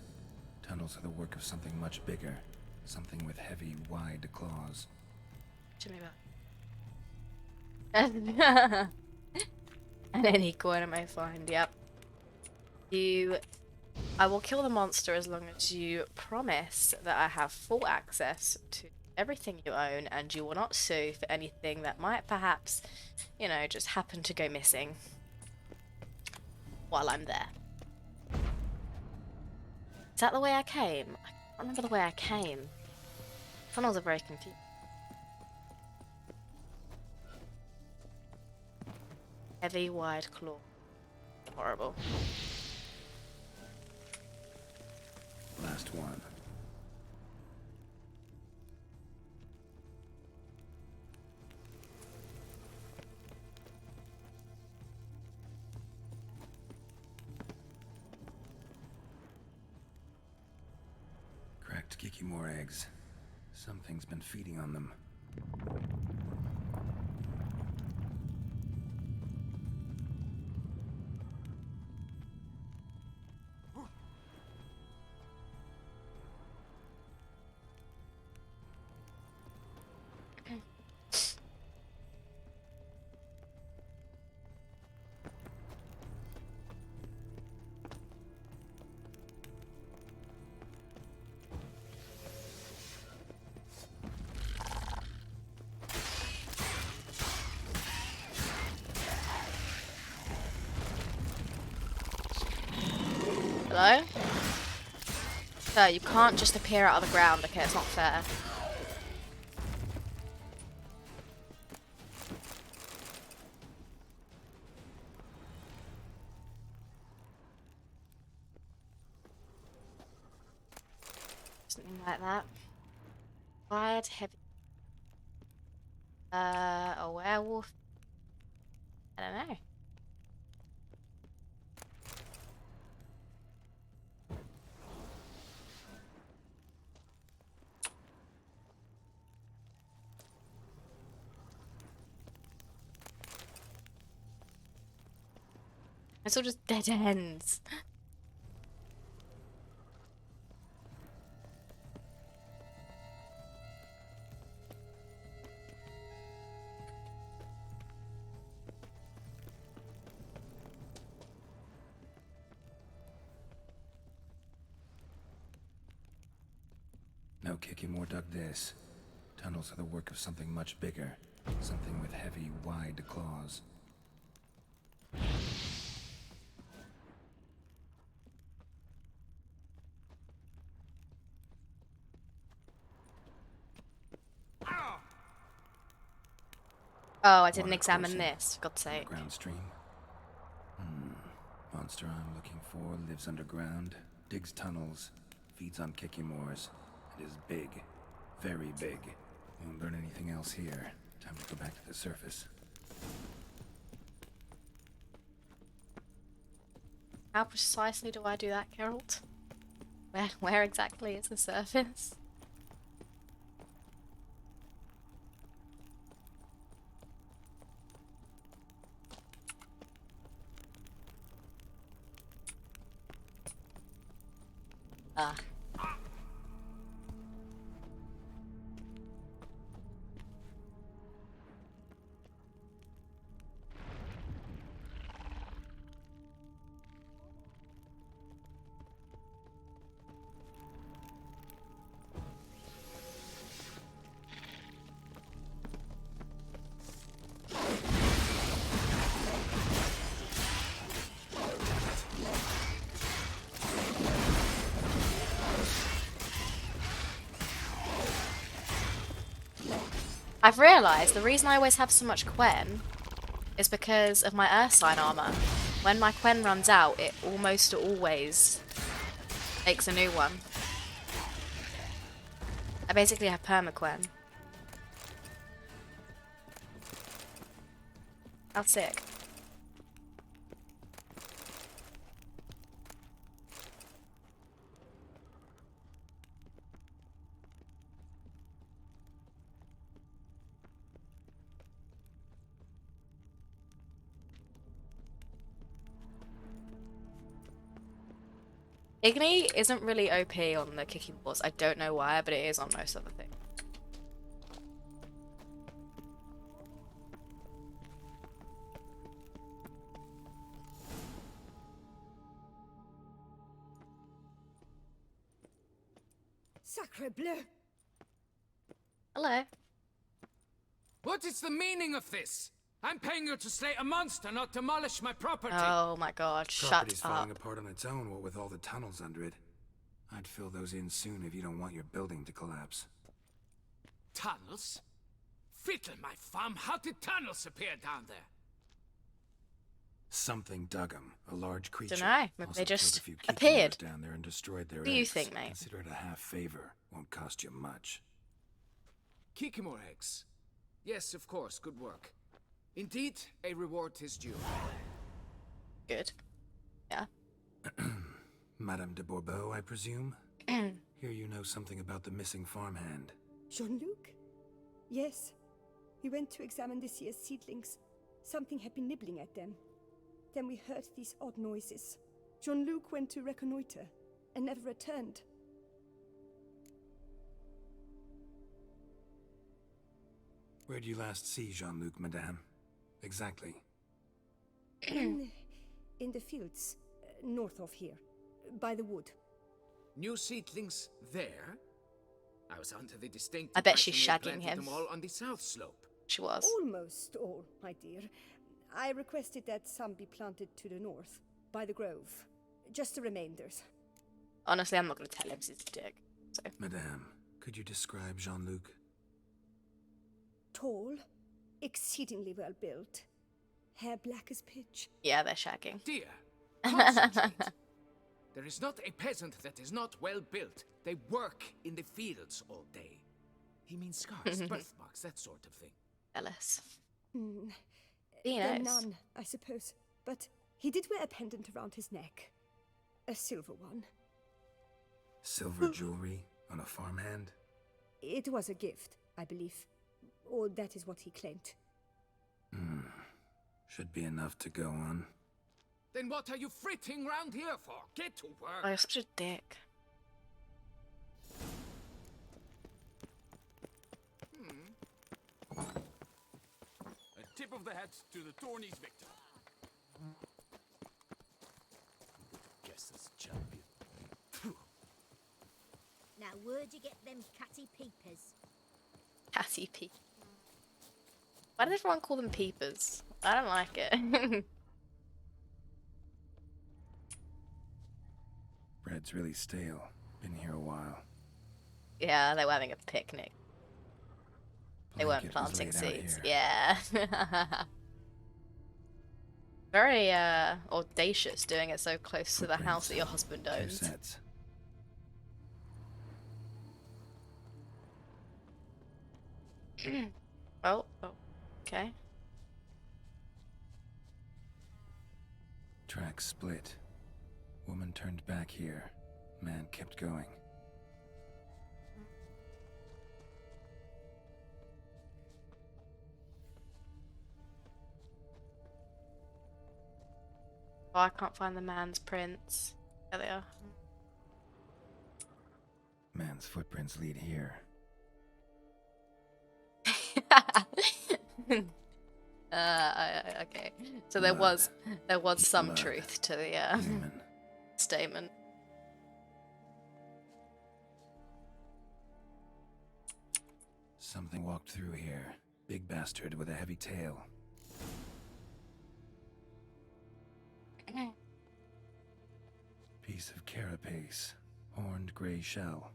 Tunnels are the work of something much bigger. Something with heavy, wide claws. Show me back. And any coin I may find, yep. I will kill the monster as long as you promise that I have full access to everything you own and you will not sue for anything that might perhaps, you know, just happen to go missing while I'm there. Is that the way I came? I can't remember the way I came. Tunnels are very confusing. Heavy, wide claw. Horrible. Last one. Cracked Kikimore eggs. Something's been feeding on them. Hello? So, you can't just appear out of the ground, okay? It's not fair. Something like that. Wired, heavy. A werewolf? I don't know. It's all just dead ends. No Kikimor dug this. Tunnels are the work of something much bigger. Something with heavy, wide claws. Oh, I didn't Water examine coursing this, for God's sake. Underground stream. Monster I'm looking for lives underground, digs tunnels, feeds on Kikimors, and is big. Very big. Won't learn anything else here. Time to go back to the surface. How precisely do I do that, Geralt? Where exactly is the surface? Ah. I've realised the reason I always have so much Quen is because of my Earth sign armor. When my Quen runs out, it almost always makes a new one. I basically have perma-Quen. How sick. Igni isn't really OP on the kicking balls. I don't know why, but it is on most other things. Sacre bleu! Hello. What is the meaning of this? I'm paying you to slay a monster, not demolish my property. Oh my god, shut Property's up. falling apart on its own, what with all the tunnels under it. I'd fill those in soon if you don't want your building to collapse. Tunnels? Fiddle my thumb, how did tunnels appear down there? Something dug 'em. A large creature. Dunno, maybe Also they just killed a few appeared. Kikimors down there and destroyed their What do you eggs. think, mate? Consider it a half favor. Won't cost you much. Kikimor eggs. Yes, of course, good work. Indeed, a reward is due. Good. Yeah. Madame de Bourbeau, I presume? Here you know something about the missing farmhand. Jean-Luc? Yes. We went to examine this year's seedlings. Something had been nibbling at them. Then we heard these odd noises. Jean-Luc went to reconnoiter and never returned. Where'd you last see Jean-Luc, madame? Exactly. In the fields, north of here, by the wood. New seedlings there? I was under the distinct I bet she's impression you shagging planted him. them all on the south slope. She was. Almost all, my dear. I requested that some be planted to the north, by the grove. Just the remainders. Honestly, I'm not going to tell him 'cause he's a dick. So. Madame, could you describe Jean-Luc? Tall, exceedingly well built, hair black as pitch. Yeah, they're shagging. Dear, concentrate. There is not a peasant that is not well built. They work in the fields all day. He means scars, birthmarks, that sort of thing. Jealous. They're none, I suppose. But he did wear a pendant around his neck. A silver one. Silver jewelry on a farmhand? It was a gift, I believe. Or that is what he claimed. Should be enough to go on. Then what are you fritting round here for? Get to work. Oh, you're such a dick. A tip of the hat to the tourney's victor. Guess this champion. Now, where'd you get them catty peepers? Catty peep. Why does everyone call them peepers? I don't like it. Bread's really stale. Been here a while. Yeah, they were having a picnic. They weren't Blanket was planting laid out seeds. here. Yeah. Very audacious doing it so close to the house that your husband Two owns. sets. Oh, okay. Tracks split. Woman turned back here. Man kept going. Oh, I can't find the man's prints. There they are. Man's footprints lead here. Okay. So there was some truth to the Human. statement. Something walked through here. Big bastard with a heavy tail. Piece of carapace. Horned gray shell.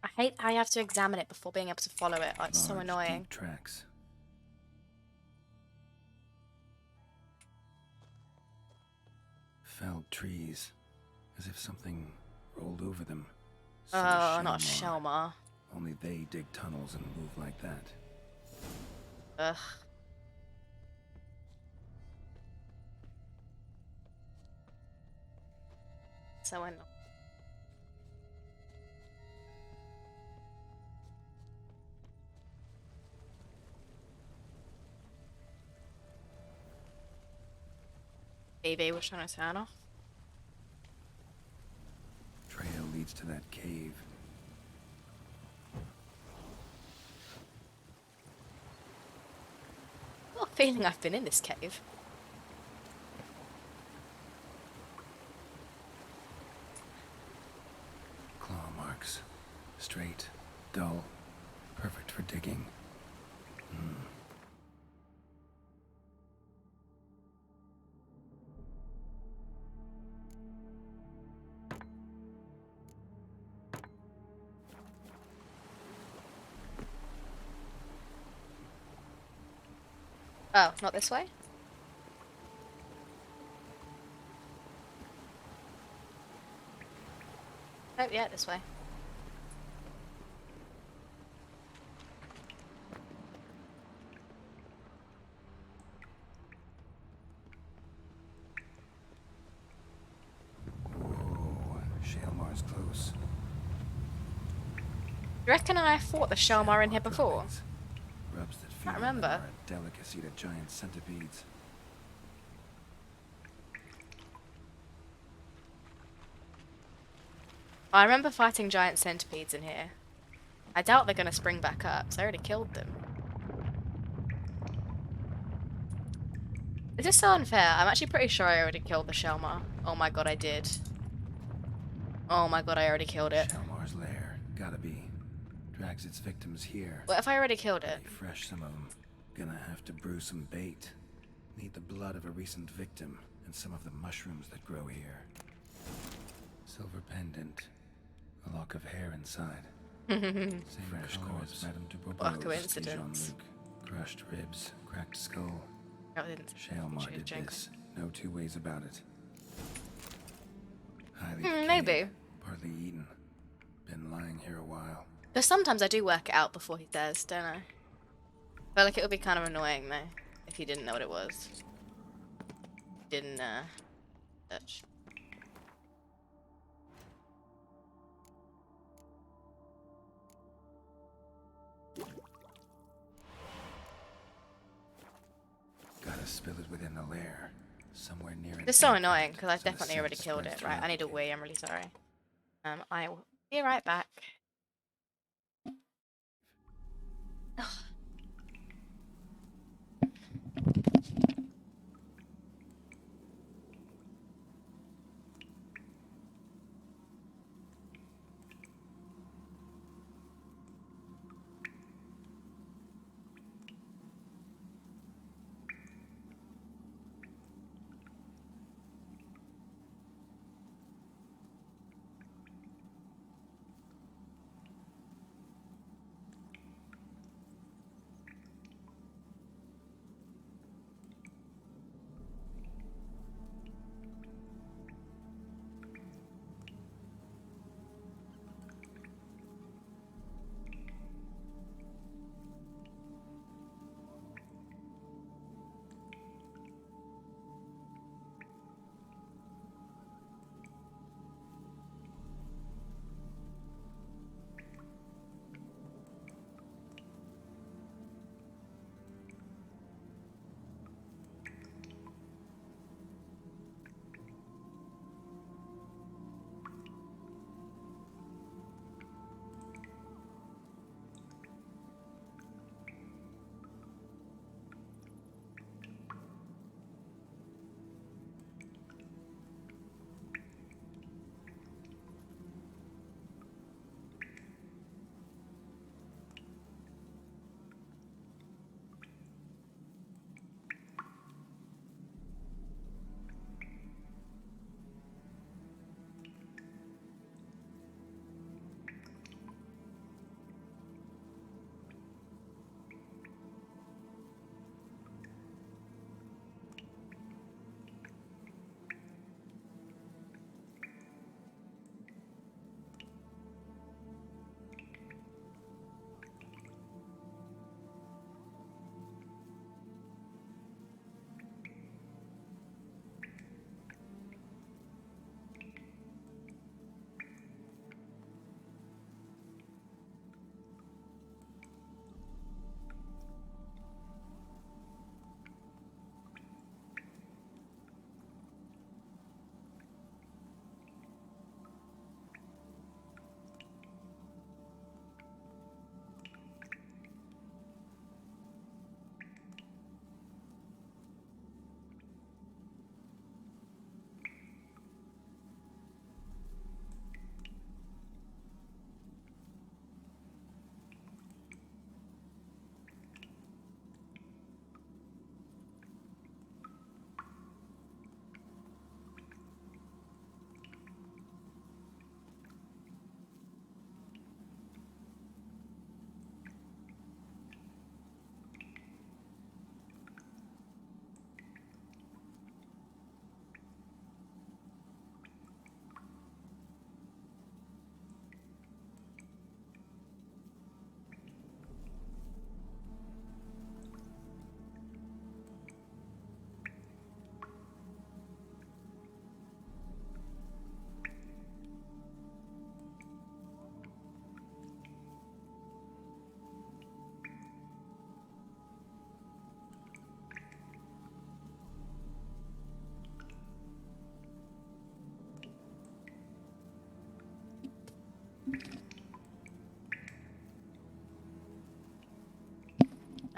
I hate how you have to examine it before being able to follow it. Oh, it's so Large, annoying. deep tracks. Felled trees. As if something rolled over them. So Oh, not a Shelmar. Shelmar. Only they dig tunnels and move like that. Ugh. So annoying. TV was trying to turn off. Trail leads to that cave. I've got a feeling I've been in this cave. Claw marks. Straight, dull, perfect for digging. Oh, not this way? Oh, yeah, this way. Whoa, Shelmar's close. You reckon I fought the Shelmar in here before? Grubs that feed Can't on them remember. are a delicacy to giant centipedes. I remember fighting giant centipedes in here. I doubt they're gonna spring back up, because I already killed them. Is this so unfair? I'm actually pretty sure I already killed the Shelmar. Oh my god, I did. Oh my god, I already killed it. Shelmar's lair. Gotta be. Drags its victims here. What if I already killed it? Pretty fresh, some of them. Gonna have to brew some bait. Need the blood of a recent victim and some of the mushrooms that grow here. Silver pendant. A lock of hair inside. Same Fresh color corpse. as Madame de What a Bourbeau's coincidence. Jean-Luc. Crushed ribs, cracked skull. Oh, I didn't. Shalemar did this. No two ways about it. Highly Maybe. decayed, partly eaten. Been lying here a while. But sometimes I do work it out before he says, don't I? Feel like it would be kind of annoying though, if he didn't know what it was. Didn't, search. Gotta spill it within the lair. Somewhere near It's so annoying because I definitely already killed it, right? I need a wee, I'm really sorry. I will be right back.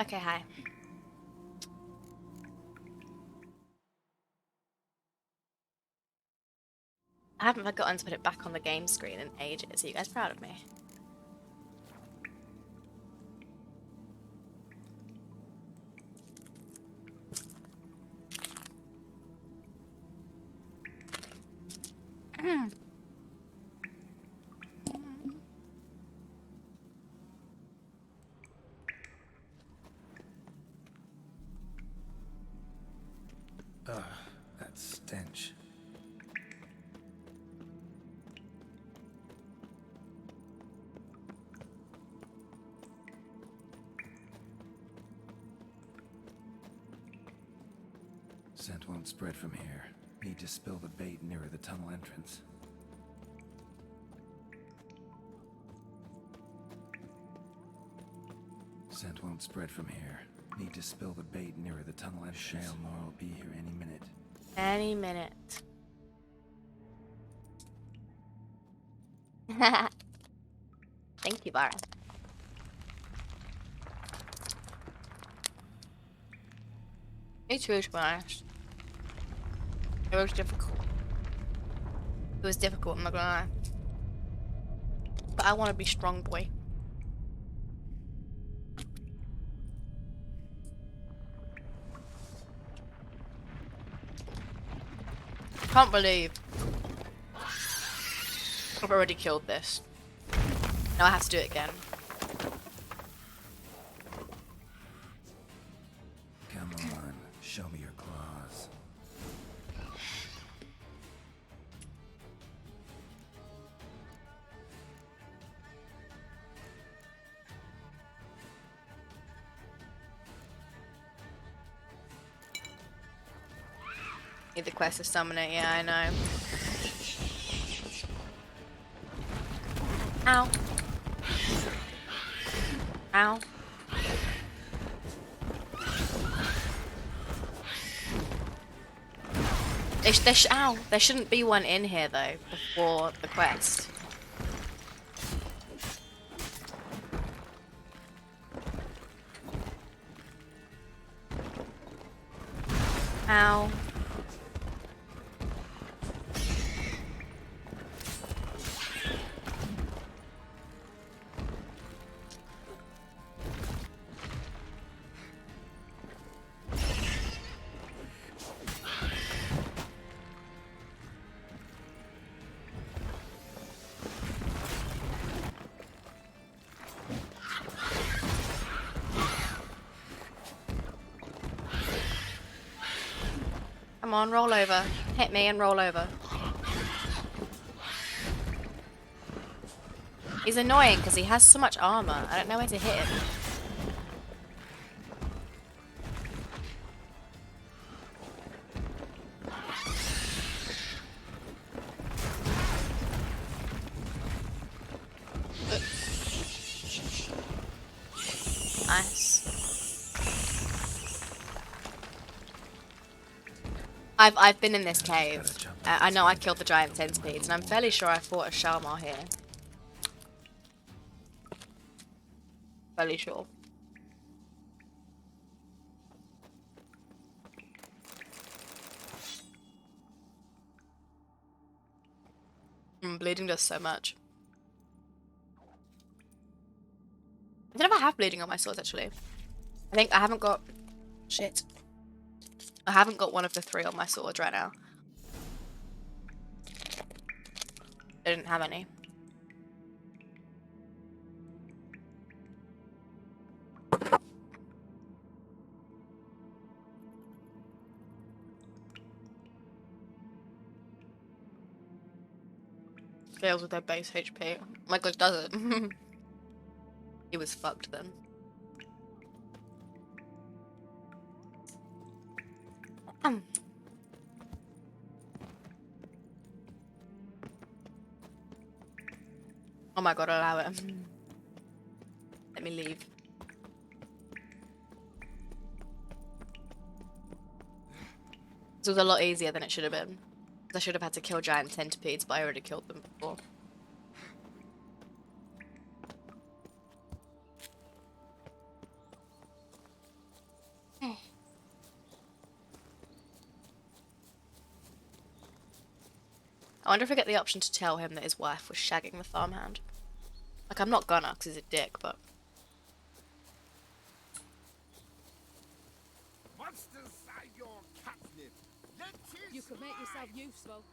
Okay, hi. I haven't forgotten to put it back on the game screen in ages. Are you guys proud of me? Ugh, that stench. Scent won't spread from here. Need to spill the bait nearer the tunnel entrance. Scent won't spread from here. Need to spill the bait nearer the tunnel entrance. Shale more will be here any minute. Any minute. Thank you, Bar. Me too, to be honest. It was difficult. It was difficult, I'm not gonna lie. But I want to be strong, boy. Can't believe I've already killed this. Now I have to do it again. Come on, show me your claws. Need the quest to summon it, yeah, I know. Ow. Ow. Ow. There shouldn't be one in here though, before the quest. Ow. Come on, roll over. Hit me and roll over. He's annoying because he has so much armor. I don't know where to hit him. Nice. I've been in this cave. I know I killed the giant centipedes, and I'm fairly sure I fought a Shalmar here. Fairly sure. Bleeding does so much. I don't know if I have bleeding on my swords actually. I think I haven't got shit. I haven't got one of the 3 on my swords right now. I didn't have any. Scales with their base HP. Like does it? He was fucked then. Oh my god, allow it. Let me leave. This was a lot easier than it should have been. I should have had to kill giant centipedes, but I already killed them before. I wonder if I get the option to tell him that his wife was shagging the farmhand. Like, I'm not gonna, because he's a dick, but... Monsters are your catnip. You could make yourself useful.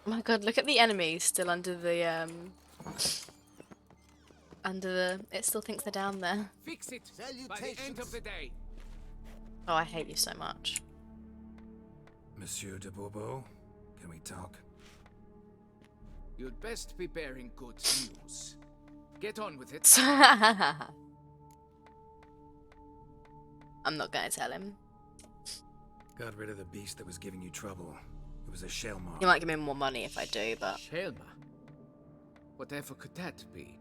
Oh my god, look at the enemies still under the it still thinks they're down there. Fix it by the end of the day. Oh, I hate you so much. Monsieur de Bourbeau, can we talk? You'd best be bearing good news. Get on with it. I'm not gonna tell him. Got rid of the beast that was giving you trouble. It was a shell mark. You might give me more money if I do, but... Shelma? Whatever could that be?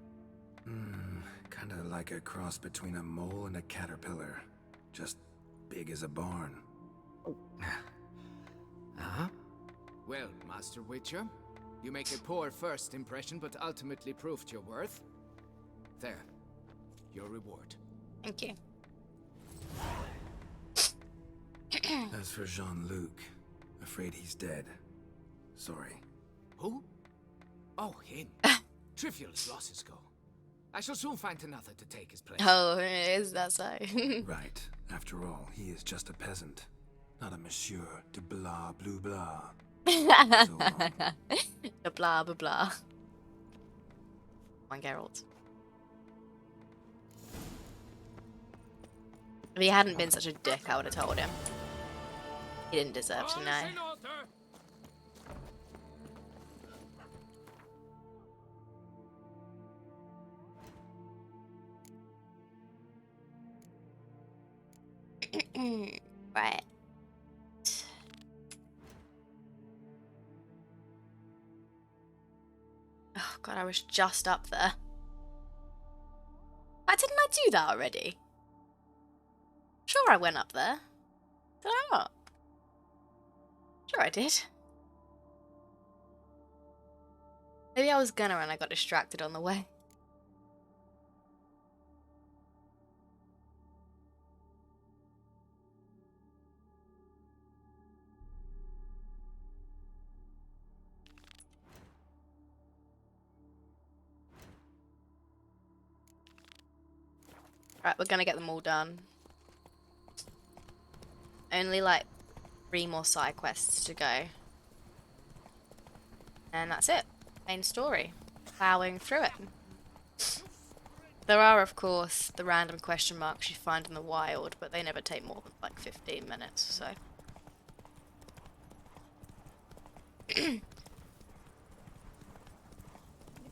Kinda like a cross between a mole and a caterpillar. Just big as a barn. Uh-huh. Well, Master Witcher, you make a poor first impression, but ultimately proved your worth. There. Your reward. Thank you. As for Jean-Luc, afraid he's dead. Sorry. Who? Oh, him. Trivial as losses go. I shall soon find another to take his place. Oh, is that so? Right. After all, he is just a peasant. Not a monsieur de blah blue blah. So The blah blah blah. One Geralt. If he hadn't been such a dick, I would have told him. He didn't deserve to know. Right. Oh god, I was just up there. Why didn't I do that already? Sure I went up there. Did I not? Sure I did. Maybe I was gonna and I got distracted on the way. Right, we're gonna get them all done. Only like 3 more side quests to go. And that's it. Main story. Plowing through it. There are, of course, the random question marks you find in the wild, but they never take more than like 15 minutes, so. My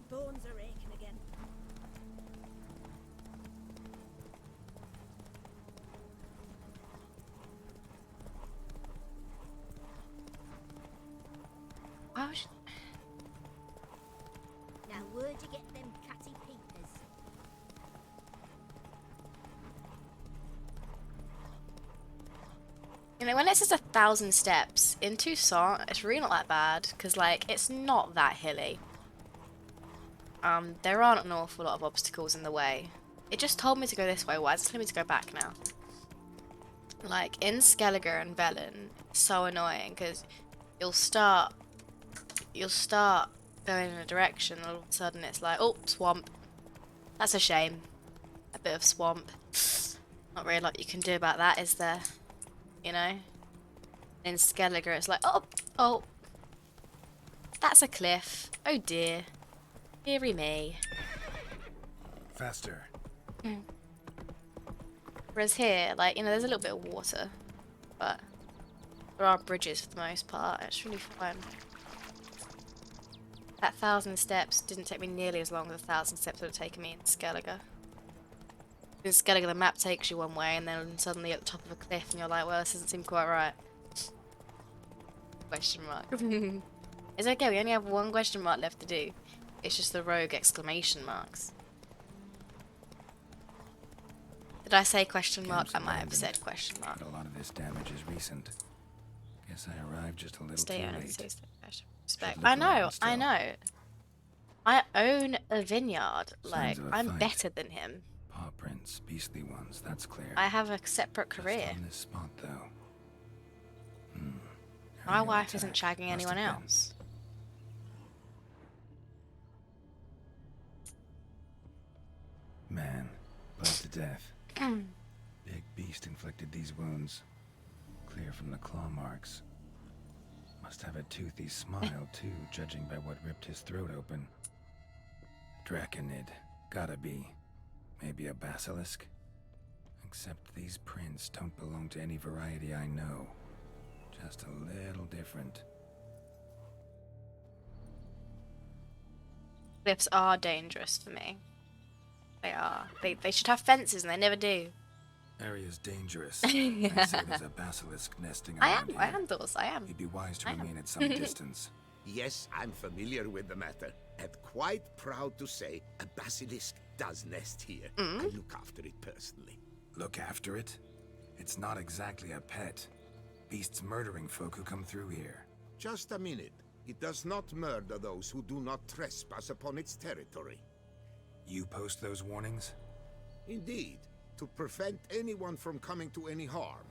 bones are aching again. Why was she... Now, where'd you get them catty peepers? You know, when it says 1,000 steps, in Toussaint, it's really not that bad, because, like, it's not that hilly. There aren't an awful lot of obstacles in the way. It just told me to go this way, why is it telling me to go back now? Like, in Skellige and Velen, it's so annoying, because you'll start going in a direction, and all of a sudden it's like, oh, swamp. That's a shame. A bit of swamp. Not really a lot you can do about that, is there? You know? In Skellige, it's like, oh, that's a cliff. Oh dear. Deary me. faster. Whereas here, like, you know, there's a little bit of water, but there are bridges for the most part. It's really fun. That 1,000 steps didn't take me nearly as long as 1,000 steps would have taken me in Skellige. In Skellige, the map takes you one way, and then suddenly at the top of a cliff, and you're like, well, this doesn't seem quite right. Question mark. It's okay, we only have one question mark left to do. It's just the rogue exclamation marks. Did I say question mark? I might have said question mark. But a lot of this damage is recent. Guess I arrived just a little Stay too on late. and respect. Should I look know, around I still. know. I own a vineyard. Like, Signs of a I'm fight. better than him. Paw prints, beastly ones, that's clear. I have a separate Just career. on this spot, though. My Earlier wife isn't attack shagging must anyone have been. else. Man, bled to death. Big beast inflicted these wounds. Clear from the claw marks. Must have a toothy smile, too, judging by what ripped his throat open. Draconid. Gotta be. Maybe a basilisk? Except these prints don't belong to any variety I know. Just a little different. Cliffs are dangerous for me. They are. They should have fences and they never do. Area's dangerous. I'd say there's a basilisk nesting around here. I am, Dawes, I am. You'd be wise to remain at some distance. Yes, I'm familiar with the matter, and quite proud to say a basilisk does nest here. I look after it personally. Look after it? It's not exactly a pet. Beasts murdering folk who come through here. Just a minute. It does not murder those who do not trespass upon its territory. You post those warnings? Indeed, to prevent anyone from coming to any harm.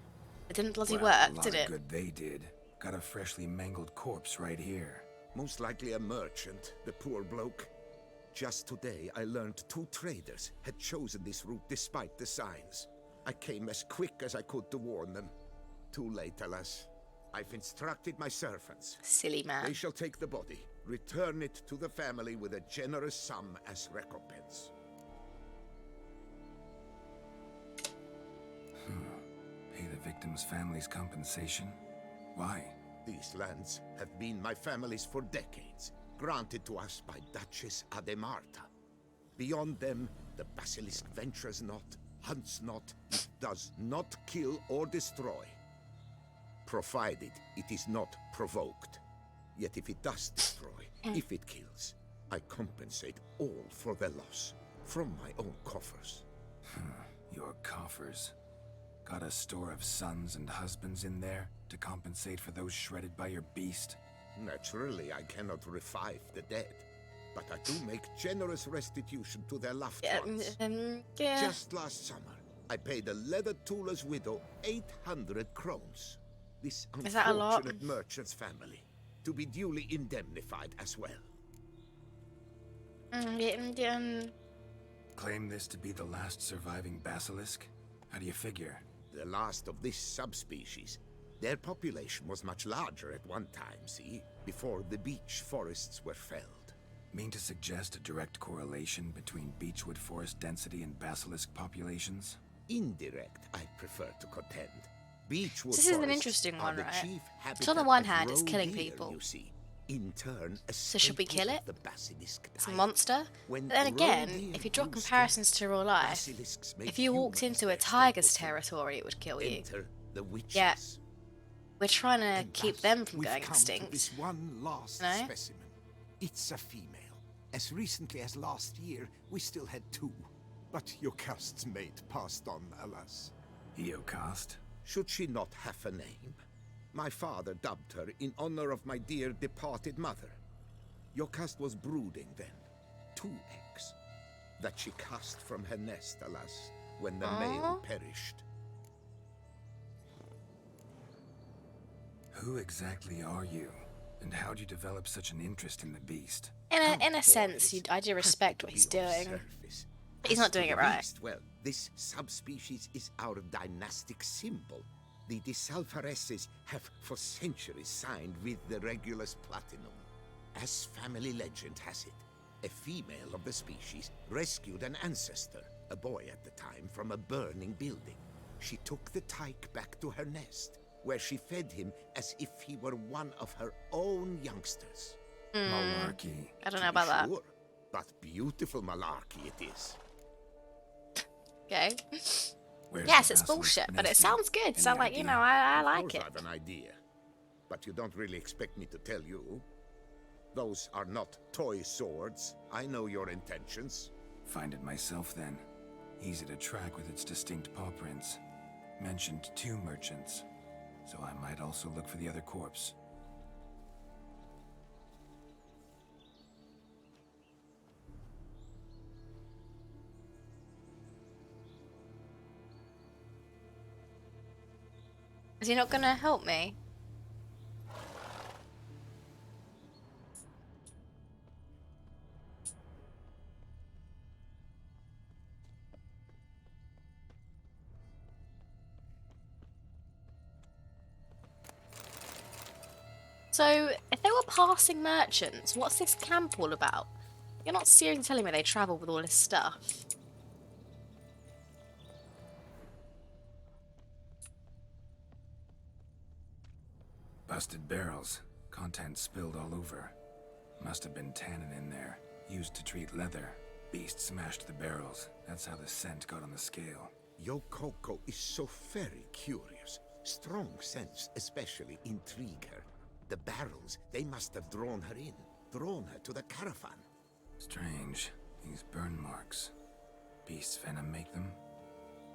It didn't bloody Well, work, a lot did of it? good they did. Got a freshly mangled corpse right here. Most likely a merchant, the poor bloke. Just today, I learned 2 traders had chosen this route despite the signs. I came as quick as I could to warn them. Too late, alas. I've instructed my servants. Silly man. They shall take the body, return it to the family with a generous sum as recompense. Pay the victim's family's compensation? Why? These lands have been my family's for decades, granted to us by Duchess Ademarta. Beyond them, the basilisk ventures not, hunts not, it does not kill or destroy. Provided it is not provoked. Yet if it does destroy, if it kills, I compensate all for the loss, from my own coffers. Your coffers. Got a store of sons and husbands in there to compensate for those shredded by your beast? Naturally, I cannot revive the dead, but I do make generous restitution to their loved ones. Yeah. Just last summer, I paid a leather tooler's widow 800 crowns. This Is that a lot? unfortunate merchant's family, to be duly indemnified as well. Claim this to be the last surviving basilisk? How do you figure? The last of this subspecies. Their population was much larger at one time, see? Before the beech forests were felled. Mean to suggest a direct correlation between beechwood forest density and basilisk populations? Indirect, I'd prefer to contend. Beechwood This is an forests interesting are one, the right? chief So on the habitat one of hand, it's roe killing deer, people. you see. In turn, a So should we staple kill of it? the basilisk It's a diet. monster. When But then roe again, deer if you draw roost, comparisons to real life, basilisks make if you walked humans into a their tiger's staple food. territory, it would kill you. Enter the witches. Yeah. We're trying to And keep thus, them from we've going come extinct. to this one last No? specimen. It's a female. As recently as last year, we still had 2. But Yocast's mate passed on, alas. Eocast? Should she not have a name? My father dubbed her in honor of my dear departed mother. Yocast was brooding then. 2 eggs. That she cast from her nest, alas, when the male perished. Who exactly are you? And how do you develop such an interest in the beast? In a sense, I do respect what he's doing. But he's not doing it right. Well, this subspecies is our dynastic symbol. The Desalfareses have for centuries signed with the Regulus Platinum. As family legend has it, a female of the species rescued an ancestor, a boy at the time, from a burning building. She took the tyke back to her nest, where she fed him as if he were one of her own youngsters. Malarkey. I don't know about that. Sure, but beautiful malarkey it is. Okay. Where's Yes, the it's basilisk bullshit, but it nesting? sounds good. Any So, like, you idea? know, I Of like course it. I have an idea, but you don't really expect me to tell you. Those are not toy swords. I know your intentions. Find it myself then. Easy to track with its distinct paw prints. Mentioned 2 merchants, so I might also look for the other corpse. Is he not gonna help me? So, if they were passing merchants, what's this camp all about? You're not seriously telling me they travel with all this stuff. Busted barrels. Contents spilled all over. Must have been tannin in there. Used to treat leather. Beast smashed the barrels. That's how the scent got on the scale. Yokoko is so very curious. Strong sense especially intrigue her. The barrels, they must have drawn her in. Drawn her to the caravan. Strange. These burn marks. Beast's venom make them?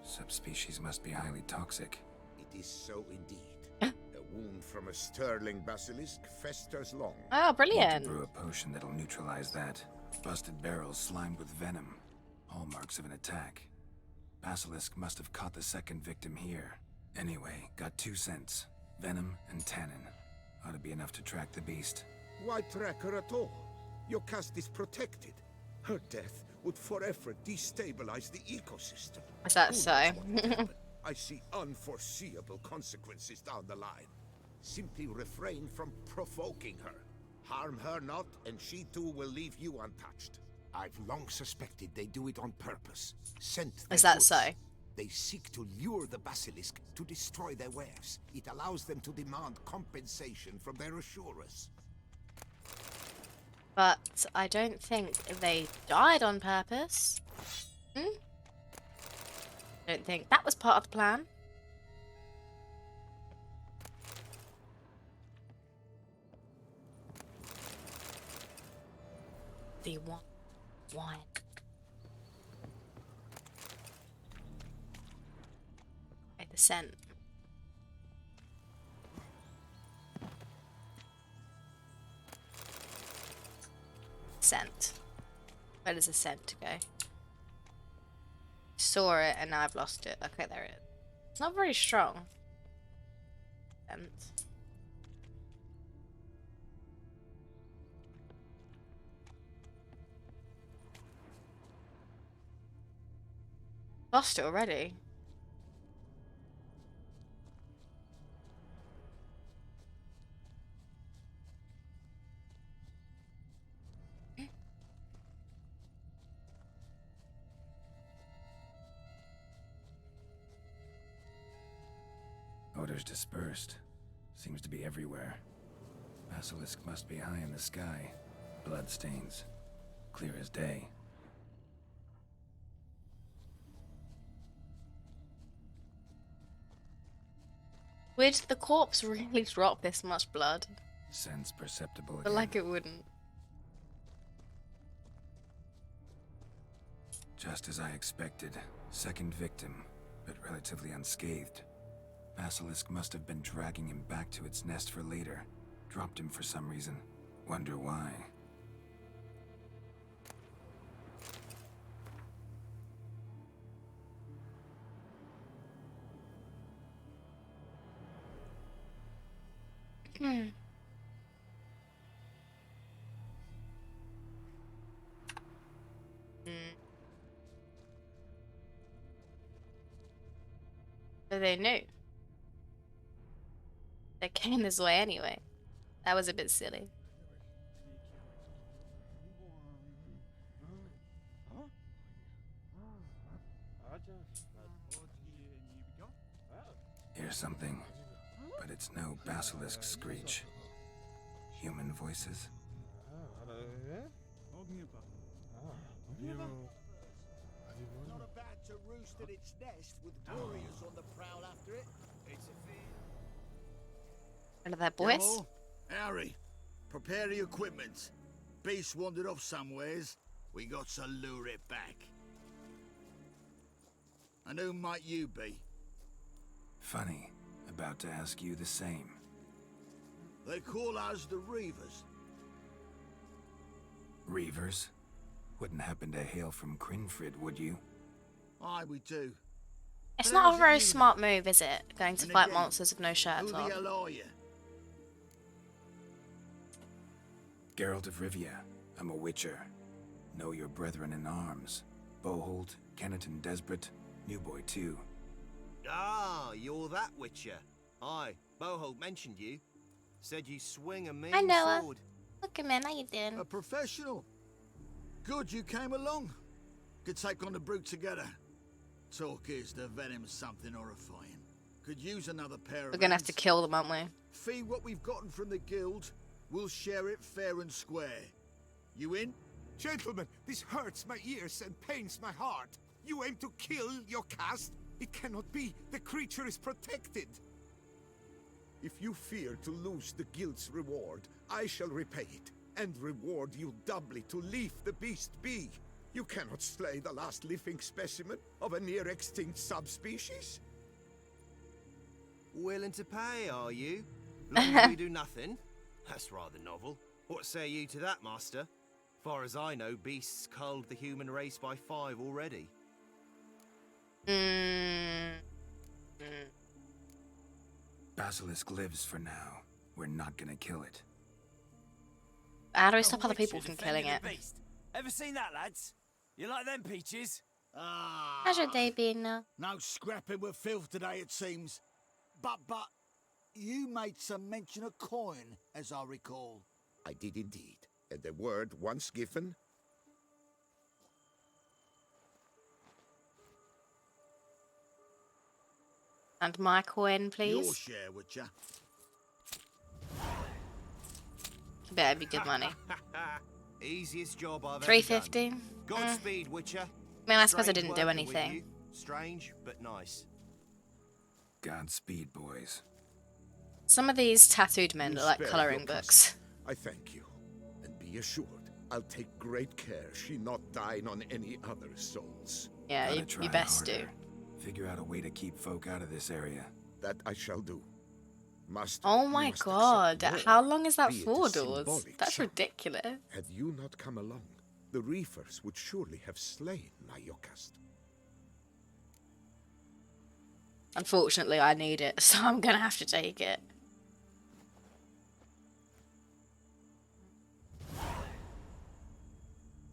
Subspecies must be highly toxic. It is so indeed. A wound from a sterling basilisk festers long. Oh, Need brilliant. to brew a potion that'll neutralize that. Busted barrels slimed with venom. Hallmarks of an attack. Basilisk must have caught the second victim here. Anyway, got 2 cents. Venom and tannin. Ought to be enough to track the beast. Why track her at all? Your caste is protected. Her death would forever destabilize the ecosystem. Is that Who so? knows what will happen? I see unforeseeable consequences down the line. Simply refrain from provoking her. Harm her not, and she too will leave you untouched. I've long suspected they do it on purpose. Scent their Is that goods. so? They seek to lure the basilisk to destroy their wares. It allows them to demand compensation from their assurers. But I don't think they died on purpose. Hmm? I don't think that was part of the plan. The wine. Okay, the scent. Scent. Where does the scent go? Saw it and now I've lost it. Okay, there it is. It's not very strong. Scent. Lost it already. Odors dispersed. Seems to be everywhere. Basilisk must be high in the sky. Blood stains. Clear as day. Would the corpse really drop this much blood? Sense perceptible But again. like it wouldn't. Just as I expected. Second victim, but relatively unscathed. Basilisk must have been dragging him back to its nest for later. Dropped him for some reason. Wonder why. Hmm. So they knew. They came this way anyway. That was a bit silly. Here's something, but it's no basilisk screech. Human voices? Not about to roost in its nest with warriors on the prowl after it. It's a fear. One of their boys? Hello? Harry, prepare the equipment. Beast wandered off somewheres. We got to lure it back. And who might you be? Funny. About to ask you the same. They call us the Reavers. Reavers? Wouldn't happen to hail from Crinfrid, would you? Aye, we do. It's But not how's a it very used? smart move, is it? Going to And fight again, monsters with no shirts Who on. the hell are you? Geralt of Rivia. I'm a witcher. Know your brethren in arms. Boholt, Kenneton Desperate, New Boy too. Ah, you're that Witcher. Aye, Boholt mentioned you. Said you swing a mean I know her. sword. Look at man, how you doing? A professional. Good you came along. Could take on the brute together. Talk is the venom's something horrifying. Could use another pair of We're gonna have to hands. kill them, aren't we? Fee what we've gotten from the guild. We'll share it fair and square. You in? Gentlemen, this hurts my ears and pains my heart. You aim to kill your caste? It cannot be. The creature is protected. If you fear to lose the guild's reward, I shall repay it, and reward you doubly to leave the beast be. You cannot slay the last living specimen of a near-extinct subspecies. Willing to pay, are you? Long as we do nothing? That's rather novel. What say you to that, master? Far as I know, beasts culled the human race by 5 already. Basilisk lives for now. We're not gonna kill it. How do we stop other people from killing it? Ever seen that, lads? You like them peaches? Ah. How's your day been now? No scrapping with filth today, it seems. But, you made some mention of coin, as I recall. I did indeed. And the word once given... And my coin, Your please. share, would ya? Better be good money. Easiest job I've ever 350. done. Godspeed, Witcher. I mean, I suppose I Strange didn't do working with anything. you. Strange, but nice. Godspeed, boys. Some of these tattooed men You are like spared colouring your books. I thank you. And be assured, I'll take great care she not dine on any other souls. Yeah, Gotta you try best do. harder. Figure out a way to keep folk out of this area. That I shall do. Must. Oh you my must god, accept how more, long is that be it a for, Doors? symbolic That's sum. ridiculous. Had you not come along, the reefers would surely have slain my Yokast. Unfortunately, I need it, so I'm gonna have to take it.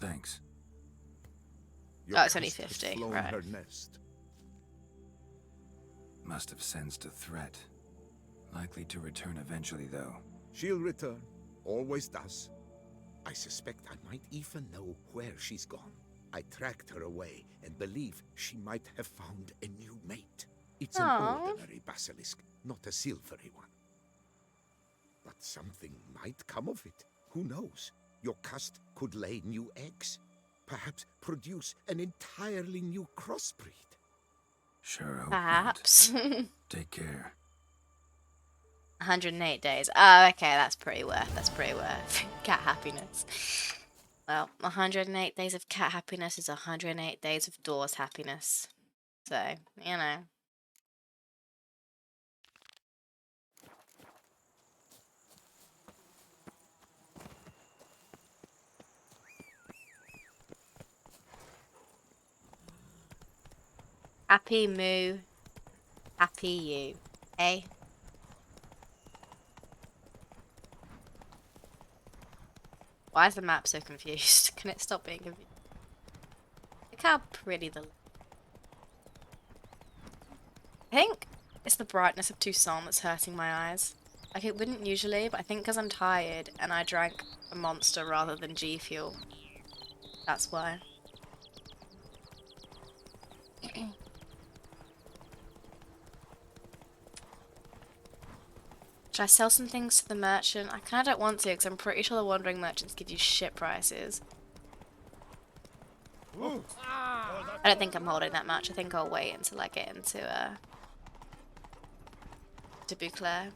Thanks. Oh, it's only Yokast has 50, flown right. her nest. Must have sensed a threat. Likely to return eventually, though. She'll return. Always does. I suspect I might even know where she's gone. I tracked her away and believe she might have found a new mate. It's an Aw. ordinary basilisk, not a silvery one. But something might come of it. Who knows? Your cast could lay new eggs. Perhaps produce an entirely new crossbreed. Sure hope Perhaps. not. Take care. 108 days. Oh, okay, that's pretty worth. That's pretty worth. Cat happiness. Well, 108 days of cat happiness is 108 days of Doors happiness. So, you know. Happy moo. Happy you. Eh? Why is the map so confused? Can it stop being confused? Look how pretty the... I think it's the brightness of Tucson that's hurting my eyes. Like, it wouldn't usually, but I think because I'm tired and I drank a Monster rather than G Fuel. That's why. Should I sell some things to the merchant? I kind of don't want to because I'm pretty sure the wandering merchants give you shit prices. I don't think I'm holding that much. I think I'll wait until I get into to Beauclair.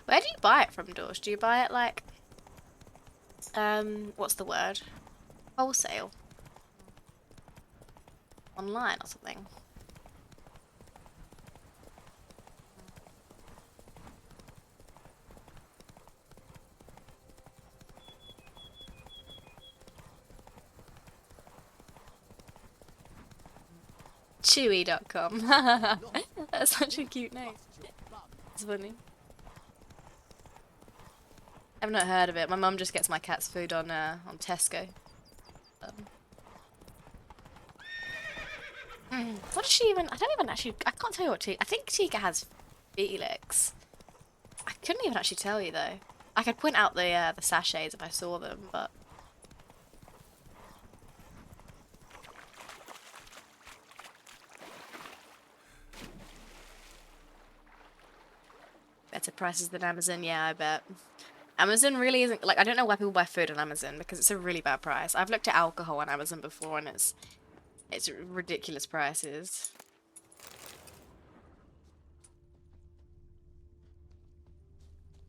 Where do you buy it from, Dorsch? Do you buy it like, what's the word? Wholesale? Online or something? Chewy.com. That's such a cute name. It's funny. I've not heard of it. My mum just gets my cat's food on Tesco. What does she even? I don't even actually. I can't tell you what Tika. I think Tika has Felix. I couldn't even actually tell you though. I could point out the sachets if I saw them, but. Better prices than Amazon, yeah, I bet. Amazon really isn't, like, I don't know why people buy food on Amazon because it's a really bad price. I've looked at alcohol on Amazon before and it's ridiculous prices.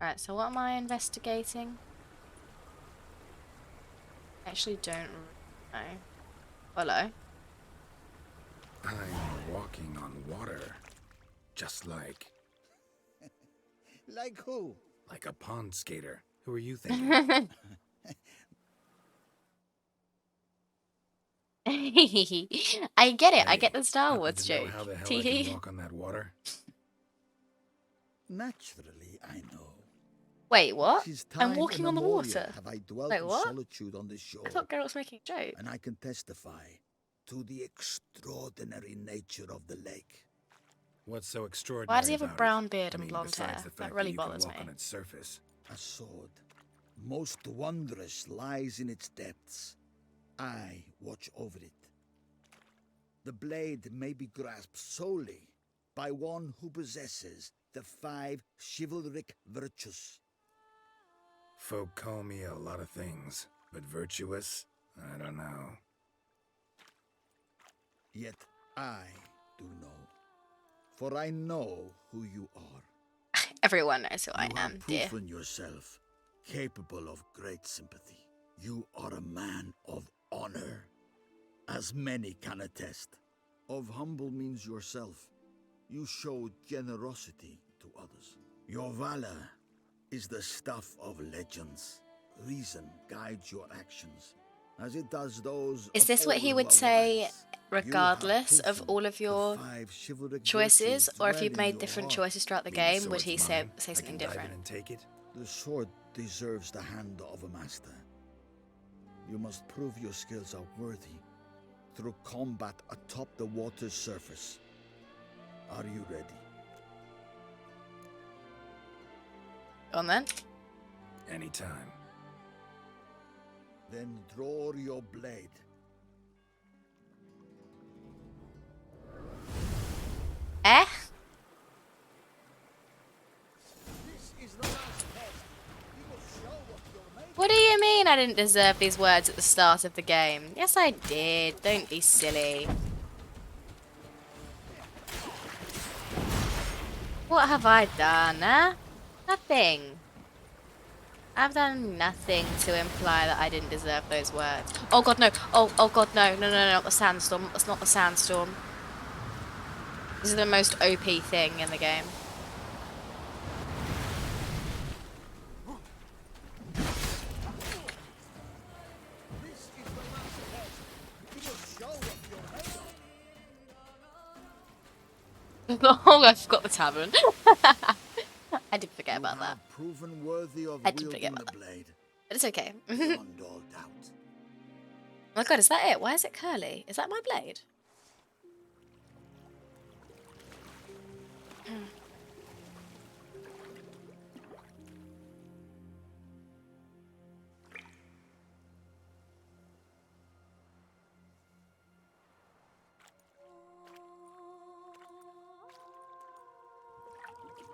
Alright, so what am I investigating? I actually don't know. Hello? I'm walking on water. Just like... Like who? Like a pond skater. Who are you thinking? I get it. I get the Star Wars Know joke. how the hell I can walk on that water? Naturally, I know. Wait, what? 'Tis I'm time walking on the immemorial water. Have I dwelt Wait, in what? solitude on this shore, I thought Geralt was making a joke. and I can testify to the extraordinary nature of the lake. What's so extraordinary? Why does he have a about brown it? beard I and mean, blonde besides hair? the fact That really you can bothers walk me. on its surface. A sword, most wondrous, lies in its depths. I watch over it. The blade may be grasped solely by one who possesses the 5 chivalric virtues. Folk call me a lot of things, but virtuous? I don't know. Yet I do know, for I know who you are. Everyone knows who I You am, have dear. proven yourself capable of great sympathy. You are a man of honor, as many can attest. Of humble means yourself. You show generosity to others. Your valor is the stuff of legends. Reason guides your actions, as it does those Is of this what all he who would are say wise. regardless You have of all of your the 5 chivalric choices? virtues Or if dwell you've in made your different heart. choices throughout the The game, would sword's he mine. say I something can dive in different? and take it. The sword deserves the hand of a master. You must prove your skills are worthy through combat atop the water's surface. Are you ready? Go on then. Anytime. Then draw your blade. Eh? What do you mean I didn't deserve these words at the start of the game? Yes, I did. Don't be silly. What have I done, huh? Nothing. I've done nothing to imply that I didn't deserve those words. Oh god, no. Oh god, no. No, not the sandstorm. That's not the sandstorm. This is the most OP thing in the game. Oh, I forgot the tavern. I did forget about that. Proven worthy of I did forget wielding about the blade. But it's okay. Oh Beyond all doubt. my god, is that it? Why is it curly? Is that my blade?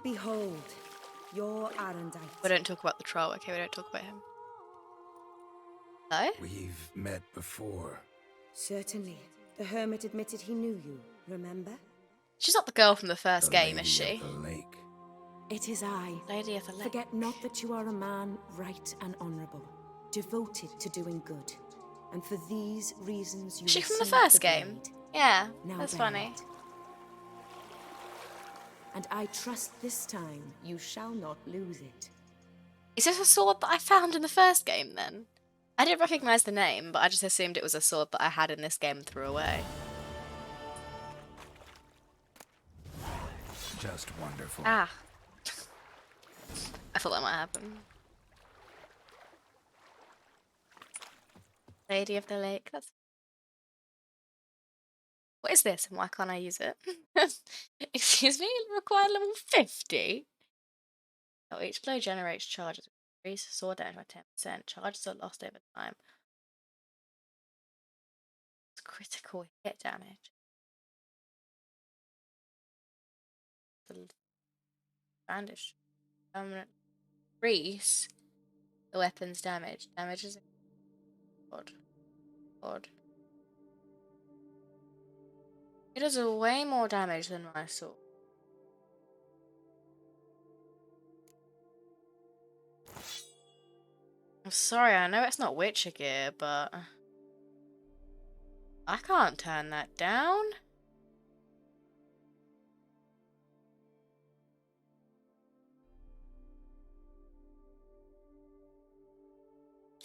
Behold, your Arendite. We don't talk about the troll. Okay, we don't talk about him. Hello? We've met before. Certainly. The hermit admitted he knew you, remember? She's not the girl from the first The game, Lady is she? of the Lake. It is I. Lady of the Lake. Forget not that you are a man right and honourable, devoted to doing good. And for these reasons you Is she from the received first game? blade. Yeah, Now that's bear funny. it. And I trust this time you shall not lose it. Is this a sword that I found in the first game then? I didn't recognise the name, but I just assumed it was a sword that I had in this game and threw away. Just wonderful. Ah. I thought that might happen. Lady of the Lake. That's. What is this and why can't I use it? Excuse me? Required level 50? Oh, each blow generates charges. Increase sword damage by 10%. Charges are lost over time. It's critical hit damage. The brandish. Increase the weapon's damage. Damage is odd. Odd. It does way more damage than my sword. I'm sorry, I know it's not Witcher gear, but I can't turn that down.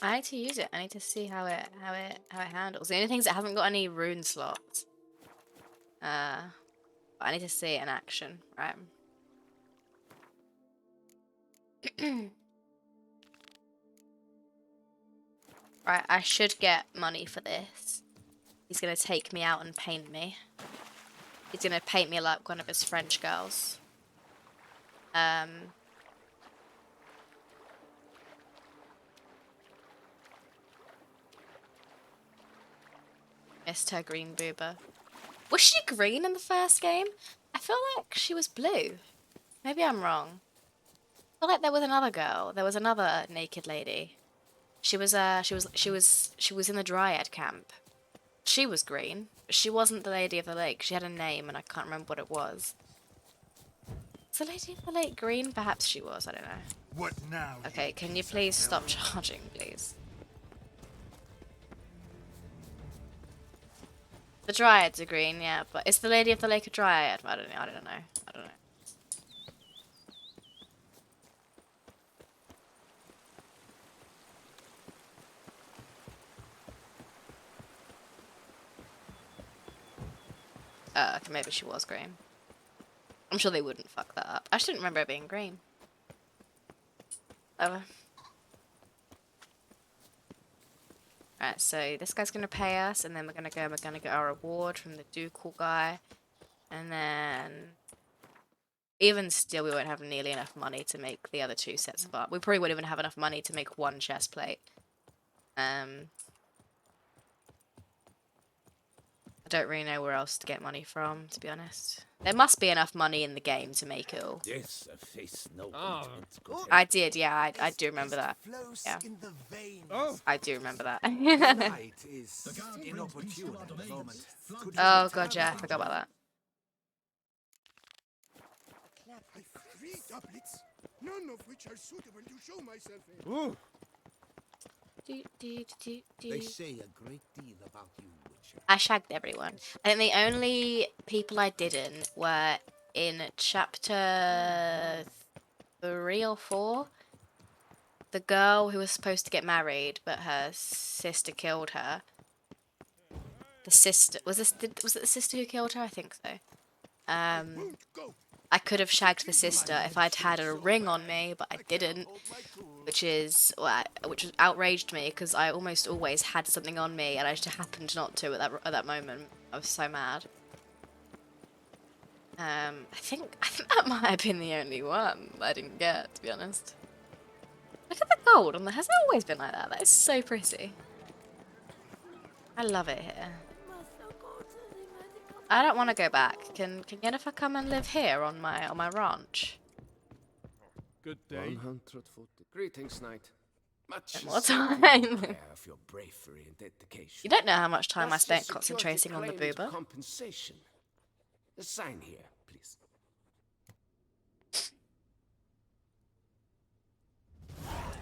I need to use it. I need to see how it handles. The only thing is it hasn't got any rune slots. But I need to see it in action, right? Right, I should get money for this. He's gonna take me out and paint me. He's gonna paint me like one of his French girls. Missed her green boober. Was she green in the first game? I feel like she was blue. Maybe I'm wrong. I feel like there was another girl. There was another naked lady. She was in the Dryad camp. She was green. She wasn't the Lady of the Lake. She had a name and I can't remember what it was. Is the Lady of the Lake green? Perhaps she was, I don't know. What now? Okay, can you please stop charging, please? The Dryads are green, yeah, but is the Lady of the Lake a Dryad? I don't know. I don't know. Okay, maybe she was green. I'm sure they wouldn't fuck that up. I just didn't remember it being green. Oh. Alright, so this guy's gonna pay us, and then we're gonna get our reward from the Ducal guy. And then... even still, we won't have nearly enough money to make the other 2 sets of art. We probably won't even have enough money to make 1 chest plate. I don't really know where else to get money from, to be honest. There must be enough money in the game to make it all. Yes, a face no I did, yeah, I do remember that. Yeah. I do remember that. Oh god, yeah, I forgot about that. Three doublets, none of which are suitable to show myself in. Ooh. They say a great deal about you, Witcher. I shagged everyone. I think the only people I didn't were in chapter 3 or 4. The girl who was supposed to get married, but her sister killed her. The sister was it the sister who killed her? I think so. I could have shagged the sister if I'd had a ring on me, but I didn't, which outraged me because I almost always had something on me and I just happened not to at that moment. I was so mad. I think that might have been the only one that I didn't get, to be honest. Look at the gold on there. Has it always been like that? That is so pretty. I love it here. I don't want to go back. Can Yennefer come and live here on my ranch? Good day. 140. Greetings, knight. Much More time. Of your bravery and dedication. You don't know how much time I Must you spent concentrating on the secure boober. Compensation. A sign here, please.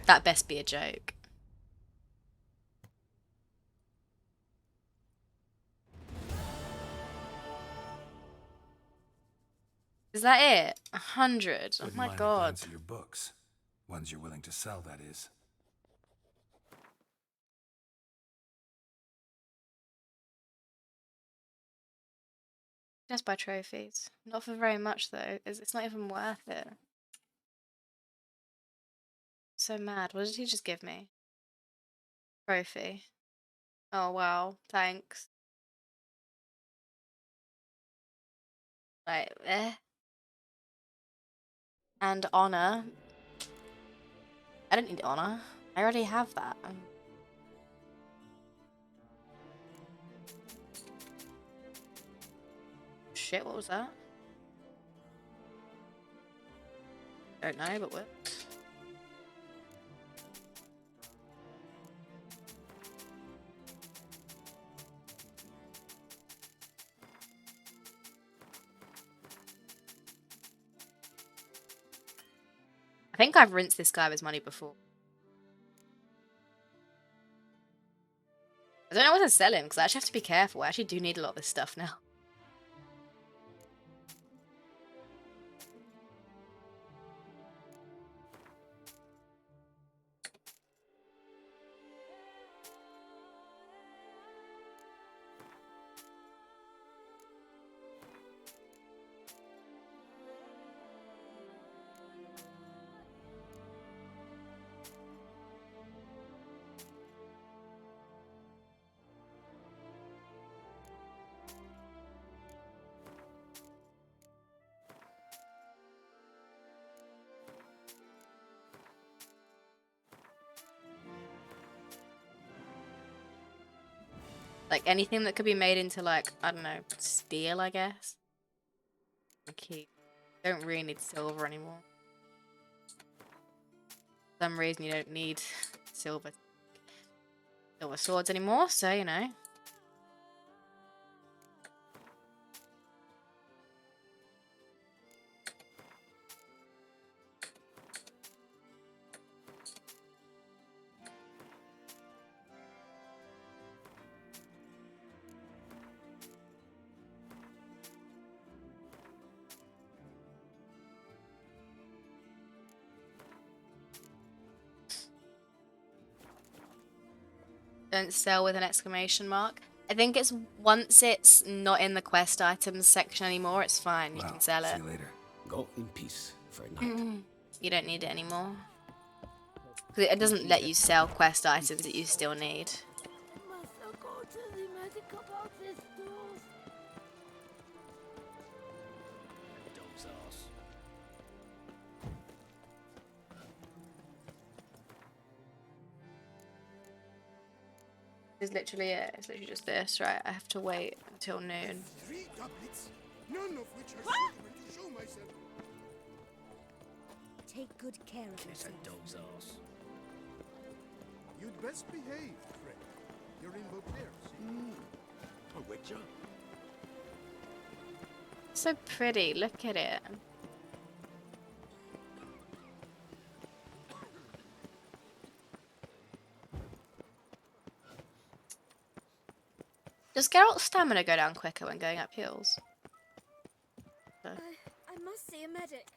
That best be a joke. Is that it? 100. Oh my god. Answer your books. Ones you're willing to sell, that is. Just buy trophies. Not for very much though. It's not even worth it. So mad. What did he just give me? Trophy. Oh wow. Thanks. Right, and honor. I don't need honor. I already have that. Shit, what was that? Don't know, but what? I think I've rinsed this guy of his money before. I don't know what to sell him because I actually have to be careful. I actually do need a lot of this stuff now. Like anything that could be made into like, I don't know, steel, I guess. Okay. Don't really need silver anymore. For some reason you don't need silver swords anymore, so you know. Don't sell with an exclamation mark. I think it's once it's not in the quest items section anymore, it's fine. You can sell it. See you later. Go in peace for a night. You don't need it anymore. 'Cause it doesn't let you sell quest items that you still need. This is literally it. It's literally just this, right? I have to wait until noon. 3 doublets, none of which are suitable to show myself. Take good care of It's yourself. a dog's ass. You'd best behave, friend. You're in Beauclair, see? A witcher? So pretty. Look at it. Does Geralt's stamina go down quicker when going up hills? I must see a medic.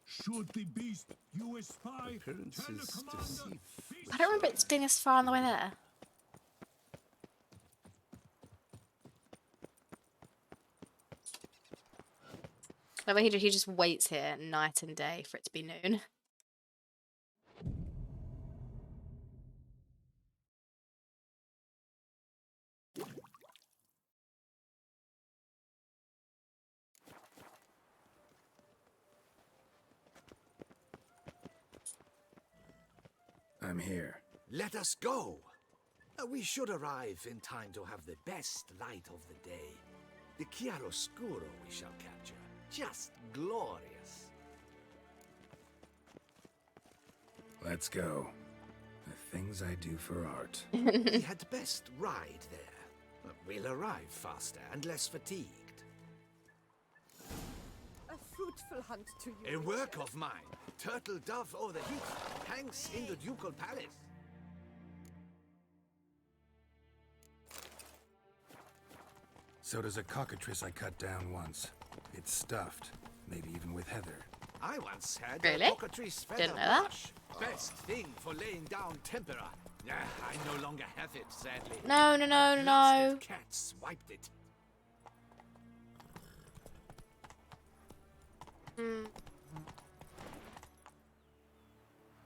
Should the beast you espy tell the commander? I don't remember it being as far on the way there. That way he just waits here night and day for it to be noon. I'm here. Let us go. We should arrive in time to have the best light of the day. The chiaroscuro we shall capture. Just glorious. Let's go. The things I do for art. We had best ride there. We'll arrive faster and less fatigued. A fruitful hunt to you. A work of mine. Turtle dove o'er the heath hangs in the ducal palace. So does a cockatrice I cut down once. It's stuffed, maybe even with heather. I once had Really? a cockatrice feather Didn't know that. brush. Best thing for laying down tempera. I no longer have it, sadly. No, no, no, no, no. Blasted cat swiped it.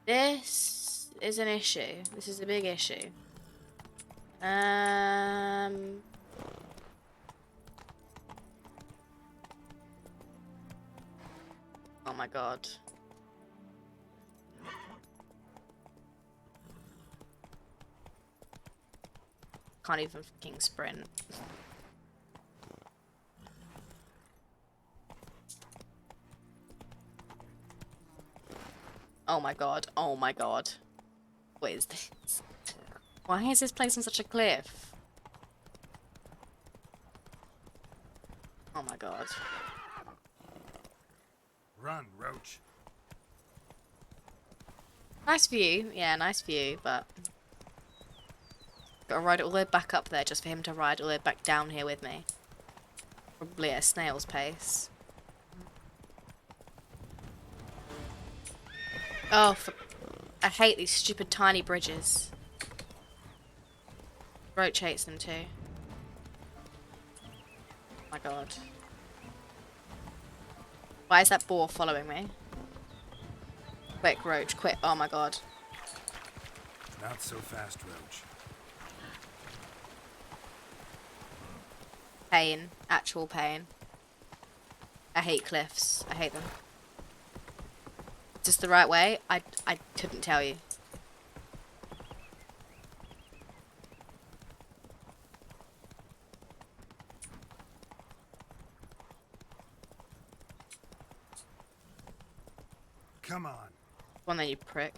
This is an issue. This is a big issue. Oh my god. Can't even fucking sprint. Oh my god. Oh my god. What is this? Why is this place on such a cliff? Oh my god. Run, Roach. Nice view. Yeah, nice view, but... Gotta ride it all the way back up there just for him to ride all the way back down here with me. Probably at a snail's pace. Oh, I hate these stupid tiny bridges. Roach hates them too. Oh my god. Why is that boar following me? Quick, Roach, quick. Oh my god. Not so fast, Roach. Pain. Actual pain. I hate cliffs. I hate them. Is this the right way? I couldn't tell you. Come on. Go on then, you prick.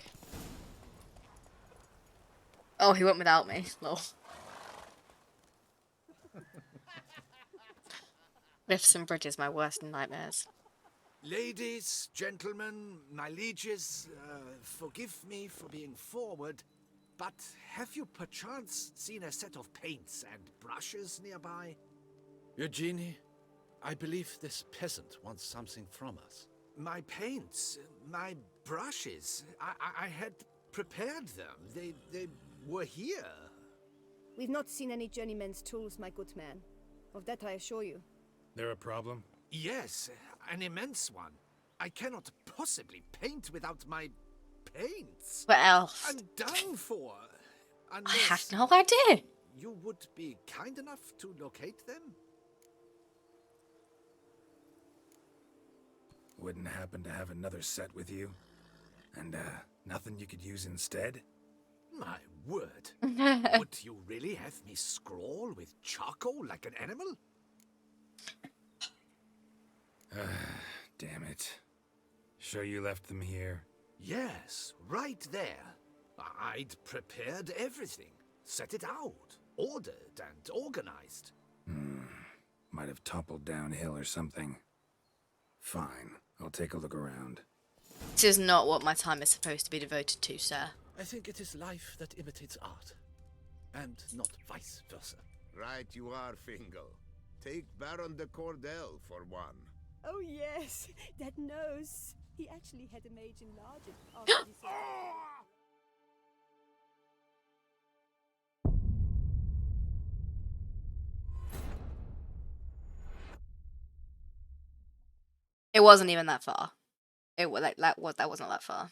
Oh, he went without me. Lol. Cliffs and bridges, my worst nightmares. Ladies, gentlemen, my lieges, forgive me for being forward, but have you perchance seen a set of paints and brushes nearby? Eugenie, I believe this peasant wants something from us. My paints, my brushes, I had prepared them. They were here. We've not seen any journeyman's tools, my good man. Of that I assure you. There a problem? Yes, an immense one. I cannot possibly paint without my paints. What else? I'm done for. I Unless have no idea. you would be kind enough to locate them? Wouldn't happen to have another set with you? And, nothing you could use instead? My word. Would you really have me scrawl with charcoal like an animal? Damn it. Sure you left them here? Yes, right there. I'd prepared everything, set it out, ordered and organized. Might have toppled downhill or something. Fine, I'll take a look around. This is not what my time is supposed to be devoted to, sir. I think it is life that imitates art, and not vice versa. Right you are, Fingal. Take Baron de Cordell for one. Oh yes, that nose. He actually had a mage enlarge it after he saw It wasn't even that far. It was like that wasn't that far.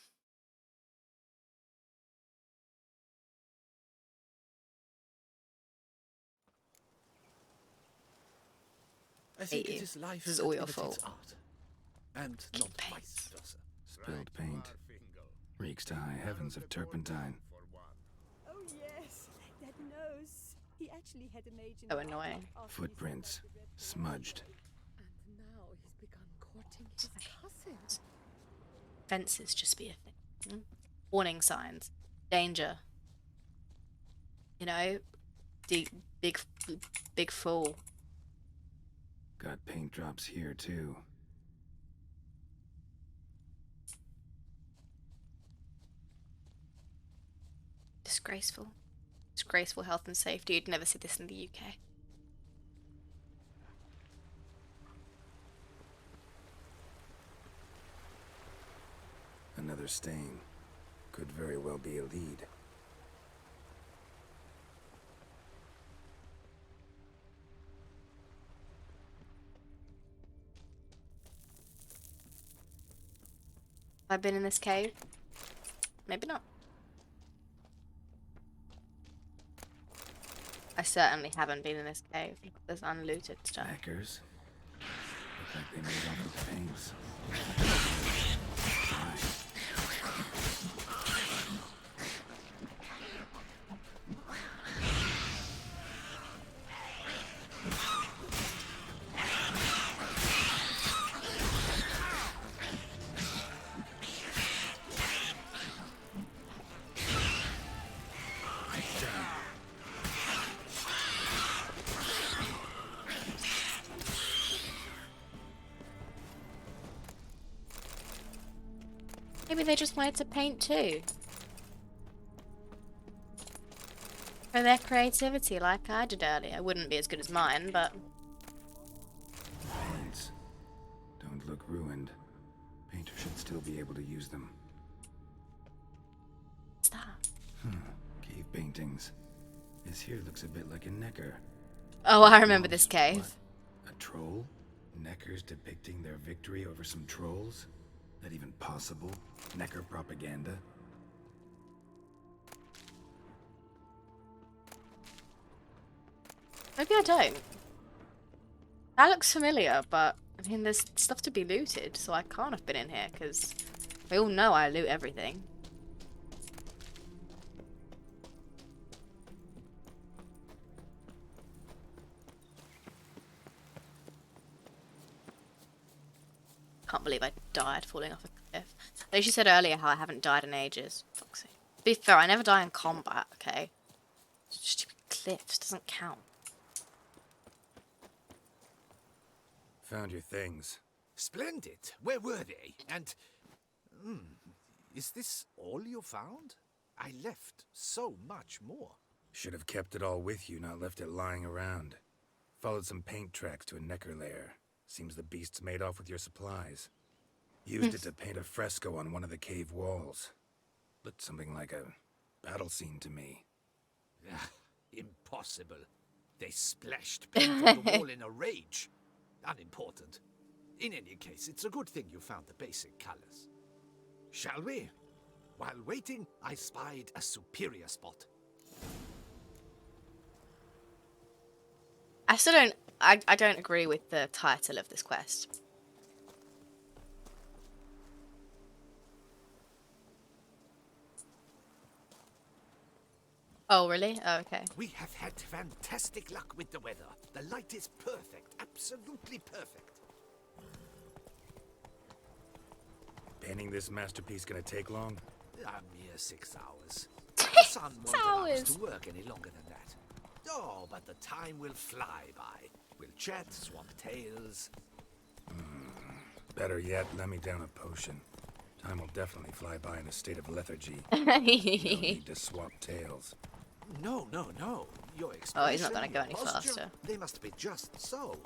I think Hate it you. is life This is that all your imitates fault. art, and not vice versa. Spilled paint. Reeks to high heavens of turpentine. Oh yes, that nose. He actually had a mage So enlarge it annoying. after he Footprints. Smudged. And now he's begun courting his cousin. Fences just be a thing. Warning signs. Danger. You know? Big fool. Got paint drops here, too. Disgraceful. Disgraceful health and safety. You'd never see this in the UK. another stain. Could very well be a lead. Have I been in this cave? Maybe not. I certainly haven't been in this cave. Look at this unlooted stuff. Hackers. Look like they made off with paints. Maybe they just wanted to paint too. For their creativity, like I did earlier. It wouldn't be as good as mine, but... Paints. Don't look ruined. Painter should still be able to use them. What's that? Cave paintings. This here looks a bit like a necker. Oh, I remember this cave. What? A troll? Neckers depicting their victory over some trolls? That even possible? Necker propaganda? Maybe I don't. That looks familiar, but I mean, there's stuff to be looted, so I can't have been in here, because we all know I loot everything. Can't believe I died falling off a cliff. Though she said earlier how I haven't died in ages. Fuck's sake. To be fair, I never die in combat, okay? Stupid cliffs doesn't count. Found your things. Splendid. Where were they? And... is this all you found? I left so much more. Should have kept it all with you, not left it lying around. Followed some paint tracks to a necker lair. Seems the beast's made off with your supplies. Used it to paint a fresco on one of the cave walls. Looked something like a battle scene to me. Impossible. They splashed paint on the wall in a rage. Unimportant. In any case, it's a good thing you found the basic colors. Shall we? While waiting, I spied a superior spot. I still don't... I don't agree with the title of this quest. Oh, really? Oh, okay. We have had fantastic luck with the weather. The light is perfect. Absolutely perfect. Painting this masterpiece gonna take long? A mere 6 hours. The sun won't allow us to work any longer than that. Oh, but the time will fly by. We'll chat, swap tales. Better yet, let me down a potion. Time will definitely fly by in a state of lethargy. You don't need to swap tales. No. Your expression, Oh, he's not gonna go any posture, faster. They must be just so.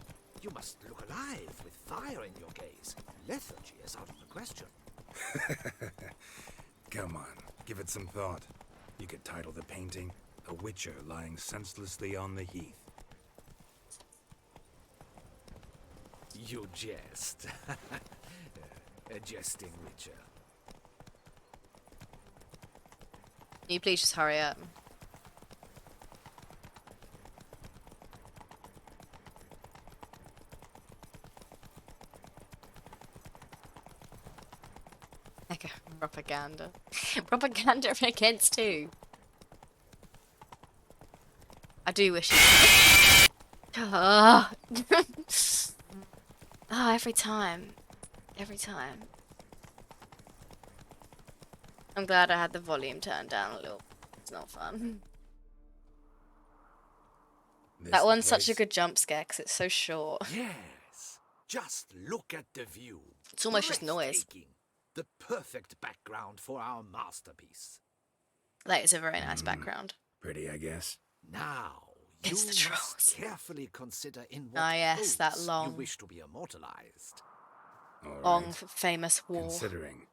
You must look alive with fire in your gaze. Lethargy is out of the question. Come on, give it some thought. You could title the painting, A Witcher Lying Senselessly on the Heath. You jest. A jesting witcher. Can you please just hurry up? Okay, propaganda. Propaganda against who? I do wish you... Oh, every time. Every time. I'm glad I had the volume turned down a little. It's not fun. That one's such a good jump scare because it's so short. Yes. Just look at the view. It's almost just noise. Breathtaking. The perfect background for our masterpiece. That is a very nice background. Pretty, I guess. Now, It's you the trolls. must carefully consider in what Ah, yes, that oaths long- you wish to be immortalized. All Long, right. famous wall. Considering.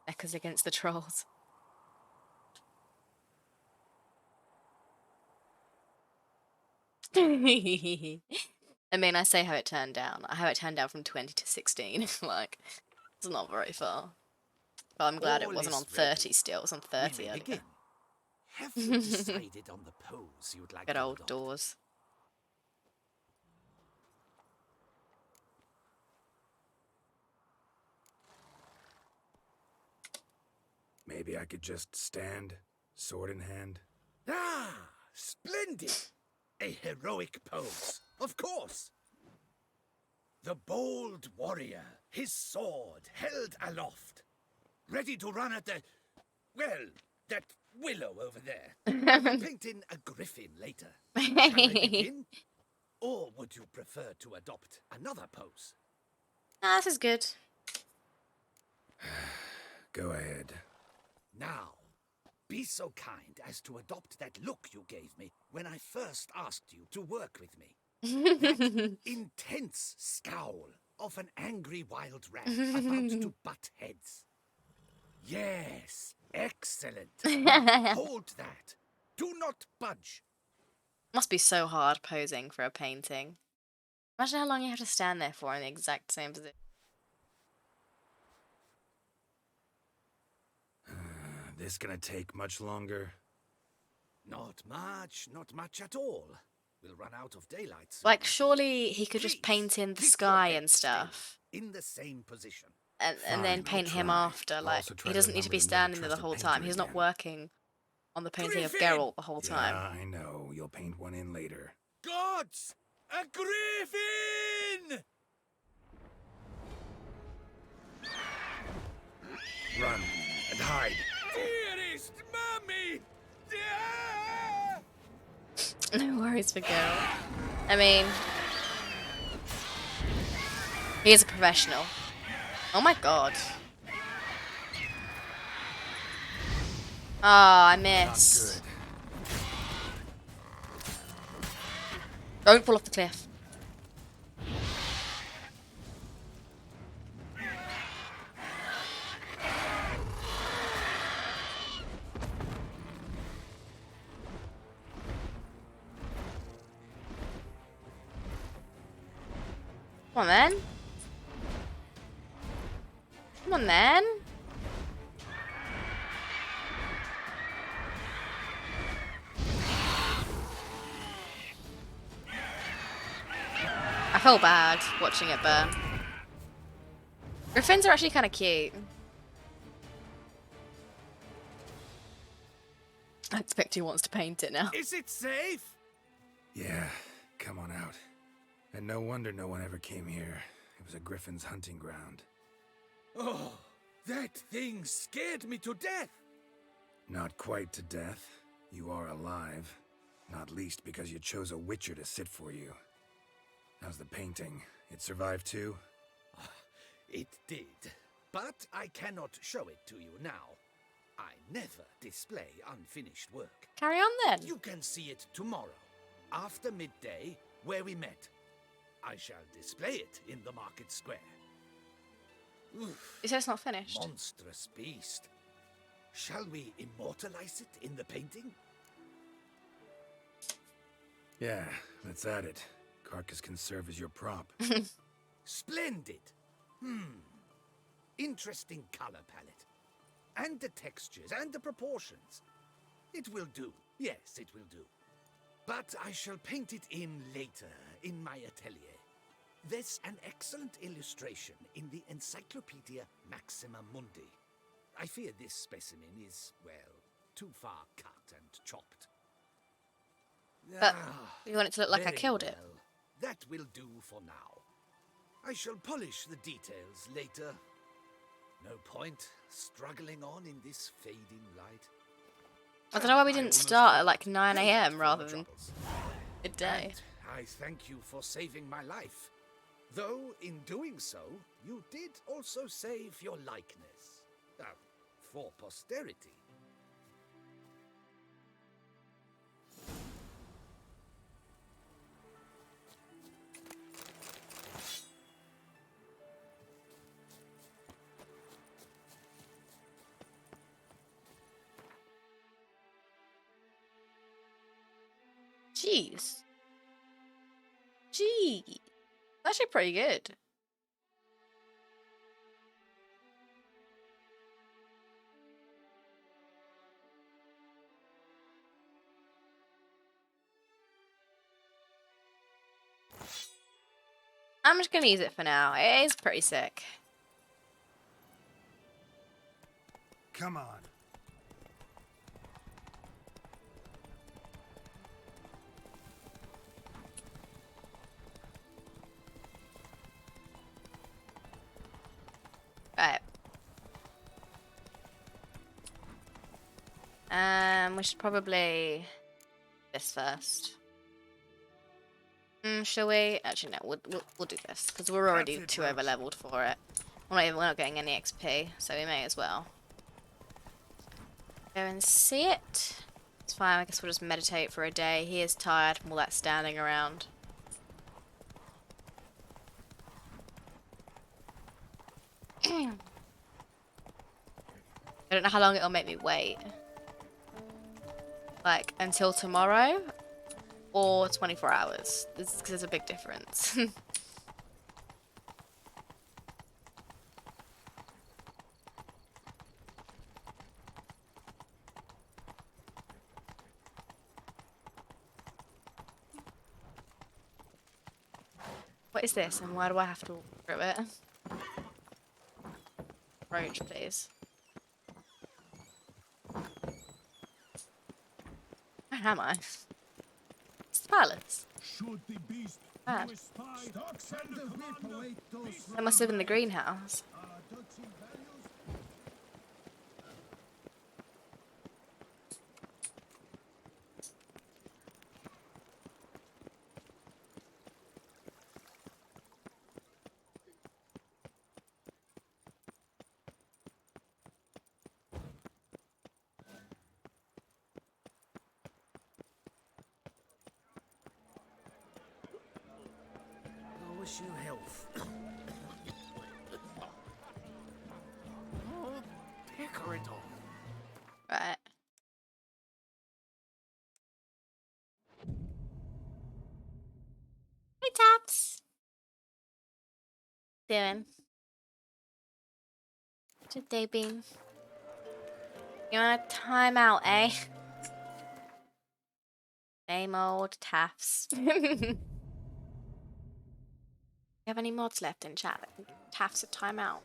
Echoes against the trolls. I mean, I say how it turned down. How it turned down from 20 to 16. Like, it's not very far. But I'm glad it All wasn't on is 30 ready. still. It was on We 30 may earlier. begin. Have you decided on the pose you'd like Good to old adopt? doors. Maybe I could just stand, sword in hand. Ah, splendid! A heroic pose, of course. The bold warrior, his sword held aloft, ready to run at the, well, that willow over there. I will paint in a griffin later. Shall I begin? Or would you prefer to adopt another pose? Ah, this is good. Go ahead. Now, be so kind as to adopt that look you gave me when I first asked you to work with me. That intense scowl of an angry wild rat about to butt heads. Yes, excellent. Now, hold that. Do not budge. Must be so hard posing for a painting. Imagine how long you have to stand there for in the exact same position. This gonna take much longer? Not much at all. We'll run out of daylight soon. Like, surely he could just paint in the sky and stuff. In the same position. And then paint him after. Like, he doesn't need to be standing there the whole time. He's not working on the painting of Geralt the whole time. Yeah, I know. You'll paint one in later. Gods! A griffin! Run and hide. Dearest mummy! No worries for Geralt. I mean, he's a professional. Oh my god. Oh, I missed. Don't fall off the cliff. Come on, then. Come on, then. I feel bad watching it burn. Griffins are actually kind of cute. I expect he wants to paint it now. Is it safe? Yeah, come on out. And no wonder no one ever came here. It was a griffin's hunting ground. Oh, that thing scared me to death. Not quite to death. You are alive. Not least because you chose a witcher to sit for you. How's the painting? It survived too? It did. But I cannot show it to you now. I never display unfinished work. Carry on then. You can see it tomorrow, after midday, where we met. I shall display it in the market square. Oof, You said it's not finished. monstrous beast. Shall we immortalize it in the painting? Yeah, let's add it. Carcass can serve as your prop. Splendid. Interesting color palette. And the textures and the proportions. It will do. Yes, it will do. But I shall paint it in later, in my atelier. There's an excellent illustration in the Encyclopedia Maxima Mundi. I fear this specimen is, well, too far cut and chopped. But you want it to look like I Very killed it. well. That will do for now. I shall polish the details later. No point struggling on in this fading light. I don't know why we didn't almost start at forgot. like 9 Thank AM you rather for than troubles. midday. And I thank you for saving my life. Though, in doing so, you did also save your likeness. For posterity. Jeez. Gee. Actually pretty good. I'm just gonna use it for now. It is pretty sick. Come on. Right. We should probably this first. Shall we? Actually, no. We'll do this because we're already too over leveled for it. We're not getting any XP, so we may as well go and see it. It's fine. I guess we'll just meditate for a day. He is tired from all that standing around. I don't know how long it'll make me wait. Like, until tomorrow? Or 24 hours. Because there's a big difference. What is this, and why do I have to walk through it? Roach, please. Where am I? It's the palace. Ah. I must live in the greenhouse. I wish you health. Oh, pecker it off. Right. Hey, Taps. Doing? What's day been? You want a timeout, eh? Same old Taffs. You have any mods left in chat? Taffs a timeout.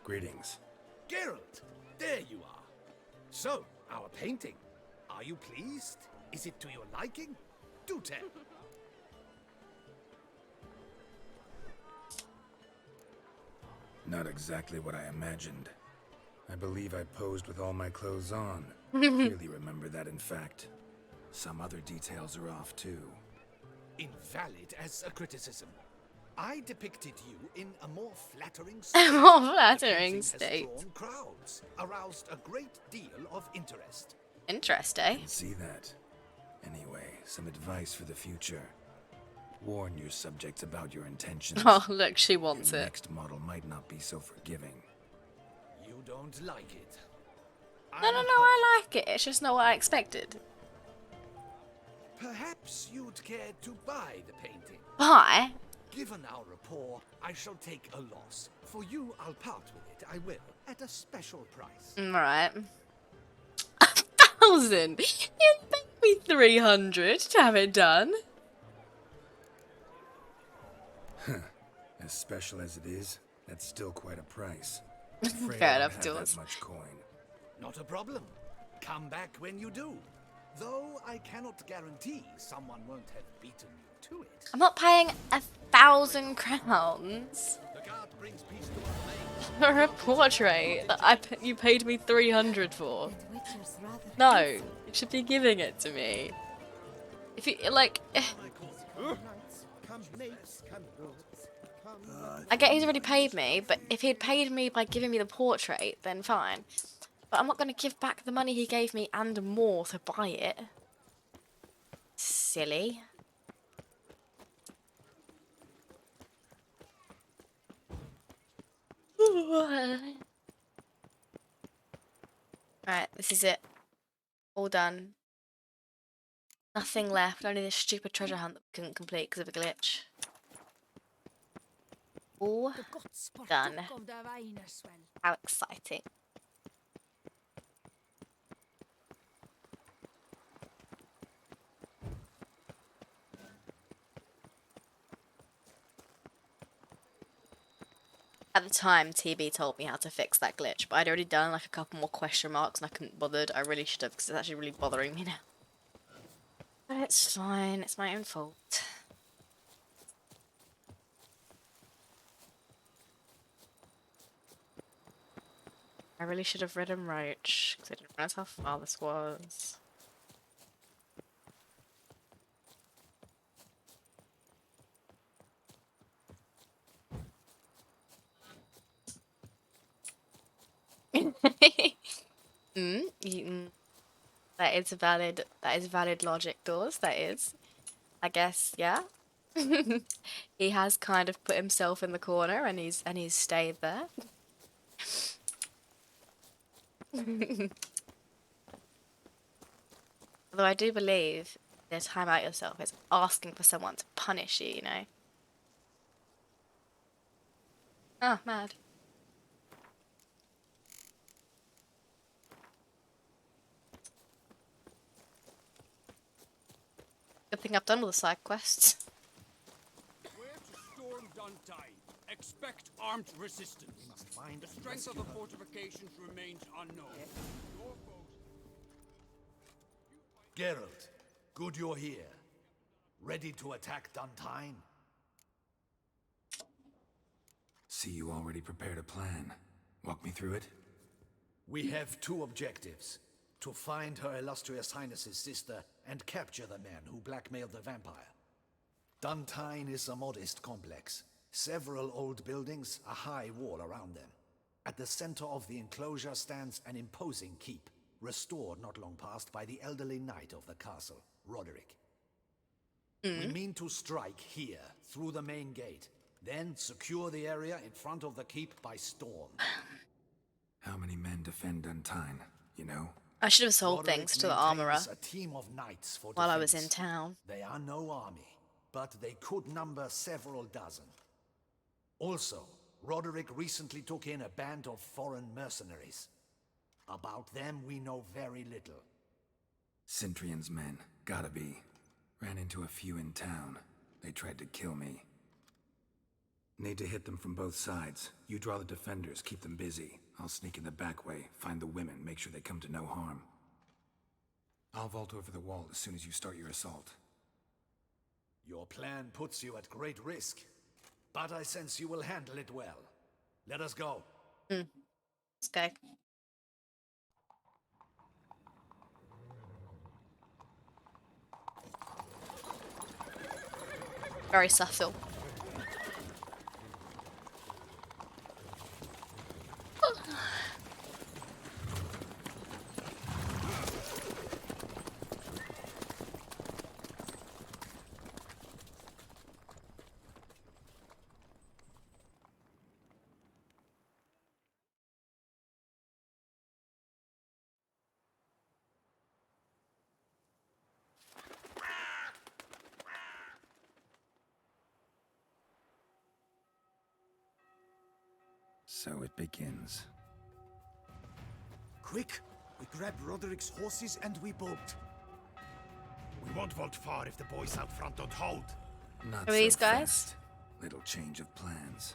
Greetings. Geralt, there you are. So, our painting. Are you pleased? Is it to your liking? Do tell. Not exactly what I imagined. I believe I posed with all my clothes on. Clearly remember that, in fact. Some other details are off, too. Invalid as a criticism. I depicted you in a more flattering A state. more flattering The painting state. has drawn crowds, aroused a great deal of interest. Interest, eh? I can see that. Anyway, some advice for the future. Warn your subjects about your intentions. Oh, look, she wants your it. next model might not be so forgiving. You don't like it. No, I like it. It's just not what I expected. Perhaps you'd care to buy the painting. Buy? Given our rapport, I shall take a loss. For you, I'll part with it. I will, at a special price. Alright. 1,000? You paid me 300 to have it done. As special as it is, that's still quite a price. Fair enough, to Jules. that much coin. Not a problem. Come back when you do. Though I cannot guarantee someone won't have beaten you to it. I'm not paying 1,000 crowns The guard brings peace to our for a portrait that you paid me 300 for. No, you should be giving it to me. If you like, I get he's already paid me, but if he had paid me by giving me the portrait, then fine. But I'm not going to give back the money he gave me and more to buy it. Silly. Alright, this is it. All done. Nothing left, only this stupid treasure hunt that we couldn't complete because of a glitch. All done. How exciting. At the time, TB told me how to fix that glitch, but I'd already done like a couple more question marks and I couldn't bothered. I really should have because it's actually really bothering me now. But it's fine, it's my own fault. I really should have read and Roach because I didn't realize how far this was. That is valid logic, Doors, that is. I guess, yeah. He has kind of put himself in the corner and he's stayed there. Although I do believe the time out yourself is asking for someone to punish you, you know. Oh, mad. Good thing I've done all the side quests. Where to storm Duntine? Expect armed resistance. We must find the strength of the fortifications remains unknown. Your foes... Geralt, good you're here. Ready to attack Duntine? See, you already prepared a plan. Walk me through it. We have two objectives. To find Her Illustrious Highness's sister and capture the man who blackmailed the vampire. Duntine is a modest complex. Several old buildings, a high wall around them. At the center of the enclosure stands an imposing keep, restored not long past by the elderly knight of the castle, Roderick. We mean to strike here, through the main gate, then secure the area in front of the keep by storm. How many men defend Duntine, you know? I should have sold Roderick things to the armorer maintains a team of knights for while I was in defense. town. They are no army, but they could number several dozen. Also, Roderick recently took in a band of foreign mercenaries. About them we know very little. Cintrian's men, gotta be. Ran into a few in town. They tried to kill me. Need to hit them from both sides. You draw the defenders, keep them busy. I'll sneak in the back way, find the women, make sure they come to no harm. I'll vault over the wall as soon as you start your assault. Your plan puts you at great risk, but I sense you will handle it well. Let us go. Let's go. Very subtle. So it begins. Quick! We grab Roderick's horses and we bolt. We won't vault far if the boys out front don't hold. Not Are so these guys? fast. Little change of plans.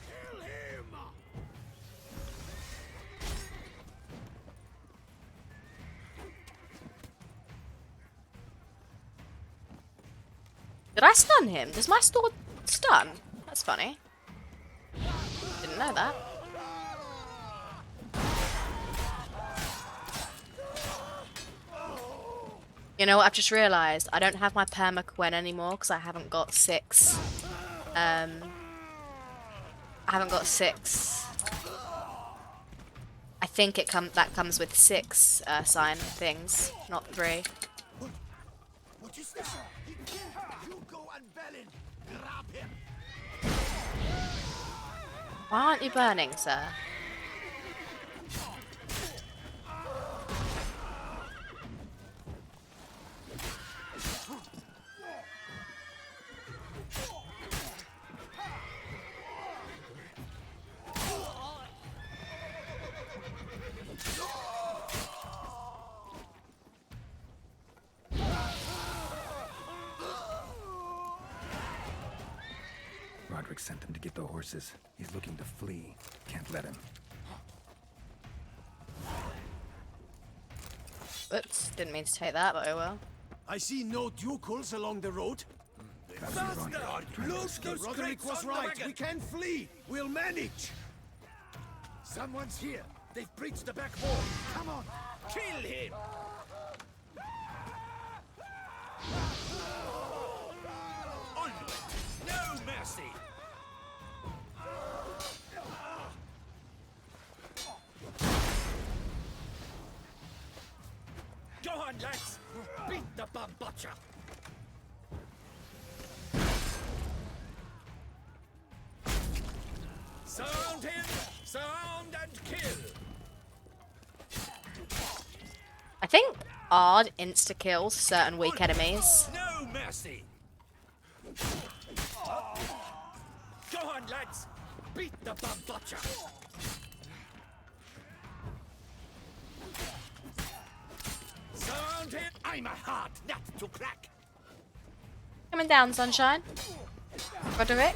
Kill him! Did I stun him? Does my sword stun? That's funny. Didn't know that. You know what, I've just realised I don't have my perma-Quen anymore because I haven't got 6. I haven't got 6 think that comes with 6 sign things, not 3. What is this? You go and Bellin. Grab him. Why aren't you burning, sir? Roderick sent him to get the horses. He's looking to flee. Can't let him. Oops, didn't mean to take that, but oh well. I see no ducals along the road. Look, Roderick was right. We can flee. We'll manage. Someone's here. They've breached the back wall. Come on. Kill him. Onward. No mercy. Go on, lads. Beat the bum butcher. Surround him. Surround and kill. I think Ard insta-kills certain weak enemies. No mercy. Go on, lads. Beat the bum butcher. Surround him. I'm a hard nut to crack. Coming down, sunshine. Roderick.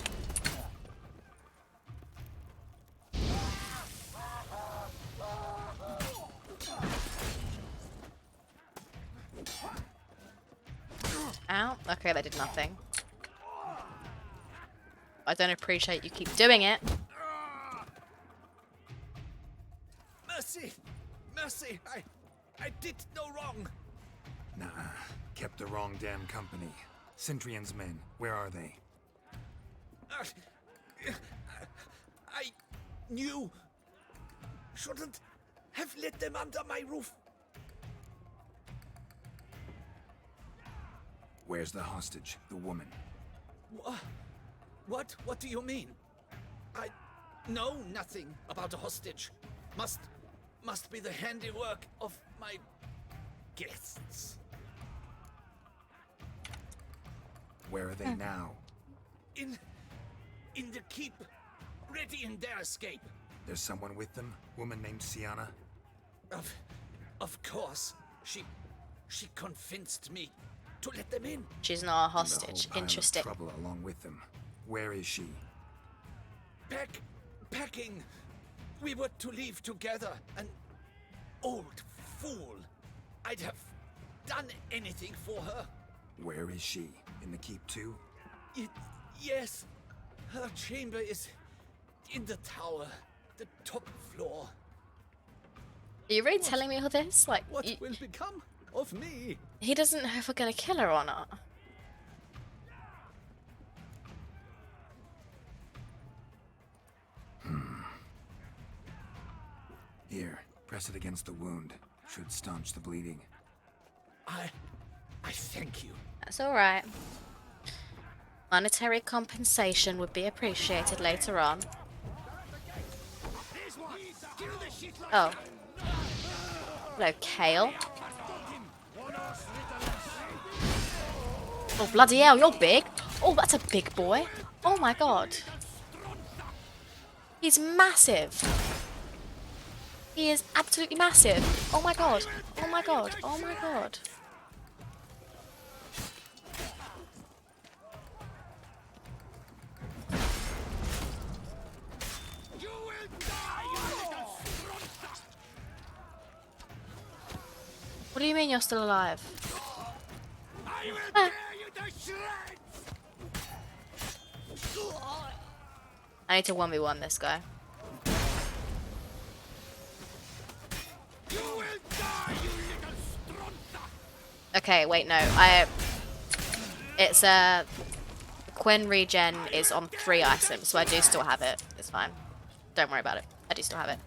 Ow. Okay, that did nothing. I don't appreciate you keep doing it. Mercy. Mercy. I did no wrong. Nah, kept the wrong damn company. Centrion's men, where are they? I knew. Shouldn't have let them under my roof. Where's the hostage, the woman? What? What do you mean? I know nothing about a hostage. Must be the handiwork of my guests. Where are they now? In the keep, ready in their escape. There's someone with them? Woman named Sienna? Of course. She convinced me to let them in. She's not a And the hostage. whole pile of Interesting. trouble along with them. Where is she? Packing. We were to leave together. An old fool. I'd have done anything for her. Where is she? In the keep too? Yes. Her chamber is in the tower, the top floor. Are you really telling me all this? Like, What will become of me? he doesn't know if we're gonna kill her or not. Here, press it against the wound. Should staunch the bleeding. I thank you. That's alright. Monetary compensation would be appreciated later on. Oh. Hello, Kale. Oh, bloody hell, you're big. Oh, that's a big boy. Oh my god. He's massive. He is absolutely massive. Oh my god. Oh my god. Oh my god. What do you mean you're still alive? I need to 1v1 this guy. Okay, wait, no. It's Quen regen is on 3 items, so I do still have it. It's fine. Don't worry about it. I do still have it.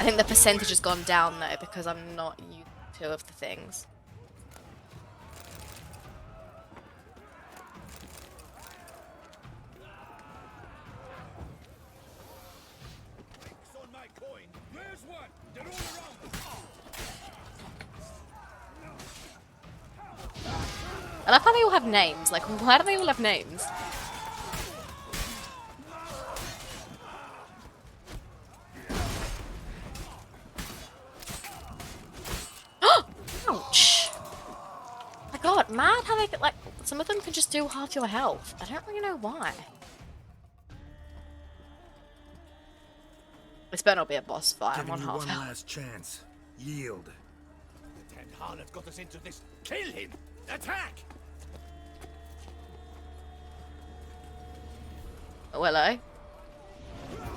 I think the percentage has gone down though because I'm not used to two of the things. On my coin. Where's one? They're all around us. I love how they all have names. Like, why do they all have names? Ouch! My god, mad how they get, like, some of them can just do half your health. I don't really know why. This better not be a boss fight. I'm on Giving you half one health. last chance. Yield. The Ten Harlot got us into this. Kill him! Attack! Oh, hello.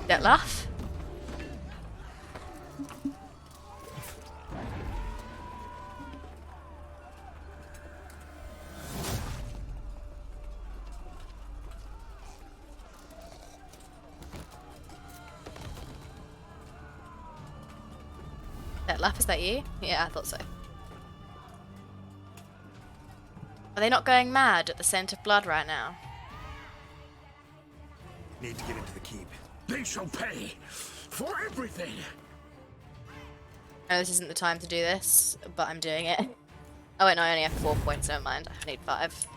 Dettlaff? Dettlaff, is that you? Yeah, I thought so. Are they not going mad at the scent of blood right now? Need to get into the keep. They shall pay for everything. I know this isn't the time to do this, but I'm doing it. Oh wait, no, I only have 4 points, never mind. I need 5.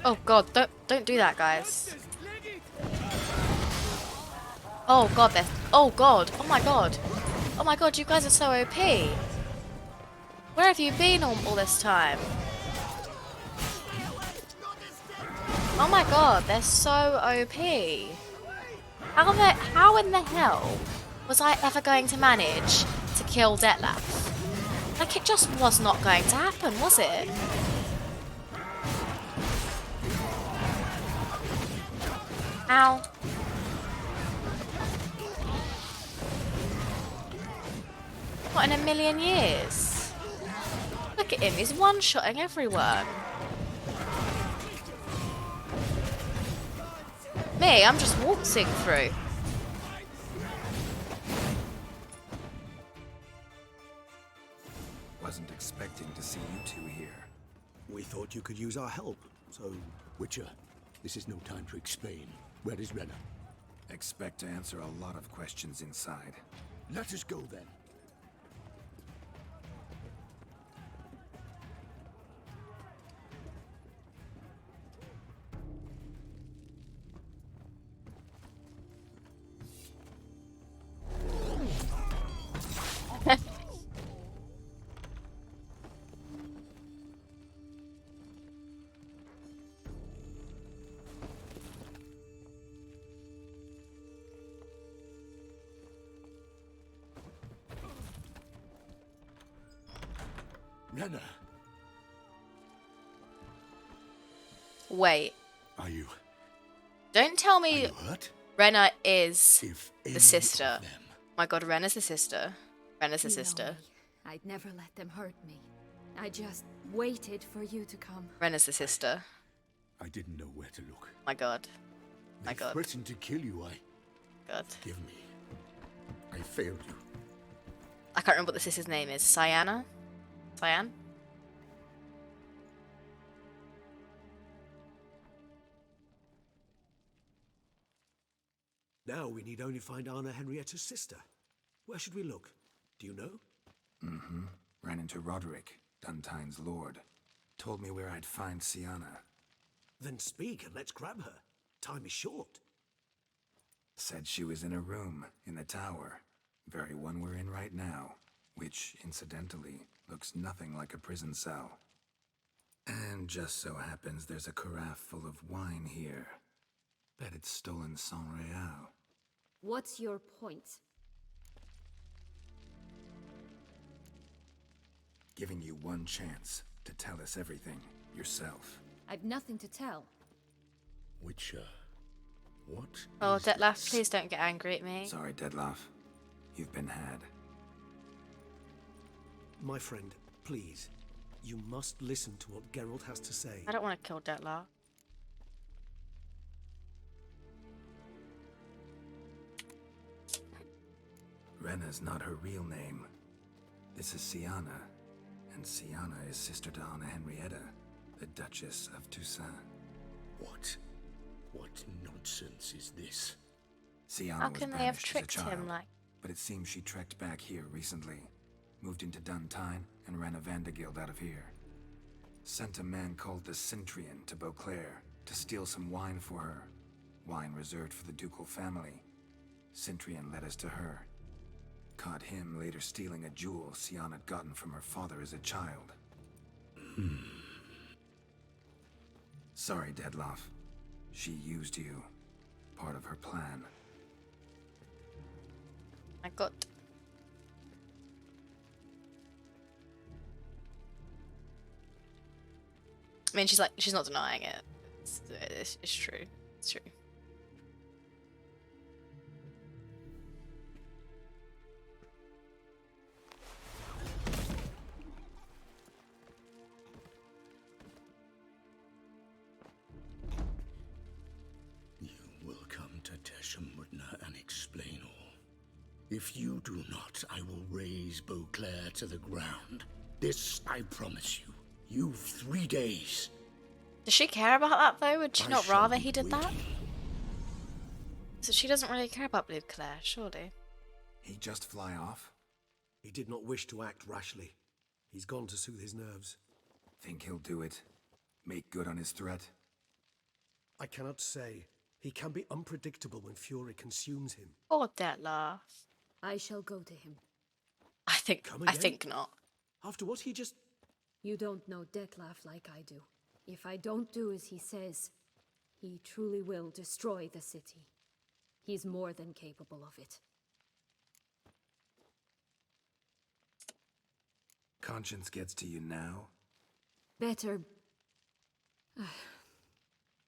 Oh god, don't do that, guys. Oh god, they're... Oh god, oh my god. Oh my god, you guys are so OP. Where have you been all this time? Oh my god, they're so OP. How in the hell was I ever going to manage to kill Dettlaff? Like, it just was not going to happen, was it? Ow. Not in a million years. Look at him, he's one-shotting everyone. Me, I'm just waltzing through. Wasn't expecting to see you two here. We thought you could use our help, so... Witcher, this is no time to explain. Where is Renna? Expect to answer a lot of questions inside. Let us go then. Renna, Wait. are you... Don't tell me hurt? Renna is any the sister. My god, Renna's the sister. Renna's the You know sister. me. I'd never let them hurt me. I just waited for you to come. Renna's the sister. I didn't know where to look. My god. My They god. threatened to kill you, God. Give me. I failed you. I can't remember what the sister's name is. Cyan? Now we need only find Anna Henrietta's sister. Where should we look? Do you know? Mm-hmm. Ran into Roderick, Duntine's lord. Told me where I'd find Sienna. Then speak and let's grab her. Time is short. Said she was in a room in the tower. Very one we're in right now. Which, incidentally, looks nothing like a prison cell. And just so happens there's a carafe full of wine here. Bet it's stolen Sans Real. What's your point? Giving you one chance to tell us everything yourself. I've nothing to tell. Witcher, what? Oh, Dettlaff, please don't get angry at me. Sorry, Dettlaff. You've been had. My friend, please. You must listen to what Geralt has to say. I don't want to kill Dettlaff. Rena's not her real name. This is Siana, and Siana is sister to Anna Henrietta, the Duchess of Toussaint. What nonsense is this? Siana How was can they have banished as a tricked child, him like? but it seems she trekked back here recently, moved into Duntine, and ran a Vandergild out of here. Sent a man called the Centrian to Beauclair to steal some wine for her. Wine reserved for the ducal family. Centrian led us to her. Caught him later stealing a jewel Siana had gotten from her father as a child. Sorry, Dettlaff. She used you. Part of her plan. I got. I mean, she's not denying it. It's true. It's true. You will come to Teshumudna and explain all. If you do not, I will raise Beauclair to the ground. This I promise you. You've 3 days. Does she care about that though? Would she I not shall rather be he did that? waiting. So she doesn't really care about Blue Claire, surely. He'd just fly off? He did not wish to act rashly. He's gone to soothe his nerves. Think he'll do it? Make good on his threat? I cannot say. He can be unpredictable when fury consumes him. Poor Dettlaff. I shall go to him. I think not. After what he just... You don't know Dettlaff like I do. If I don't do as he says, he truly will destroy the city. He's more than capable of it. Conscience gets to you now? Better...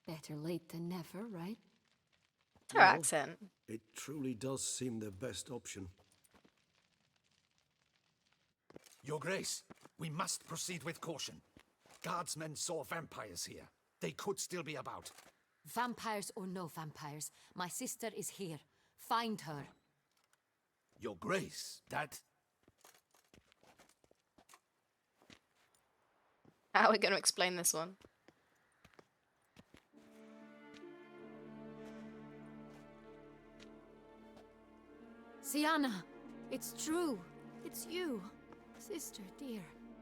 better late than never, right? Her accent. It truly does seem the best option. Your Grace, we must proceed with caution. Guardsmen saw vampires here. They could still be about. Vampires or no vampires, my sister is here. Find her. Your Grace, that... How are we going to explain this one? Siana, it's true. It's you. Sister, dear,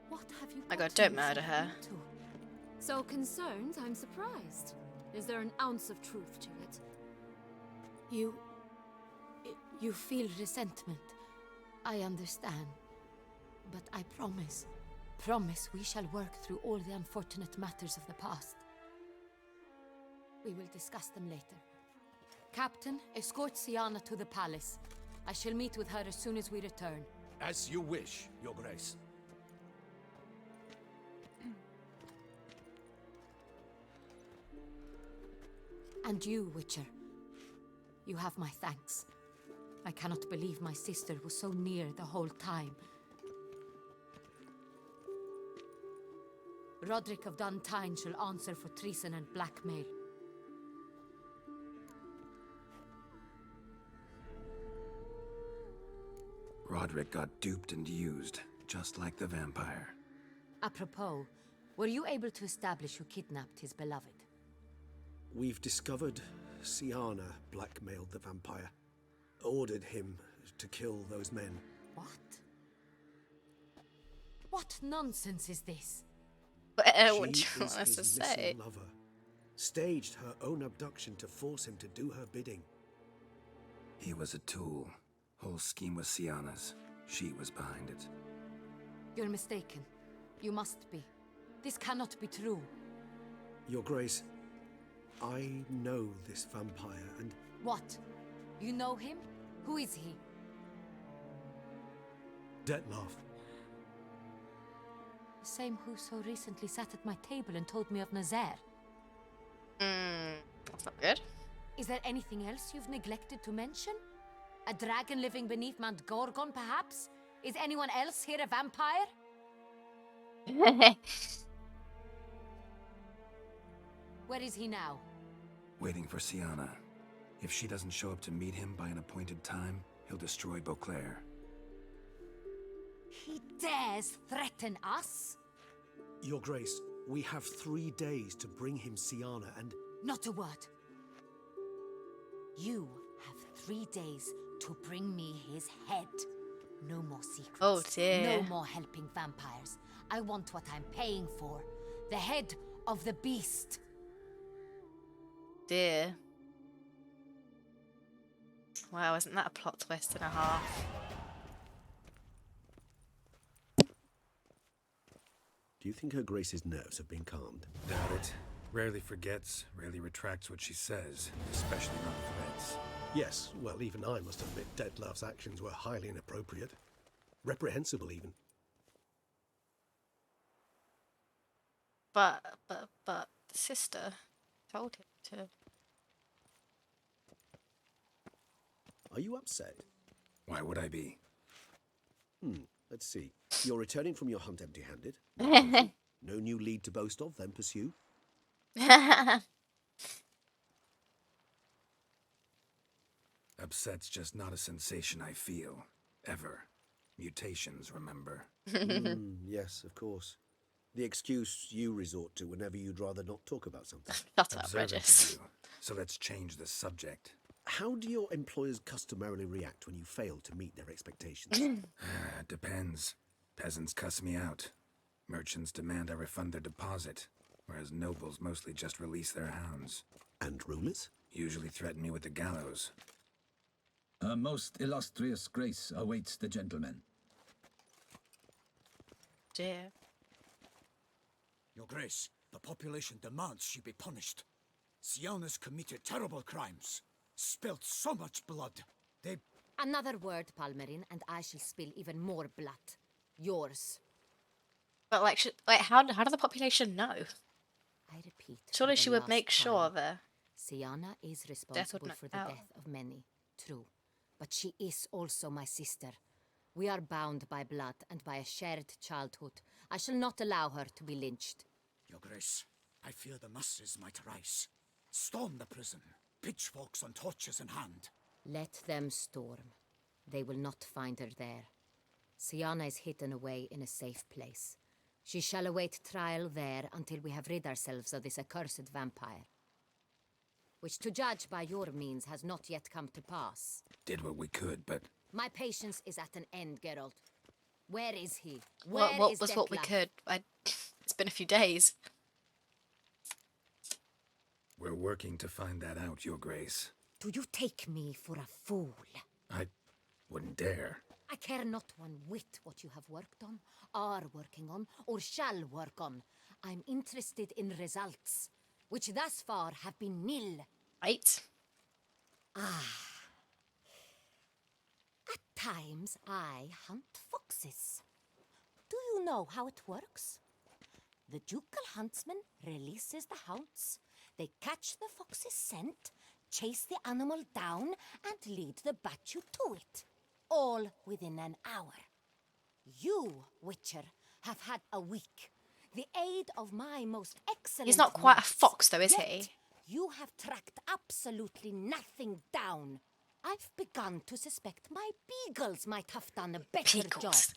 what have you My God, gotten don't murder yourself her. into? So concerned, I'm surprised. Is there an ounce of truth to it? You feel resentment. I understand. But I promise we shall work through all the unfortunate matters of the past. We will discuss them later. Captain, escort Siana to the palace. I shall meet with her as soon as we return. As you wish, Your Grace. And you, Witcher. You have my thanks. I cannot believe my sister was so near the whole time. Roderick of Duntine shall answer for treason and blackmail. Roderick got duped and used, just like the vampire. Apropos, were you able to establish who kidnapped his beloved? We've discovered Siana blackmailed the vampire. Ordered him to kill those men. What? What nonsense is this? What do She you is want us to his say? missing lover. Staged her own abduction to force him to do her bidding. He was a tool. Whole scheme was Siana's. She was behind it. You're mistaken. You must be. This cannot be true. Your Grace, I know this vampire and... What? You know him? Who is he? Dettlaff. The same who so recently sat at my table and told me of Nazaire. That's not good. Is there anything else you've neglected to mention? A dragon living beneath Mount Gorgon, perhaps? Is anyone else here a vampire? Where is he now? Waiting for Siana. If she doesn't show up to meet him by an appointed time, He'll destroy Beauclair. He dares threaten us? Your Grace, we have 3 days to bring him Siana and... Not a word. You have 3 days to bring me his head. No more secrets. Oh dear. No more helping vampires. I want what I'm paying for. The head of the beast. Dear. Wow, isn't that a plot twist and a half? Do you think Her Grace's nerves have been calmed? Doubt it. Rarely forgets, rarely retracts what she says, especially not threats. Yes, well, even I must admit Dettlaff's actions were highly inappropriate. Reprehensible, even. But the sister told him to. Are you upset? Why would I be? Let's see. You're returning from your hunt empty-handed. No new lead to boast of, then pursue. Upset's just not a sensation I feel. Ever. Mutations, remember? Yes, of course. The excuse you resort to whenever you'd rather not talk about something. Shut up, Observant Regis. of you. So let's change the subject. How do your employers customarily react when you fail to meet their expectations? Depends. Peasants cuss me out. Merchants demand I refund their deposit, whereas nobles mostly just release their hounds. And rulers? Usually threaten me with the gallows. A most illustrious grace awaits the gentleman. Dear. Your Grace, the population demands she be punished. Siana's committed terrible crimes. Spilt so much blood. They... Another word, Palmerin, and I shall spill even more blood. Yours. But like, how do the population know? I repeat. Surely for the she would last make sure time, that Siana is death would responsible not for the out. death of many. True. But she is also my sister. We are bound by blood and by a shared childhood. I shall not allow her to be lynched. Your Grace, I fear the masses might rise. Storm the prison, pitchforks and torches in hand. Let them storm. They will not find her there. Siana is hidden away in a safe place. She shall await trial there until we have rid ourselves of this accursed vampire. Which, to judge by your means, has not yet come to pass. Did what we could, but... My patience is at an end, Geralt. Where is he? What Where is was what we Dettlaff? could? It's been a few days. We're working to find that out, Your Grace. Do you take me for a fool? I wouldn't dare. I care not one whit what you have worked on, are working on, or shall work on. I'm interested in results, which thus far have been nil. Right. At times, I hunt foxes. Do you know how it works? The ducal huntsman releases the hounds. They catch the fox's scent, chase the animal down, and lead the battue to it. All within an hour. You, Witcher, have had a week. The aid of my most excellent... He's not quite a knights. fox, though, is Yet he? You have tracked absolutely nothing down. I've begun to suspect my beagles might have done a better job. Beagles.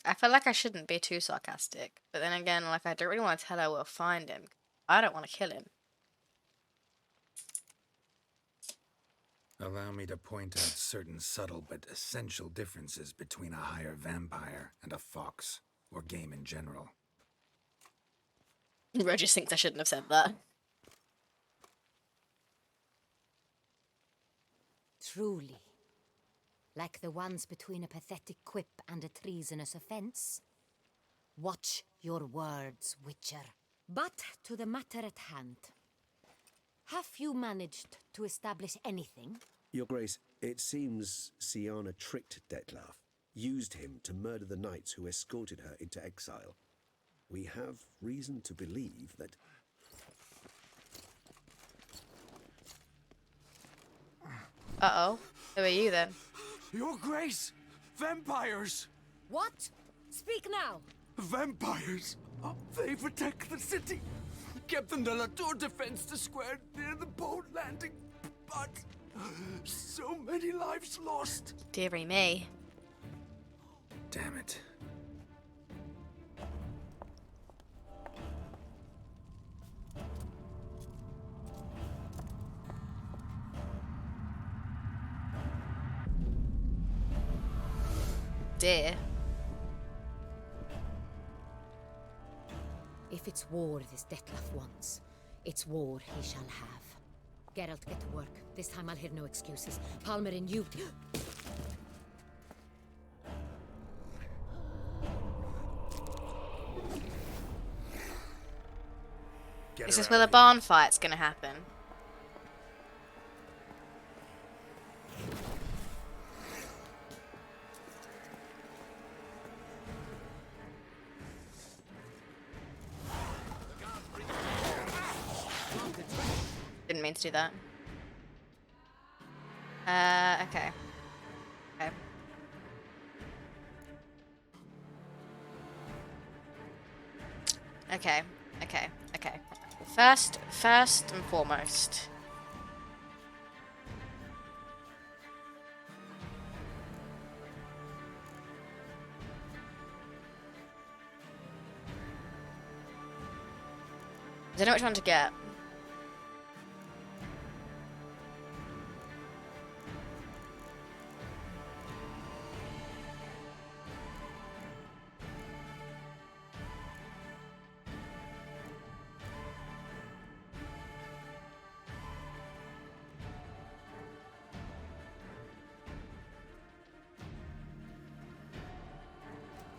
I feel like I shouldn't be too sarcastic, but then again, like, I don't really want to tell her where to find him. I don't want to kill him. Allow me to point out certain subtle but essential differences between a higher vampire and a fox, or game in general. Regis thinks I shouldn't have said that. Truly. Like the ones between a pathetic quip and a treasonous offense. Watch your words, Witcher. But to the matter at hand. Have you managed to establish anything? Your Grace, it seems Siana tricked Dettlaff, used him to murder the knights who escorted her into exile. We have reason to believe that... Uh-oh. Who are you, then? Your Grace! Vampires! What? Speak now! Vampires! They protect the city! Captain de la Tour defends the square near the boat landing, but so many lives lost. Dearie me. Damn it. Dear. If it's war this Dettlaff wants, it's war he shall have. Geralt, get to work. This time I'll hear no excuses. Palmer and you... Is this where the barn fight's gonna happen? Didn't mean to do that. Okay. Okay. Okay, okay, okay. First and foremost. I don't know which one to get.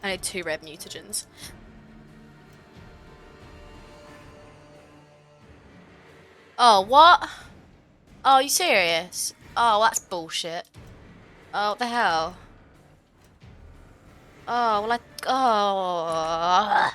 I need 2 red mutagens. Oh, what? Oh, you serious? Oh, that's bullshit. Oh, what the hell? Oh, well oh.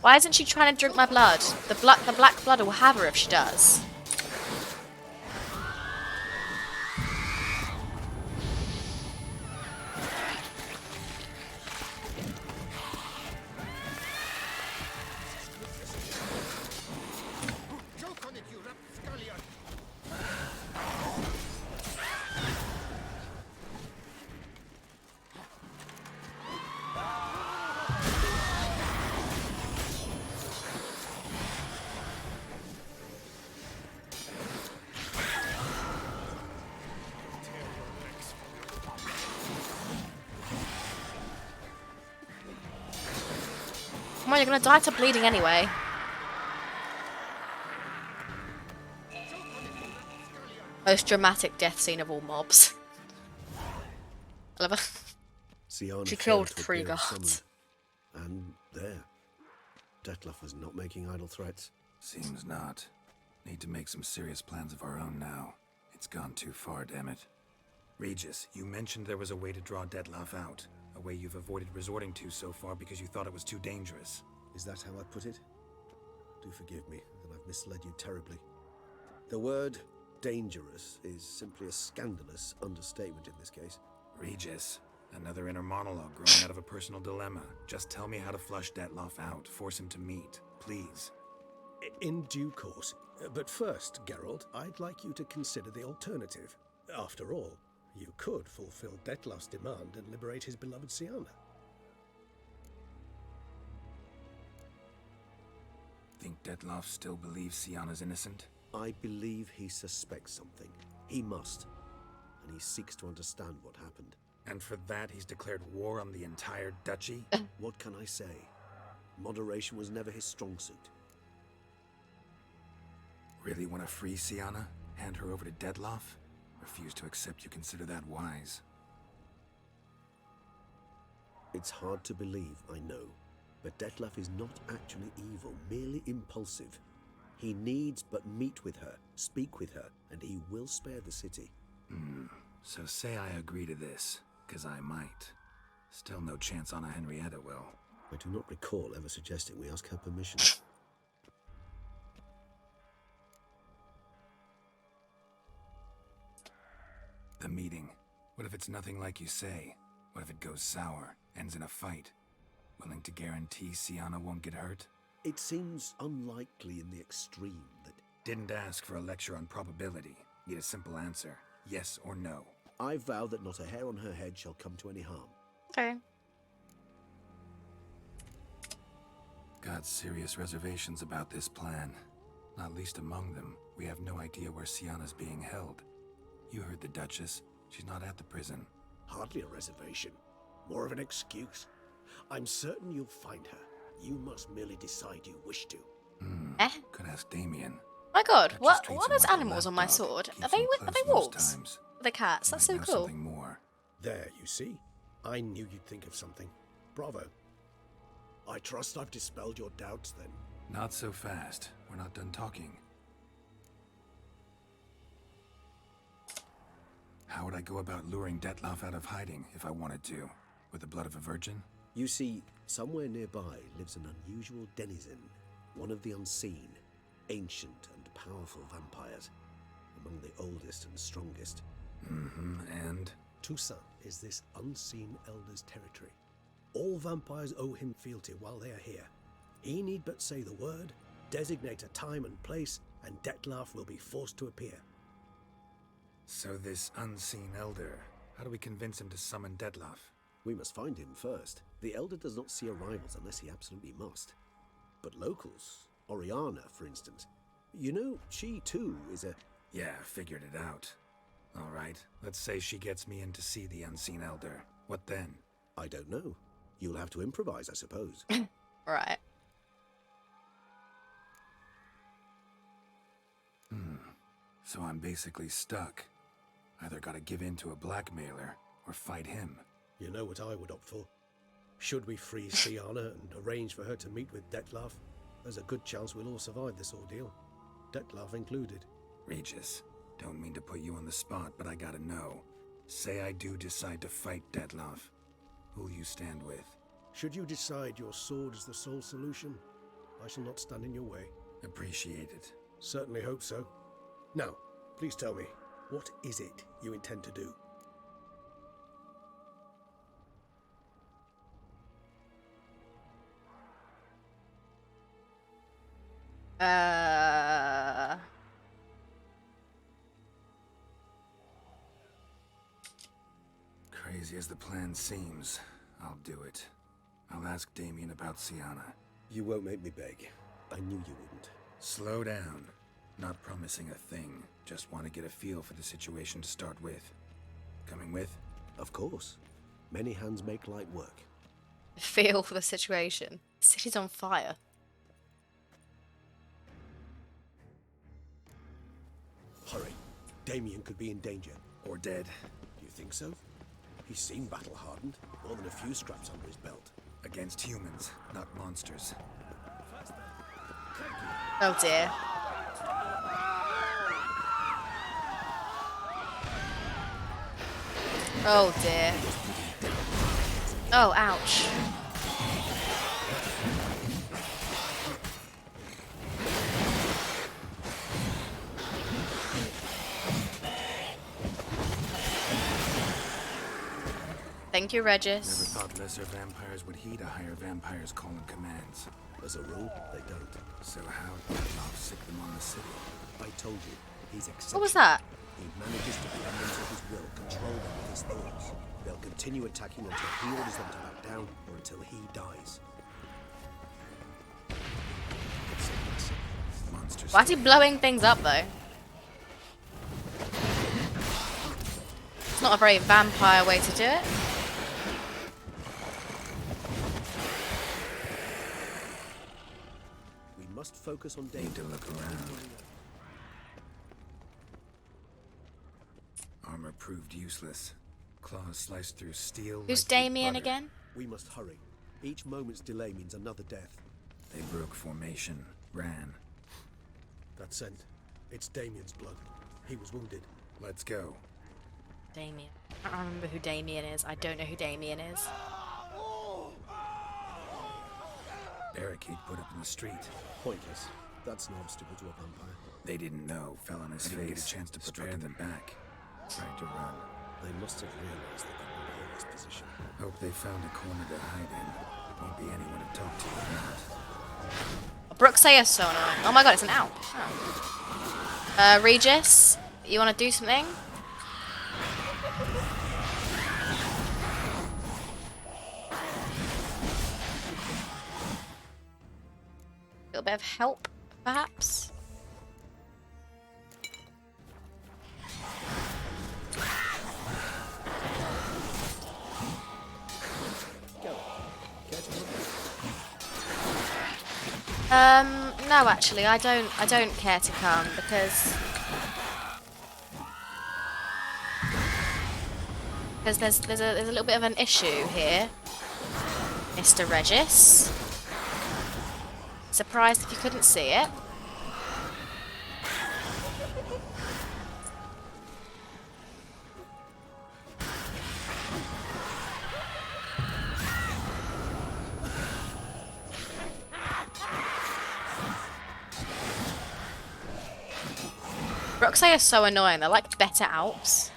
Why isn't she trying to drink my blood? The black blood will have her if she does. Come on, you're gonna die to bleeding anyway. Most dramatic death scene of all mobs. I love her. She killed 3 guards. And there. Dettlaff was not making idle threats. Seems not. Need to make some serious plans of our own now. It's gone too far, damn it. Regis, you mentioned there was a way to draw Dettlaff out. A way you've avoided resorting to so far because you thought it was too dangerous. Is that how I put it? Do forgive me that I've misled you terribly. The word dangerous is simply a scandalous understatement in this case. Regis, another inner monologue growing out of a personal dilemma. Just tell me how to flush Dettlaff out. Force him to meet, please. In due course. But first, Geralt, I'd like you to consider the alternative. After all, you could fulfill Dettlaff's demand and liberate his beloved Siana. Think Dettlaff still believes Siana's innocent? I believe he suspects something. He must. And he seeks to understand what happened. And for that, he's declared war on the entire duchy? What can I say? Moderation was never his strong suit. Really want to free Siana? Hand her over to Dettlaff? Refuse to accept you consider that wise. It's hard to believe, I know. But Dettlaff is not actually evil, merely impulsive. He needs but meet with her, speak with her, and he will spare the city. So say I agree to this, 'cause I might. Still no chance Anna Henrietta will. I do not recall ever suggesting we ask her permission. The meeting. What if it's nothing like you say? What if it goes sour, ends in a fight? Willing to guarantee Sienna won't get hurt? It seems unlikely in the extreme that... Didn't ask for a lecture on probability. Need a simple answer. Yes or no. I vow that not a hair on her head shall come to any harm. Okay. Got serious reservations about this plan. Not least among them, we have no idea where Sienna's being held. You heard the Duchess. She's not at the prison. Hardly a reservation. More of an excuse. I'm certain you'll find her. You must merely decide you wish to. Could ask Damien. My God, Duchess what treats are him those like a animals on my lapdog. sword? Keeps Are they him are they close most wolves? times. The cats. That's so Might know cool. something more. There, you see? I knew you'd think of something. Bravo. I trust I've dispelled your doubts, then. Not so fast. We're not done talking. How would I go about luring Dettlaff out of hiding if I wanted to? With the blood of a virgin? You see, somewhere nearby lives an unusual denizen, one of the unseen, ancient and powerful vampires, among the oldest and strongest. And? Toussaint is this unseen elder's territory. All vampires owe him fealty while they are here. He need but say the word, designate a time and place, and Dettlaff will be forced to appear. So this unseen elder, how do we convince him to summon Dettlaff? We must find him first. The elder does not see arrivals unless he absolutely must. But locals, Oriana, for instance, you know, she too is a... Yeah, figured it out. All right, let's say she gets me in to see the unseen elder. What then? I don't know. You'll have to improvise, I suppose. Right. So I'm basically stuck. Either gotta give in to a blackmailer, or fight him. You know what I would opt for? Should we freeze Sienna and arrange for her to meet with Dettlaff, there's a good chance we'll all survive this ordeal. Dettlaff included. Regis, don't mean to put you on the spot, but I gotta know. Say I do decide to fight Dettlaff. Who'll you stand with? Should you decide your sword is the sole solution, I shall not stand in your way. Appreciate it. Certainly hope so. Now, please tell me, what is it you intend to do? Crazy as the plan seems, I'll do it. I'll ask Damien about Sienna. You won't make me beg. I knew you wouldn't. Slow down. Not promising a thing. Just want to get a feel for the situation to start with. Coming with? Of course. Many hands make light work. Feel for the situation. The city's on fire. Hurry. Damien could be in danger. Or dead. Do you think so? He's seen battle-hardened. More than a few scraps under his belt. Against humans, not monsters. Oh dear. Oh dear. Oh, ouch. Thank you, Regis. Never thought lesser vampires would heed a higher vampire's calling commands. As a rule, they don't. So how did Dettlaff sick them on the city? I told you, he's exceptional. What was that? He manages to blend into his will, control them with his thoughts. They'll continue attacking until he orders them to back down, or until he dies. Monsters. Why is he blowing things up, though? It's not a very vampire way to do it. We must focus on Need to look around. Armor proved useless. Claws sliced through steel. Who's like through Damien butter. again? We must hurry. Each moment's delay means another death. They broke formation, ran. That scent. It's Damien's blood. He was wounded. Let's go. Damien. I don't remember who Damien is. I don't know who Damien is. Barricade put up in the street. Pointless. That's no obstacle to a vampire. They didn't know. Fell on his face. Get a chance to prepare them back. Tried to run. They must have realized they could not hold this position. Hope they found a corner to hide in. Won't be anyone to talk to about. Brooksay is so annoying. Oh my god, it's an owl. Oh. Regis, you want to do something? A little bit of help, perhaps? No, actually, I don't care to come because there's a little bit of an issue here, Mr. Regis. Surprised if you couldn't see it. Brooksay are so annoying. They're like better Alps.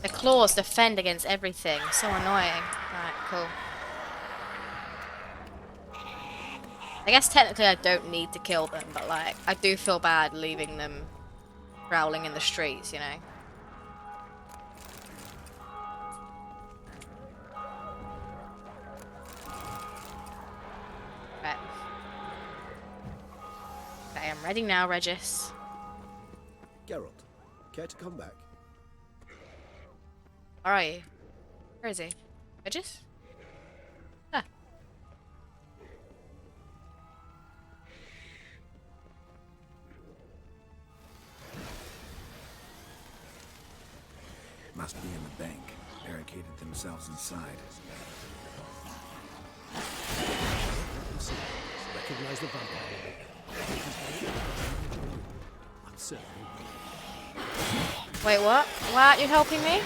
The claws defend against everything. So annoying. Right, cool. I guess technically I don't need to kill them, but like, I do feel bad leaving them prowling in the streets, you know? Right. Okay, I'm ready now, Regis. Geralt, care to come back? Where are you? Where is he? Regis? Ah. Must be in the bank. Barricaded themselves inside. Recognize the vampire. I'm certain. Wait, what? Why aren't you helping me?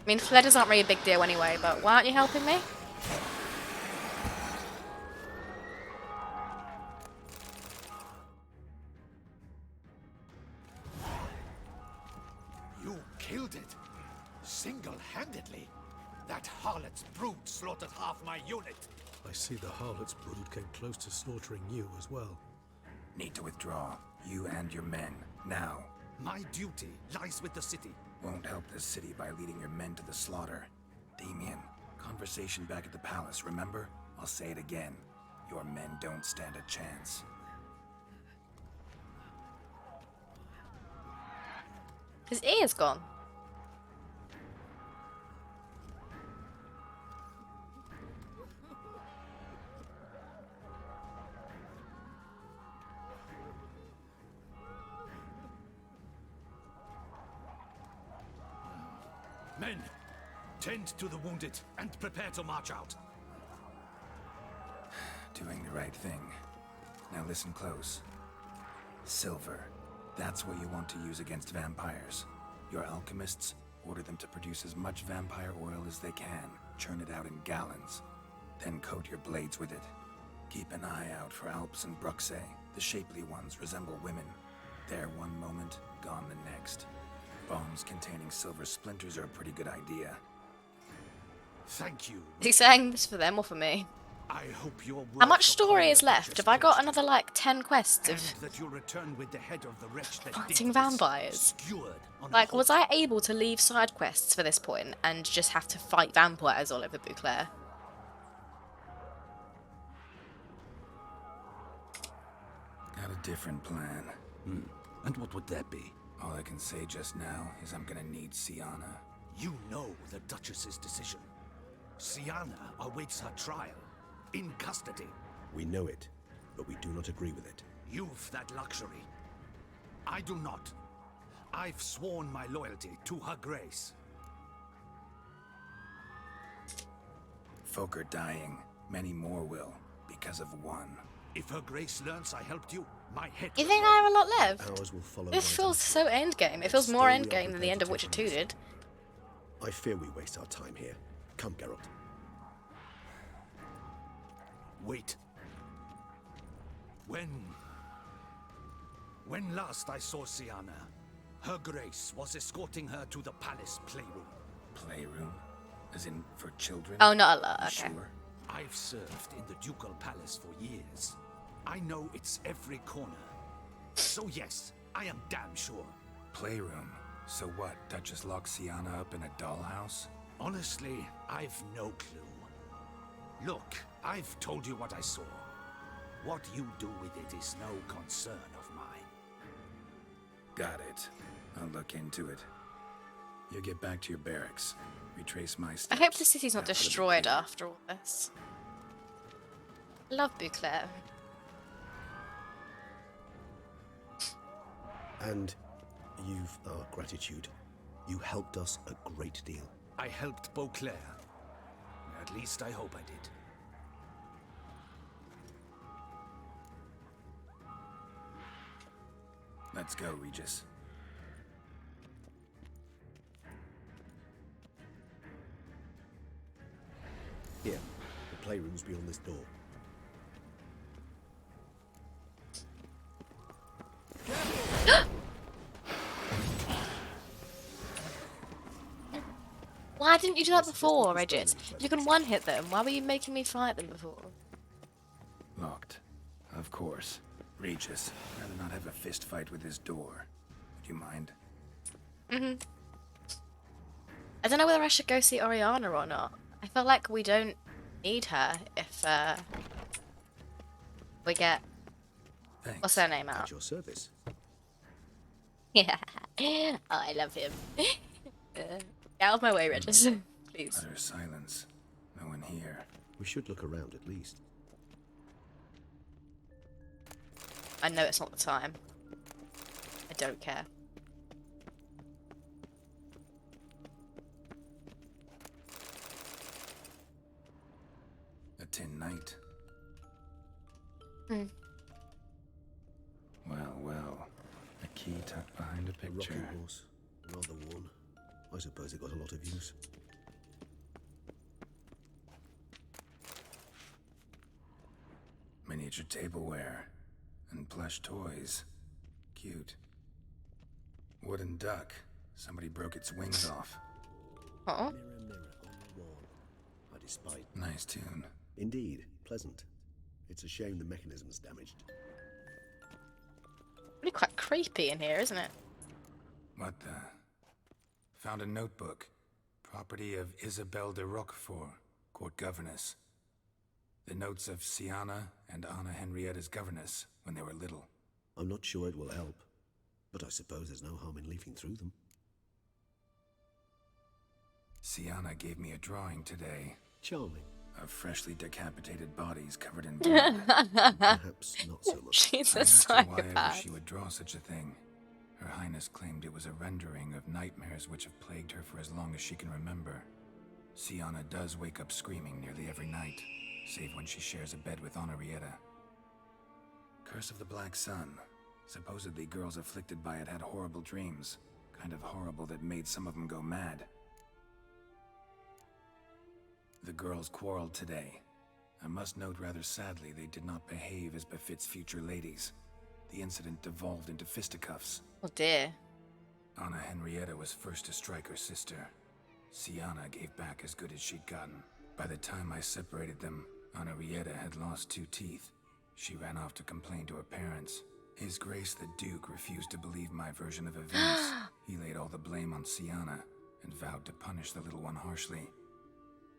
I mean, Fledders aren't really a big deal anyway, but why aren't you helping me? You killed it. Single-handedly. That harlot's brood slaughtered half my unit. I see the harlot's brood came close to slaughtering you as well. Need to withdraw. You and your men. Now. My duty lies with the city. Won't help the city by leading your men to the slaughter. Damien, conversation back at the palace, remember? I'll say it again. Your men don't stand a chance. His ear's gone. Men, tend to the wounded and prepare to march out. Doing the right thing. Now listen close. Silver. That's what you want to use against vampires. Your alchemists, order them to produce as much vampire oil as they can. Churn it out in gallons. Then coat your blades with it. Keep an eye out for Alps and Brooksay. The shapely ones resemble women. There one moment, gone the next. Bombs containing silver splinters are a pretty good idea. Thank you. Is he saying this for them or for me? I hope your How much story is left? Have I got another like 10 quests of that you'll return with the head of the wretch that fighting vampires? Like, was I able to leave side quests for this point and just have to fight vampires all over Beauclair? Got a different plan. And what would that be? All I can say just now is I'm gonna need Siana. You know the Duchess's decision. Siana awaits her trial. In custody. We know it, but we do not agree with it. You've that luxury. I do not. I've sworn my loyalty to Her Grace. Folk are dying. Many more will, because of one. If Her Grace learns I helped you, my head You think I have a lot left? Ours will follow. This feels so endgame. It feels more endgame than the end of Witcher 2 did. I fear we waste our time here. Come, Geralt. Wait. When last I saw Siana, Her Grace was escorting her to the palace playroom. Playroom? As in for children? Oh, not a lot, okay. Sure. I've served in the ducal palace for years. I know its every corner. So yes, I am damn sure. Playroom? So what, Duchess locked Siana up in a dollhouse? Honestly, I've no clue. Look, I've told you what I saw. What you do with it is no concern of mine. Got it. I'll look into it. You get back to your barracks. Retrace my I steps. hope the city's not destroyed after all this. Love Beauclair. And you've our gratitude. You helped us a great deal. I helped Beauclair. At least I hope I did. Let's go, Regis. Here, the playroom's beyond this door. Why didn't you do that before, Regis? You can one-hit them. Why were you making me fight them before? Locked. Of course. Regis, rather not have a fist fight with this door. Would you mind? I don't know whether I should go see Oriana or not. I feel like we don't need her if we get what's her name out. At your service. Yeah. Oh, I love him. Get out of my way, Regis. Please. Utter silence. No one here. We should look around at least. I know it's not the time. I don't care. A tin knight. Well, well. A key tucked behind a picture. A rocking horse. Rather worn. I suppose it got a lot of use. Miniature tableware. And plush toys. Cute. Wooden duck. Somebody broke its wings off. Uh-oh. Mirror, mirror on the wall. I despise. Nice tune. Indeed, pleasant. It's a shame the mechanism's damaged. Really quite creepy in here, isn't it? What the? Found a notebook. Property of Isabelle de Roquefort, court governess. The notes of Siana and Anna Henrietta's governess when they were little. I'm not sure it will help, but I suppose there's no harm in leafing through them. Siana gave me a drawing today. Charming. Of freshly decapitated bodies covered in blood. Perhaps not so much. She's I a asked her why ever psychopath. she would draw such a thing. Her Highness claimed it was a rendering of nightmares which have plagued her for as long as she can remember. Siana does wake up screaming nearly every night, save when she shares a bed with Henrietta. Curse of the Black Sun. Supposedly girls afflicted by it had horrible dreams. Kind of horrible that made some of them go mad. The girls quarreled today. I must note rather sadly they did not behave as befits future ladies. The incident devolved into fisticuffs. Oh dear. Anna Henrietta was first to strike her sister. Siana gave back as good as she'd gotten. By the time I separated them, Henrietta had lost 2 teeth. She ran off to complain to her parents. His Grace the Duke refused to believe my version of events. He laid all the blame on Siana and vowed to punish the little one harshly.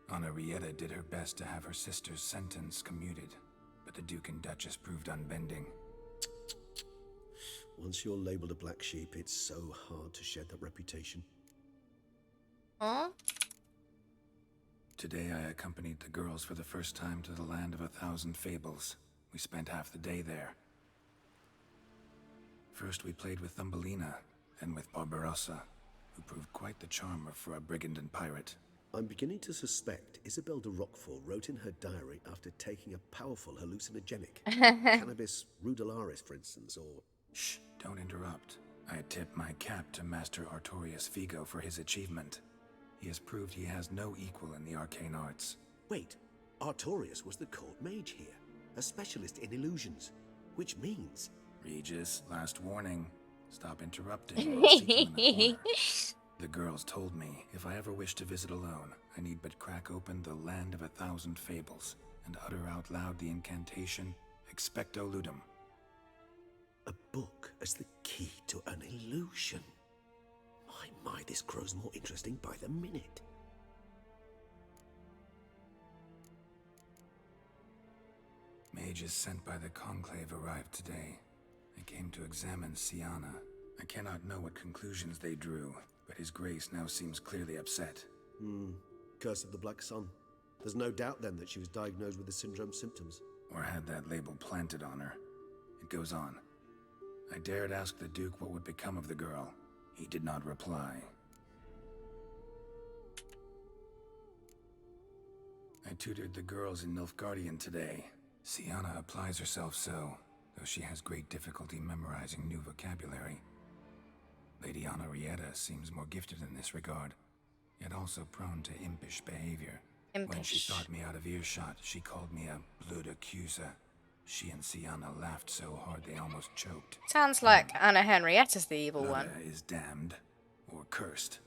Henrietta did her best to have her sister's sentence commuted, but the Duke and Duchess proved unbending. Well, Once you're labelled a black sheep, it's so hard to shed that reputation. Huh? Today I accompanied the girls for the first time to the land of 1,000 fables. We spent half the day there. First we played with Thumbelina, and with Barbarossa, who proved quite the charmer for a brigand and pirate. I'm beginning to suspect Isabel de Roquefort wrote in her diary after taking a powerful hallucinogenic. Cannabis rudelaris, for instance, or... Shh, don't interrupt. I tip my cap to Master Artorius Figo for his achievement. He has proved he has no equal in the arcane arts. Wait, Artorius was the court mage here, a specialist in illusions, which means... Regis, last warning. Stop interrupting or I'll seek you in the corner. The girls told me if I ever wish to visit alone, I need but crack open the land of 1,000 fables and utter out loud the incantation Expecto Ludum. A book as the key to an illusion. My, this grows more interesting by the minute. Mages sent by the Conclave arrived today. They came to examine Siana. I cannot know what conclusions they drew, but His Grace now seems clearly upset. Curse of the Black Sun. There's no doubt then that she was diagnosed with the syndrome symptoms. Or had that label planted on her. It goes on. I dared ask the Duke what would become of the girl. He did not reply. I tutored the girls in Nilfgaardian today. Siana applies herself so, though she has great difficulty memorizing new vocabulary. Lady Henrietta seems more gifted in this regard, yet also prone to impish behavior. When she thought me out of earshot, she called me a blood accuser. She and Siana laughed so hard they almost choked. Sounds like Anna Henrietta's the evil one. Is damned, or cursed.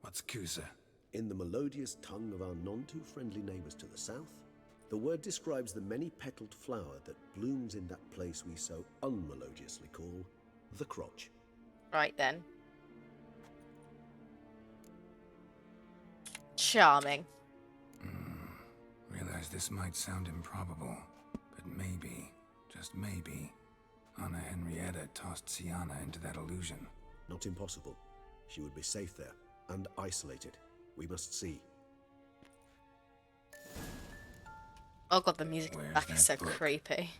What's Cusa? In the melodious tongue of our none-too-friendly neighbours to the south, the word describes the many-petalled flower that blooms in that place we so unmelodiously call the crotch. Right then. Charming. Realize this might sound improbable, but maybe, just maybe, Anna Henrietta tossed Siana into that illusion. Not impossible. She would be safe there, and isolated. We must see. Oh god, the music back is so creepy.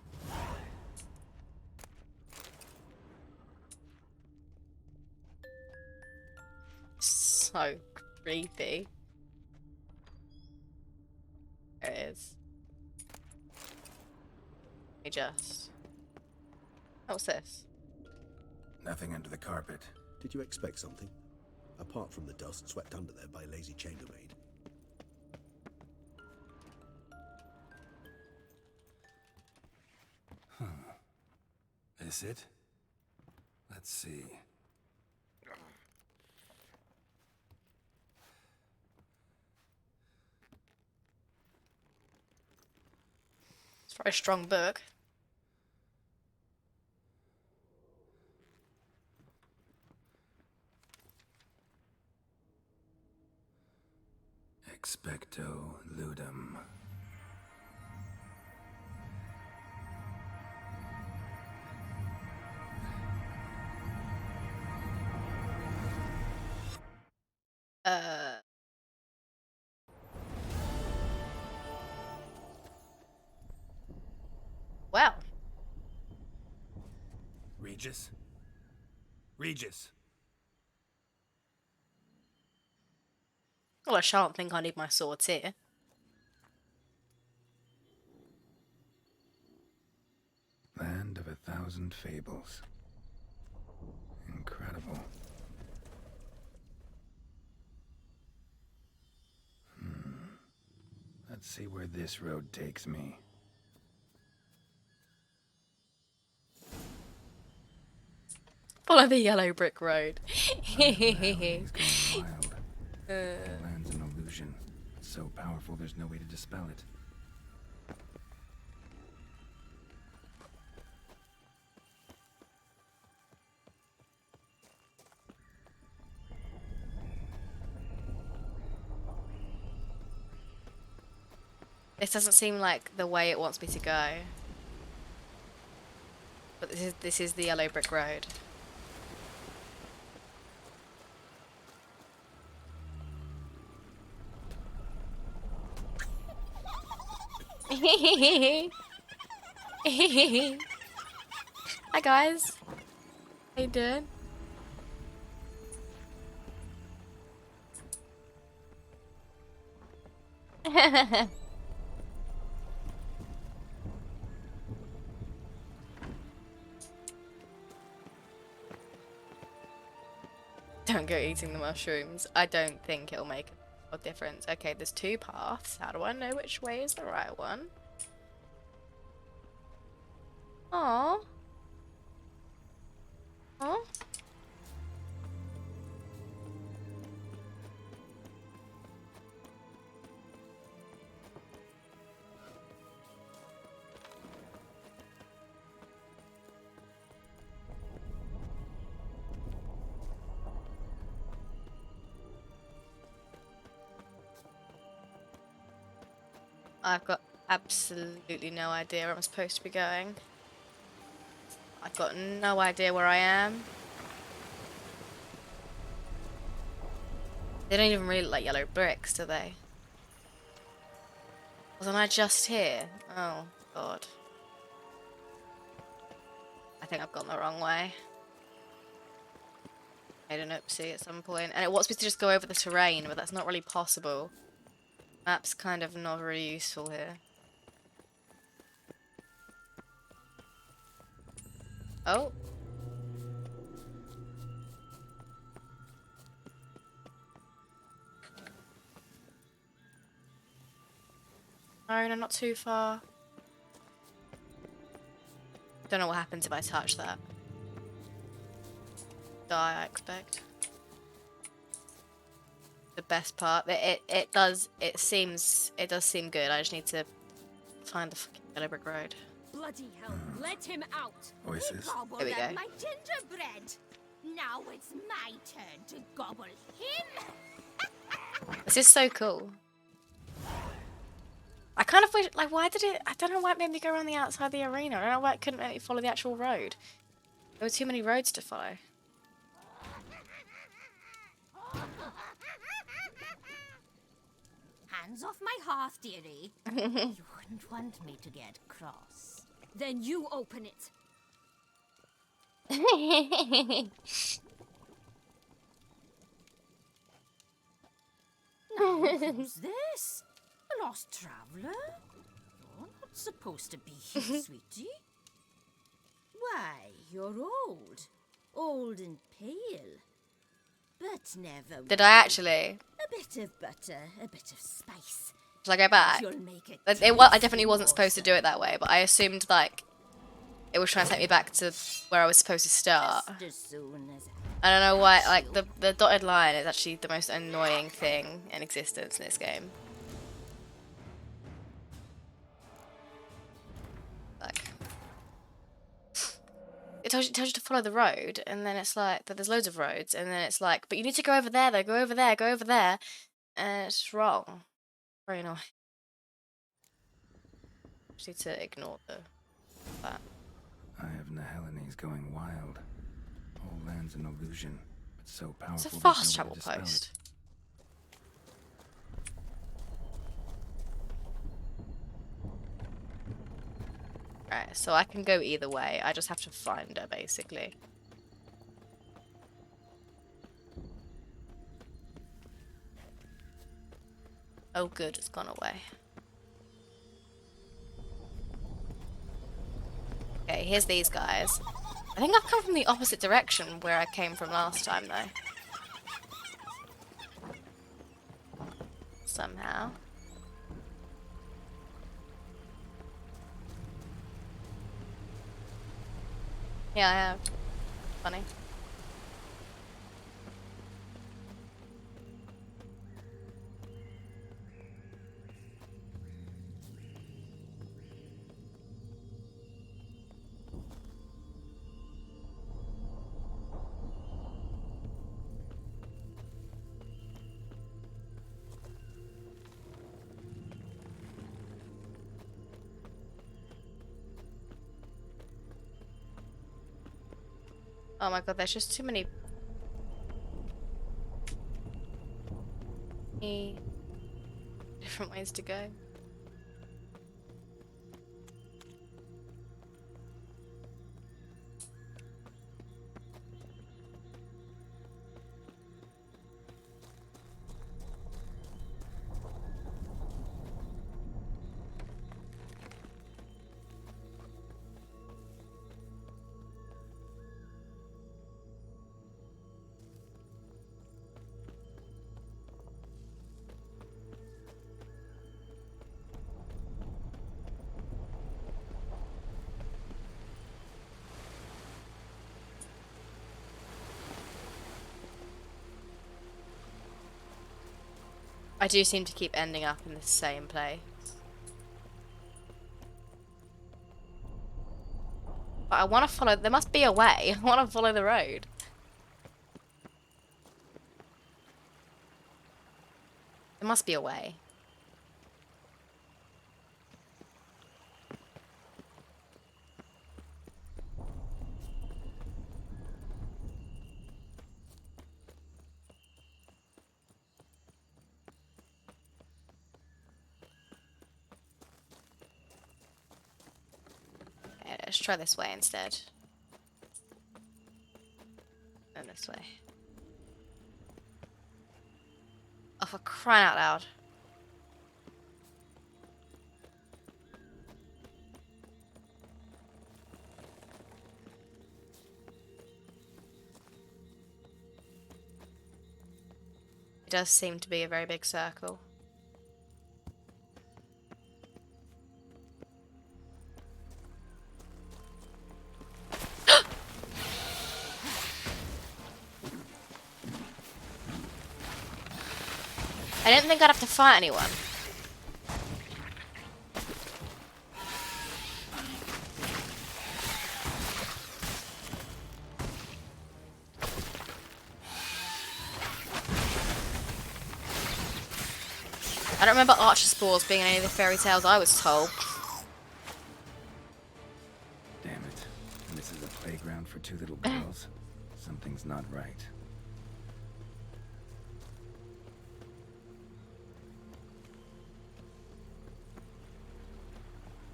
So creepy. There it is. Let me just... What's this? Nothing under the carpet. Did you expect something? Apart from the dust swept under there by a lazy chambermaid. This it? Let's see. It's a very strong book. Expecto Ludum. Well. Regis? Regis! Well, I shan't think I need my swords here. Land of 1,000 fables. Incredible. Let's see where this road takes me. Follow the yellow brick road. He's going wild. The land's an illusion. It's so powerful there's no way to dispel it. This doesn't seem like the way it wants me to go. But this is the yellow brick road. Hi guys. How you doing? Don't go eating the mushrooms. I don't think it'll make a difference. Okay, there's 2 paths. How do I know which way is the right one? Aww. Aww. I've got absolutely no idea where I'm supposed to be going. I've got no idea where I am. They don't even really look like yellow bricks, do they? Wasn't I just here? Oh, God. I think I've gone the wrong way. Made an oopsie at some point. And it wants me to just go over the terrain, but that's not really possible. Map's kind of not really useful here. Oh. No, not too far. Don't know what happens if I touch that. Die, I expect. The best part. It does seem good. I just need to find the fucking yellow brick road. Bloody hell, let him out! Voices. He gobbled Here we up go. my gingerbread! Now it's my turn to gobble him! This is so cool. I kind of wish, like, why did it, I don't know why it made me go around the outside of the arena. I don't know why it couldn't let me follow the actual road. There were too many roads to follow. Hands off my hearth, dearie. You wouldn't want me to get cross. Then you open it. Now, who's this? A lost traveler? You're not supposed to be here, sweetie. Why, you're old. Old and pale. But never Did I actually? A bit of butter, a bit of spice. Should I go back? You'll make it I definitely wasn't supposed to do it that way, but I assumed, like, it was trying to take me back to where I was supposed to start. just as soon as I don't know why, like, the dotted line is actually the most annoying thing in existence in this game. Like, it tells you to follow the road, and then it's like, that there's loads of roads, and then it's like, but you need to go over there, though, go over there, go over there, and it's wrong. Very annoying. Just need to ignore that. Eye of Nehelene going wild. Whole land's an illusion, but so powerful. It's a there's fast no way travel to dispel it. post. Right, so I can go either way. I just have to find her, basically. Oh, good, it's gone away. Okay, here's these guys. I think I've come from the opposite direction where I came from last time, though. Somehow. Yeah, I have. Funny. Oh my god, there's just too many different ways to go. I do seem to keep ending up in the same place. But I want to follow. There must be a way. I want to follow the road. There must be a way. Okay, let's try this way instead. And this way. Oh, for crying out loud. It does seem to be a very big circle. I didn't think I'd have to fight anyone. I don't remember archer spores being in any of the fairy tales I was told. Damn it. This is a playground for two little girls. Something's not right.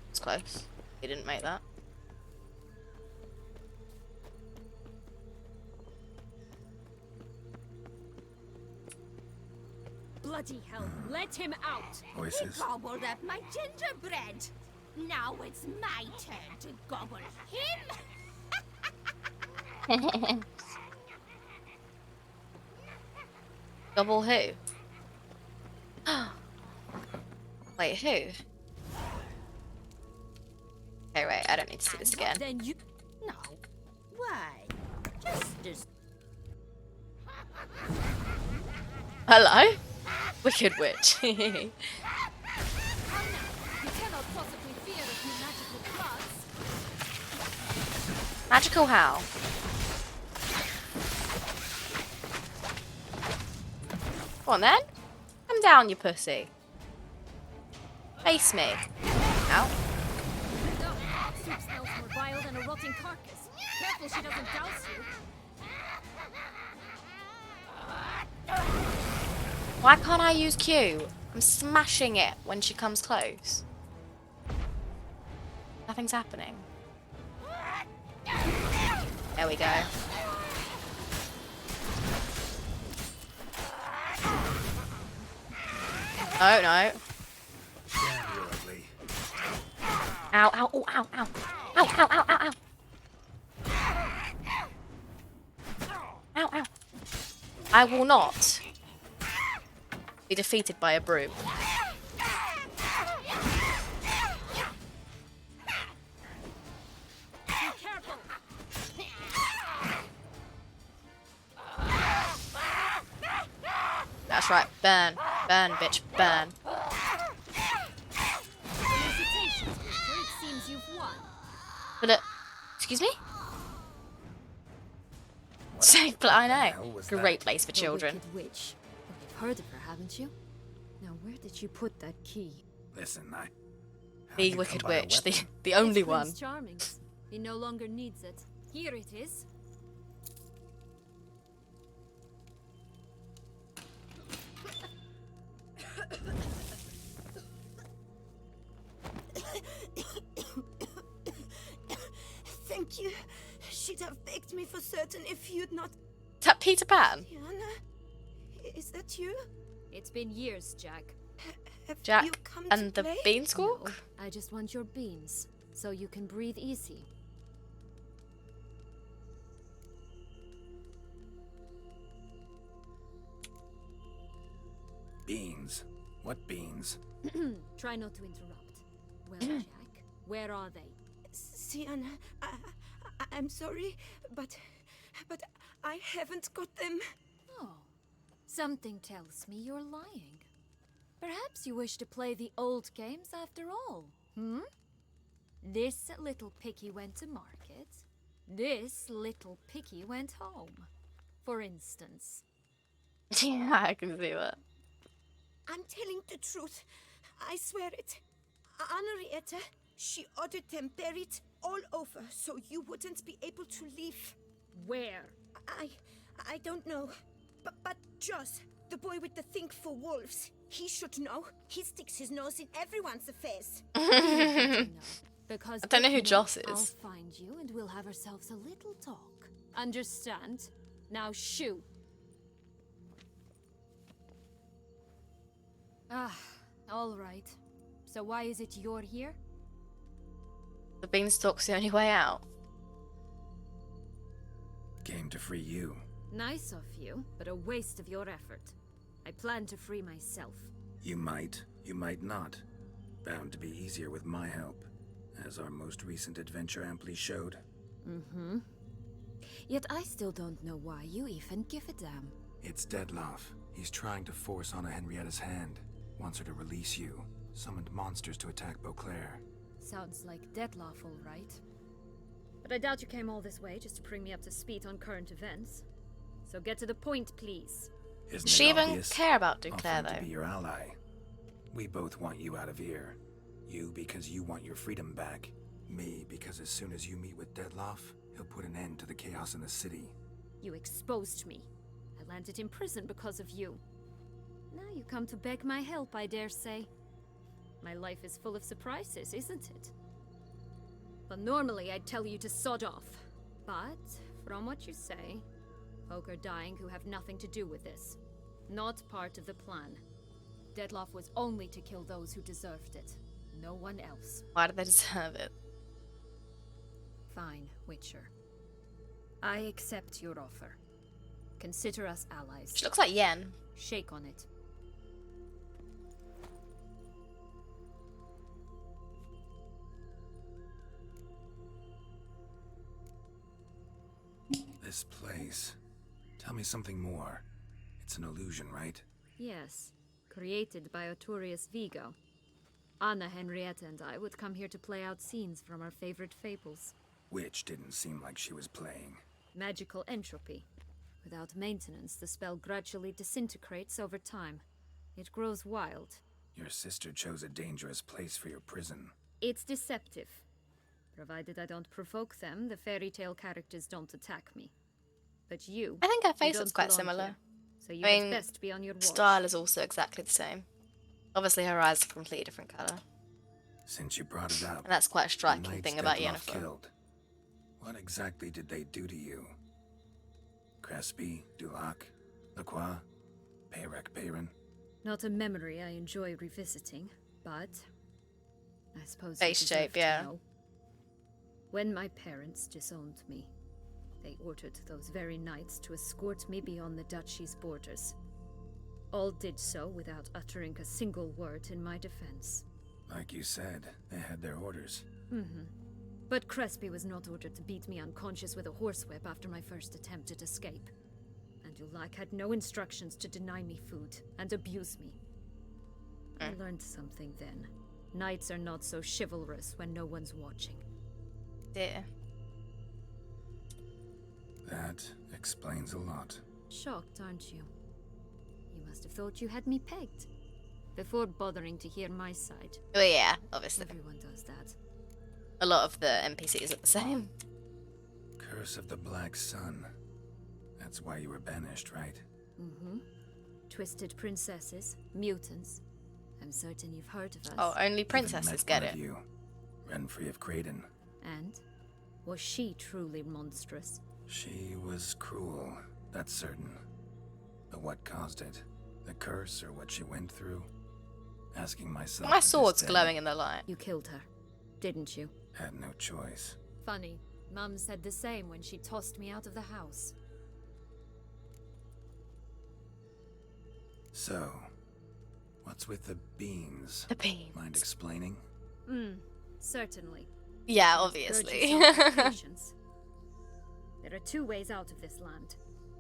It's close. He didn't make that. Bloody hell, let him out! Voices. He gobbled up my gingerbread! Now it's my turn to gobble him! Gobble who? Wait, who? Okay, wait, I don't need to see this again. Then you... No. Why? Just... Hello? Wicked witch. You cannot possibly fear a few magical floods. Magical how? Go on then. Come down, you pussy. Face me. Ow. Soup smells more vile than a rotting carcass. Careful she doesn't douse you. Why can't I use Q? I'm smashing it when she comes close. Nothing's happening. There we go. Oh no. Ow, ow, oh, ow, ow. Ow, ow, ow, ow, ow. Ow, ow. I will not be defeated by a broom. That's right. Burn. Burn, bitch. Burn. It seems you've won. But look. Excuse me? Safe place. I know. Great place for children. The Wicked Witch. You've heard of her, haven't you? Now, where did you put that key? Listen, The Wicked Witch. The only It's one. Prince Charming's. He no longer needs it. Here it is. Thank you. She'd have baked me for certain if you'd not... Is that Peter Pan? Diana? Is that you? It's been years, Jack. Have Jack you come and to the play? beanstalk? No, I just want your beans, so you can breathe easy. Beans? What beans? Try not to interrupt. Well, Jack, where are they? Sienna, I'm sorry, but I haven't got them. Oh, something tells me you're lying. Perhaps you wish to play the old games after all, hmm? This little picky went to market. This little picky went home, for instance. Yeah, I can see that. I'm telling the truth. I swear it. Henrietta, she ordered them buried all over so you wouldn't be able to leave. Where? I don't know. But Joss, the boy with the thing for wolves, he should know. He sticks his nose in everyone's affairs. Because I don't know who if Joss not, is. I'll find you and we'll have ourselves a little talk. Understand? Now shoo. Ah, all right. So why is it you're here? The beanstalk's the only way out. Came to free you. Nice of you, but a waste of your effort. I plan to free myself. You might not. Bound to be easier with my help, as our most recent adventure amply showed. Mm-hmm. Yet I still don't know why you even give a damn. It's Dettlaff. He's trying to force Anna Henrietta's hand. Wants her to release you. Summoned monsters to attack Beauclair. Sounds like Dettlaff, all right. But I doubt you came all this way just to bring me up to speed on current events. So get to the point, please. Isn't Does she it even obvious? care about Beauclair, Offering to though? be your ally. We both want you out of here. You because you want your freedom back. Me because as soon as you meet with Dettlaff, he'll put an end to the chaos in the city. You exposed me. I landed in prison because of you. Now you come to beg my help, I dare say. My life is full of surprises, isn't it? But normally I'd tell you to sod off. But, from what you say, folk are dying who have nothing to do with this. Not part of the plan. Dettlaff was only to kill those who deserved it. No one else. Why do they deserve it? Fine, Witcher. I accept your offer. Consider us allies. She looks like Yen. Shake on it. This place. Tell me something more. It's an illusion, right? Yes, created by Arturius Vigo. Anna, Henrietta, and I would come here to play out scenes from our favorite fables. Which didn't seem like she was playing. Magical entropy. Without maintenance, the spell gradually disintegrates over time. It grows wild. Your sister chose a dangerous place for your prison. It's deceptive. Provided I don't provoke them, the fairy tale characters don't attack me. But you... I think her you face don't looks quite belong similar. here, so you I had mean, best be on your watch. style is also exactly the same. Obviously, her eyes are a completely different colour. Since you brought it up, And that's quite a the striking knights thing about Dettlaff Yennefer. killed. What exactly did they do to you? Crespi, Dulac, Lacroix, Peyrac Peyran? Not a memory I enjoy revisiting, but I suppose Face you deserve shape, to yeah. know. When my parents disowned me, they ordered those very knights to escort me beyond the duchy's borders. All did so without uttering a single word in my defense. Like you said, they had their orders. Mm-hmm. But Crespi was not ordered to beat me unconscious with a horsewhip after my first attempt at escape. And Dulac had no instructions to deny me food and abuse me. I learned something then. Knights are not so chivalrous when no one's watching. Dear. That explains a lot. Shocked, aren't you? You must have thought you had me pegged. Before bothering to hear my side. Oh yeah, obviously. Everyone does that. A lot of the NPCs are the same. Curse of the Black Sun. That's why you were banished, right? Mm-hmm. Twisted princesses, mutants. I'm certain you've heard of us. Oh, only Even princesses met get one it. of you. Renfrey of Creighton. And? Was she truly monstrous? She was cruel, that's certain. But what caused it? The curse or what she went through? Asking myself. My to this sword's day, glowing in the light. You killed her, didn't you? Had no choice. Funny. Mum said the same when she tossed me out of the house. So, what's with the beans? The beans. Mind explaining? Certainly. Yeah, Urge obviously. yourself to patience. There are two ways out of this land.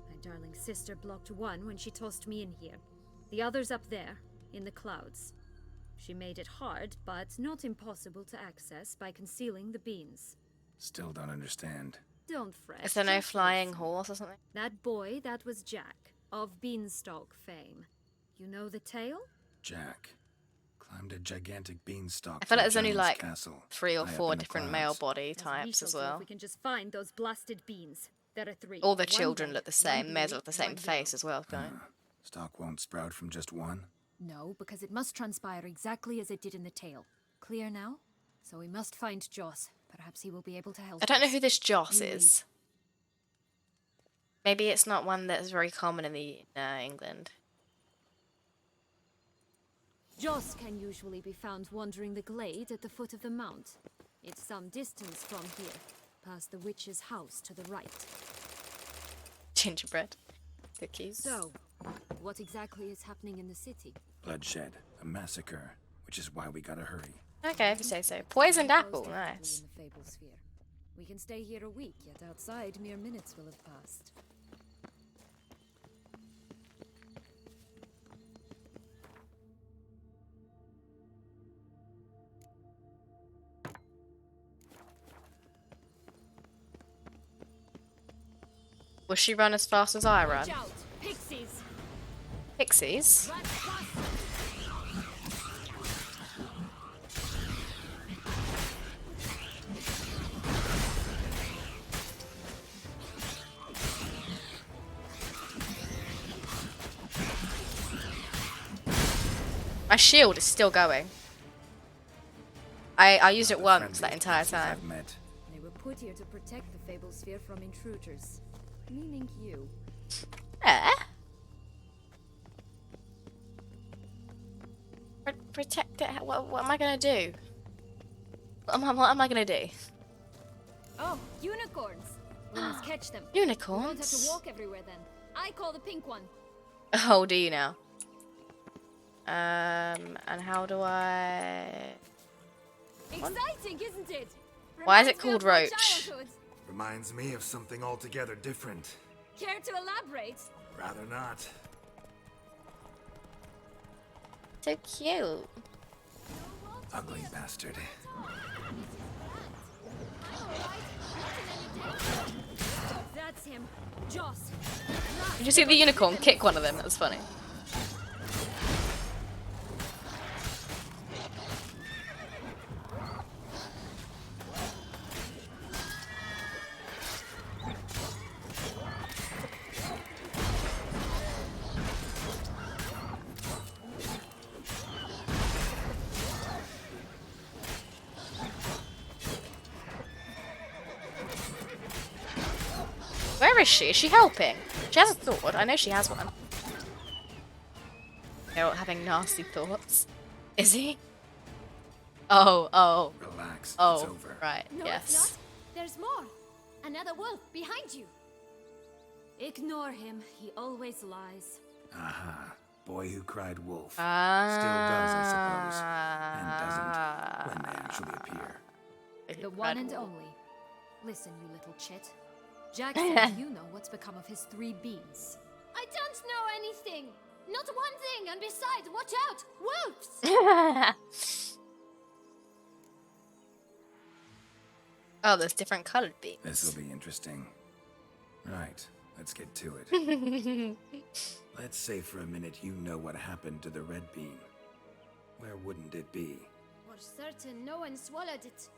My darling sister blocked one when she tossed me in here. The other's up there, in the clouds. She made it hard, but not impossible to access by concealing the beans. Still don't understand. Don't fret. Is there no just flying listen. horse or something? That boy, that was Jack, of Beanstalk fame. You know the tale? Jack climbed a gigantic beanstalk. I feel like from there's only Giant's like Castle, 3 or high up 4 in the different male clouds. body We types shall as see if well. we can just find those blasted beans. There are 3. All the One children red, look the one same. Theirs blue, look the same one face yellow. as well, don't it? Stalk won't sprout from just one. No, because it must transpire exactly as it did in the tale. Clear now? So we must find Joss. Perhaps he will be able to help I don't know us. who this Joss You lead. is. Maybe it's not one that's very common in England. Joss can usually be found wandering the glade at the foot of the mount. It's some distance from here, past the witch's house to the right. Gingerbread cookies. So, what exactly is happening in the city? Bloodshed, a massacre, which is why we gotta hurry. Okay, if you say so. Poisoned apple, nice. In the Fable Sphere. We can stay here a week, yet outside mere minutes will have passed. Will she run as fast as I run? Watch out! Pixies! Pixies? My shield is still going. I used it once that entire time. They were put here to protect the Fable Sphere from intruders. Meaning you. Eh? Protect it? What am I gonna do? What am I gonna do? Oh, unicorns! We must catch them. Unicorns? We won't have to walk everywhere then. I call the pink one. Oh, do you now? And how do I... Exciting, isn't it? Why is it Reminds me called of my Roach? childhood. Reminds me of something altogether different. Care to elaborate? Rather not. So cute. Ugly bastard. That's him. Joss. Did you see the unicorn kick one of them? That was funny. Where is she? Is she helping? She has a thought. I know she has one. They're all having nasty thoughts. Is he? Oh. Relax. Oh, it's over. right. No, yes. it's not. There's more. Another wolf behind you. Ignore him. He always lies. Aha. Boy who cried wolf. Ah. Still does, I suppose. And doesn't when they actually appear. The one and only. Listen, you little chit. Jack says you know what's become of his 3 beans. I don't know anything. Not one thing. And besides, watch out. Wolves! Oh, there's different coloured beans. This'll be interesting. Right, let's get to it. Let's say for a minute you know what happened to the red bean. Where wouldn't it be? For certain, no one swallowed it.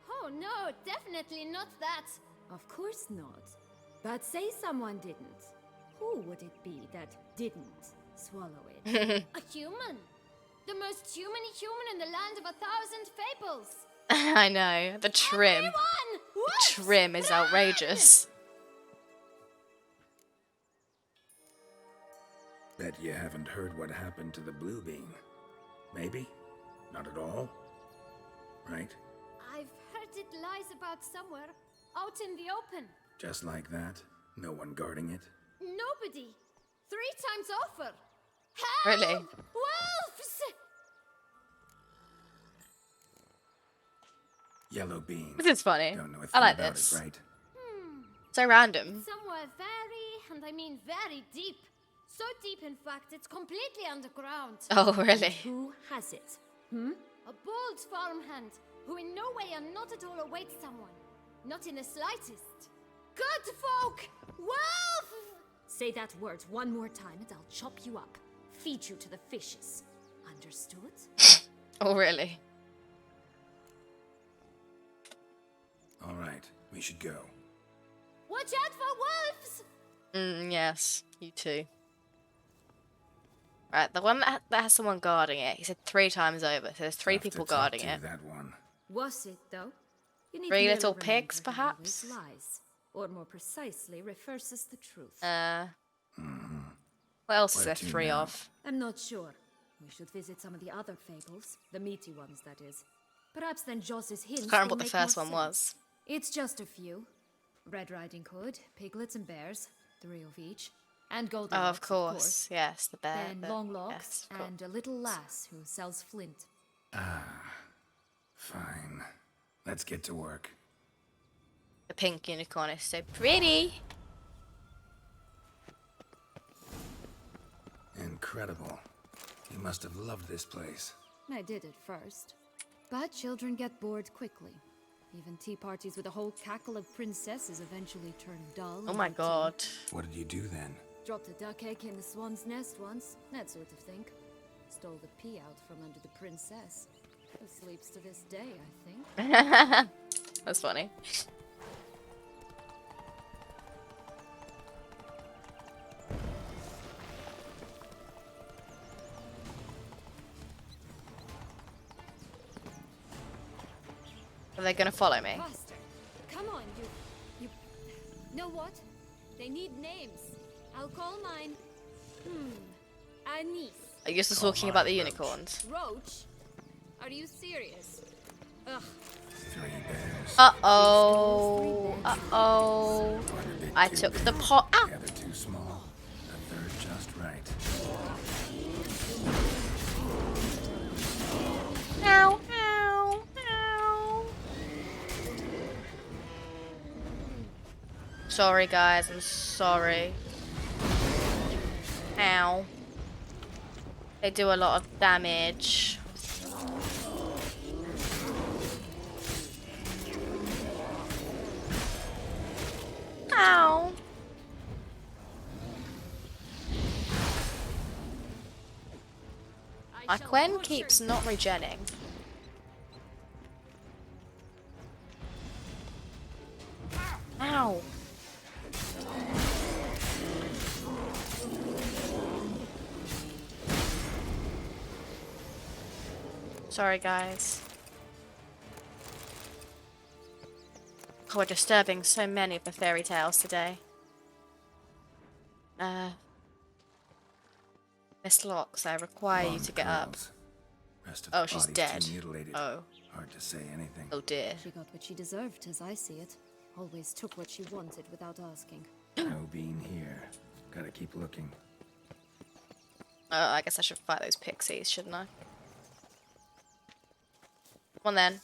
Oh no, definitely not that. Of course not. But say someone didn't. Who would it be that didn't swallow it? A human. The most humany human in the land of 1,000 fables. I know. The trim. The trim is outrageous. Bet you haven't heard what happened to the blue bean. Maybe? Not at all? Right? I've heard it lies about somewhere, out in the open. Just like that? No one guarding it? Nobody. 3 times offer. Really? Wolves! Yellow bean. This is funny. Don't know a I thing like about this. it, right? So random. Somewhere very, and I mean very deep. So deep, in fact, it's completely underground. Oh, really? And who has it? A bold farmhand who in no way and not at all awaits someone. Not in the slightest. Good folk! Wolf! Say that word one more time and I'll chop you up. Feed you to the fishes. Understood? Oh, really? All right, we should go. Watch out for wolves! Yes, you too. Right, the one that has someone guarding it. He said 3 times over, so there's 3 people guarding it. That one. Was it, though? You need 3 to little merely pigs, remember he always perhaps? lies. Or more precisely, reverses the truth. What else is Where there to 3 now? of? I'm not sure. We should visit some of the other fables. The meaty ones, that is. Perhaps then Joss's hints I can't remember will what the make first more one was. sense. It's just a few. Red Riding Hood, piglets and bears, 3 of each. And Goldilocks, Oh, of course. Yes, the bear. Then Longlocks, and a little lass who sells flint. Fine. Let's get to work. The pink unicorn is so pretty. Incredible. You must have loved this place. I did at first. But children get bored quickly. Even tea parties with a whole cackle of princesses eventually turn dull. Oh my god. What did you do then? Dropped a duck egg in the swan's nest once, that sort of thing. Stole the pea out from under the princess. Who sleeps to this day, I think. That's funny. Are they gonna follow me? Faster. Come on, you... Know what? They need names. I'll call mine... Anise. Are you just talking about the unicorns? Roach? Are you serious? Ugh. 3 bears. Uh-oh. Uh-oh. I took the pot out. The other 2 small. The 3rd just right. Ow, ow, ow. Sorry, guys. I'm sorry. Ow. They do a lot of damage. Ow. My Quen keeps not regenning. Ow. Sorry, guys. Oh, we're disturbing so many of the fairy tales today. Miss Locks, I require you to get up. Rest of Oh, the she's body's dead. too mutilated. Oh. Hard to say anything. Oh dear. She got what she deserved, as I see it. Always took what she wanted without asking. No being here. Gotta keep looking. I guess I should fight those pixies, shouldn't I? Come on then.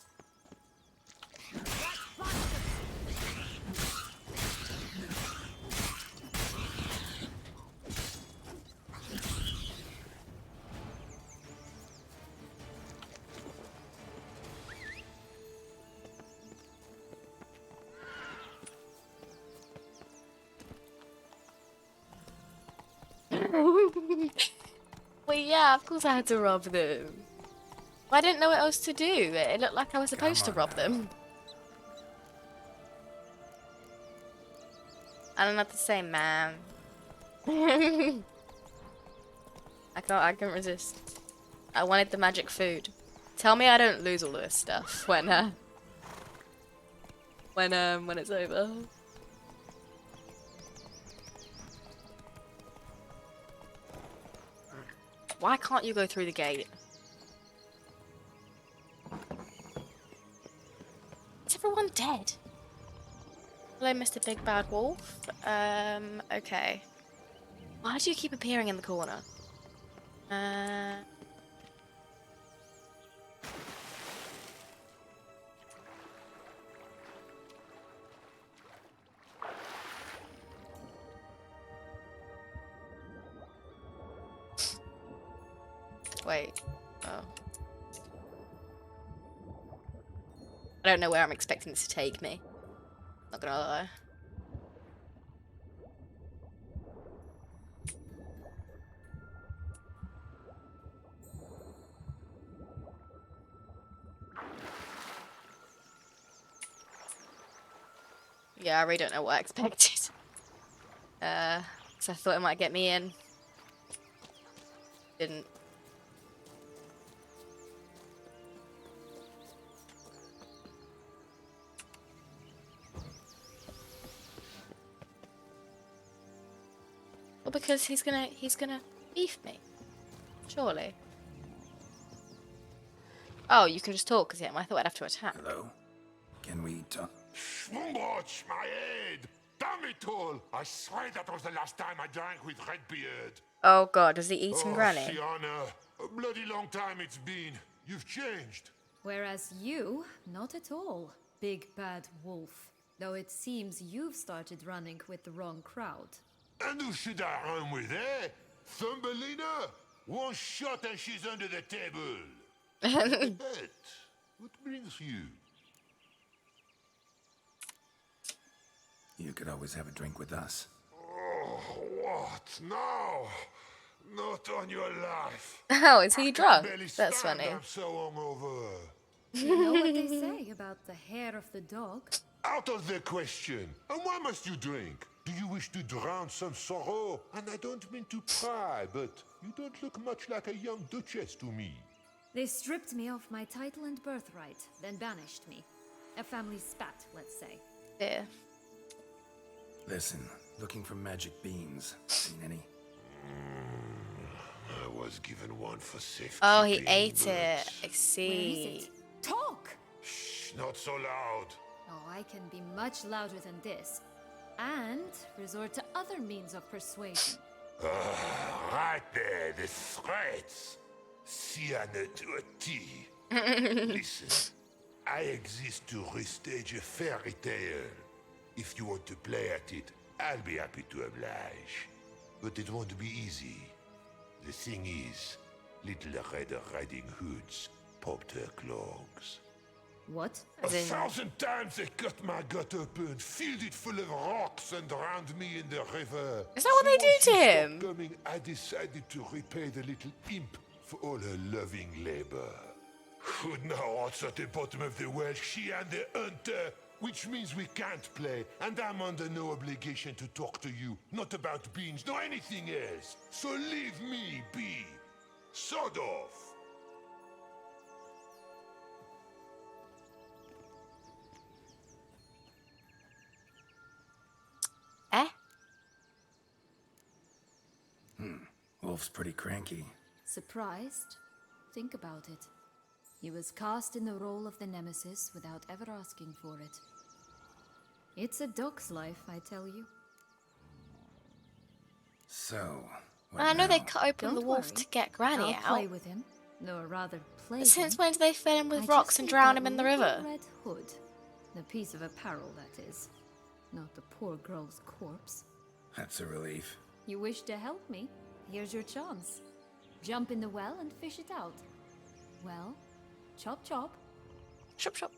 Well, yeah, of course I had to rob them. I didn't know what else to do. It looked like I was supposed to rob them. I don't know what to say, man. I can't resist. I wanted the magic food. Tell me I don't lose all of this stuff when it's over. Why can't you go through the gate? Is everyone dead? Hello, Mr. Big Bad Wolf. Okay. Why do you keep appearing in the corner? Wait. Oh. I don't know where I'm expecting this to take me. Not gonna lie. Yeah, I really don't know what I expected. So I thought it might get me in. Didn't. Well, because he's gonna beef me. Surely. Oh, you can just talk to him. I thought I'd have to attack. Hello? Can we talk? Schwungotch, my head! Damn it all! I swear that was the last time I drank with Redbeard. Oh god, is he eating Granny? Sienna, a bloody long time it's been. You've changed. Whereas you, not at all, big bad wolf. Though it seems you've started running with the wrong crowd. And who should I run with, eh? Thumbelina? One shot and she's under the table. But what brings you? You could always have a drink with us. Oh, what now? Not on your life. Oh, is he drunk? Barely That's stand, funny. I'm so hungover. You know what they say about the hair of the dog? Out of the question. And why must you drink? Do you wish to drown some sorrow? And I don't mean to pry, but you don't look much like a young duchess to me. They stripped me of my title and birthright, then banished me. A family spat, let's say. Yeah. Listen, looking for magic beans. Seen any? I was given one for safety. Oh, he ate it. I see. Talk! Shh, not so loud. Oh, I can be much louder than this. And resort to other means of persuasion. Right there, the threats. Sienna to a T. Listen, I exist to restage a fairy tale. If you want to play at it, I'll be happy to oblige. But it won't be easy. The thing is, Little Red Riding Hoods popped her clogs. What? 1,000 times they cut my gut open, filled it full of rocks, and drowned me in the river. Is that what they do to him? Coming, I decided to repay the little imp for all her loving labor. Who now rots at the bottom of the well, she and the hunter, which means we can't play, and I'm under no obligation to talk to you, not about beans, nor anything else. So leave me be. Sod off. Eh? Wolf's pretty cranky. Surprised? Think about it. He was cast in the role of the Nemesis without ever asking for it. It's a dog's life, I tell you. So, what I know they now? cut open the Don't wolf worry. to get Granny I'll play out. with him. Or rather, play But since him. when did they fill him with I rocks just and need drown that him in the little river? red hood. The piece of apparel, that is. Not the poor girl's corpse. That's a relief. You wish to help me? Here's your chance. Jump in the well and fish it out. Well, chop chop. Chop chop.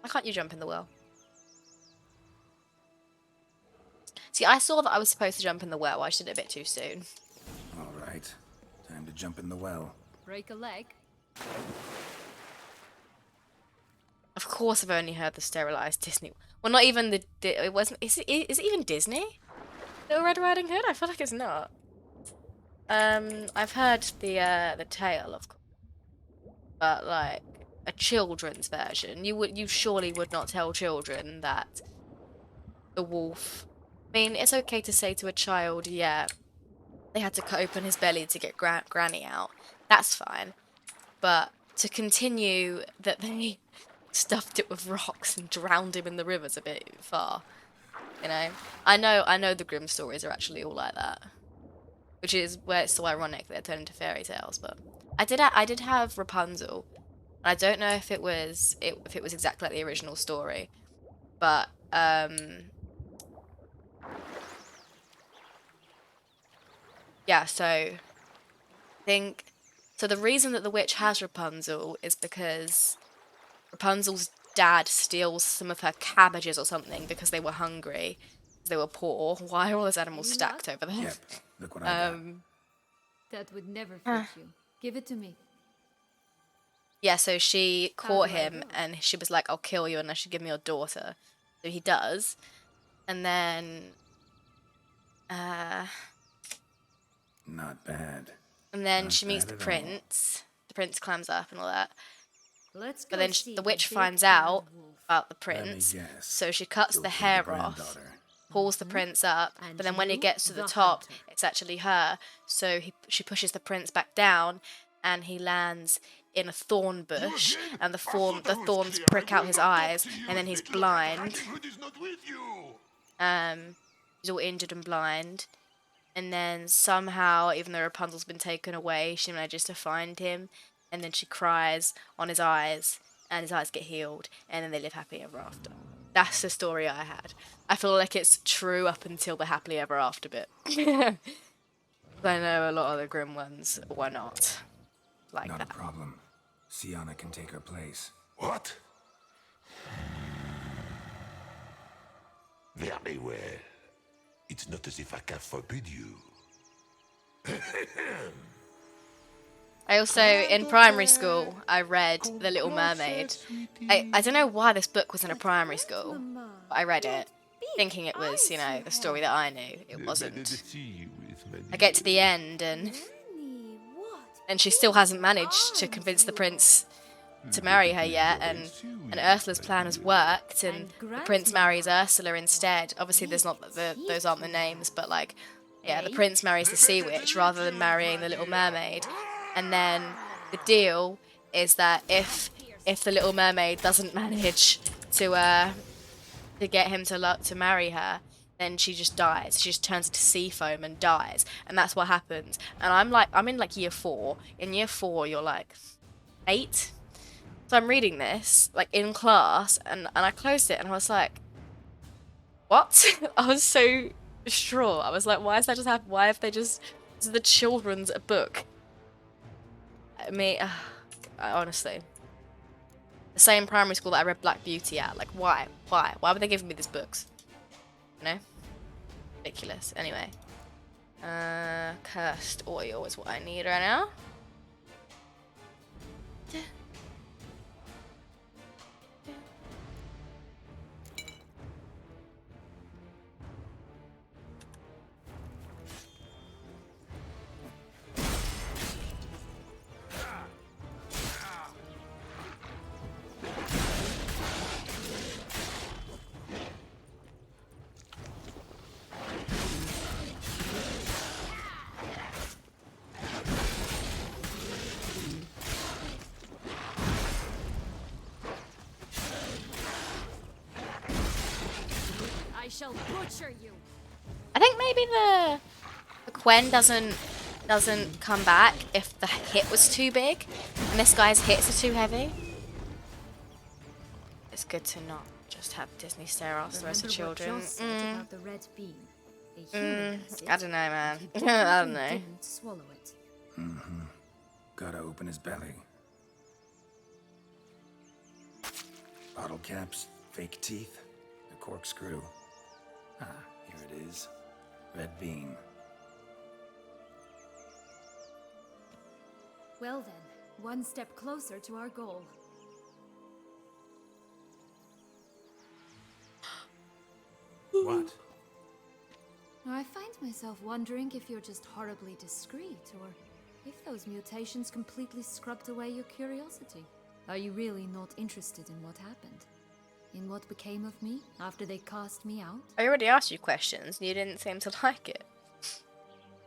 Why can't you jump in the well? See, I saw that I was supposed to jump in the well. I just did it a bit too soon. All right. Time to jump in the well. Break a leg. Of course, I've only heard the sterilized Disney. Well, not even the. It wasn't. Is it even Disney? Little Red Riding Hood? I feel like it's not. I've heard the tale, of course, but like a children's version. You surely would not tell children that the wolf. I mean, it's okay to say to a child, yeah, they had to cut open his belly to get Granny out. That's fine, but to continue that they stuffed it with rocks and drowned him in the river's a bit far. You know, I know the Grimm stories are actually all like that, which is where it's so ironic they're turned into fairy tales. But I did have Rapunzel. I don't know if it was exactly like the original story, but yeah, so I think so the reason that the witch has Rapunzel is because Rapunzel's dad steals some of her cabbages or something because they were hungry, because they were poor. Why are all those animals Any stacked luck? over there? Yep, look what I got. That would never fit you. Give it to me. Yeah, so she How caught do I him roll? and she was like, I'll kill you unless you give me your daughter. So he does. And then Not bad. and then Not she meets bad the at all. prince. The prince climbs up and all that. Let's go But then see the witch big finds bad out wolf. about the Let me prince. guess. So she cuts You'll the kill hair off, granddaughter. pulls the prince up, And but then when he you, gets to the the top, hunter. it's actually her. So she pushes the prince back down, and he lands in a thorn bush, and the thorns prick out his eyes, and then he's blind. He's all injured and blind. And then somehow, even though Rapunzel's been taken away, she manages to find him, and then she cries on his eyes, and his eyes get healed, and then they live happily ever after. That's the story I had. I feel like it's true up until the happily ever after bit. I know a lot of the grim ones were not like Not that. a problem. Sienna can take her place. What? Very well. It's not as if I can forbid you. I also, in primary school, I read The Little Mermaid. I don't know why this book was in a primary school, but I read it, thinking it was, you know, the story that I knew. It wasn't. I get to the end, and she still hasn't managed to convince the prince to marry her yet, and Ursula's plan has worked, and the prince marries Ursula instead. Obviously, there's not those aren't the names, but like, yeah, the prince marries the sea witch rather than marrying the Little Mermaid. And then the deal is that if the Little Mermaid doesn't manage to get him to marry her, then she just dies. She just turns into sea foam and dies, and that's what happens. And I'm in like year 4. In year 4, you're like 8. So I'm reading this like in class, and I closed it, and I was like, what? I was so distraught. I was like, why has that just happened? Why have they just? This is the children's book. I mean, honestly, the same primary school that I read Black Beauty at. Like, why? Why would they give me these books? You know, ridiculous. Anyway, cursed oil is what I need right now. I shall butcher you. I think maybe the Quen doesn't come back if the hit was too big, and this guy's hits are too heavy. It's good to not just have Disney stare after the rest of children. About the red bean. A human has it. I don't know, man. He I don't know. didn't swallow it. Mm-hmm. Gotta open his belly. Bottle caps, fake teeth, a corkscrew. Ah, here it is. Red bean. Well then, one step closer to our goal. What? I find myself wondering if you're just horribly discreet, or if those mutations completely scrubbed away your curiosity. Are you really not interested in what happened? In what became of me after they cast me out? I already asked you questions, and you didn't seem to like it.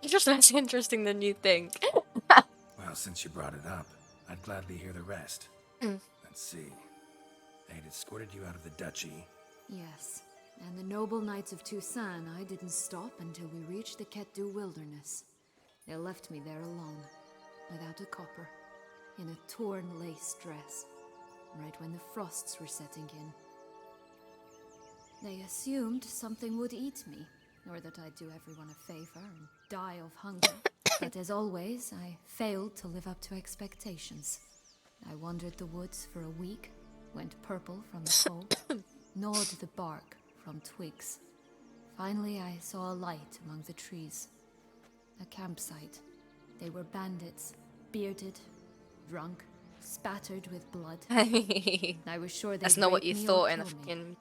It's just less interesting than you think. Well, since you brought it up, I'd gladly hear the rest. Mm. Let's see. They'd escorted you out of the duchy. Yes, and the noble knights of Toussaint, I didn't stop until we reached the Ketdu wilderness. They left me there alone, without a copper, in a torn lace dress, right when the frosts were setting in. They assumed something would eat me, nor that I'd do everyone a favor and die of hunger. But as always, I failed to live up to expectations. I wandered the woods for a week, went purple from the cold, gnawed the bark from twigs. Finally, I saw a light among the trees. A campsite. They were bandits, bearded, drunk, spattered with blood. I was sure they'd That's not what you rape me thought or in the kill me, fucking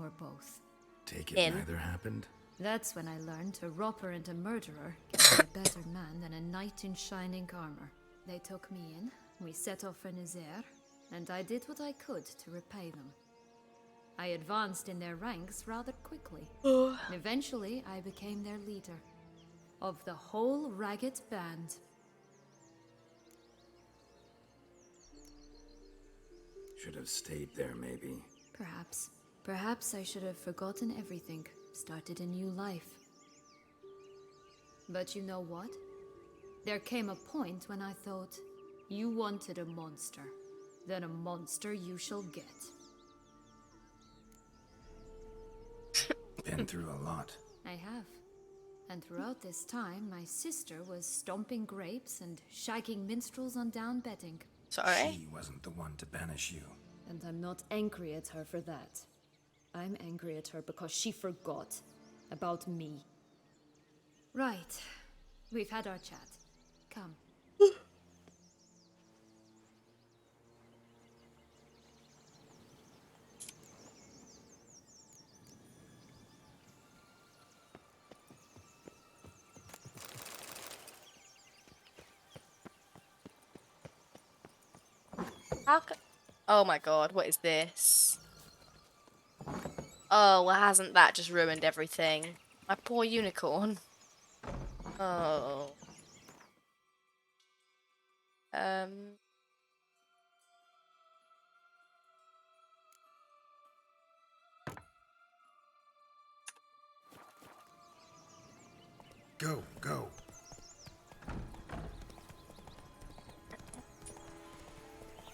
or both. Take it In. neither happened? That's when I learned a robber and a murderer can be a better man than a knight in shining armor. They took me in, we set off for Nazaire, and I did what I could to repay them. I advanced in their ranks rather quickly. Eventually, I became their leader. Of the whole ragged band. Should have stayed there, maybe. Perhaps. Perhaps I should have forgotten everything, started a new life. But you know what? There came a point when I thought, you wanted a monster. Then a monster you shall get. Been through a lot. I have. And throughout this time, my sister was stomping grapes and shagging minstrels on down bedding. Sorry? She wasn't the one to banish you. And I'm not angry at her for that. I'm angry at her because she forgot about me. Right. We've had our chat. Come. Oh my god, what is this? Oh, well, hasn't that just ruined everything? My poor unicorn. Oh. Go, go.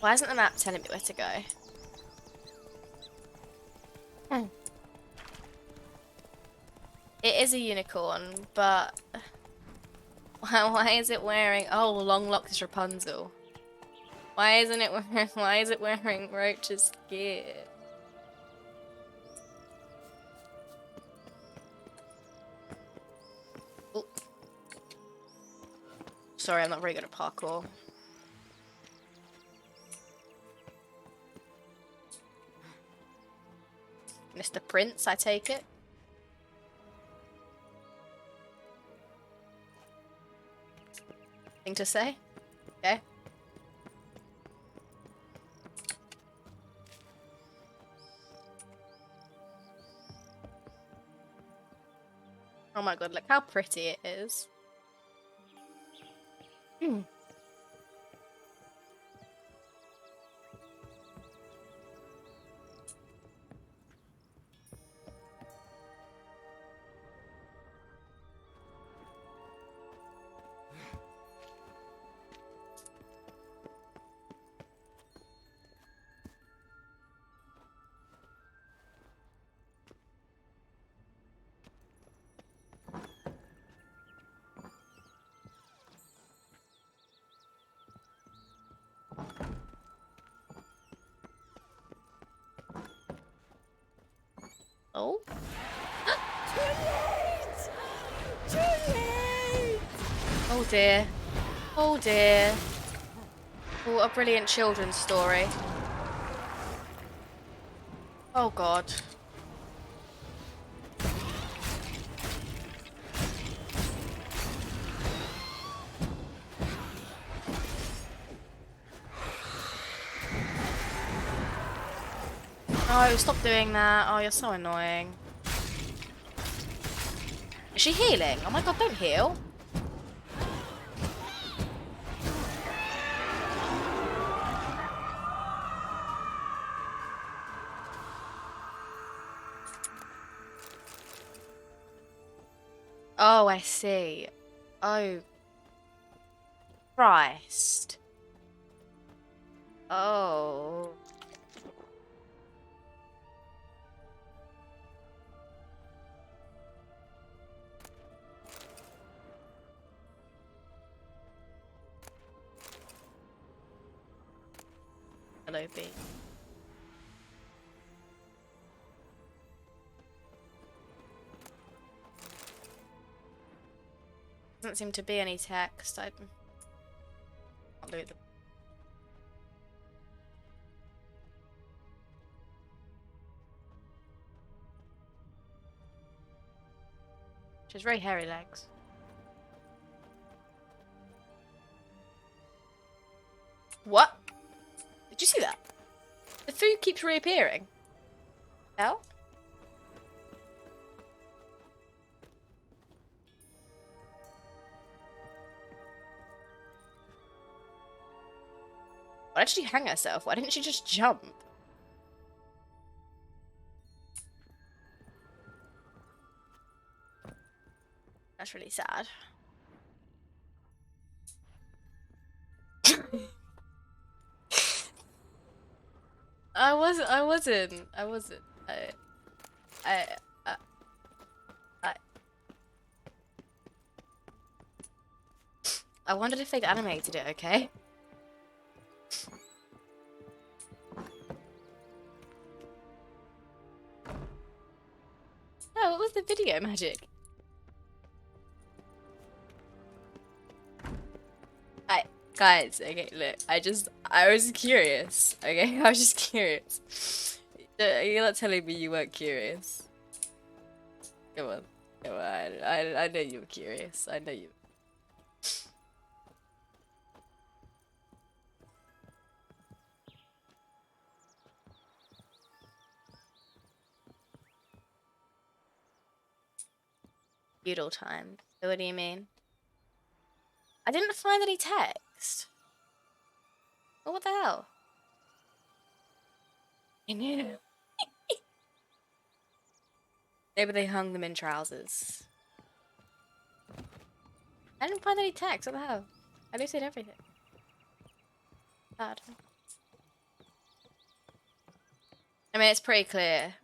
Why isn't the map telling me where to go? It is a unicorn, but why is it wearing? Oh, long locks is Rapunzel. Why isn't it wearing? Why is it wearing Roach's gear? Oh. Sorry, I'm not very good at parkour. Mr. Prince, I take it. Thing to say? Okay. Oh my god, look how pretty it is. Oh. Too late! Oh dear. Oh dear. Oh, a brilliant children's story. Oh god. Oh, stop doing that. Oh, you're so annoying. Is she healing? Oh my god, don't heal. Oh, I see. Oh. Christ. Oh. Hello, B. Doesn't seem to be any text. I can't do it. She has very hairy legs. What? Did you see that? The food keeps reappearing. Hell? Why did she hang herself? Why didn't she just jump? That's really sad. I wasn't. I wondered if they'd animated it, okay? Oh, what was the video magic? Guys, okay, look, I was curious, okay? I was just curious. You're not telling me you weren't curious. Come on, I know you were curious, I know you. Feudal time. So what do you mean? I didn't find any text. Oh, what the hell? I knew. Maybe they hung them in trousers. I didn't find any text. What the hell? I listed everything. Bad. I mean, it's pretty clear.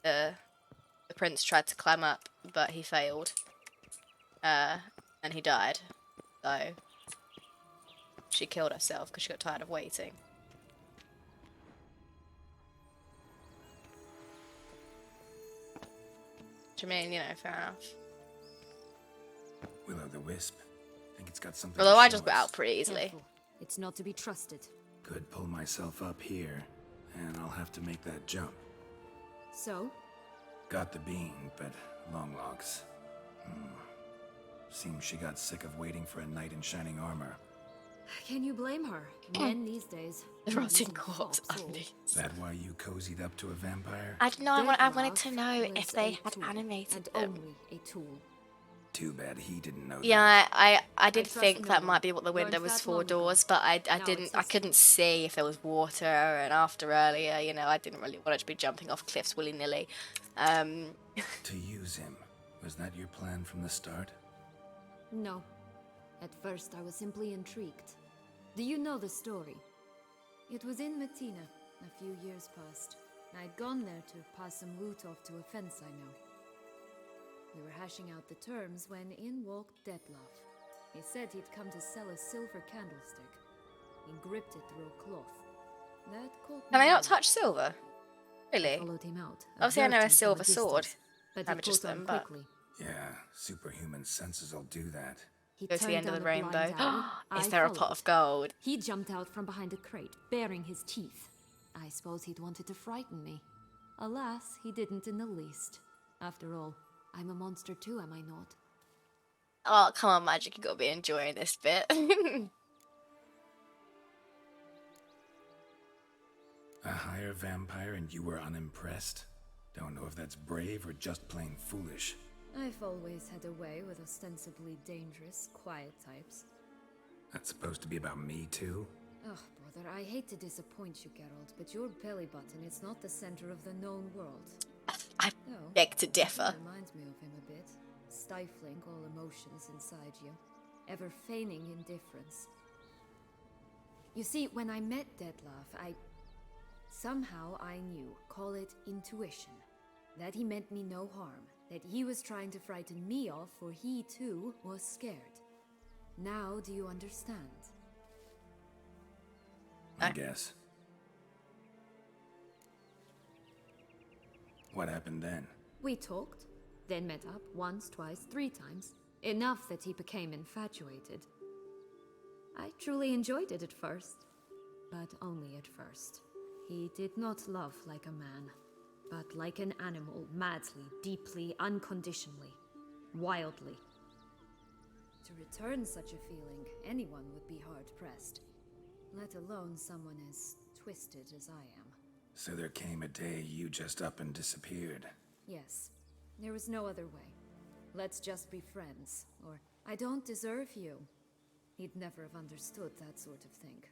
The prince tried to climb up, but he failed. And he died. So she killed herself because she got tired of waiting. Which I mean, you know, fair enough. Will-o'-the-wisp. Think it's got something. Although to I show just got us. out pretty easily. Careful. It's not to be trusted. Could pull myself up here, and I'll have to make that jump. So? Got the bean, but long logs. Seems she got sick of waiting for a knight in shining armor. Can you blame her? Men these days. The rotting corpse undies. That why you cozied up to a vampire? I don't know. I wanted to know if they had animated them. Only a tool. Too bad he didn't know. Yeah, I did trust think no that one. might be what the window Learned was that for long ago. doors, but I Now it's couldn't see if there was water, and after earlier, you know, I didn't really want it to be jumping off cliffs willy-nilly. To use him. Was that your plan from the start? No. At first, I was simply intrigued. Do you know the story? It was in Mettina, a few years past. I'd gone there to pass some loot off to a fence I know. We were hashing out the terms when in walked Dettlaff. He said he'd come to sell a silver candlestick. He gripped it through a cloth. That caught Can my I not eye. touch silver? Really? I followed him out. Obviously, I know a observed him from silver sword distance, but damages he caught on them, but quickly. Yeah, superhuman senses will do that. He go to the turned end of the down a blind rainbow. alley. Is I there a followed. pot of gold? He jumped out from behind a crate, baring his teeth. I suppose he'd wanted to frighten me. Alas, he didn't in the least. After all, I'm a monster too, am I not? Oh, come on, Magic, you gotta be enjoying this bit. A higher vampire and you were unimpressed? Don't know if that's brave or just plain foolish. I've always had a way with ostensibly dangerous, quiet types. That's supposed to be about me too? Oh, brother, I hate to disappoint you, Geralt, but your belly button is not the center of the known world. I beg to differ. It reminds me of him a bit. Stifling all emotions inside you. Ever feigning indifference. You see, when I met Dettlaff, somehow I knew, call it intuition, that he meant me no harm, that he was trying to frighten me off, for he too was scared. Now do you understand? I guess. What happened then? We talked, then met up once, twice, 3 times. Enough that he became infatuated. I truly enjoyed it at first, but only at first. He did not love like a man, but like an animal, madly, deeply, unconditionally, wildly. To return such a feeling, anyone would be hard-pressed, let alone someone as twisted as I am. So there came a day you just up and disappeared. Yes, there was no other way. Let's just be friends, or I don't deserve you. He'd never have understood that sort of thing.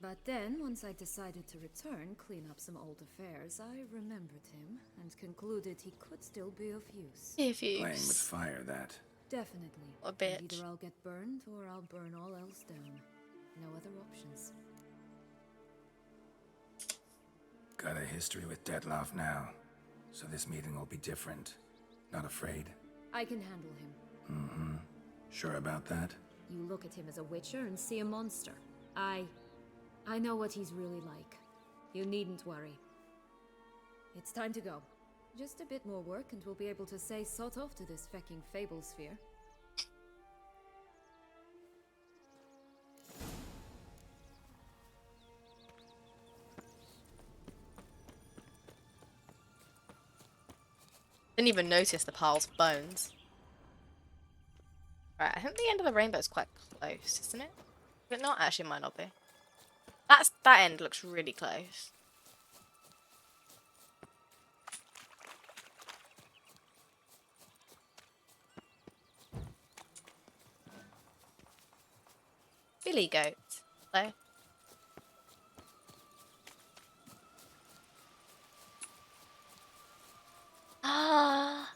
But then, once I decided to return, clean up some old affairs, I remembered him and concluded he could still be of use. Playing with fire, that. Definitely. A bit. And either I'll get burned or I'll burn all else down. No other options. Got a history with Dettlaff now, so this meeting will be different. Not afraid? I can handle him. Mm-hmm. Sure about that? You look at him as a witcher and see a monster. I know what he's really like. You needn't worry. It's time to go. Just a bit more work and we'll be able to say sort off to this fecking fable sphere. Didn't even notice the piles of bones. Right, I think the end of the rainbow is quite close, isn't it? But not actually, it might not be. That end looks really close. Billy goat, though. Ah.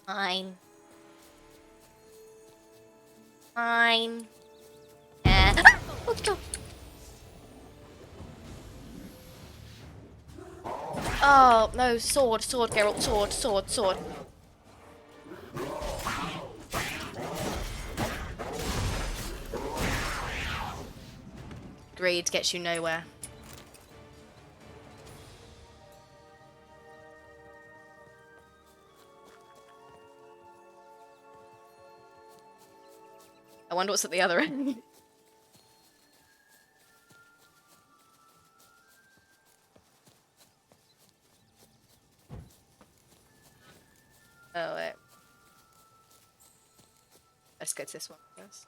Fine. Fine. Oh, no, sword, Geralt, sword. Greed gets you nowhere. I wonder what's at the other end. Oh, wait. Let's go to this one first.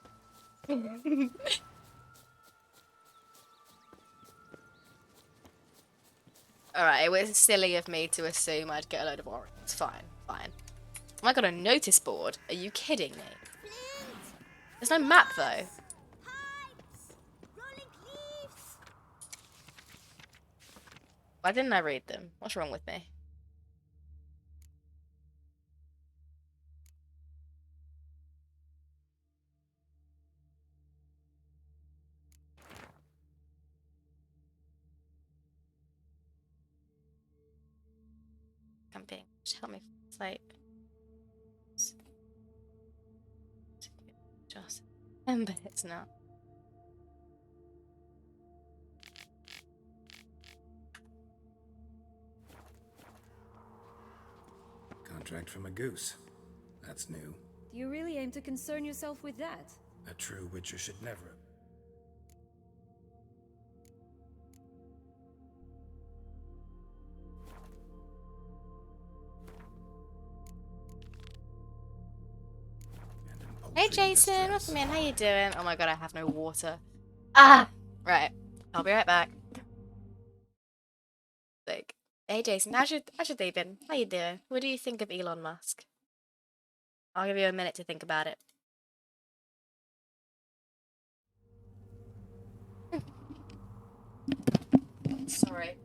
Alright, it was silly of me to assume I'd get a load of orange. It's fine. Oh my god, a notice board? Are you kidding me? There's no map, though. Why didn't I read them? What's wrong with me? Camping. Just help me sleep. Just remember it's not. Contract from a goose. That's new. Do you really aim to concern yourself with that? A true witcher should never. Hey Jason, welcome in. How you doing? Oh my god, I have no water. Ah, right. I'll be right back. Like, hey Jason, how's your day been? How you doing? What do you think of Elon Musk? I'll give you a minute to think about it. Sorry.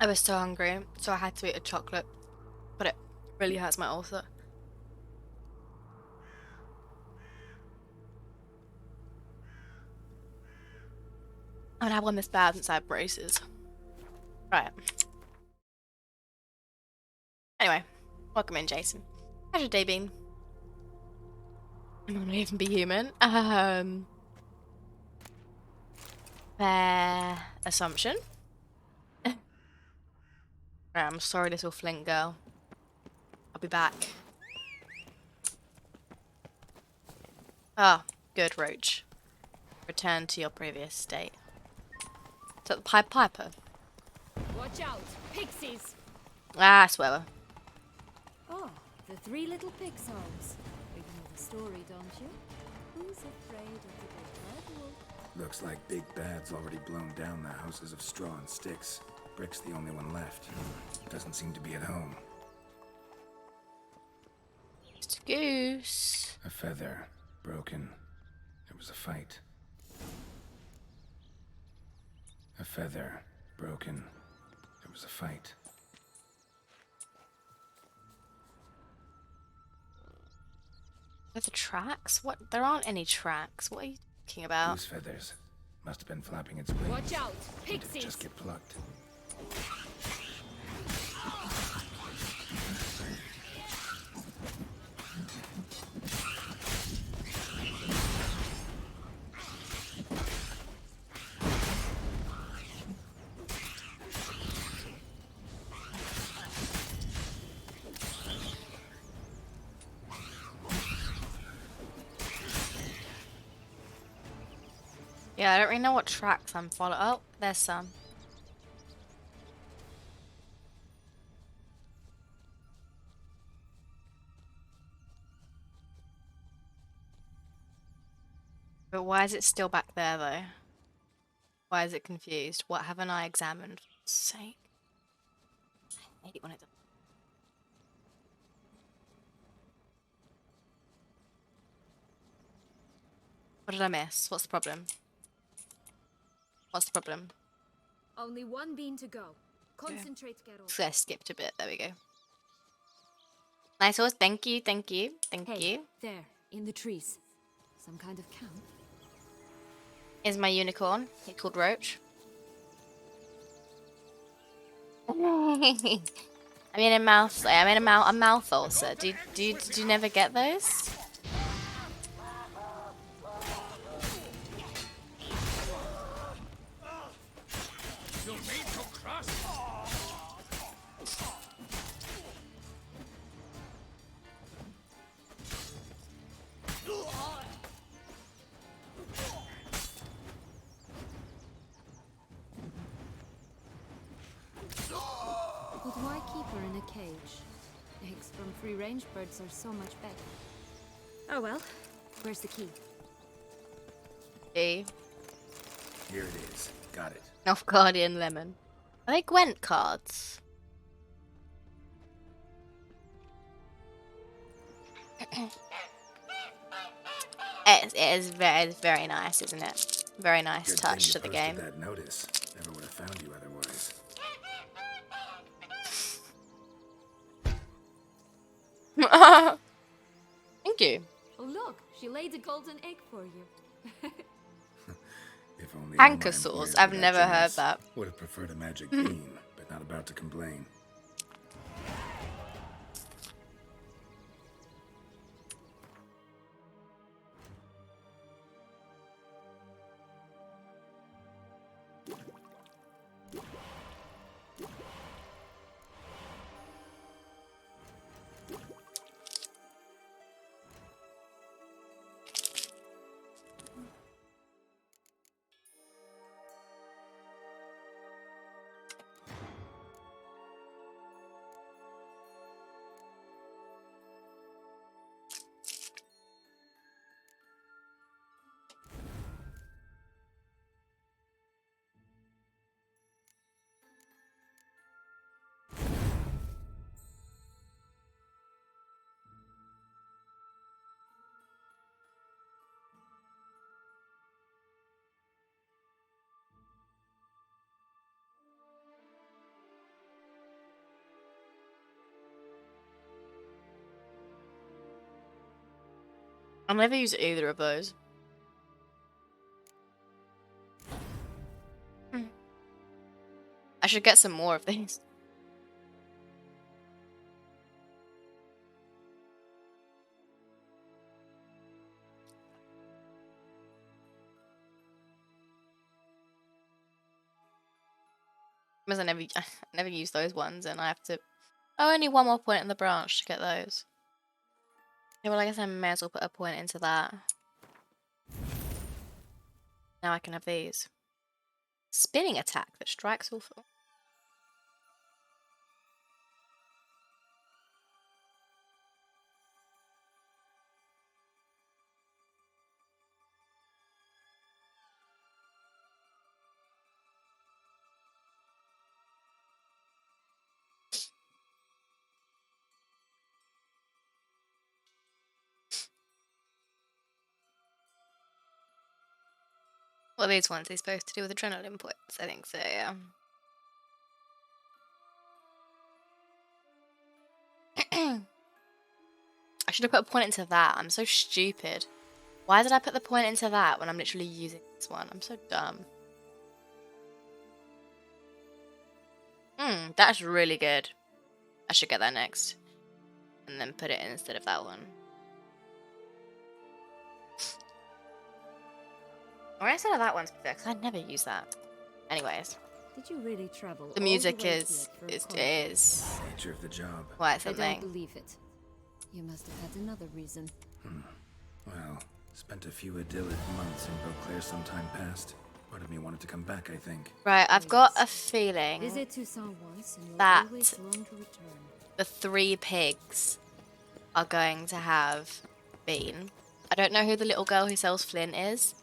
I was so hungry, so I had to eat a chocolate, but it really hurts my ulcer. I haven't had one this bad since I had braces. Right. Anyway, welcome in, Jason. How's your day been? I'm not even be human. Fair assumption. Right, I'm sorry, little flint girl. I'll be back. Ah, good, Roach. Return to your previous state. Is that the Pied Piper? Watch out, pixies! Ah, I swear. Oh, the three little pig's homes. You know the story, don't you? Who's afraid of the big red wolf? Looks like Big Bad's already blown down the houses of straw and sticks. Brick's the only one left. Doesn't seem to be at home. It's a goose. A feather. Broken. There was a fight. A feather. Broken. There was a fight. Are the tracks? What? There aren't any tracks. What are you talking about? Goose feathers. Must have been flapping its wings. Watch out, Or did it pixies! just get plucked? Yeah, I don't really know what tracks I'm following. Oh, there's some. But why is it still back there, though? Why is it confused? What haven't I examined? For God's sake. I hate when it does. What did I miss? What's the problem? What's the problem? Only one bean to go. Concentrate, Geralt. So I skipped a bit. There we go. Nice horse. Thank you. Thank you. Thank you. There, in the trees. Some kind of camp. Is my unicorn. He's called Roach. I mean a mouth. I mean a mouth ulcer. Do you never get those? But why keep her in a cage? Eggs from free-range birds are so much better. Oh well, where's the key? E. Here it is. Got it. Off Guardian Lemon. Are they Gwent cards? It is very nice, isn't it? Very nice Good touch to thing the you game. posted that notice. Never would have found you otherwise. Thank you. Oh look, she laid a golden egg for you. If only all my Ankysaurs. employers I've were never heard generous. that. Would have preferred a magic bean, but not about to complain. I'll never use either of those. I should get some more of these. Because I never use those ones, and I have to. Oh, only one more point in the branch to get those. Yeah, well, I guess I may as well put a point into that. Now I can have these. Spinning attack that strikes all four. Well, these ones are supposed to do with adrenaline points. I think so, yeah. I should have put a point into that. I'm so stupid. Why did I put the point into that when I'm literally using this one? I'm so dumb. That's really good. I should get that next. And then put it in instead of that one. Or instead of that one, because I never use that. Anyways. Did you really travel? The music is Nature of the job. quite I something. don't believe it. You must have had another reason. Well, spent a few idyllic months in Beauclair some time past. Part of me wanted to come back, I think. Right, I've got a feeling Visit Toussaint once and you'll that always long to return. the 3 pigs are going to have Bean. I don't know who the little girl who sells Flint is,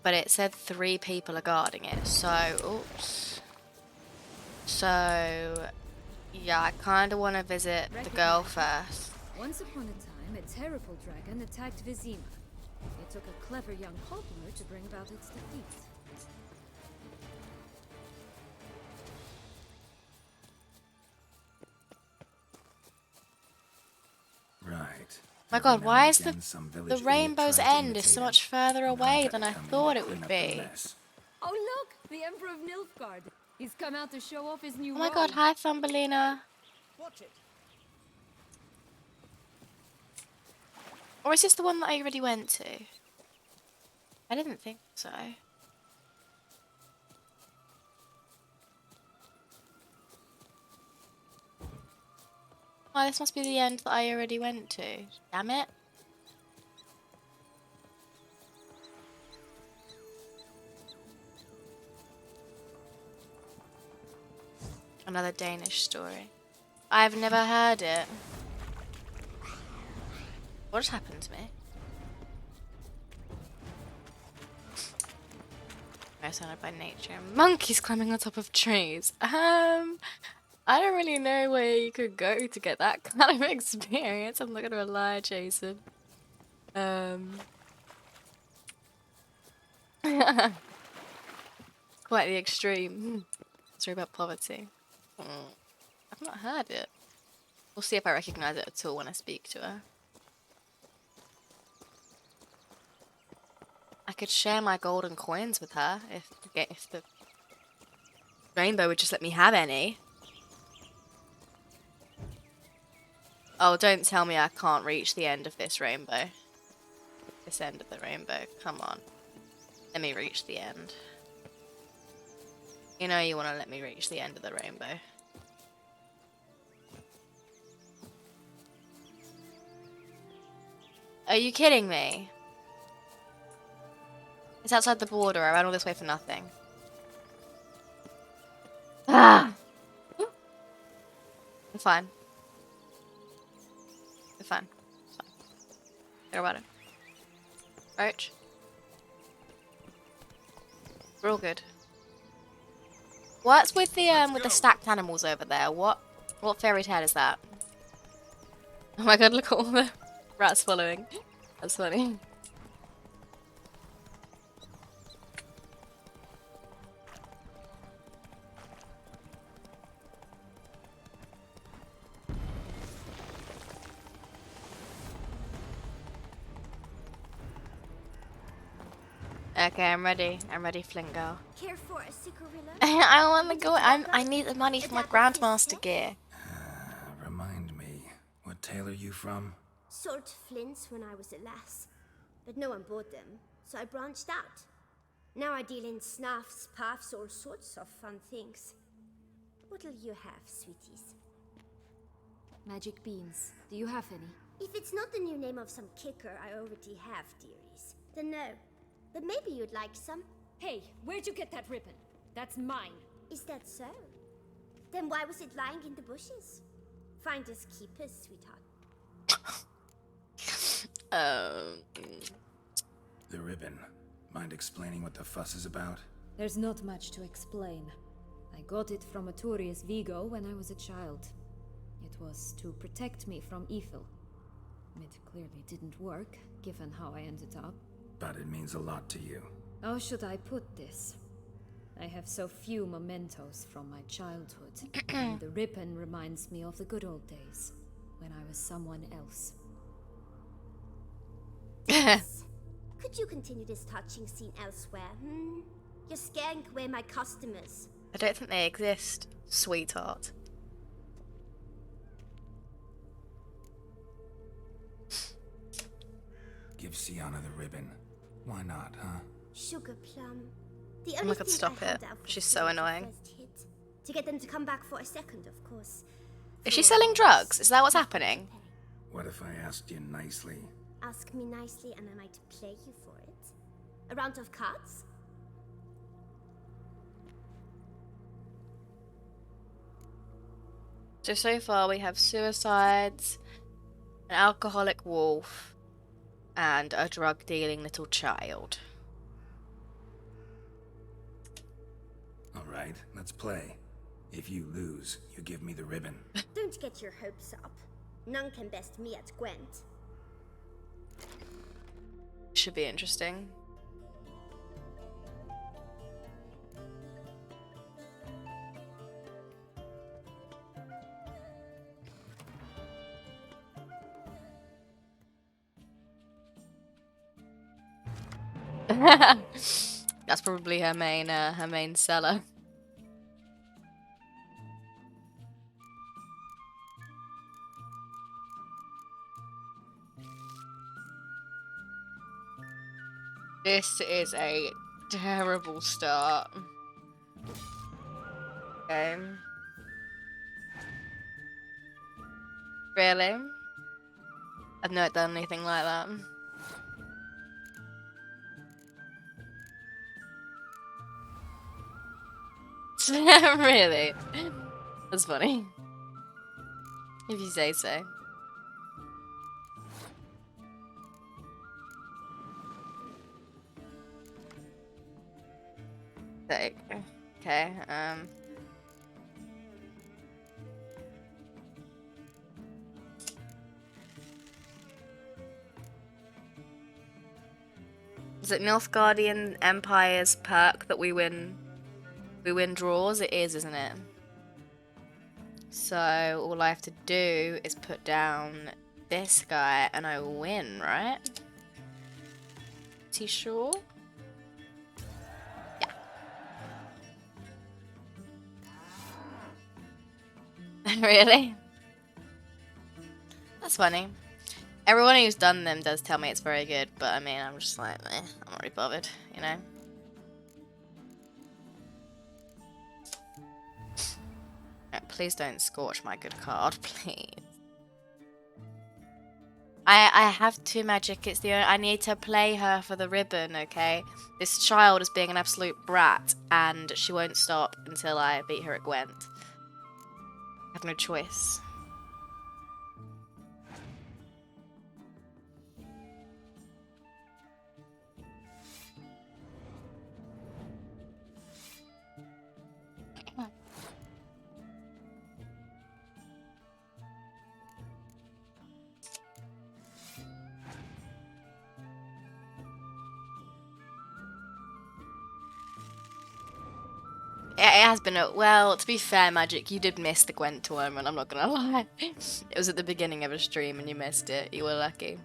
but it said 3 people are guarding it. So, oops. So, yeah, I kind of want to visit the girl first. Once upon a time, a terrible dragon attacked Vizima. It took a clever young cobbler to bring about its defeat. Right. My god, why is the Rainbow's End is so much further away than I thought it would be? Oh look! The Emperor of Nilfgaard. He's come out to show off his new Oh my god, hi Thumbelina. Watch it. Or is this the one that I already went to? I didn't think so. Oh, this must be the end that I already went to. Damn it. Another Danish story. I've never heard it. What just happened to me? I'm surrounded by nature. Monkeys climbing on top of trees. I don't really know where you could go to get that kind of experience. I'm not gonna lie, Jason. Quite the extreme. Story about poverty. I've not heard it. We'll see if I recognize it at all when I speak to her. I could share my golden coins with her if the rainbow would just let me have any. Oh, don't tell me I can't reach the end of this rainbow. This end of the rainbow. Come on. Let me reach the end. You know you want to let me reach the end of the rainbow. Are you kidding me? It's outside the border. I ran all this way for nothing. Ah! I'm fine. I'm fine. It's fine. Don't worry about it. Roach. We're all good. What's with the stacked animals over there? What fairy tale is that? Oh my god, look at all the rats following. That's funny. Okay, I'm ready. I'm ready, Flint girl. Care for a cigarillo? I want to go. I need the money for my Grandmaster gear. Remind me, what tale are you from? Sold flints when I was a lass, but no one bought them, so I branched out. Now I deal in snuffs, puffs, all sorts of fun things. What'll you have, sweeties? Magic beans. Do you have any? If it's not the new name of some kicker I already have, dearies, then no. But maybe you'd like some. Hey, where'd you get that ribbon? That's mine. Is that so? Then why was it lying in the bushes? Finders keepers, sweetheart. The ribbon. Mind explaining what the fuss is about? There's not much to explain. I got it from a Turius Vigo when I was a child. It was to protect me from evil. It clearly didn't work, given how I ended up. But it means a lot to you. How should I put this? I have so few mementos from my childhood, and the ribbon reminds me of the good old days, when I was someone else. Could you continue this touching scene elsewhere, You're scaring away my customers. I don't think they exist, sweetheart. Give Sienna the ribbon. Why not, huh? Sugar plum. The Oh only my god, thing stop I it. held out for She's so was the annoying. first hit. To get them to come back for a second, of course. Is she selling drugs? Is that what's happening? What if I asked you nicely? Ask me nicely and I might play you for it. A round of cards? So far we have suicides, an alcoholic wolf, and a drug-dealing little child. Alright, let's play. If you lose, you give me the ribbon. Don't get your hopes up. None can best me at Gwent. Should be interesting. That's probably her main seller. This is a terrible start. Okay. Really? I've not done anything like that. Really? That's funny. If you say so. Okay, Is it Nilfgaardian Empire's perk that we win draws? It is, isn't it? So all I have to do is put down this guy and I win, right? Is he sure? Yeah. Really? That's funny. Everyone who's done them does tell me it's very good, but I mean, I'm just like, I'm not really bothered, you know? Please don't scorch my good card, please. I have to magic. It's the only, I need to play her for the ribbon, okay? This child is being an absolute brat, and she won't stop until I beat her at Gwent. I have no choice. It has been a... Well, to be fair, Magic, you did miss the Gwent tournament, I'm not gonna lie. It was at the beginning of a stream and you missed it. You were lucky.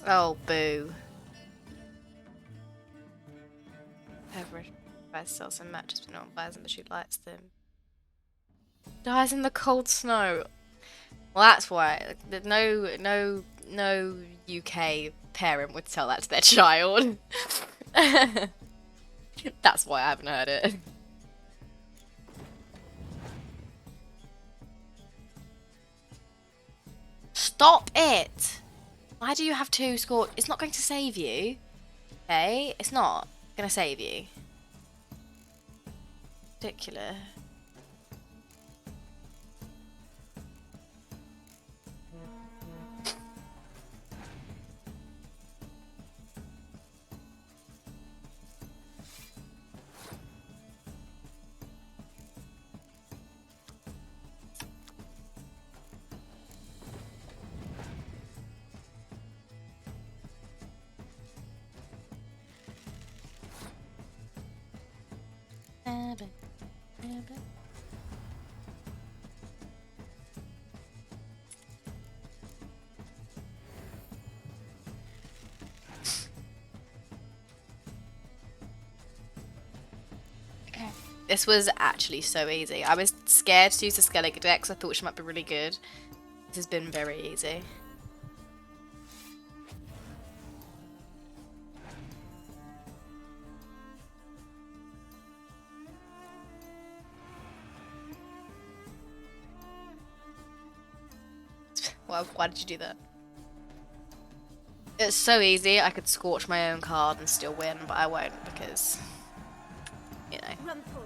Oh, boo. Whoever buys sells some matches, but no one buys them, but she likes them. Dies in the cold snow. Well, that's why. No UK parent would tell that to their child. That's why I haven't heard it. Stop it! Why do you have to score? It's not going to save you. Okay? It's not going to save you. Ridiculous. This was actually so easy. I was scared to use the Skellig deck because I thought she might be really good. This has been very easy. Well, why did you do that? It's so easy. I could scorch my own card and still win, but I won't because, you know. Rumpole,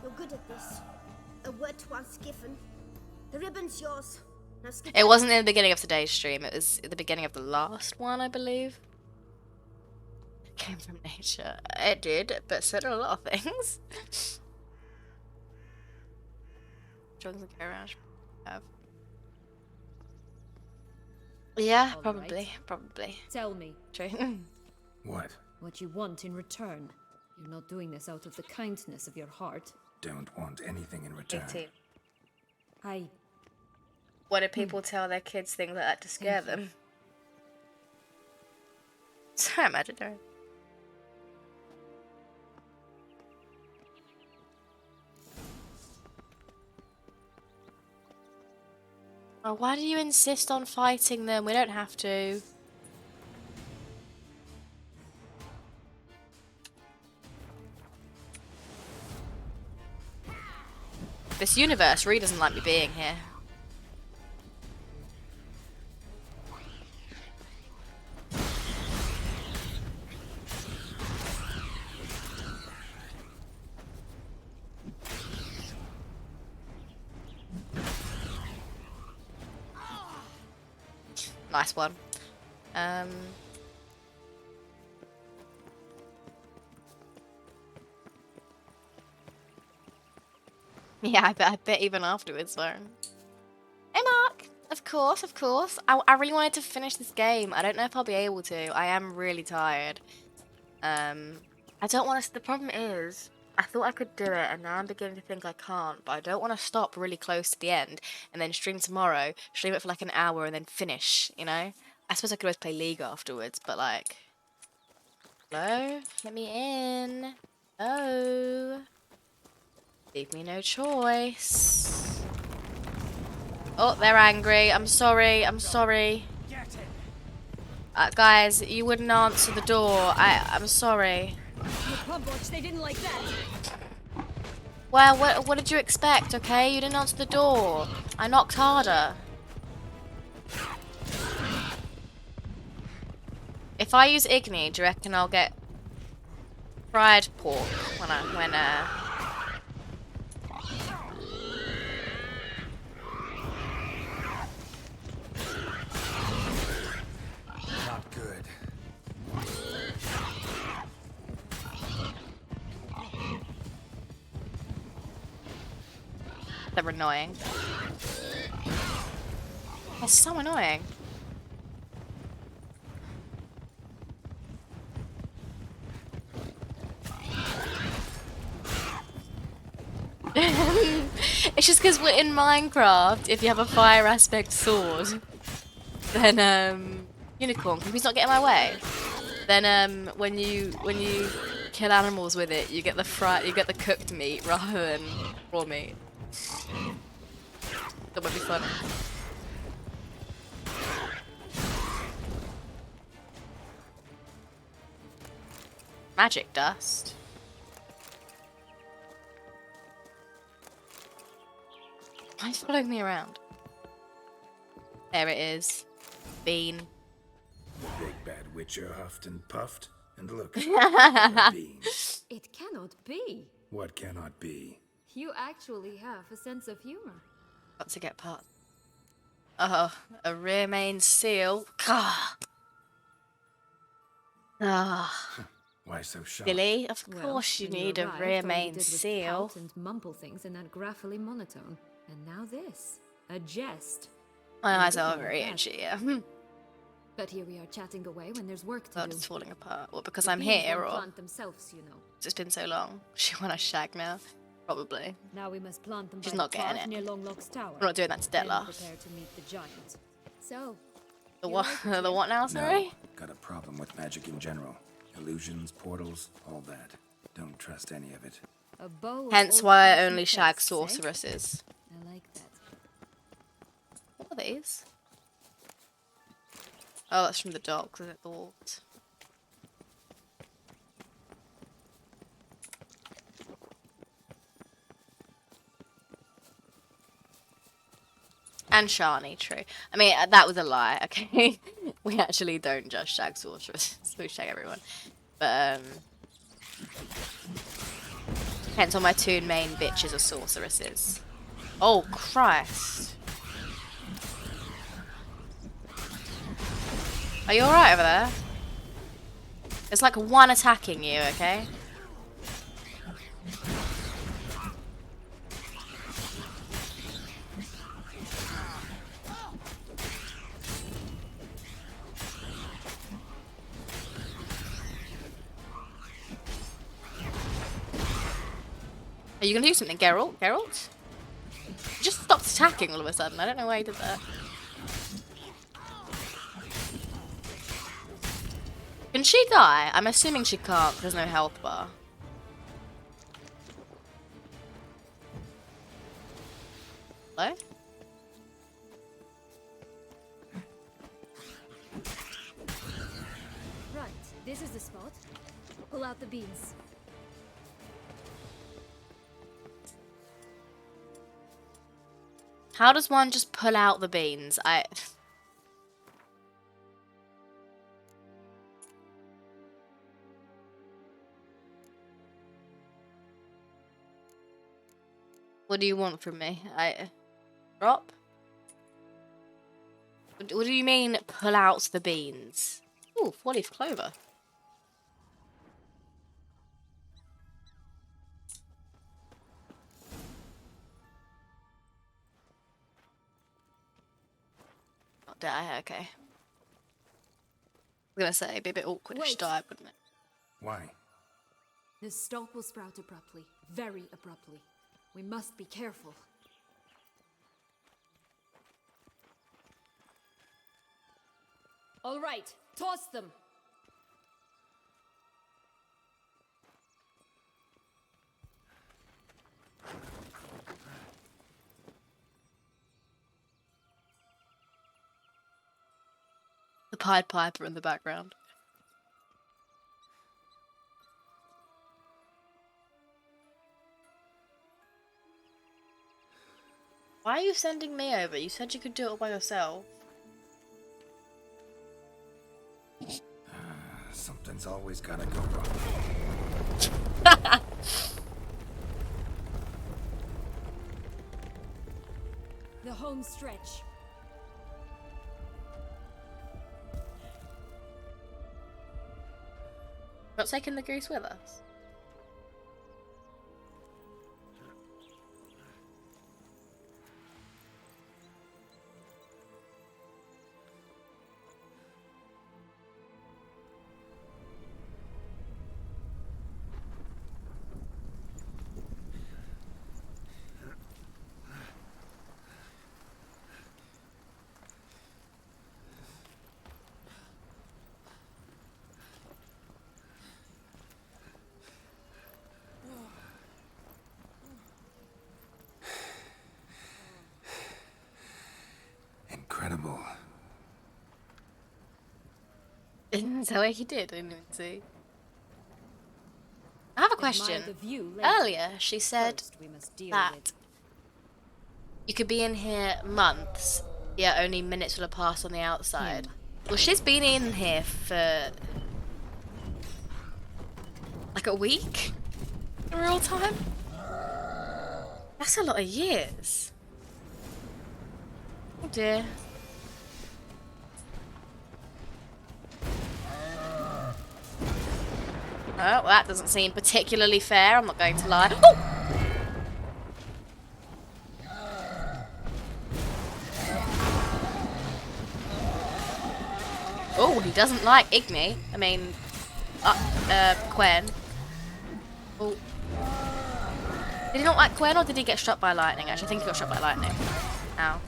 you're good at this. A word once given. The ribbon's yours. Now skip It wasn't in the beginning of today's stream. It was at the beginning of the last one, I believe. It came from nature. It did, but so did a lot of things. Drugs and garage. Yeah, All probably. right. Probably. Tell me. True. What? What you want in return. You're not doing this out of the kindness of your heart. Don't want anything in return. 18. What do people tell their kids things like that to scare them? So imaginary. Oh, why do you insist on fighting them? We don't have to. This universe really doesn't like me being here. Nice one. Yeah, I bet even afterwards, Lauren. Hey, Mark! Of course. I really wanted to finish this game. I don't know if I'll be able to. I am really tired. I don't want to... The problem is, I thought I could do it, and now I'm beginning to think I can't, but I don't want to stop really close to the end, and then stream tomorrow, stream it for like an hour, and then finish, you know? I suppose I could always play League afterwards, but like... Hello? Let me in. Hello? Leave me no choice. Oh, they're angry. I'm sorry. Guys, you wouldn't answer the door. I'm sorry. They didn't like that. Well, what did you expect, okay? You didn't answer the door. I knocked harder. If I use Igni, do you reckon I'll get fried pork when Not good. They're annoying. They're so annoying. It's just because we're in Minecraft. If you have a fire aspect sword, then unicorn. Can you please not get in my way? Then when you kill animals with it, you get the cooked meat rather than raw meat. That would be funny. Magic dust. Why are you following me around? There it is. Bean. The big bad witcher huffed and puffed, and look. Beans. It cannot be. What cannot be? You actually have a sense of humor. Got to get part. Oh, a rear main seal. Ah. Why so sharp? Billy, of course you need a rear main seal. And mumble things in that graphily monotone. And now this. A jest. My eyes are very itchy, yeah. But here we are chatting away when there's work to do. It's falling apart. Well, because The I'm beans here, won't or plant themselves, you know. it's been so long. She want to shag now, probably. Now we must plant them She's by not the getting path it. near Longlock's tower. We're not doing that to Then Dettlaff. prepare to meet the giant. So, The what? The what now? Sorry. No, got a problem with magic in general. Illusions, portals, all that. Don't trust any of it. a bow. of Hence why I old-fashioned only shag tastes, eh? sorceresses. I like that. What are these? Oh, that's from the dogs, I thought. And Shani, true. I mean, that was a lie, okay? We actually don't just shag sorcerers. We shag everyone. But, hence all my two main bitches are sorceresses. Oh, Christ. Are you alright over there? It's like one attacking you, okay? Are you gonna do something, Geralt? Geralt? You just stopped attacking all of a sudden. I don't know why you did that. Can she die? I'm assuming she can't. There's no health bar. Hello? Right, this is the spot. Pull out the beans. How does one just pull out the beans? What do you want from me? Drop? What do you mean, pull out the beans? Ooh, 4-leaf clover. Not die, okay. I was gonna say, it'd be a bit awkward if she Wait. died, wouldn't it? Why? The stalk will sprout abruptly. Very abruptly. We must be careful. All right, toss them. The Pied Piper in the background. Why are you sending me over? You said you could do it all by yourself. Something's always gotta go wrong. The home stretch. Not taking the goose with us? Is that what he did? I didn't even see. I have a question. Admire the view later. Earlier, she said First, we must deal that with. you could be in here months, yet only minutes will have passed on the outside. Well, she's been in here for like a week in real time. That's a lot of years. Oh dear. Oh, well, that doesn't seem particularly fair, I'm not going to lie. Oh! Oh, he doesn't like Igni. I mean, Quen. Oh. Did he not like Quen, or did he get struck by lightning? Actually, I think he got struck by lightning. Ow.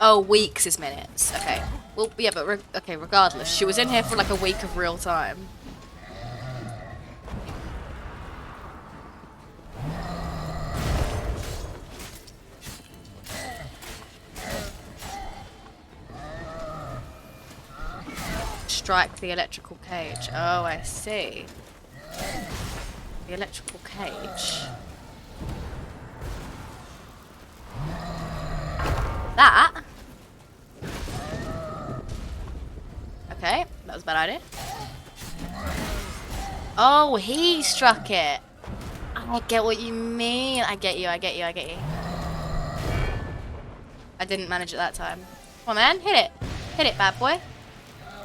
Oh, weeks is minutes. Okay. Well, yeah, but okay, regardless. She was in here for like a week of real time. Strike the electrical cage. Oh, I see. The electrical cage. That? Okay, that was a bad idea. Oh, he struck it. I get what you mean. I get you, I get you, I get you. I didn't manage it that time. Come on, man, hit it. Hit it, bad boy.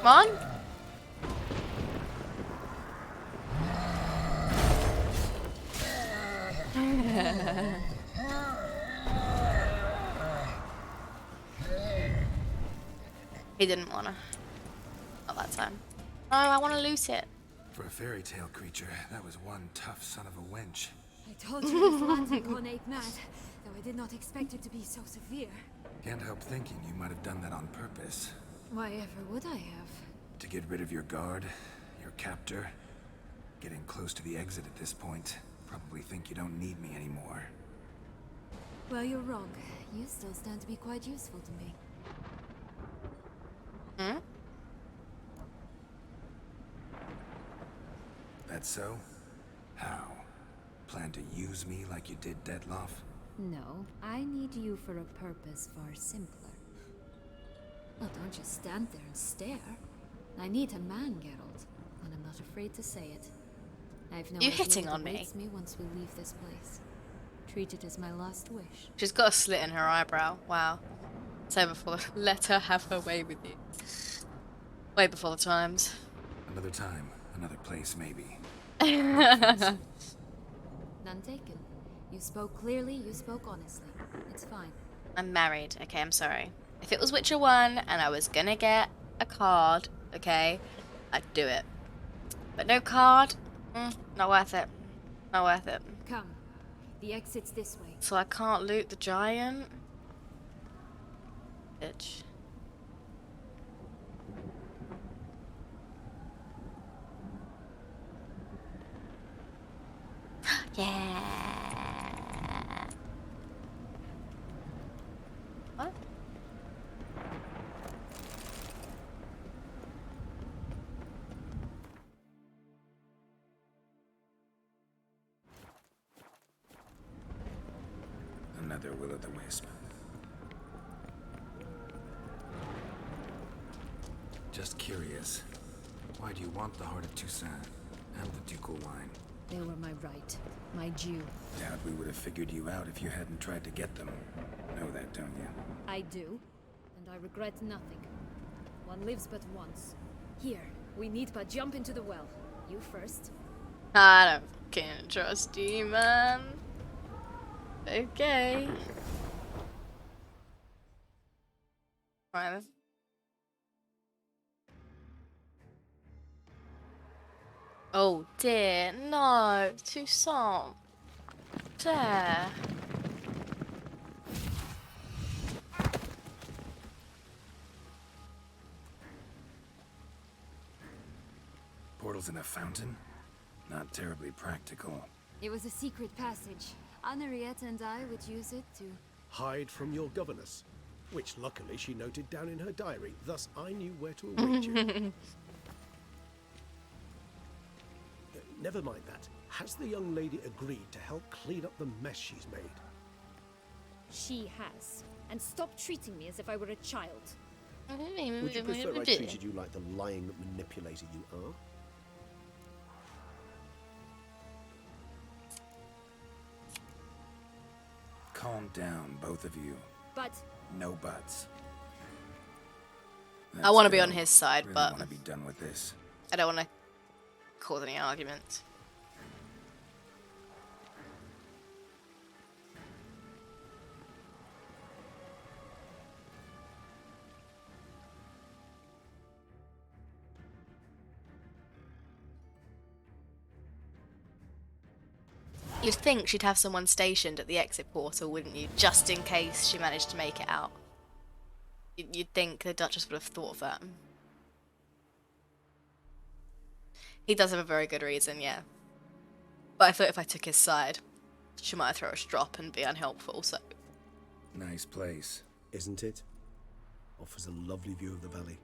Come on. He didn't wanna. Not that time. Oh, I wanna loot it. For a fairy tale creature, that was one tough son of a wench. I told you this lantern gone ape mad, though I did not expect it to be so severe. Can't help thinking you might have done that on purpose. Why ever would I have? To get rid of your guard, your captor. Getting close to the exit at this point. Probably think you don't need me anymore. Well, you're wrong. You still stand to be quite useful to me. Hmm? That so? How? Plan to use me like you did Dettlaff? No, I need you for a purpose far simpler. Well, don't just stand there and stare. I need a man, Geralt, and I'm not afraid to say it. I've no You idea hitting what on me? awaits me once we leave this place. Treat it as my last wish. She's got a slit in her eyebrow. Wow. Say before, let her have her way with you. Way before the times. Another time, another place maybe. None taken. You spoke clearly, you spoke honestly. It's fine. I'm married. Okay, I'm sorry. If it was Witcher 1 and I was gonna get a card, okay, I'd do it. But no card, not worth it. Not worth it. Come. The exit's this way. So I can't loot the giant? Bitch. Yeah. What? Another will-o'-the-wisp. Just curious. Why do you want the Heart of Toussaint and the ducal wine? They were my right. My due. Doubt we would have figured you out if you hadn't tried to get them. Know that, don't you? I do, and I regret nothing. One lives but once. Here, we need but jump into the well. You first. I don't fucking trust you, man. Okay. Right then. Oh dear, no, Toussaint. There. portals in a fountain? Not terribly practical. It was a secret passage. Henriette and I would use it to... Hide from your governess, which luckily she noted down in her diary, thus I knew where to await you. Never mind that. Has the young lady agreed to help clean up the mess she's made? She has. And stop treating me as if I were a child. Would you prefer I treated you like the lying manipulator you are? Calm down, both of you. But... No buts. I want to be go. on his side, Really but want to be done with this. I don't want to cause any arguments. You'd think she'd have someone stationed at the exit portal, wouldn't you? Just in case she managed to make it out. You'd think the Duchess would have thought of that. He does have a very good reason, yeah. But I thought if I took his side, she might throw a strop and be unhelpful, so... Nice place. Isn't it? Offers a lovely view of the valley.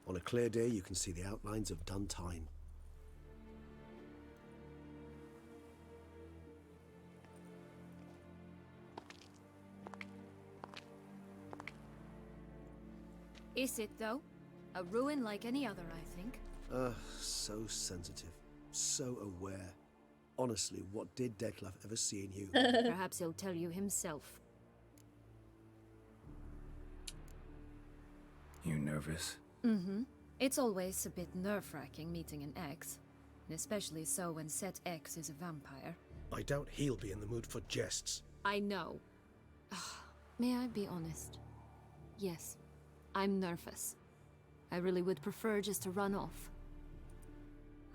On a clear day, you can see the outlines of Duntine. Is it, though? A ruin like any other, I think. So sensitive. So aware. Honestly, what did Dettlaff ever see in you? Perhaps he'll tell you himself. You nervous? Mm-hmm. It's always a bit nerve-wracking meeting an ex. And especially so when said ex is a vampire. I doubt he'll be in the mood for jests. I know. May I be honest? Yes. I'm nervous. I really would prefer just to run off.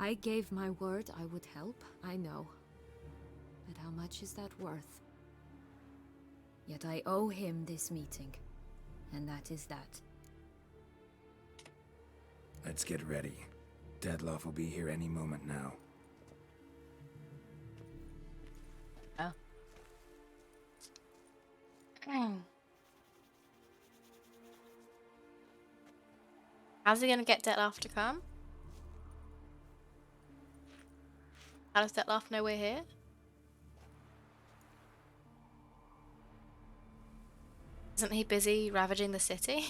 I gave my word I would help, I know. But how much is that worth? Yet I owe him this meeting. And that is that. Let's get ready. Dettlaff will be here any moment now. Oh. How's he gonna get Dettlaff to come? How does Dettlaff know we're here? Isn't he busy ravaging the city?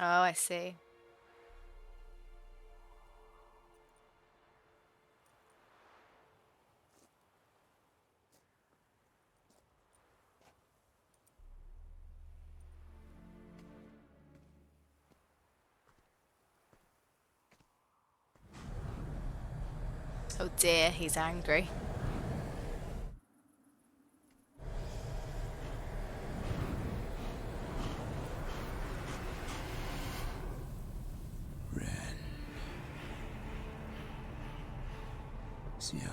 Oh, I see. Oh dear, he's angry. Sienna,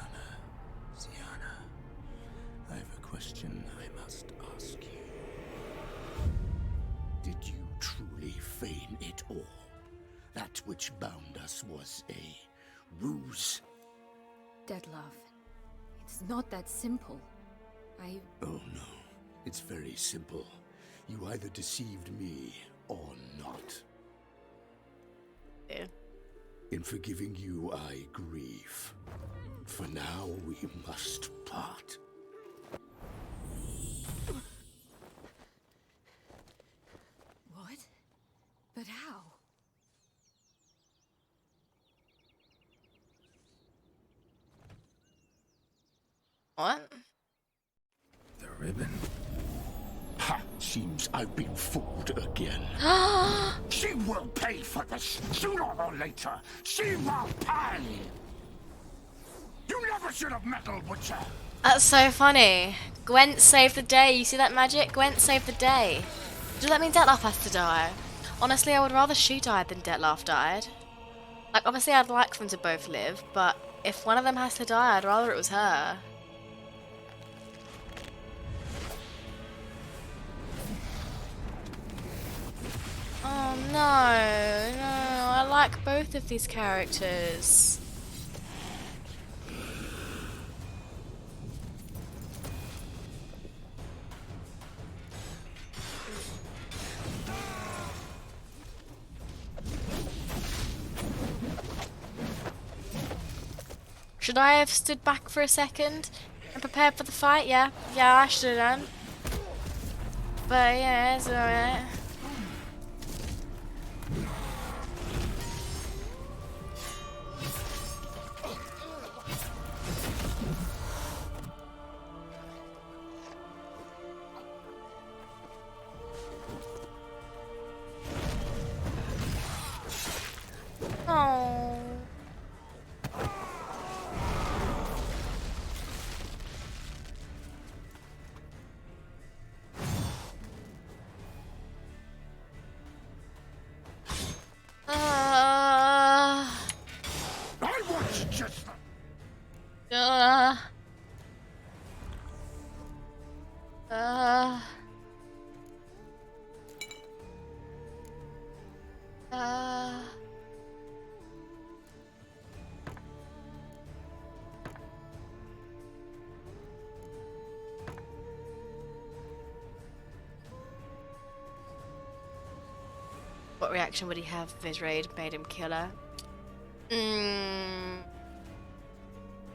I have a question I must ask you. Did you truly feign it all? That which bound us was a ruse? Dettlaff, it's not that simple. Oh no, it's very simple. You either deceived me or not. Yeah. In forgiving you, I grieve. For now, we must part. What? But how? What? The ribbon. Ha! Seems I've been fooled again. She will pay for this, sooner or later. She will pay! You never should have meddled with her! That's so funny. Gwent saved the day. You see that magic? Gwent saved the day. Does that mean Dettlaff has to die? Honestly, I would rather she died than Dettlaff died. Like, obviously I'd like them to both live, but if one of them has to die, I'd rather it was her. back both of these characters. Should I have stood back for a second and prepared for the fight? Yeah, I should have done. But yeah, it's alright. Oh. I want you just. What reaction would he have if his raid made him kill her?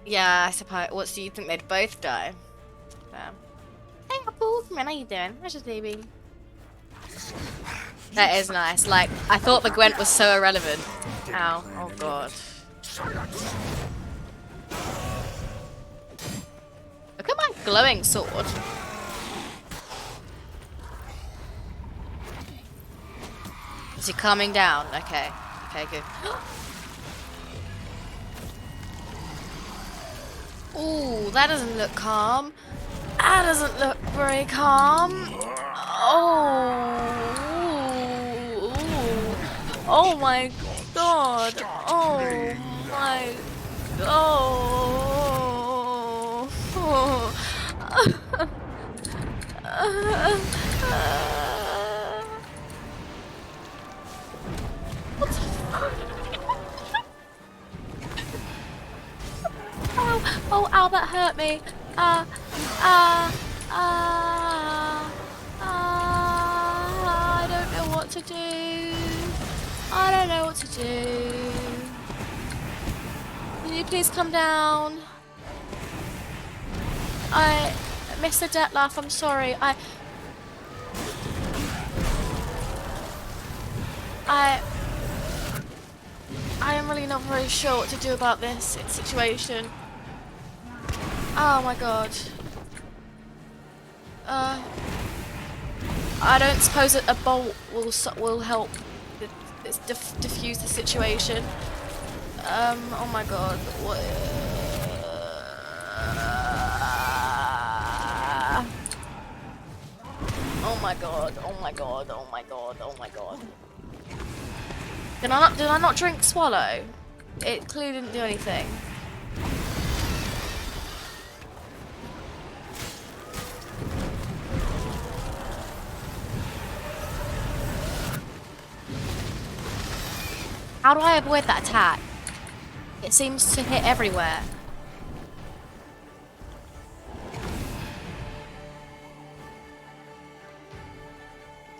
Yeah, I suppose. What do you think they'd both die? Hey, Apple, man, how you doing? How's your baby? That is nice. Like, I thought the Gwent was so irrelevant. Ow. Oh god. Look at my glowing sword. Is he calming down? Okay. Okay, good. Ooh, that doesn't look calm. That doesn't look very calm. Oh. Oh my god. Oh my. Oh. What the fuck? Oh, ow, that hurt me. I don't know what to do. I don't know what to do. Can you please come down? Mr. Dettlaff, I'm sorry. I am really not very sure what to do about this situation. Oh my god. I don't suppose a bolt will help diffuse the situation. Oh my god. What? Oh my god. Oh my god. Oh my god. Oh my god. Did I not drink Swallow? It clearly didn't do anything. How do I avoid that attack? It seems to hit everywhere.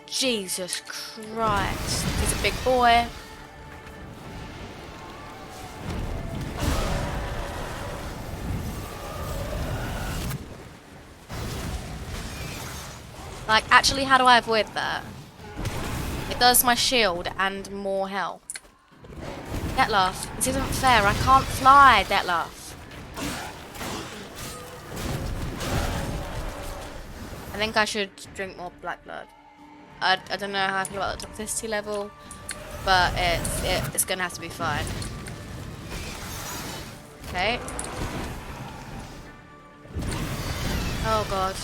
Jesus Christ. He's a big boy. Like, actually, how do I avoid that? It does my shield and more health. Dettlaff, this isn't fair. I can't fly, Dettlaff. I think I should drink more black blood. I don't know how I feel about the toxicity level, but it's gonna have to be fine. Okay. Oh god.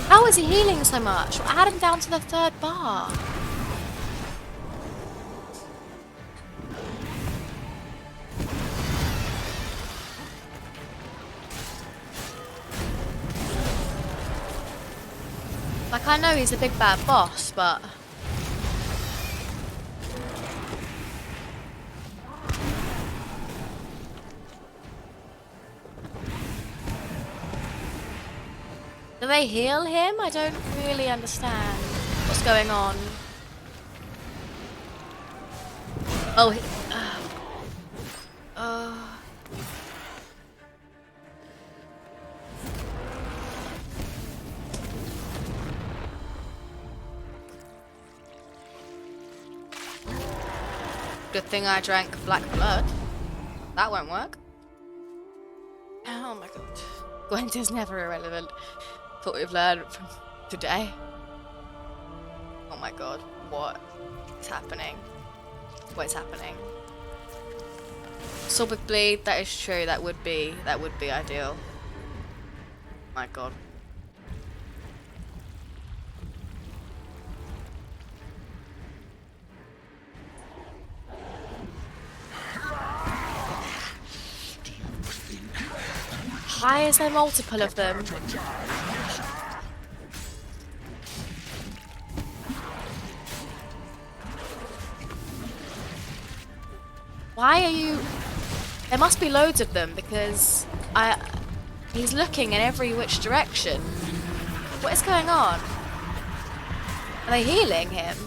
How is he healing so much? I had him down to the 3rd bar. Like, I know he's a big bad boss, but Do they heal him? I don't really understand what's going on. Oh, good thing I drank black blood. That won't work. Oh my god. Gwent is never irrelevant. Thought we've learned from today. Oh my god. What is happening? What is happening? Sword with bleed, that is true. That would be ideal. My god. Why is there multiple of them? Why are you... There must be loads of them because he's looking in every which direction. What is going on? Are they healing him?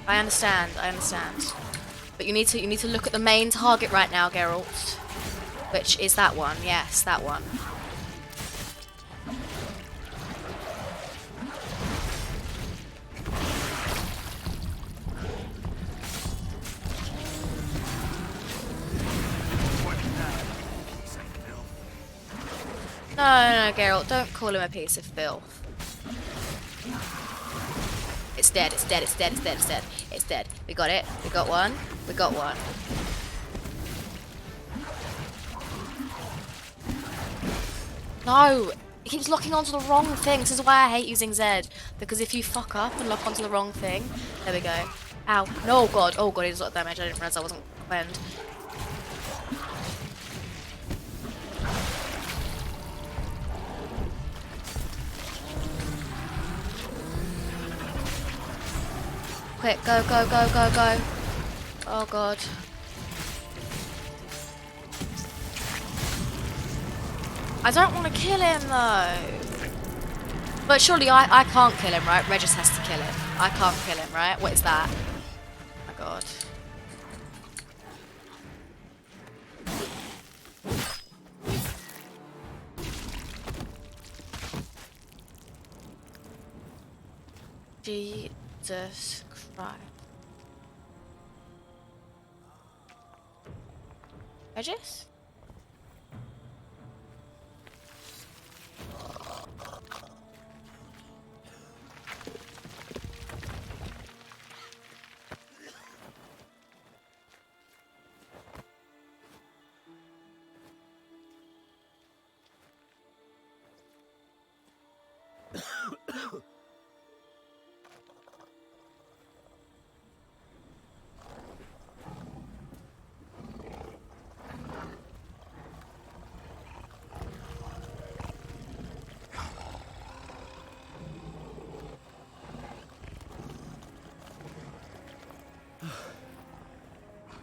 I understand. But you need to look at the main target right now, Geralt. Which is that one, yes, that one. No, Geralt, don't call him a piece of filth. It's dead. It's dead. We got it. We got one. No! He keeps locking onto the wrong thing. This is why I hate using Zed. Because if you fuck up and lock onto the wrong thing... There we go. Ow. No, oh god. Oh god, he does a lot of damage. I didn't realize I wasn't bend. Quick, go. Oh god. I don't want to kill him though. But surely I can't kill him, right? Regis has to kill him. I can't kill him, right? What is that? Oh my god. Jesus Christ. Regis?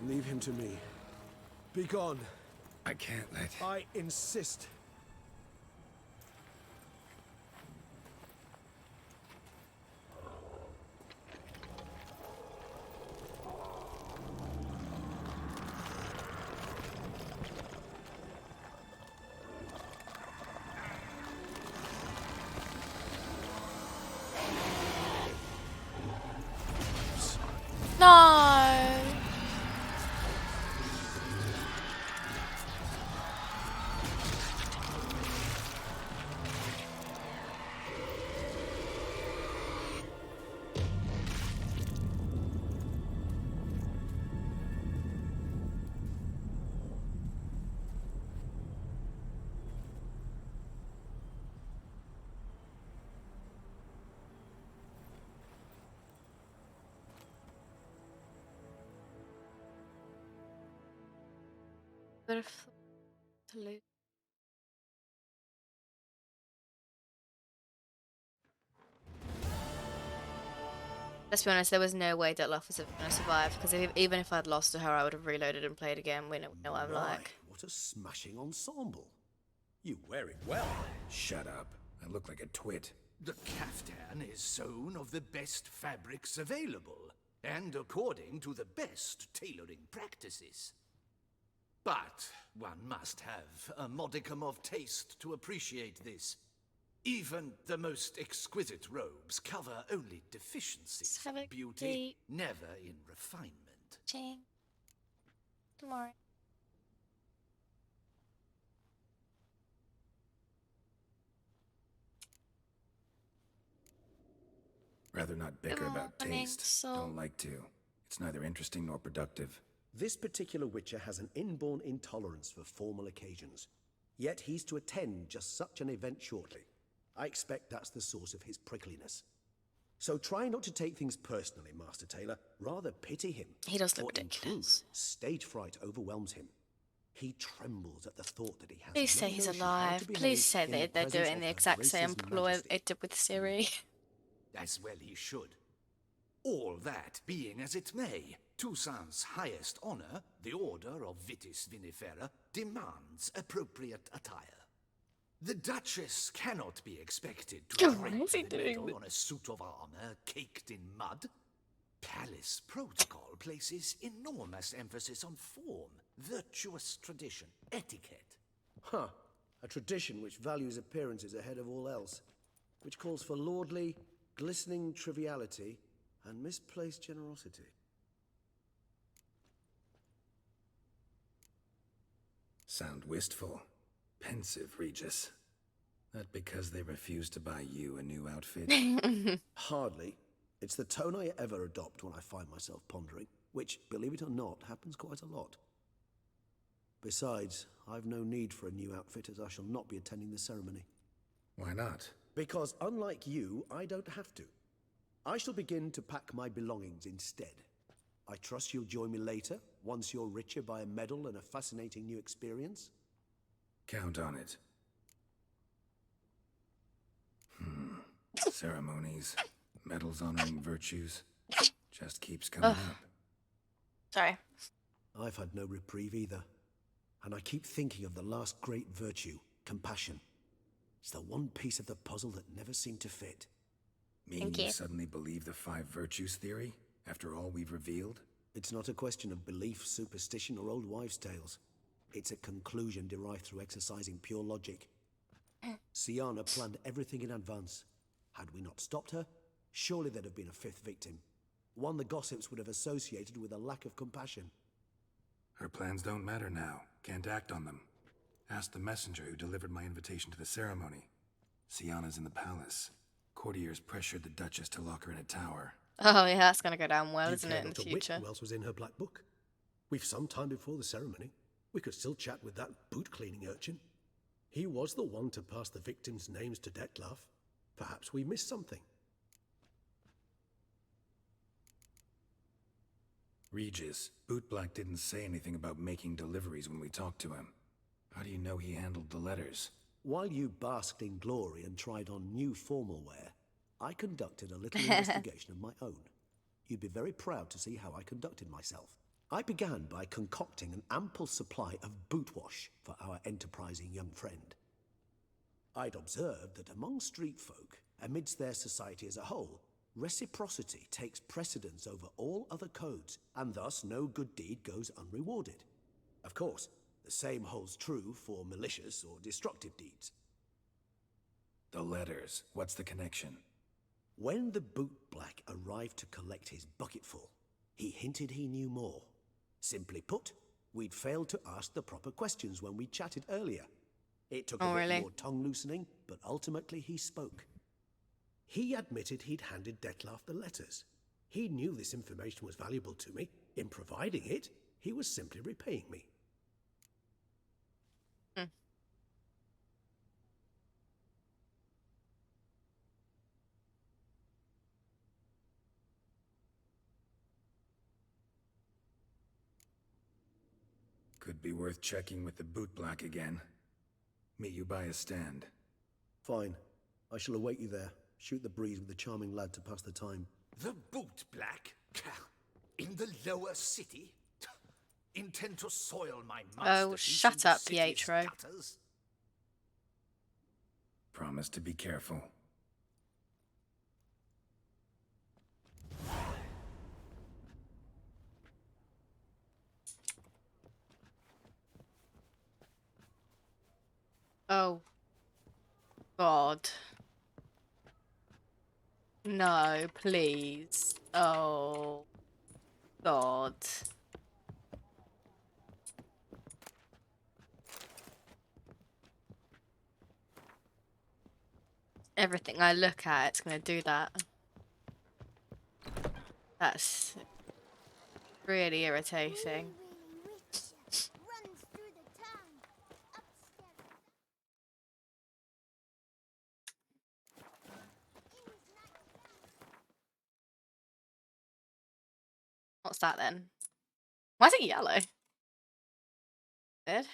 Leave him to me. Be gone. I can't let... I insist. No! But if to lose. Let's be honest, there was no way Dettlaff was going to survive, because even if I'd lost to her, I would have reloaded and played again. We know what I'm like. What a smashing ensemble. You wear it well. Shut up. I look like a twit. The caftan is sewn of the best fabrics available, and according to the best tailoring practices. But one must have a modicum of taste to appreciate this. Even the most exquisite robes cover only deficiencies. Beauty, never in refinement. Tomorrow. Rather not bicker about taste. Don't like to. It's neither interesting nor productive. This particular Witcher has an inborn intolerance for formal occasions. Yet he's to attend just such an event shortly. I expect that's the source of his prickliness. So try not to take things personally, Master Taylor. Rather pity him. He does look ridiculous. In truth, stage fright overwhelms him. He trembles at the thought that he has. Please say he's alive. Please say that they're doing the exact same ploy it did with Siri. As well he should. All that being as it may, Toussaint's highest honor, the Order of Vitis Vinifera, demands appropriate attire. The Duchess cannot be expected to drape the medal on a suit of armor caked in mud. Palace protocol places enormous emphasis on form, virtuous tradition, etiquette. Huh. A tradition which values appearances ahead of all else, which calls for lordly, glistening triviality and misplaced generosity. Sound wistful. Pensive, Regis. That because they refused to buy you a new outfit? Hardly. It's the tone I ever adopt when I find myself pondering, which, believe it or not, happens quite a lot. Besides, I've no need for a new outfit, as I shall not be attending the ceremony. Why not? Because unlike you, I don't have to. I shall begin to pack my belongings instead. I trust you'll join me later, once you're richer by a medal and a fascinating new experience? Count on it. Ceremonies, medals honoring virtues, just keeps coming up. Sorry. I've had no reprieve either. And I keep thinking of the last great virtue, compassion. It's the one piece of the puzzle that never seemed to fit. Mean you suddenly believe the 5 virtues theory, after all we've revealed? It's not a question of belief, superstition, or old wives' tales. It's a conclusion derived through exercising pure logic. Sienna planned everything in advance. Had we not stopped her, surely there'd have been a 5th victim. One the gossips would have associated with a lack of compassion. Her plans don't matter now. Can't act on them. Ask the messenger who delivered my invitation to the ceremony. Sienna's in the palace. Courtiers pressured the Duchess to lock her in a tower. Oh yeah, that's gonna go down well, You isn't care it, in not the a whit future? who else was in her black book? We've some time before the ceremony. We could still chat with that boot-cleaning urchin. He was the one to pass the victims' names to Dettlaff. Perhaps we missed something. Regis, Bootblack didn't say anything about making deliveries when we talked to him. How do you know he handled the letters? While you basked in glory and tried on new formal wear, I conducted a little investigation of my own. You'd be very proud to see how I conducted myself. I began by concocting an ample supply of boot wash for our enterprising young friend. I'd observed that among street folk, amidst their society as a whole, reciprocity takes precedence over all other codes, and thus no good deed goes unrewarded. Of course, the same holds true for malicious or destructive deeds. The letters. What's the connection? When the bootblack arrived to collect his bucketful, he hinted he knew more. Simply put, we'd failed to ask the proper questions when we chatted earlier. It took a bit more tongue-loosening, but ultimately he spoke. He admitted he'd handed Dettlaff the letters. He knew this information was valuable to me. In providing it, he was simply repaying me. Could be worth checking with the bootblack again. Meet you by a stand. Fine. I shall await you there. Shoot the breeze with the charming lad to pass the time. The boot black? In the lower city? Intend to soil my masterpiece Oh, shut in the up, city's Pietro. gutters? Promise to be careful. Oh. God. No, please. Oh. God. Everything I look at, it's gonna do that. That's really irritating. What's that then? Why is it yellow? Good.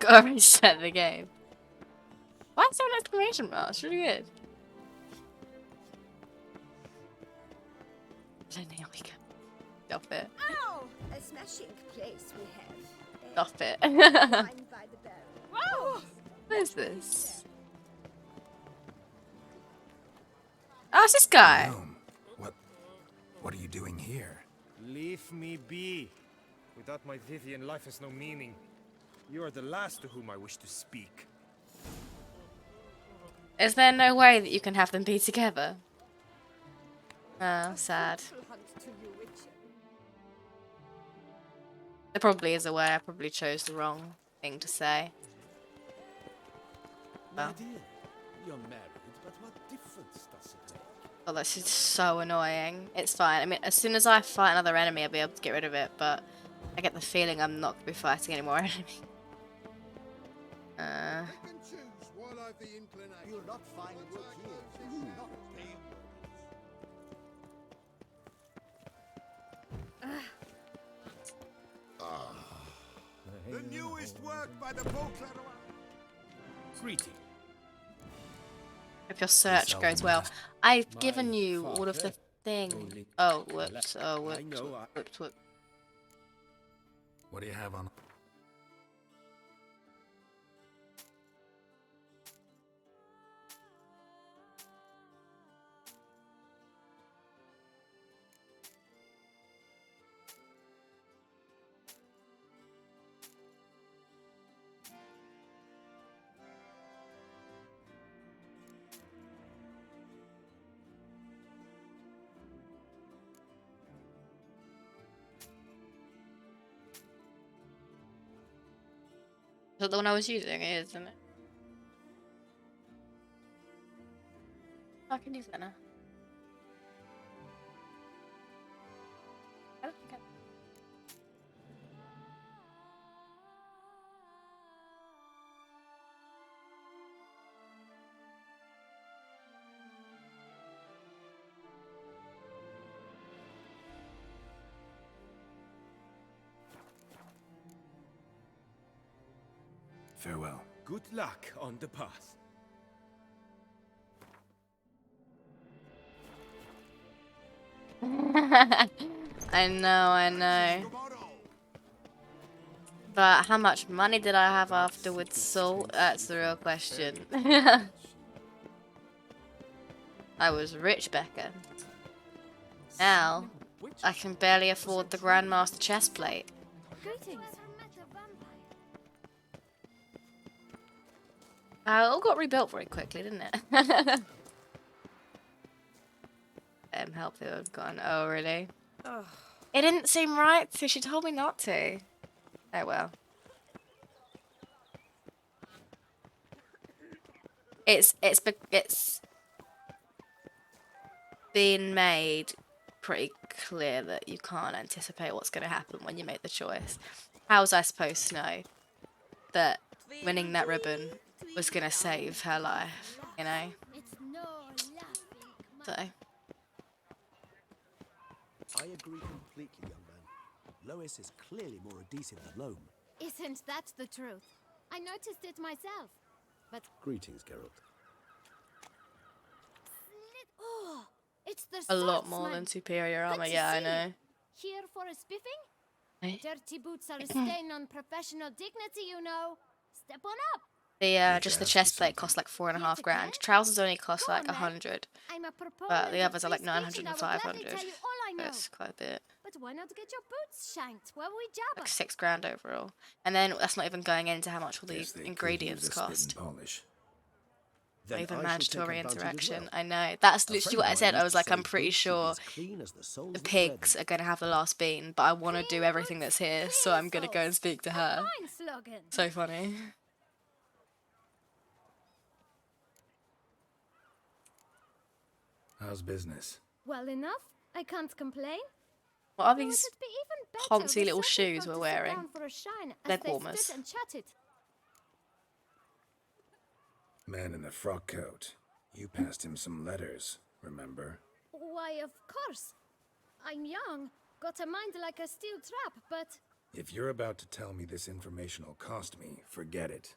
Gotta reset the game. Why is there an exclamation mark? It's really good. Then here we go. Stop it. Oh, a smashing place we have. Stop it. Wine by the barrel. Whoa! What is this? Oh, it's this guy. What are you doing here? Leave me be. Without my Vivian, life has no meaning. You are the last to whom I wish to speak. Is there no way that you can have them be together? Oh, sad. There probably is a way. I probably chose the wrong thing to say. My dear, you're married, but what difference does it make? Oh, that's just so annoying. It's fine. I mean, as soon as I fight another enemy, I'll be able to get rid of it, but I get the feeling I'm not going to be fighting any more enemies. You'll not find work here. Not The newest work by the Beauclerc. Greeting. Hope your search goes well. I've given you all of the things. Oh, whoops. Oh, whoops. Whoops, whoops. What do you have on? Is that the one I was using? It is, isn't it? I can use that now. I don't think I... Farewell. Good luck on the path. I know. But how much money did I have afterwards, Saul? That's the real question. I was rich, Becca. Now, I can barely afford the Grandmaster chest plate. Greetings. It all got rebuilt very quickly, didn't it? Help who have gone. Oh, really? Ugh. It didn't seem right, so she told me not to. Oh, well. It's been made pretty clear that you can't anticipate what's going to happen when you make the choice. How was I supposed to know that winning that ribbon was going to save her life, you know? So... I agree completely, young man. Lois is clearly more adhesive than loam. Isn't that the truth? I noticed it myself. But Greetings, Geralt. oh, it's the A lot more swordsman. than superior Good armor. to Yeah, I see. know. Here for a spiffing? Eh? Dirty boots are a stain on professional dignity, you know. Step on up. Just the chest plate costs like 4.5 grand. Trousers only cost like 100. I'm a proponent But the of others are like free 900 speech, and I will gladly 500. tell you all I know. That's quite a bit. But why not get your boots shanked while we jabber? Like 6 grand overall. And then that's not even going into how much all the Guess they could ingredients use a spit and cost. polish. Not even I shall mandatory take advantage as interaction. well. I know. That's A literally friend what I of said. mine I used was to like, say I'm pretty boots should be sure as clean as the soles the that wear pigs them. are going to have the last bean, but I want to do everything that's here, so I'm going to go and speak to her. Fine slogan. So funny. How's business? Well enough. I can't complain. What are Though these it'd be even better poncy with little certain shoes folk we're to sit wearing? down for a shine as Leg they warmers. stood and chatted. Man in the frock coat. You passed him some letters, remember? Why, of course. I'm young, got a mind like a steel trap, but If you're about to tell me this information will cost me, forget it.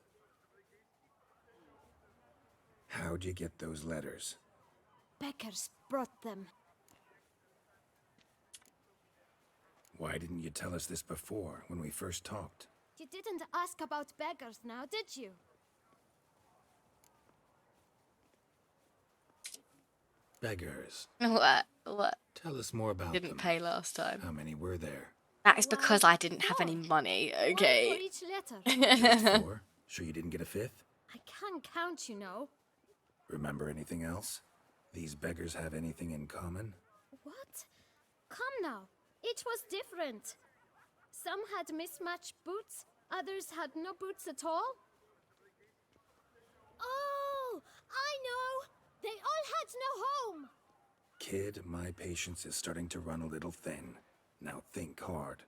How'd you get those letters? beggars brought them. Why didn't you tell us this before, when we first talked? You didn't ask about beggars now, did you? Beggars. What? What? Tell us more about Didn't them. pay last time. How many were there? That is because I didn't have any money, One for okay? each letter. Just 4? Sure you didn't get a 5th? I can't count, you know. Remember anything else? These beggars have anything in common? What? Come now. Each was different. Some had mismatched boots, others had no boots at all. Oh, I know! They all had no home! Kid, my patience is starting to run a little thin. Now think hard.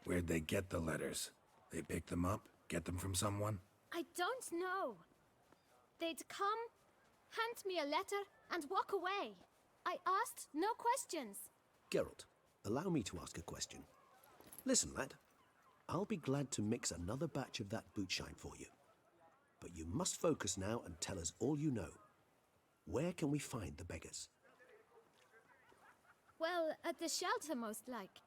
Where'd they get the letters? They pick them up? Get them from someone? I don't know. They'd come, hand me a letter, and walk away. I asked no questions. Geralt, allow me to ask a question. Listen, lad. I'll be glad to mix another batch of that boot shine for you. But you must focus now and tell us all you know. Where can we find the beggars? Well, at the shelter, most like.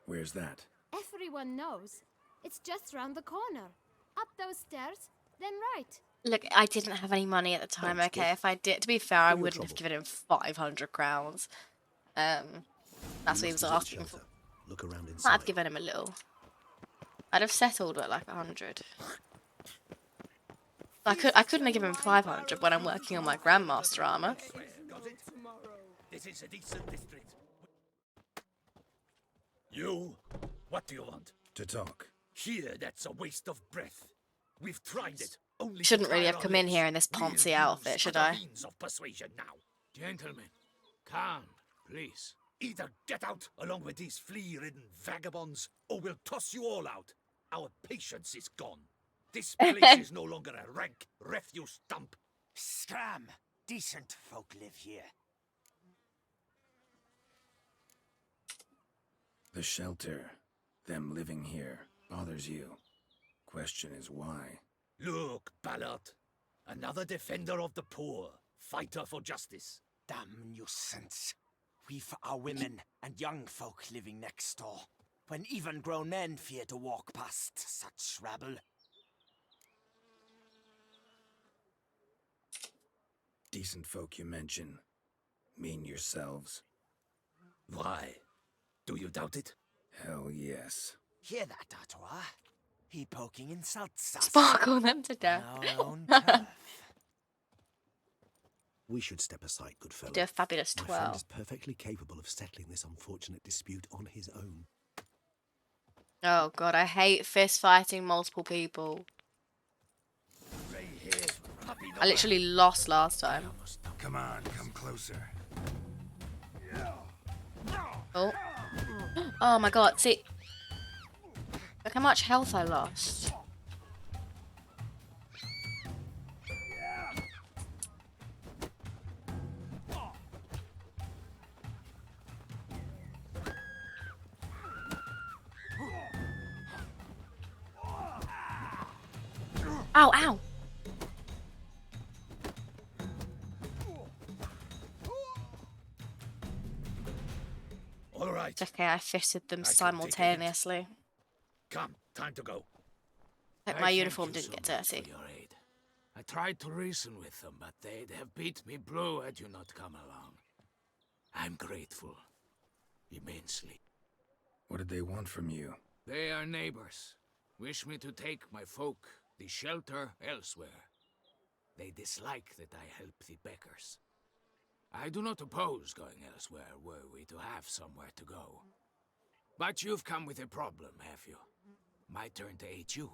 Where's that? Everyone knows. It's just round the corner. Up those stairs, then right. Look, I didn't have any money at the time, Thanks, okay? kid. If I did, to be fair, I For your wouldn't have trouble. given him 500 crowns. That's what he You was must visit the asking for. shelter. Look around Might inside. have given him a little. I'd have settled at like 100. I couldn't have given him 500 when I'm working on my Grandmaster armor. This is a decent district. You? What do you want? To talk. Here, that's a waste of breath. We've tried it. Only Shouldn't to really tire have our come in lips. here in this We'll poncy use outfit, should other I? means of persuasion now. Gentlemen, calm, please. Either get out along with these flea-ridden vagabonds, or we'll toss you all out. Our patience is gone. This place is no longer a rank refuse dump. Scram! Decent folk live here. The shelter, them living here, bothers you. Question is why. Look, Ballard. Another defender of the poor. Fighter for justice. Damn nuisance. We've our women and young folk living next door, when even grown men fear to walk past such rabble. Decent folk you mention. Mean yourselves? Why? Do you doubt it? Hell yes. Hear that, Artois? He poking insults us. Sparkle them to death. Our own turf. We should step aside, good fellow. Do a fabulous My friend 12. is perfectly capable of settling this unfortunate dispute on his own. Oh god, I hate fist fighting multiple people. I literally lost last time. Come on, come closer. Oh. Oh my god, see. Look how much health I lost. Ow, ow! All right. It's okay, I fisted them I can take it. simultaneously. Come, time to go. Like I my thank uniform you didn't so get much dirty. for your aid. I tried to reason with them, but they'd have beat me blue had you not come along. I'm grateful. Immensely. What did they want from you? They are neighbors. Wish me to take my folk, the shelter, elsewhere. They dislike that I help the beggars. I do not oppose going elsewhere were we to have somewhere to go. But you've come with a problem, have you? My turn to aid you.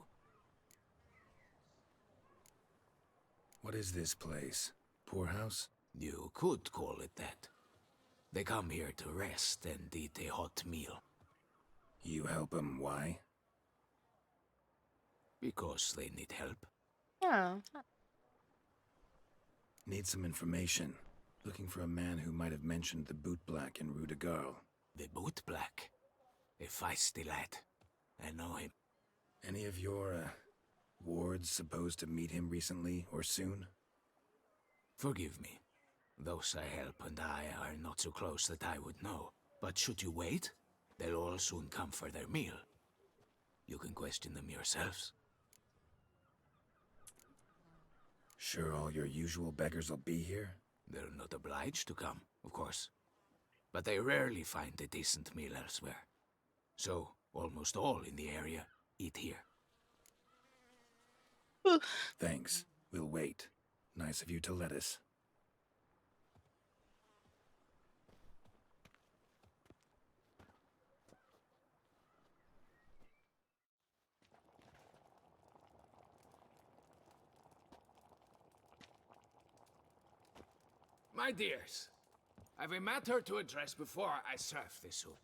What is this place? Poorhouse? You could call it that. They come here to rest and eat a hot meal. You help them, why? Because they need help. Oh. Need some information. Looking for a man who might have mentioned the boot black in Rue de Garl. The boot black? A feisty lad. I know him. Any of your, wards supposed to meet him recently or soon? Forgive me. Those I help and I are not so close that I would know. But should you wait, they'll all soon come for their meal. You can question them yourselves. Sure all your usual beggars will be here? They're not obliged to come, of course. But they rarely find a decent meal elsewhere. So, almost all in the area eat here. Thanks. We'll wait. Nice of you to let us. My dears, I've a matter to address before I serve the soup.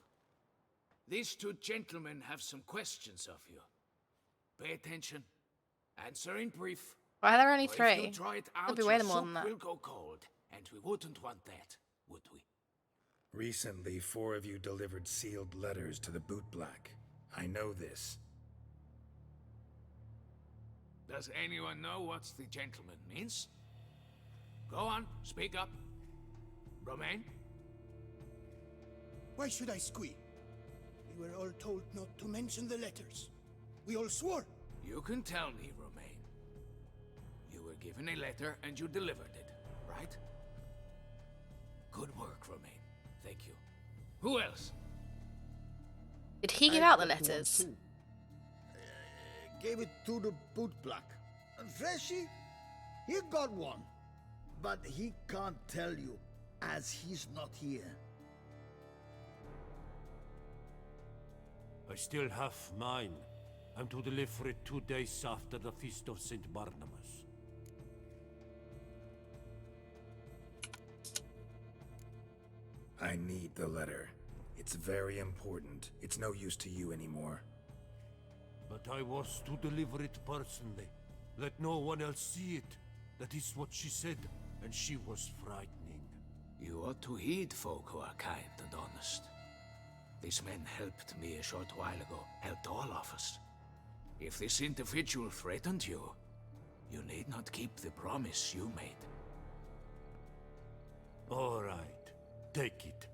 These two gentlemen have some questions of you. Pay attention. Answer in brief. Why are there only Or if three? you try it There'll out, be way your more soup than that. will go cold, and we wouldn't want that, would we? Recently, 4 of you delivered sealed letters to the boot black. I know this. Does anyone know what the gentleman means? Go on, speak up. Romain? Why should I squeal? We were all told not to mention the letters. We all swore. You can tell me, Romain. You were given a letter and you delivered it, right? Good work, Romain. Thank you. Who else? Did he give out the letters? Gave it to the boot black. Freshy, he got one. But he can't tell you, as he's not here. I still have mine. I'm to deliver it 2 days after the Feast of St. Barnabas. I need the letter. It's very important. It's no use to you anymore. But I was to deliver it personally. Let no one else see it. That is what she said, and she was frightening. You ought to heed folk who are kind and honest. These men helped me a short while ago, helped all of us. If this individual threatened you, you need not keep the promise you made. All right, take it.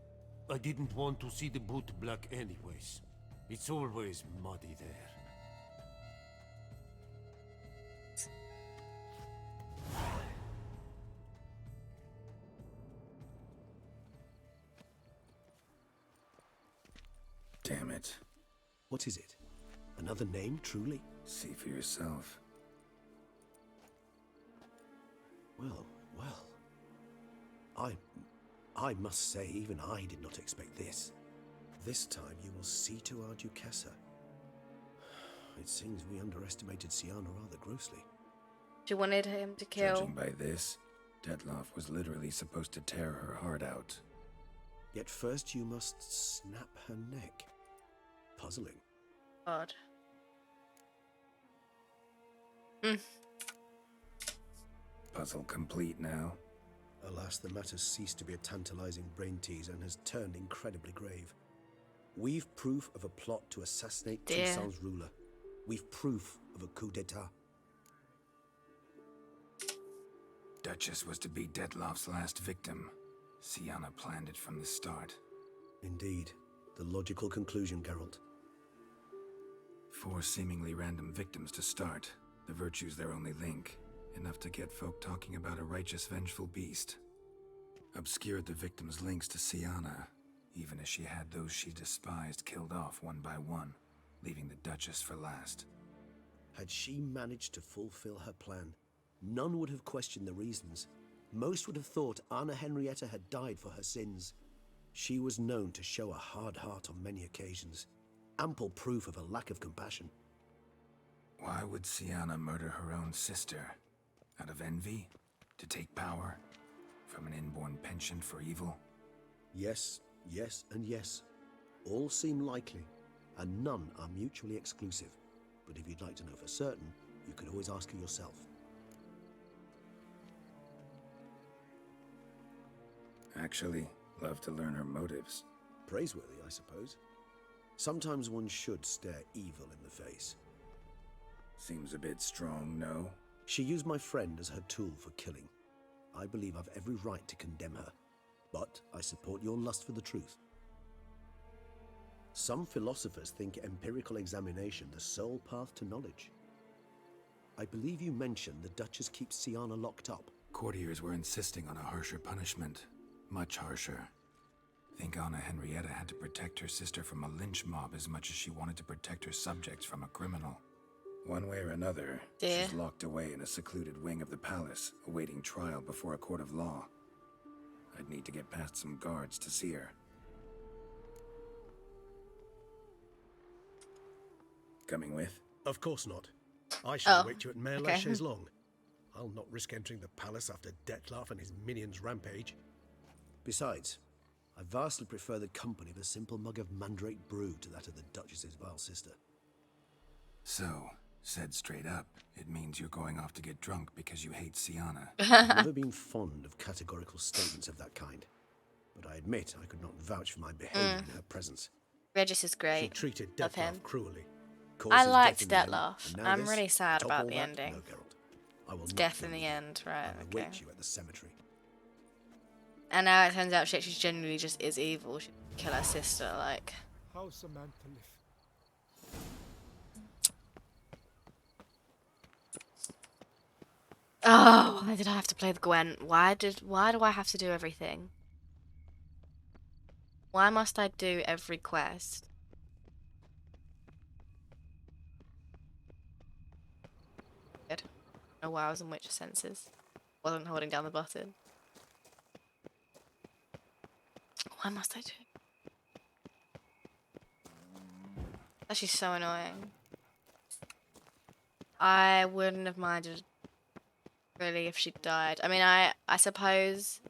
I didn't want to see the boot black anyways. It's always muddy there. Damn it. What is it? Another name, truly? See for yourself. Well, well. I must say, even I did not expect this. This time you will see to our Duchessa. It seems we underestimated Siana rather grossly. She wanted him to kill. Judging by this, Dettlaff was literally supposed to tear her heart out. Yet first you must snap her neck. Puzzling. Odd. Puzzle complete now. Alas, the matter's ceased to be a tantalizing brain teaser and has turned incredibly grave. We've proof of a plot to assassinate Toussaint's ruler. We've proof of a coup d'etat. Duchess was to be Dettlaff's last victim. Sienna planned it from the start. Indeed. The logical conclusion, Geralt. 4 seemingly random victims to start. The virtue's their only link. Enough to get folk talking about a righteous, vengeful beast. Obscured the victims' links to Sienna, even as she had those she despised killed off one by one, leaving the Duchess for last. Had she managed to fulfill her plan, none would have questioned the reasons. Most would have thought Anna Henrietta had died for her sins. She was known to show a hard heart on many occasions, ample proof of a lack of compassion. Why would Sienna murder her own sister? Out of envy? To take power? From an inborn penchant for evil? Yes, yes, and yes. All seem likely, and none are mutually exclusive. But if you'd like to know for certain, you could always ask her yourself. Actually, love to learn her motives. Praiseworthy, I suppose. Sometimes one should stare evil in the face. Seems a bit strong, no? She used my friend as her tool for killing. I believe I've every right to condemn her, but I support your lust for the truth. Some philosophers think empirical examination the sole path to knowledge. I believe you mentioned the Duchess keeps Sienna locked up. Courtiers were insisting on a harsher punishment. Much harsher. Think Anna Henrietta had to protect her sister from a lynch mob as much as she wanted to protect her subjects from a criminal. One way or another, she's locked away in a secluded wing of the palace, awaiting trial before a court of law. I'd need to get past some guards to see her. Coming with? Of course not. I shall Oh, wait you at Mayor okay. Lachey's Long. I'll not risk entering the palace after Dettlaff and his minions rampage. Besides, I vastly prefer the company of a simple mug of mandrake brew to that of the Duchess's vile sister. So, said straight up, it means you're going off to get drunk because you hate Sienna. I've never been fond of categorical statements of that kind, but I admit I could not vouch for my behavior in her presence. Regis is She great. treated Love him. Dettlaff cruelly. I Caused his liked death in the end, Dettlaff. and now I'm this, really sad to top about all the that, ending. No, Geralt. I will It's not death kill in the you. end, right? I will Okay. await you at the cemetery. And now it turns out she genuinely just is evil. She'd kill her sister, like. How Samantha live? Oh, why did I have to play the Gwent? Why do I have to do everything? Why must I do every quest? Good. Oh wow, I was in Witcher senses. Wasn't holding down the button. Why must I do it? That's actually so annoying. I wouldn't have minded really if she died. I mean, I suppose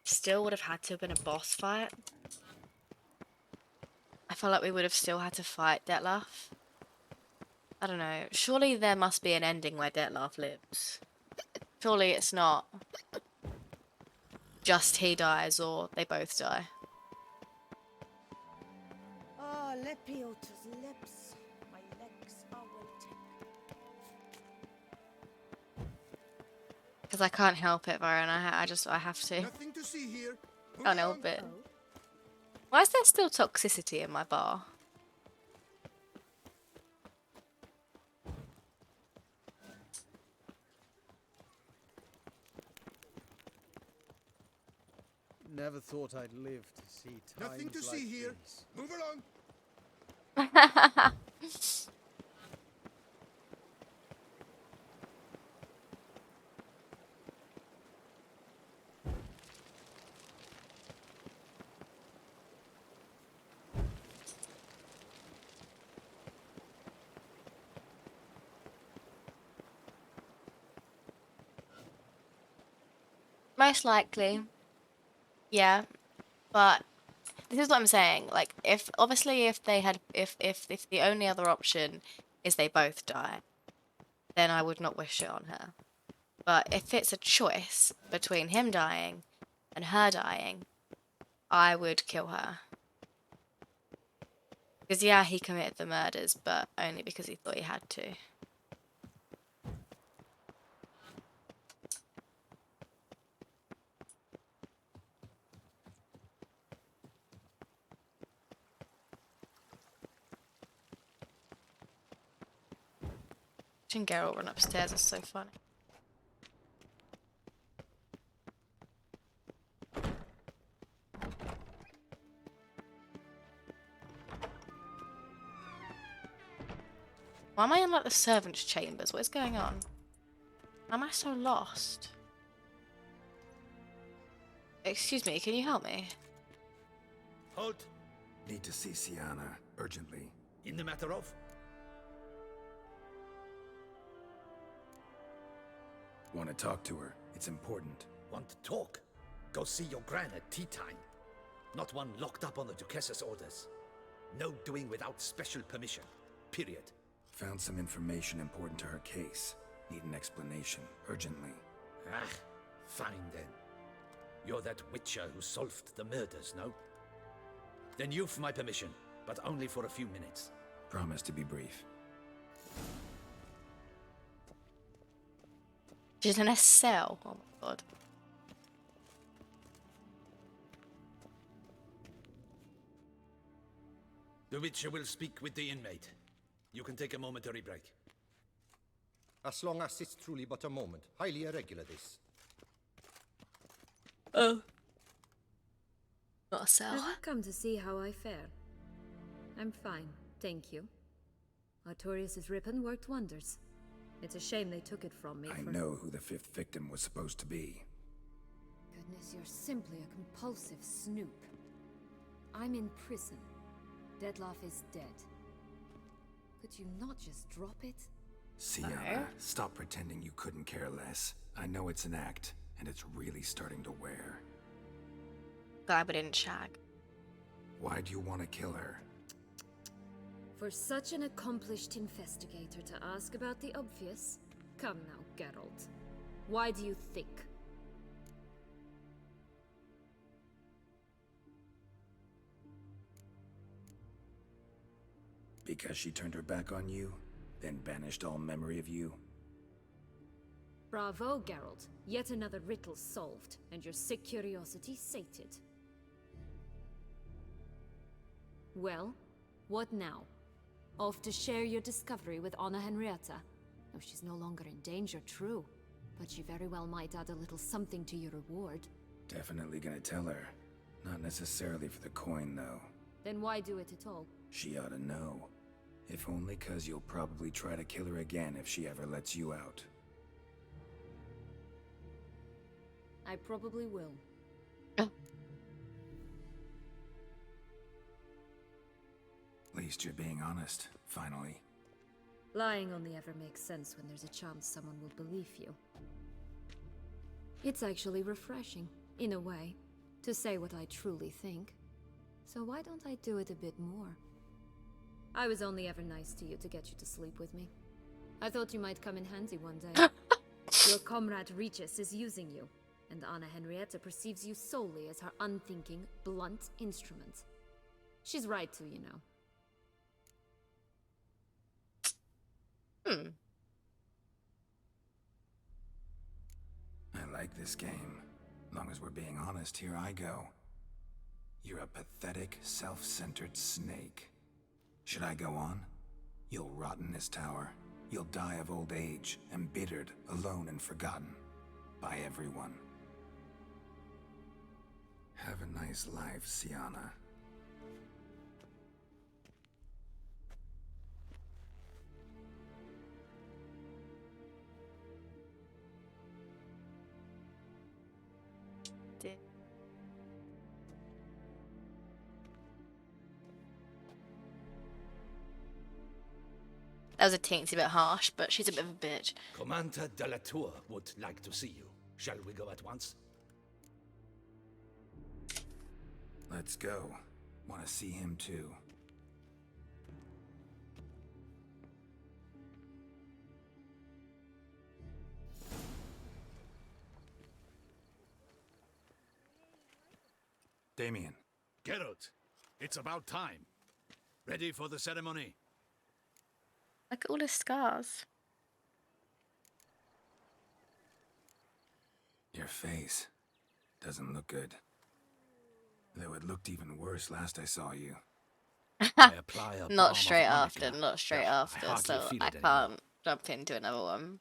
still would have had to have been a boss fight. I feel like we would have still had to fight Dettlaff. I don't know. Surely there must be an ending where Dettlaff lives. Surely it's not just he dies or they both die. Oh, Lepiota's lips. My legs are wilting. Because I can't help it, Byron. I have to. Nothing to see here. Can't help it. Why is there still toxicity in my bar? Never thought I'd live to see times Nothing to like see here. this. Move along. Most likely. Yeah. But this is what I'm saying. Like, if the only other option is they both die, then I would not wish it on her. But if it's a choice between him dying and her dying, I would kill her. Because yeah, he committed the murders, but only because he thought he had to. Watching Geralt run upstairs is so funny. Why am I in like the servants' chambers? What is going on? Why am I so lost? Excuse me, can you help me? Halt! Need to see Sienna, urgently. In the matter of? Want to talk to her. It's important. Want to talk? Go see your gran at tea time. Not one locked up on the Duchess's orders. No doing without special permission. Period. Found some information important to her case. Need an explanation, urgently. Ah, fine then. You're that witcher who solved the murders, no? Then you've my permission, but only for a few minutes. Promise to be brief. She's in a cell. Oh my god. The witcher will speak with the inmate. You can take a momentary break. As long as it's truly but a moment. Highly irregular, this. Oh. Not a cell. Have you come to see how I fare? I'm fine, thank you. Artorius' ribbon worked wonders. It's a shame they took it from me. I know who the 5th victim was supposed to be. Goodness, you're simply a compulsive snoop. I'm in prison. Dettlaff is dead. Could you not just drop it? Sienna, stop pretending you couldn't care less. I know it's an act, and it's really starting to wear. Glad we didn't shag. Why do you want to kill her? For such an accomplished investigator to ask about the obvious? Come now, Geralt. Why do you think? Because she turned her back on you, then banished all memory of you? Bravo, Geralt. Yet another riddle solved, and your sick curiosity sated. Well, what now? Off to share your discovery with Anna Henrietta? No, she's no longer in danger, true. But she very well might add a little something to your reward. Definitely gonna tell her. Not necessarily for the coin, though. Then why do it at all? She ought to know. If only 'cause you'll probably try to kill her again if she ever lets you out. I probably will. At least you're being honest, finally. Lying only ever makes sense when there's a chance someone will believe you. It's actually refreshing, in a way, to say what I truly think. So why don't I do it a bit more? I was only ever nice to you to get you to sleep with me. I thought you might come in handy one day. Your comrade Regis is using you, and Anna Henrietta perceives you solely as her unthinking, blunt instrument. She's right to, you know. I like this game. Long as we're being honest, here I go. You're a pathetic, self-centered snake. Should I go on? You'll rot in this tower. You'll die of old age, embittered, alone and forgotten. By everyone. Have a nice life, Sienna. That was a teensy bit harsh, but she's a bit of a bitch. Commander Dettlaff would like to see you. Shall we go at once? Let's go. Want to see him too. Damien. Geralt, it's about time. Ready for the ceremony? Look at all his scars. Your face doesn't look good. Though it looked even worse last I saw you. Not straight after, so I can't. jump into another one.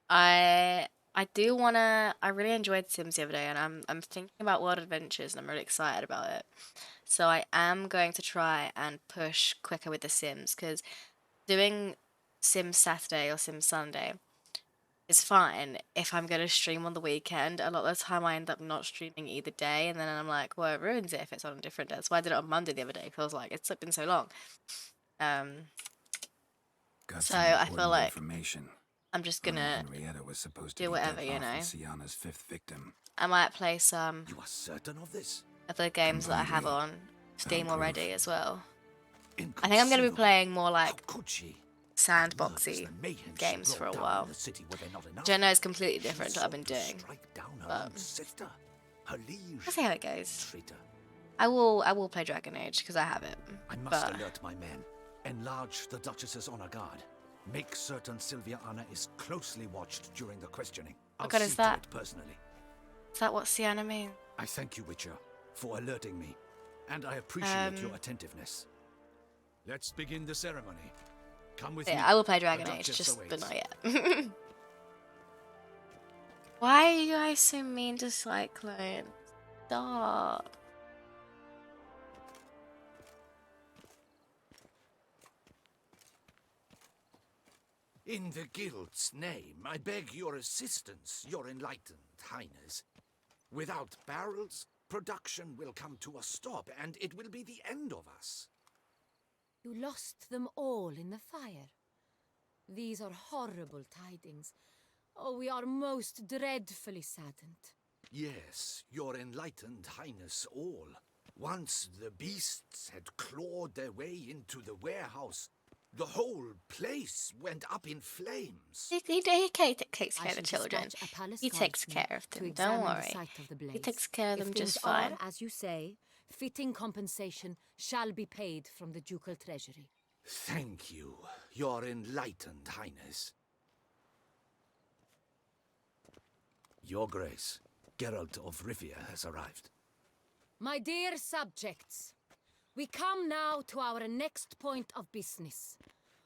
I do wanna. I really enjoyed Sims the other day, and I'm thinking about World Adventures, and I'm really excited about it. So I am going to try and push quicker with the Sims, because doing Sims Saturday or Sims Sunday is fine if I'm going to stream on the weekend. A lot of the time I end up not streaming either day, and then I'm like, well, it ruins it if it's on a different day. That's why I did it on Monday the other day, because I was like, it's been so long. Got So some I feel important like information. I'm just Anna gonna Henrietta was supposed to do be whatever, you Dettlaff know. and Sienna's 5th victim. I might play some You are certain of this? of the games that I have Completely. on Steam Found already proof. as well. I think I'm going to be playing more like Could she? sandboxy Mayhem she games for a brought down while. in the city were there not enough? Which I know is completely She different to what I've sought been to doing. strike down her But own sister, her liege. I'll see how it goes. Traitor. I will play Dragon Age because I have it. I must But alert my men. Enlarge the Duchess's honor guard. Make certain Sylvia Anna is closely watched during the questioning. I'll what good see is to that? it personally. Is that what Sienna means? I thank you, Witcher, for alerting me, and I appreciate your attentiveness. Let's begin the ceremony. Come with me. Yeah, I will play The Dragon Age, Duchess just but awaits. not yet. Why are you guys so mean to Cyclone? Stop. In the Guild's name, I beg your assistance, your enlightened highness. Without barrels, production will come to a stop, and it will be the end of us. You lost them all in the fire. These are horrible tidings. Oh, we are most dreadfully saddened. Yes, your enlightened highness all. Once the beasts had clawed their way into the warehouse, the whole place went up in flames. He takes care of the children. He takes care of them. Don't worry. He takes care of them just fine. As you say, fitting compensation shall be paid from the ducal treasury. Thank you, your enlightened highness. Your Grace, Geralt of Rivia has arrived. My dear subjects, we come now to our next point of business.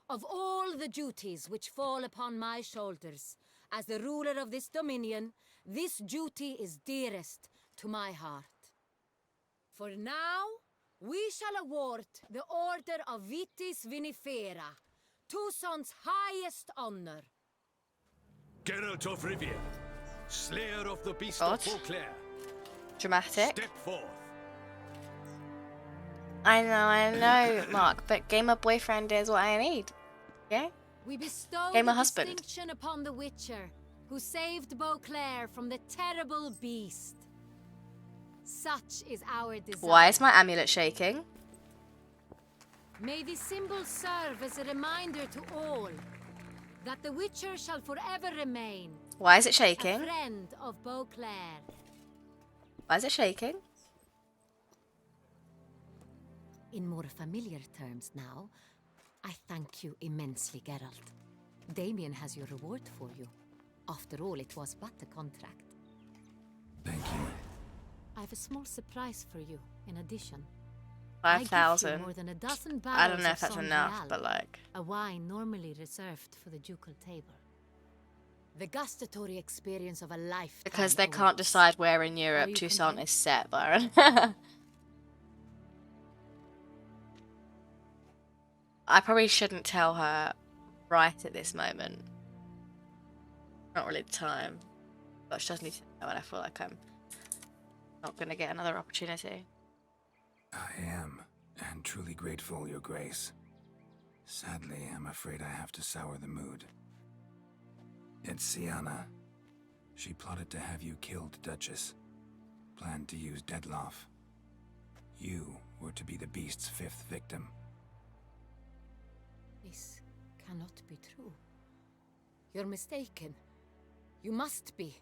Of all the duties which fall upon my shoulders, as the ruler of this dominion, this duty is dearest to my heart. For now, we shall award the Order of Vitis Vinifera, Tucson's highest honor. Geralt of Rivia, slayer of the beast God. of Beauclair. Dramatic. Step forth. I know, Mark, but gamer boyfriend is what I need. Yeah? We bestow Gamer the husband. distinction upon the Witcher, who saved Beauclair from the terrible beast. Such is our desire. Why is my amulet shaking? May the symbol serve as a reminder to all that the Witcher shall forever remain Why is it a shaking? friend of Beauclair. Why is it shaking? In more familiar terms now, I thank you immensely, Geralt. Damien has your reward for you. After all, it was but a contract. Thank you. I have a small surprise for you, in addition. I give you 5,000. more than a dozen I don't barrels know of if that's Son enough, Real, but like... a wine normally reserved for the ducal table. The gustatory experience of a lifetime. Because they can't awaits. decide where in Europe you Tucson content? is set, Byron. I probably shouldn't tell her right at this moment. Not really the time. But she does need to know, and I feel like I'm not going to get another opportunity. I am, and truly grateful, Your Grace. Sadly, I'm afraid I have to sour the mood. It's Sienna. She plotted to have you killed, Duchess. Planned to use Dettlaff. You were to be the beast's 5th victim. This cannot be true. You're mistaken. You must be.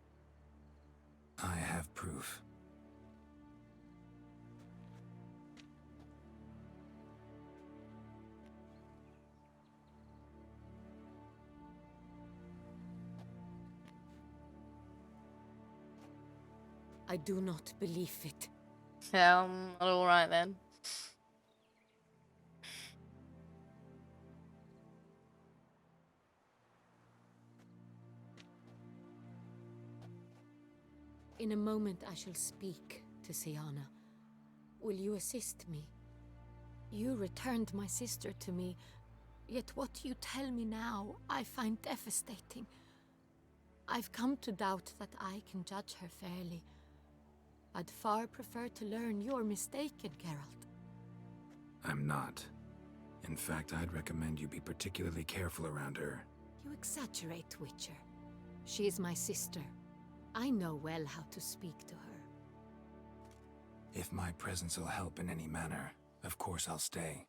I have proof. I do not believe it. Yeah, alright then. In a moment I shall speak to Siana. Will you assist me? You returned my sister to me, yet what you tell me now I find devastating. I've come to doubt that I can judge her fairly. I'd far prefer to learn you're mistaken, Geralt. I'm not. In fact, I'd recommend you be particularly careful around her. You exaggerate, Witcher. She is my sister. I know well how to speak to her. If my presence will help in any manner, of course I'll stay.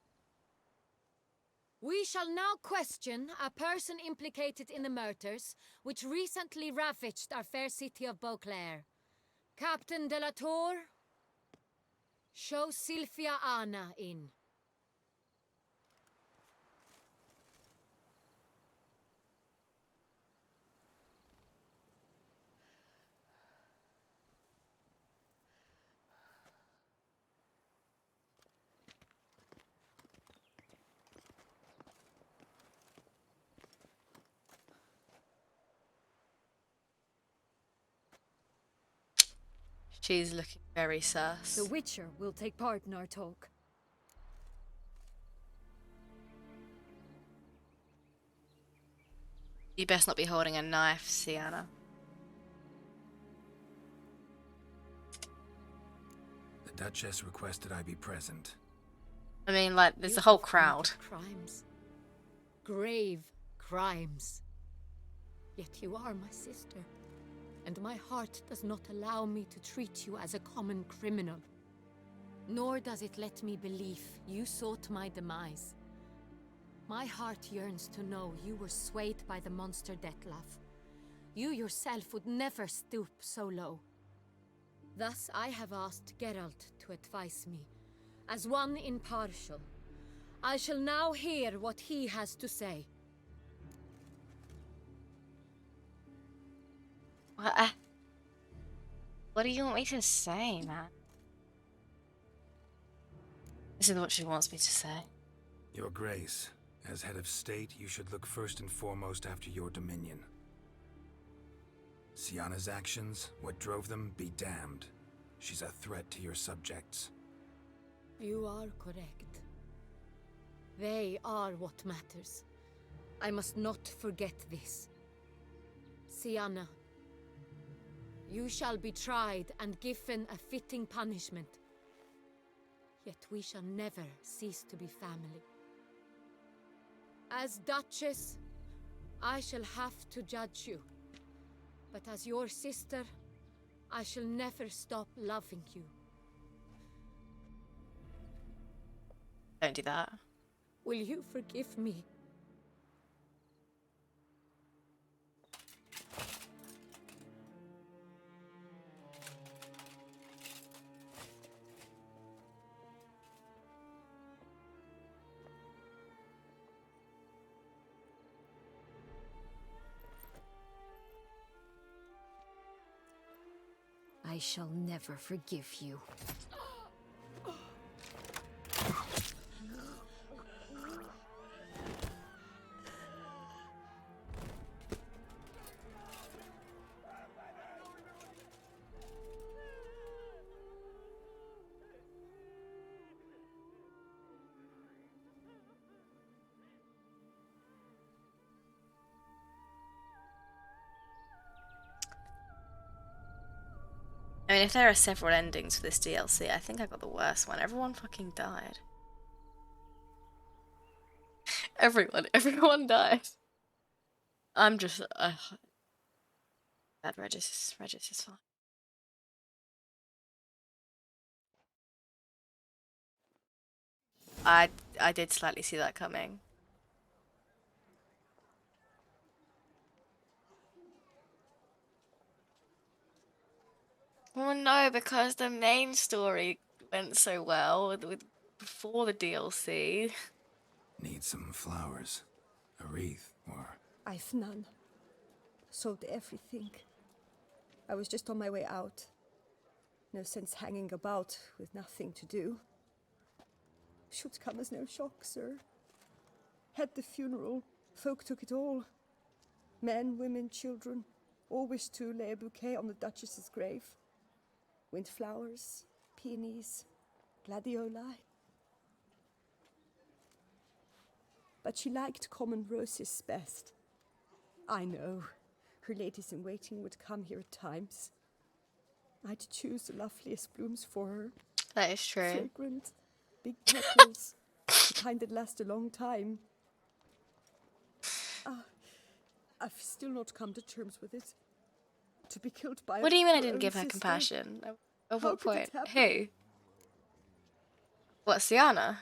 We shall now question a person implicated in the murders which recently ravaged our fair city of Beauclair. Captain de la Tour, show Sylvia Anna in. She's looking very sus. The Witcher will take part in our talk. You best not be holding a knife, Sienna. The Duchess requested I be present. I mean, like, there's a whole crowd. Crimes. Grave crimes. Yet you are my sister, and my heart does not allow me to treat you as a common criminal. Nor does it let me believe you sought my demise. My heart yearns to know you were swayed by the monster Dettlaff. You yourself would never stoop so low. Thus I have asked Geralt to advise me, as one impartial. I shall now hear what he has to say. What do you want me to say, man? This is what she wants me to say. Your Grace, as head of state, you should look first and foremost after your dominion. Siana's actions, what drove them, be damned. She's a threat to your subjects. You are correct. They are what matters. I must not forget this. Siana, you shall be tried and given a fitting punishment. Yet we shall never cease to be family. As Duchess, I shall have to judge you. But as your sister, I shall never stop loving you. Don't do that. Will you forgive me? I shall never forgive you. I mean, if there are several endings for this DLC, I think I got the worst one. Everyone fucking died. Everyone died. I'm just... bad Regis is fine. I did slightly see that coming. Well, no, because the main story went so well with before the DLC. Need some flowers. A wreath, or... I've none. Sold everything. I was just on my way out. No sense hanging about with nothing to do. Should come as no shock, sir. Had the funeral. Folk took it all. Men, women, children. All wished to lay a bouquet on the Duchess's grave. Windflowers, peonies, gladioli. But she liked common roses best. I know. Her ladies-in-waiting would come here at times. I'd choose the loveliest blooms for her. That is true. Fragrant, big petals, the kind that last a long time. I've still not come to terms with it. To be killed by What do you mean I her didn't own give her sister? compassion? At How what could point? it happen? Who? What, Sienna?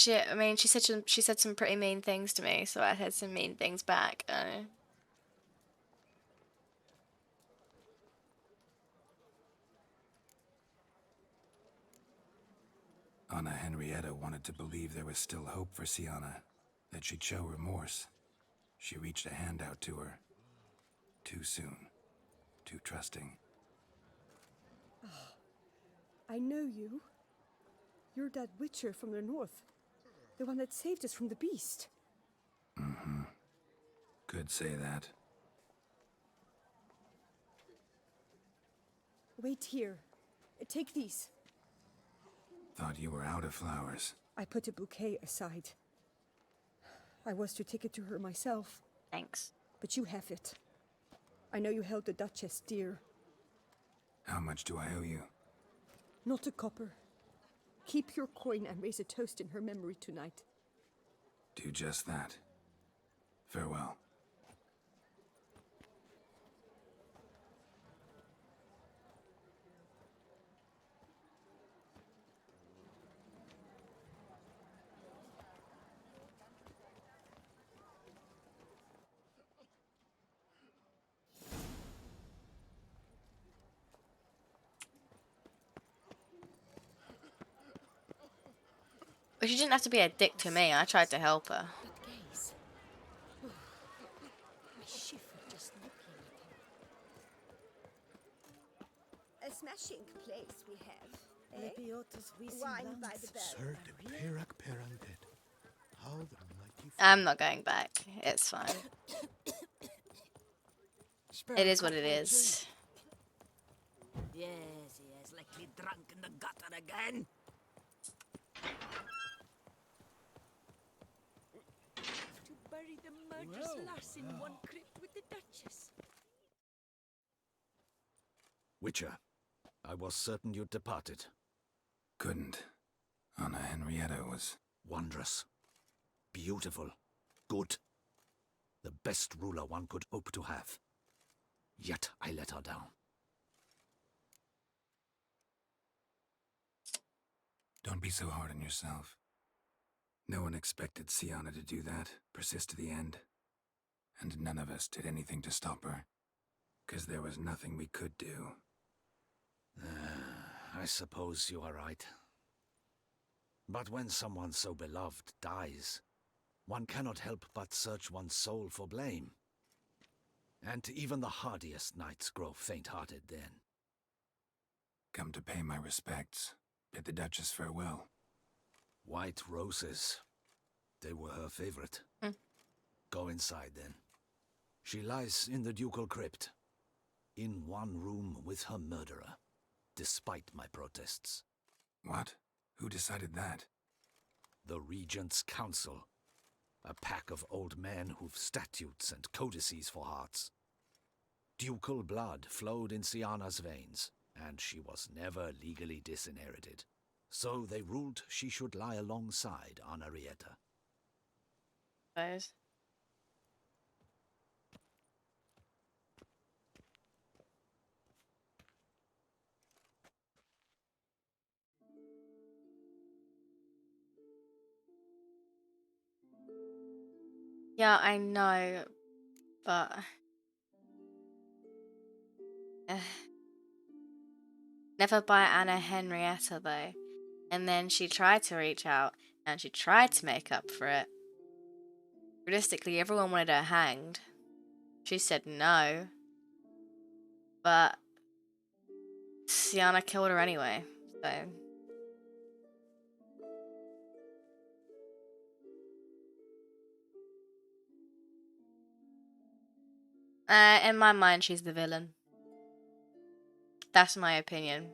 I mean, she said some pretty mean things to me, so I said some mean things back. Anna Henrietta wanted to believe there was still hope for Sienna, that she'd show remorse. She reached a hand out to her. Too soon. Too trusting. I know you. You're that witcher from the north. The one that saved us from the beast. Mm-hmm. Could say that. Wait here. Take these. Thought you were out of flowers. I put a bouquet aside. I was to take it to her myself. Thanks. But you have it. I know you held the Duchess dear. How much do I owe you? Not a copper. Keep your coin and raise a toast in her memory tonight. Do just that. Farewell. But she didn't have to be a dick to me. I tried to help her. Gaze. I shiver just looking at him. A smashing place we have, eh? Wine by the barrel. Sir de Perak Perandet. How the mighty... I'm not going back. It's fine. It is what it is. Yes, likely drunk in the gutter again. To bury the murderous lass in one crypt with the Duchess. Witcher, I was certain you'd departed. Couldn't. Anna Henrietta was... Wondrous. Beautiful. Good. The best ruler one could hope to have. Yet I let her down. Don't be so hard on yourself. No one expected Sienna to do that, persist to the end. And none of us did anything to stop her. 'Cause there was nothing we could do. I suppose you are right. But when someone so beloved dies, one cannot help but search one's soul for blame. And even the hardiest knights grow faint-hearted then. Come to pay my respects. Bid the Duchess farewell. White roses. They were her favorite. Go inside then. She lies in the ducal crypt. In one room with her murderer. Despite my protests. What? Who decided that? The Regent's Council. A pack of old men who've statutes and codices for hearts. Ducal blood flowed in Sienna's veins, and she was never legally disinherited. So they ruled she should lie alongside Anarietta. Guys. Yeah, I know, but never by Anna Henrietta though. And then she tried to reach out and she tried to make up for it. Realistically, everyone wanted her hanged. She said no. But Sienna killed her anyway, so. In my mind, she's the villain. That's my opinion.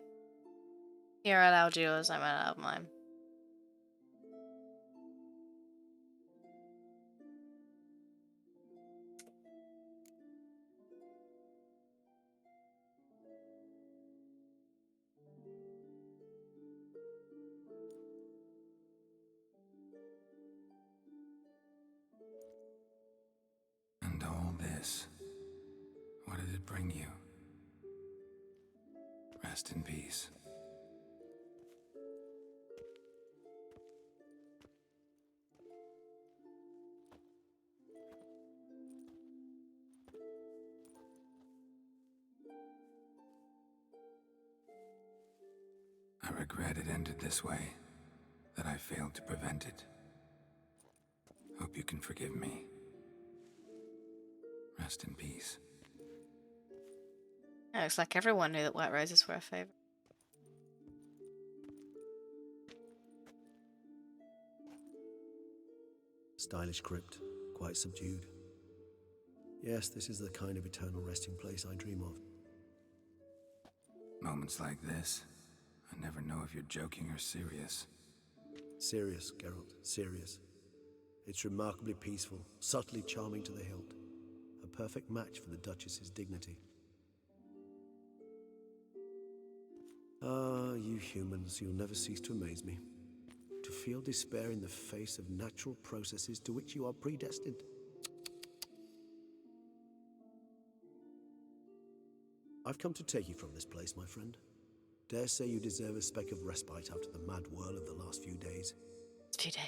You're allowed yours, I'm allowed mine. And all this, what did it bring you? Rest in peace. I regret it ended this way, that I failed to prevent it. Hope you can forgive me. Rest in peace. It looks like everyone knew that white roses were her favorite. Stylish crypt, quite subdued. Yes, this is the kind of eternal resting place I dream of. Moments like this, I never know if you're joking or serious. Serious, Geralt, serious. It's remarkably peaceful, subtly charming to the hilt. A perfect match for the Duchess's dignity. Ah, you humans, you'll never cease to amaze me. To feel despair in the face of natural processes to which you are predestined. I've come to take you from this place, my friend. Dare say you deserve a speck of respite after the mad whirl of the last few days. Few days.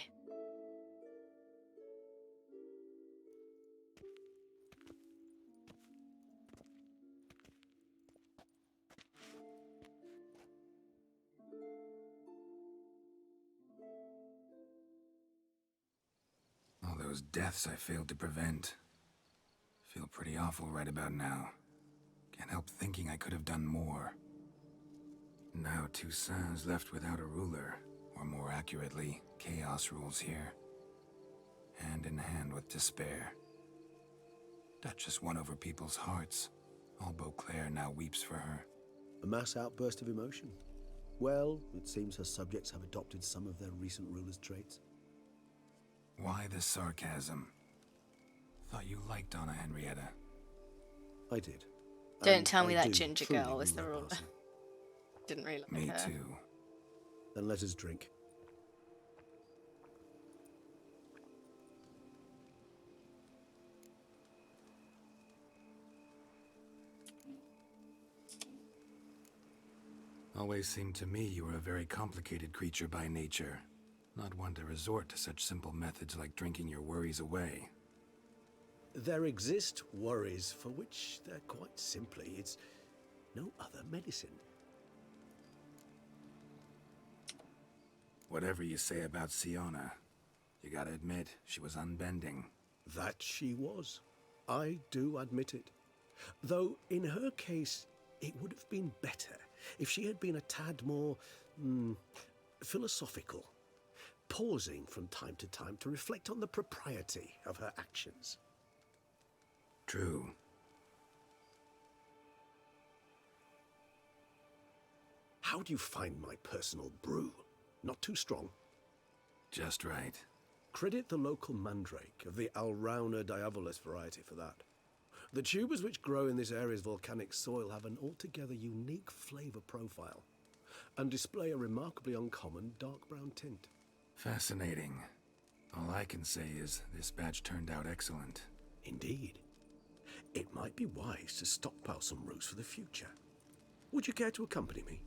All those deaths I failed to prevent. Feel pretty awful right about now. Can't help thinking I could have done more. Now Toussaint's left without a ruler, or more accurately, chaos rules here. Hand in hand with despair. Duchess won over people's hearts. All Beauclair now weeps for her. A mass outburst of emotion. Well, it seems her subjects have adopted some of their recent ruler's traits. Why the sarcasm? Thought you liked Donna Henrietta. I did. Don't tell me that ginger girl was the ruler. Didn't really like Me her. too. Then let us drink. Always seemed to me you were a very complicated creature by nature. Not one to resort to such simple methods like drinking your worries away. There exist worries for which they're quite simply, it's no other medicine. Whatever you say about Siona, you gotta admit, she was unbending. That she was. I do admit it. Though, in her case, it would have been better if she had been a tad more, philosophical, pausing from time to time to reflect on the propriety of her actions. True. How do you find my personal brew? Not too strong? Just right. Credit the local mandrake of the Alrauna diabolus variety for that. The tubers which grow in this area's volcanic soil have an altogether unique flavor profile and display a remarkably uncommon dark brown tint. Fascinating. All I can say is this batch turned out excellent. Indeed. It might be wise to stockpile some roots for the future. Would you care to accompany me?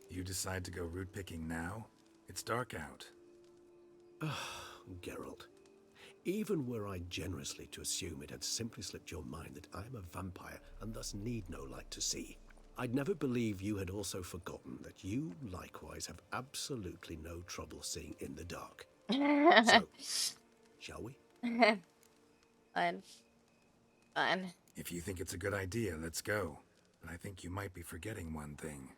You decide to go root picking now? It's dark out. Geralt, even were I generously to assume it had simply slipped your mind that I am a vampire and thus need no light to see, I'd never believe you had also forgotten that you likewise have absolutely no trouble seeing in the dark. So, shall we? Fine. Fine. If you think it's a good idea, let's go. But I think you might be forgetting one thing.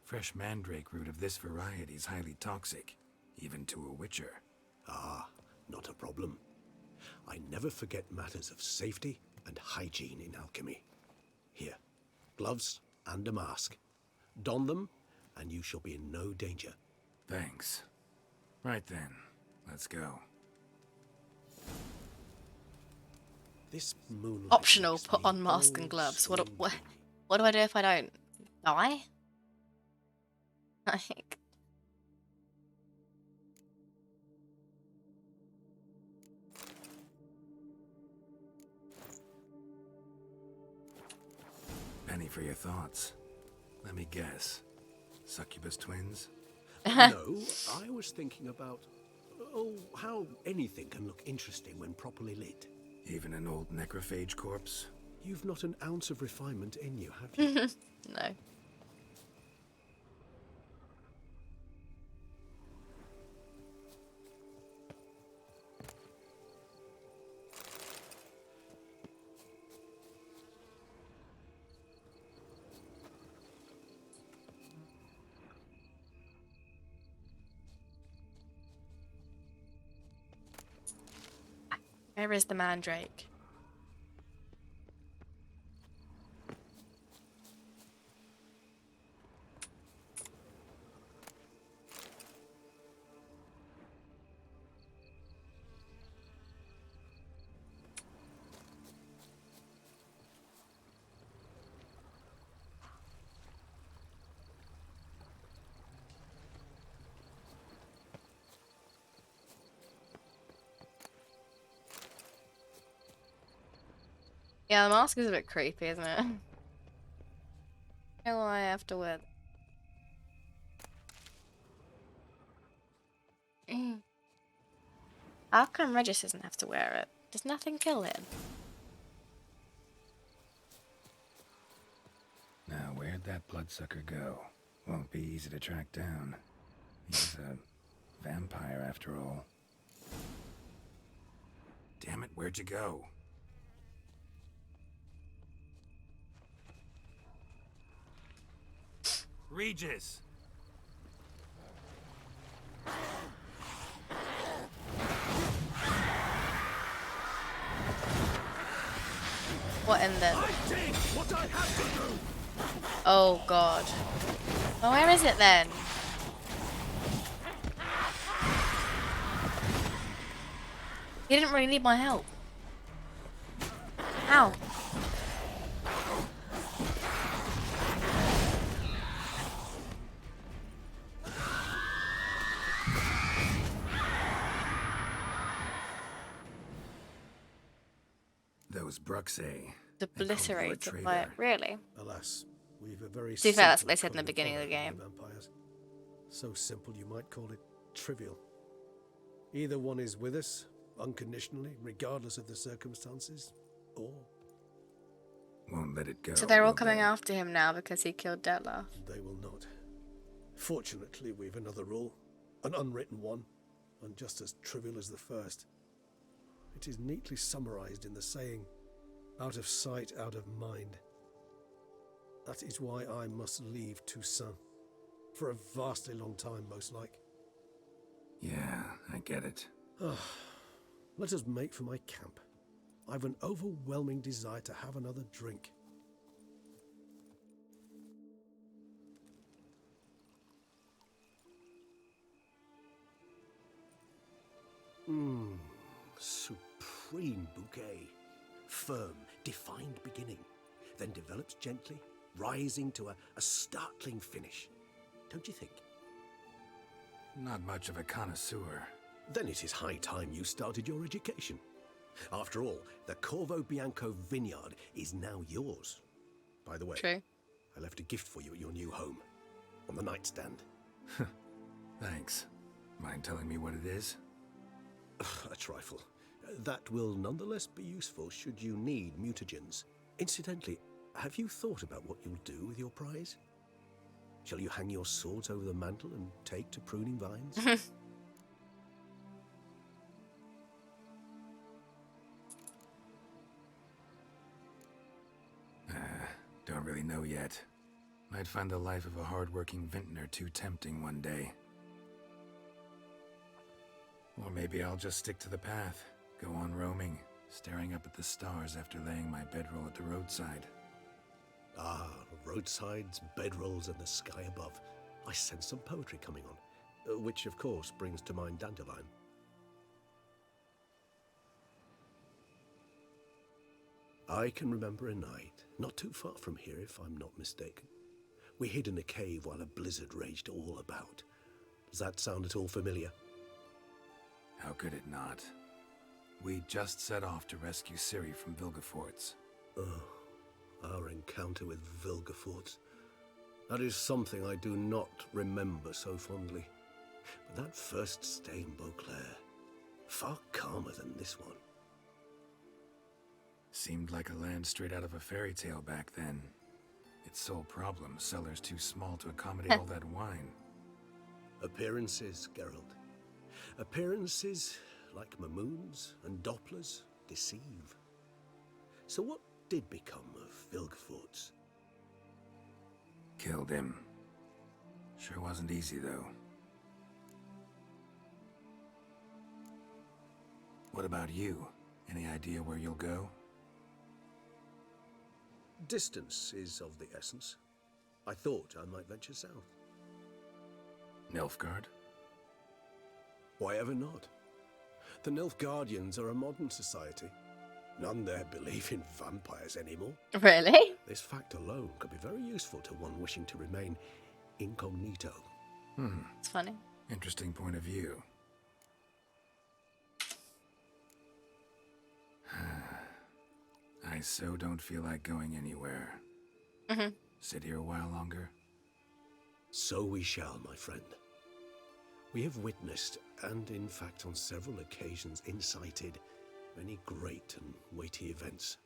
Fresh mandrake root of this variety is highly toxic, even to a witcher. Ah, not a problem. I never forget matters of safety and hygiene in alchemy. Here, gloves and a mask. Don them, and you shall be in no danger. Thanks. Right then, let's go. This moonlight Optional, makes put me on mask and oh gloves. so What do I do if I don't? Die? Like... Penny for your thoughts. Let me guess. Succubus twins? No, I was thinking about, how anything can look interesting when properly lit. Even an old necrophage corpse? You've not an ounce of refinement in you, have you? No. Where is the mandrake? Yeah, the mask is a bit creepy, isn't it? I know why I have to wear. How come Regis doesn't have to wear it? Does nothing kill him? Now, where'd that bloodsucker go? Won't be easy to track down. He's a vampire, after all. Damn it, where'd you go? Regis! What in the... Oh god. Well, where is it then? He didn't really need my help. Ow. Those Bruxae. Obliterated by it. Really? Alas, we've a very To be fair, that's simple what they said in the code beginning of the honor game. Vampires. So simple you might call it trivial. Either one is with us, unconditionally, regardless of the circumstances, or... Won't let it go. So they're all will coming they? after him now because he killed Dettlaff. They will not. Fortunately, we've another rule, an unwritten one, and just as trivial as the first. It is neatly summarized in the saying, out of sight, out of mind. That is why I must leave Toussaint. For a vastly long time, most like. Yeah, I get it. Let us make for my camp. I've an overwhelming desire to have another drink. Supreme bouquet. Firm, defined beginning, then develops gently, rising to a startling finish. Don't you think? Not much of a connoisseur. Then it is high time you started your education. After all, the Corvo Bianco vineyard is now yours. By the way, True. I left a gift for you at your new home. On the nightstand. Thanks. Mind telling me what it is? A trifle. That will nonetheless be useful should you need mutagens. Incidentally, have you thought about what you'll do with your prize? Shall you hang your swords over the mantle and take to pruning vines? don't really know yet. Might find the life of a hard-working vintner too tempting one day. Or maybe I'll just stick to the path, go on roaming, staring up at the stars after laying my bedroll at the roadside. Ah, roadsides, bedrolls, and the sky above. I sense some poetry coming on, which of course brings to mind Dandelion. I can remember a night, not too far from here if I'm not mistaken. We hid in a cave while a blizzard raged all about. Does that sound at all familiar? How could it not? We just set off to rescue Ciri from Vilgefortz. Oh, our encounter with Vilgefortz. That is something I do not remember so fondly. But that first stay in Beauclair, far calmer than this one. Seemed like a land straight out of a fairy tale back then. Its sole problem, cellars too small to accommodate all that wine. Appearances, Geralt. Appearances, like Mamoons and Dopplers, deceive. So what did become of Vilgefortz? Killed him. Sure wasn't easy, though. What about you? Any idea where you'll go? Distance is of the essence. I thought I might venture south. Nilfgaard? Why ever not? The Nilfgaardians are a modern society. None there believe in vampires anymore. Really? This fact alone could be very useful to one wishing to remain incognito. It's funny. Interesting point of view. I so don't feel like going anywhere. Sit here a while longer? So we shall, my friend. We have witnessed, and in fact on several occasions incited, many great and weighty events.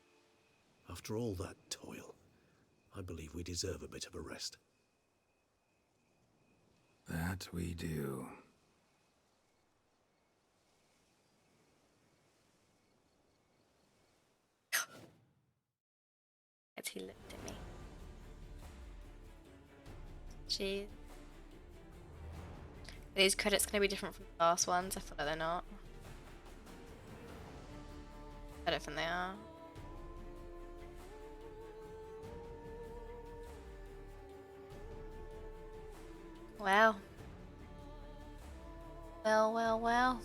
After all that toil, I believe we deserve a bit of a rest. That we do. As he looked at me. Jeez. Are these credits going to be different from the last ones? I feel like they're not. I don't think they are. Wow. Well, well, well.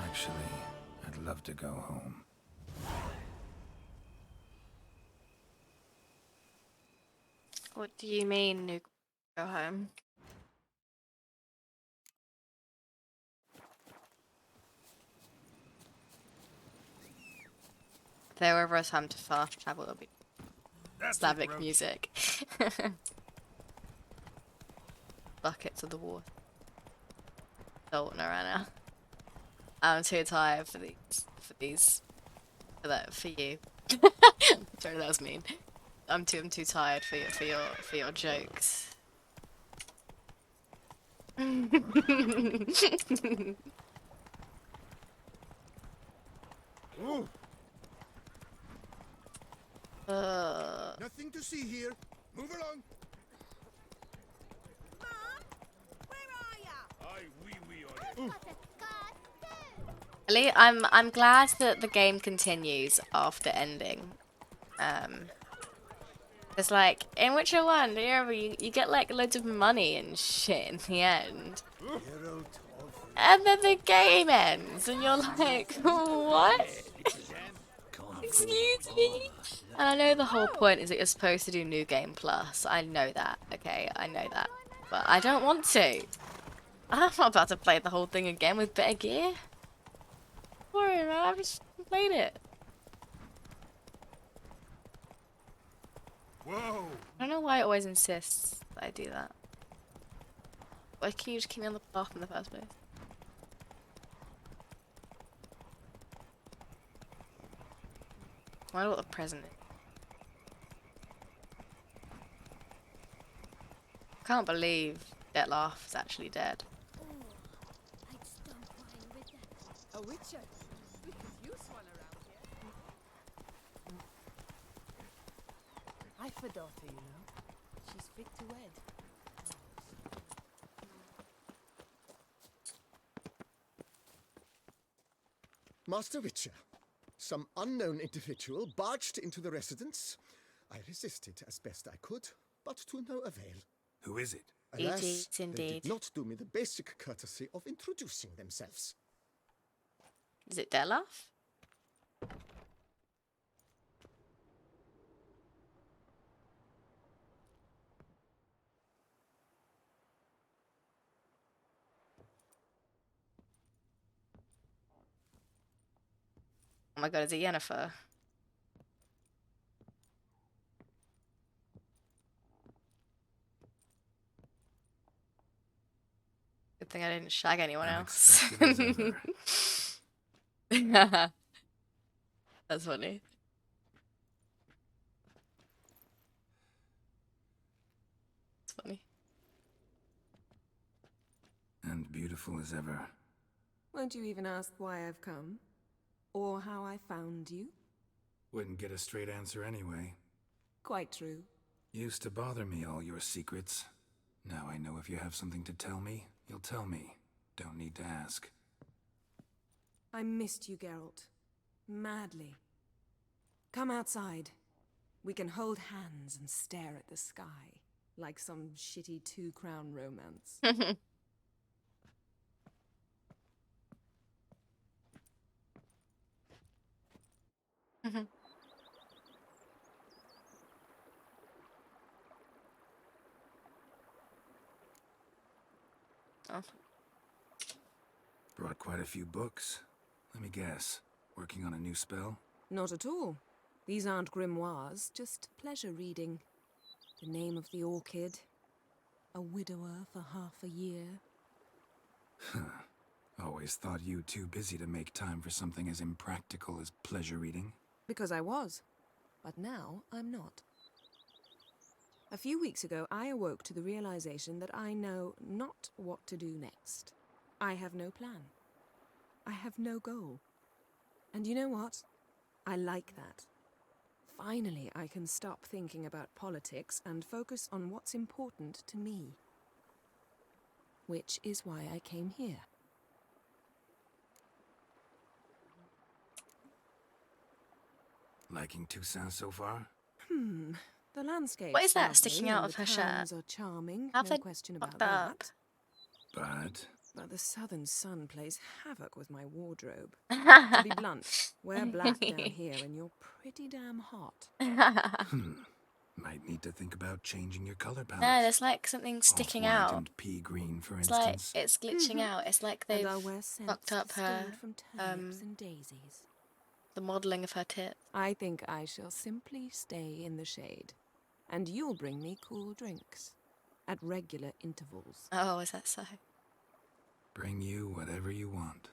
Actually, I'd love to go home. What do you mean, Nuke? Go home. If there were ever a time to fast travel, it would be Slavic music. Buckets of the water. Don't know right now. I'm too tired for these, for you. Sorry, that was mean. I'm too tired for your jokes. Nothing to see here. Move along. Really, I'm glad that the game continues after ending. It's like in Witcher 1, you get like loads of money and shit in the end. And then the game ends and you're like, what? Excuse me? And I know the whole point is that you're supposed to do New Game Plus. I know that, okay? I know that. But I don't want to. I'm not about to play the whole thing again with better gear. Don't worry, man, I've just played it. Whoa! I don't know why it always insists that I do that. Why can't you just keep me on the path in the first place? I wonder what the present is. Can't believe Dettlaff is actually dead. A witcher. We could use one around here. I've a daughter, you know. She's fit to wed. Master Witcher, some unknown individual barged into the residence. I resisted as best I could, but to no avail. Who is it? Alas, they indeed. did not do me the basic courtesy of introducing themselves. Is it Dettlaff? Oh my god, is it Yennefer? Good thing I didn't shag anyone else. That's funny. It's funny. And beautiful as ever. Won't you even ask why I've come? Or how I found you? Wouldn't get a straight answer anyway. Quite true. Used to bother me, all your secrets. Now I know if you have something to tell me, you'll tell me. Don't need to ask. I missed you, Geralt. Madly. Come outside. We can hold hands and stare at the sky, like some shitty two-crown romance. Oh. Brought quite a few books. Let me guess. Working on a new spell? Not at all. These aren't grimoires, just pleasure reading. The name of the orchid. A widower for half a year. Always thought you too busy to make time for something as impractical as pleasure reading. Because I was. But now I'm not. A few weeks ago, I awoke to the realization that I know not what to do next. I have no plan. I have no goal. And you know what? I like that. Finally, I can stop thinking about politics and focus on what's important to me. Which is why I came here. Liking Toussaint so far? The landscape. What is that sticking out of her shirt? Are charming, Have no they question about fucked up? that. But the southern sun plays havoc with my wardrobe. To be blunt, wear black down here and you're pretty damn hot. Might need to think about changing your color palette. No, there's like something sticking Off-white out. and pea green, for It's instance. like it's glitching out. It's like they've And I'll wear scents fucked up her distilled from turnips and daisies. the modelling of her tits. I think I shall simply stay in the shade. And you'll bring me cool drinks. At regular intervals. Oh, is that so? Bring you whatever you want.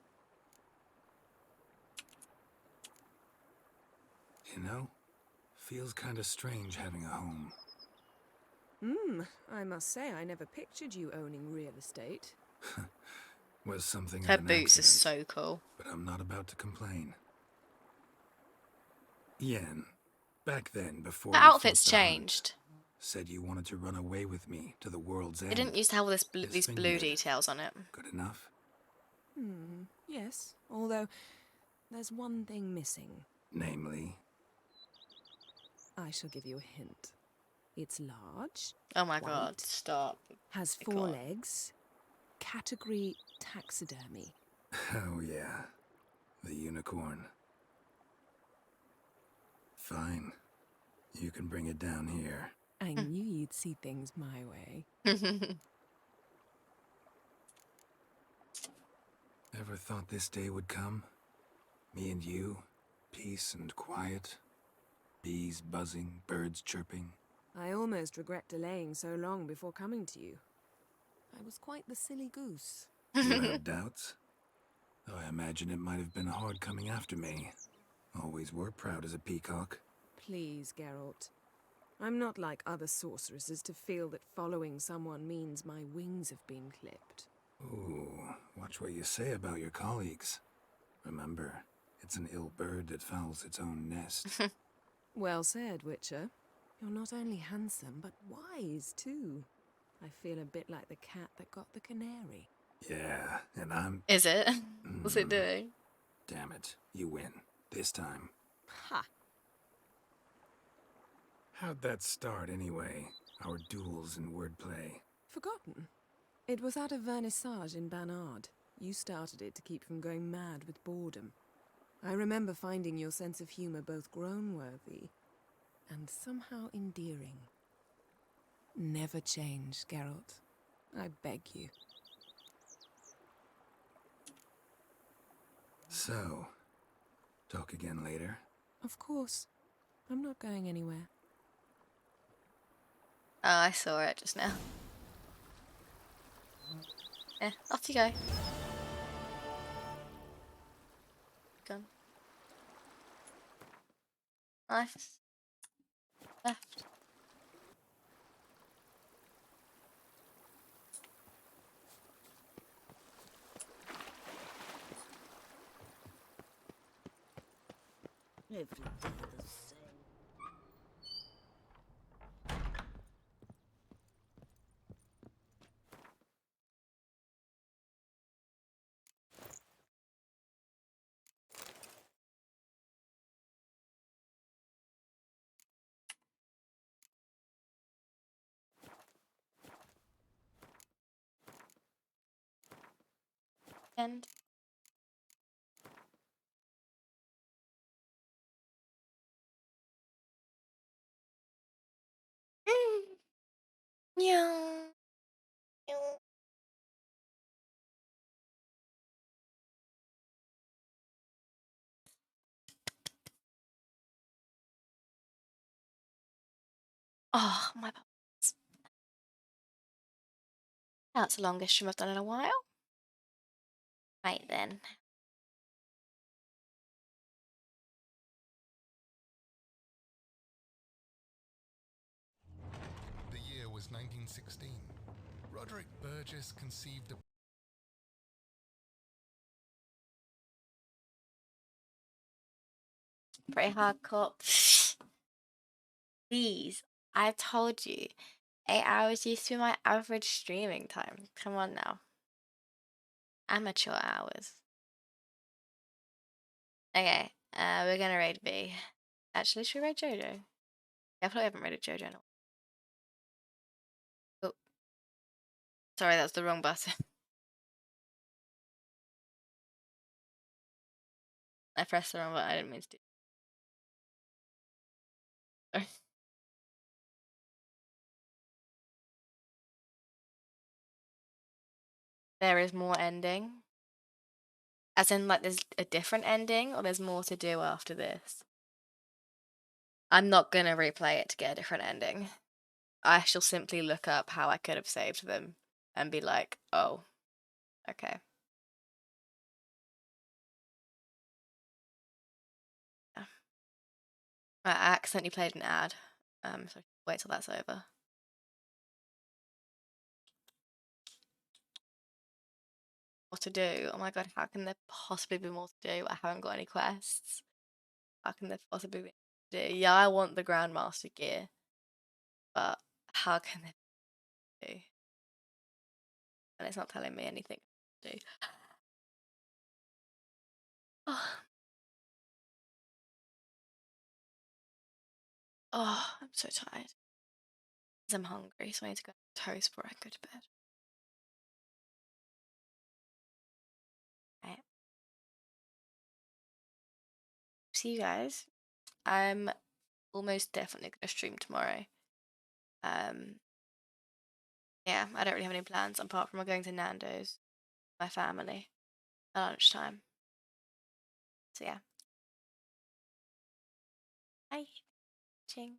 You know, feels kinda strange having a home. I must say I never pictured you owning real estate. Was something Her of an boots are accident, so cool. but I'm not about to complain. Yen, back then, before Her we outfit's fought the hunt, changed. said you wanted to run away with me to the world's end. It didn't used to have all these blue vineyard. details on it. Good enough? Yes, although there's one thing missing. Namely? I shall give you a hint. It's large. Oh my white, god, stop. Has My 4 God. legs. Category taxidermy. Oh yeah, the unicorn. Fine. You can bring it down here. I knew you'd see things my way. Ever thought this day would come? Me and you, peace and quiet. Bees buzzing, birds chirping. I almost regret delaying so long before coming to you. I was quite the silly goose. You have doubts? Though I imagine it might have been hard coming after me. Always were proud as a peacock. Please, Geralt. I'm not like other sorceresses to feel that following someone means my wings have been clipped. Ooh, watch what you say about your colleagues. Remember, it's an ill bird that fouls its own nest. Well said, Witcher. You're not only handsome, but wise, too. I feel a bit like the cat that got the canary. Yeah, and I'm... Is it? What's it doing? Damn it, you win. This time. Ha! How'd that start, anyway? Our duels and wordplay. Forgotten. It was at a vernissage in Banard. You started it to keep from going mad with boredom. I remember finding your sense of humor both groan-worthy and somehow endearing. Never change, Geralt. I beg you. So, talk again later? Of course. I'm not going anywhere. Oh, I saw it just now. Yeah, off you go. Gone. Nice. Left. Every day the same. End. Yeah. Oh, my. That's the longest stream I've done in a while. Right then. The year was 1916. Roderick Burgess conceived a Pretty hardcore. Please, I told you, 8 hours used to be my average streaming time. Come on now. Amateur hours. Okay, we're gonna raid B. Actually, should we raid Jojo? Yeah, I probably haven't raided Jojo in a while. Oh. Sorry, that's the wrong button. I pressed the wrong button, I didn't mean to do. Sorry. There is more ending. As in, like, there's a different ending, or there's more to do after this? I'm not gonna replay it to get a different ending. I shall simply look up how I could have saved them and be like, oh, okay. Yeah. I accidentally played an ad, so wait till that's over. What to do? Oh my god, how can there possibly be more to do? I haven't got any quests. How can there possibly be more to do? Yeah, I want the Grandmaster gear, but how can there be? And it's not telling me anything to do. Oh. Oh, I'm so tired. I'm hungry, so I need to go toast before I go to bed. Right. See you guys. I'm almost definitely gonna stream tomorrow. Yeah, I don't really have any plans apart from going to Nando's, with my family, at lunchtime. So yeah. Bye. Ching.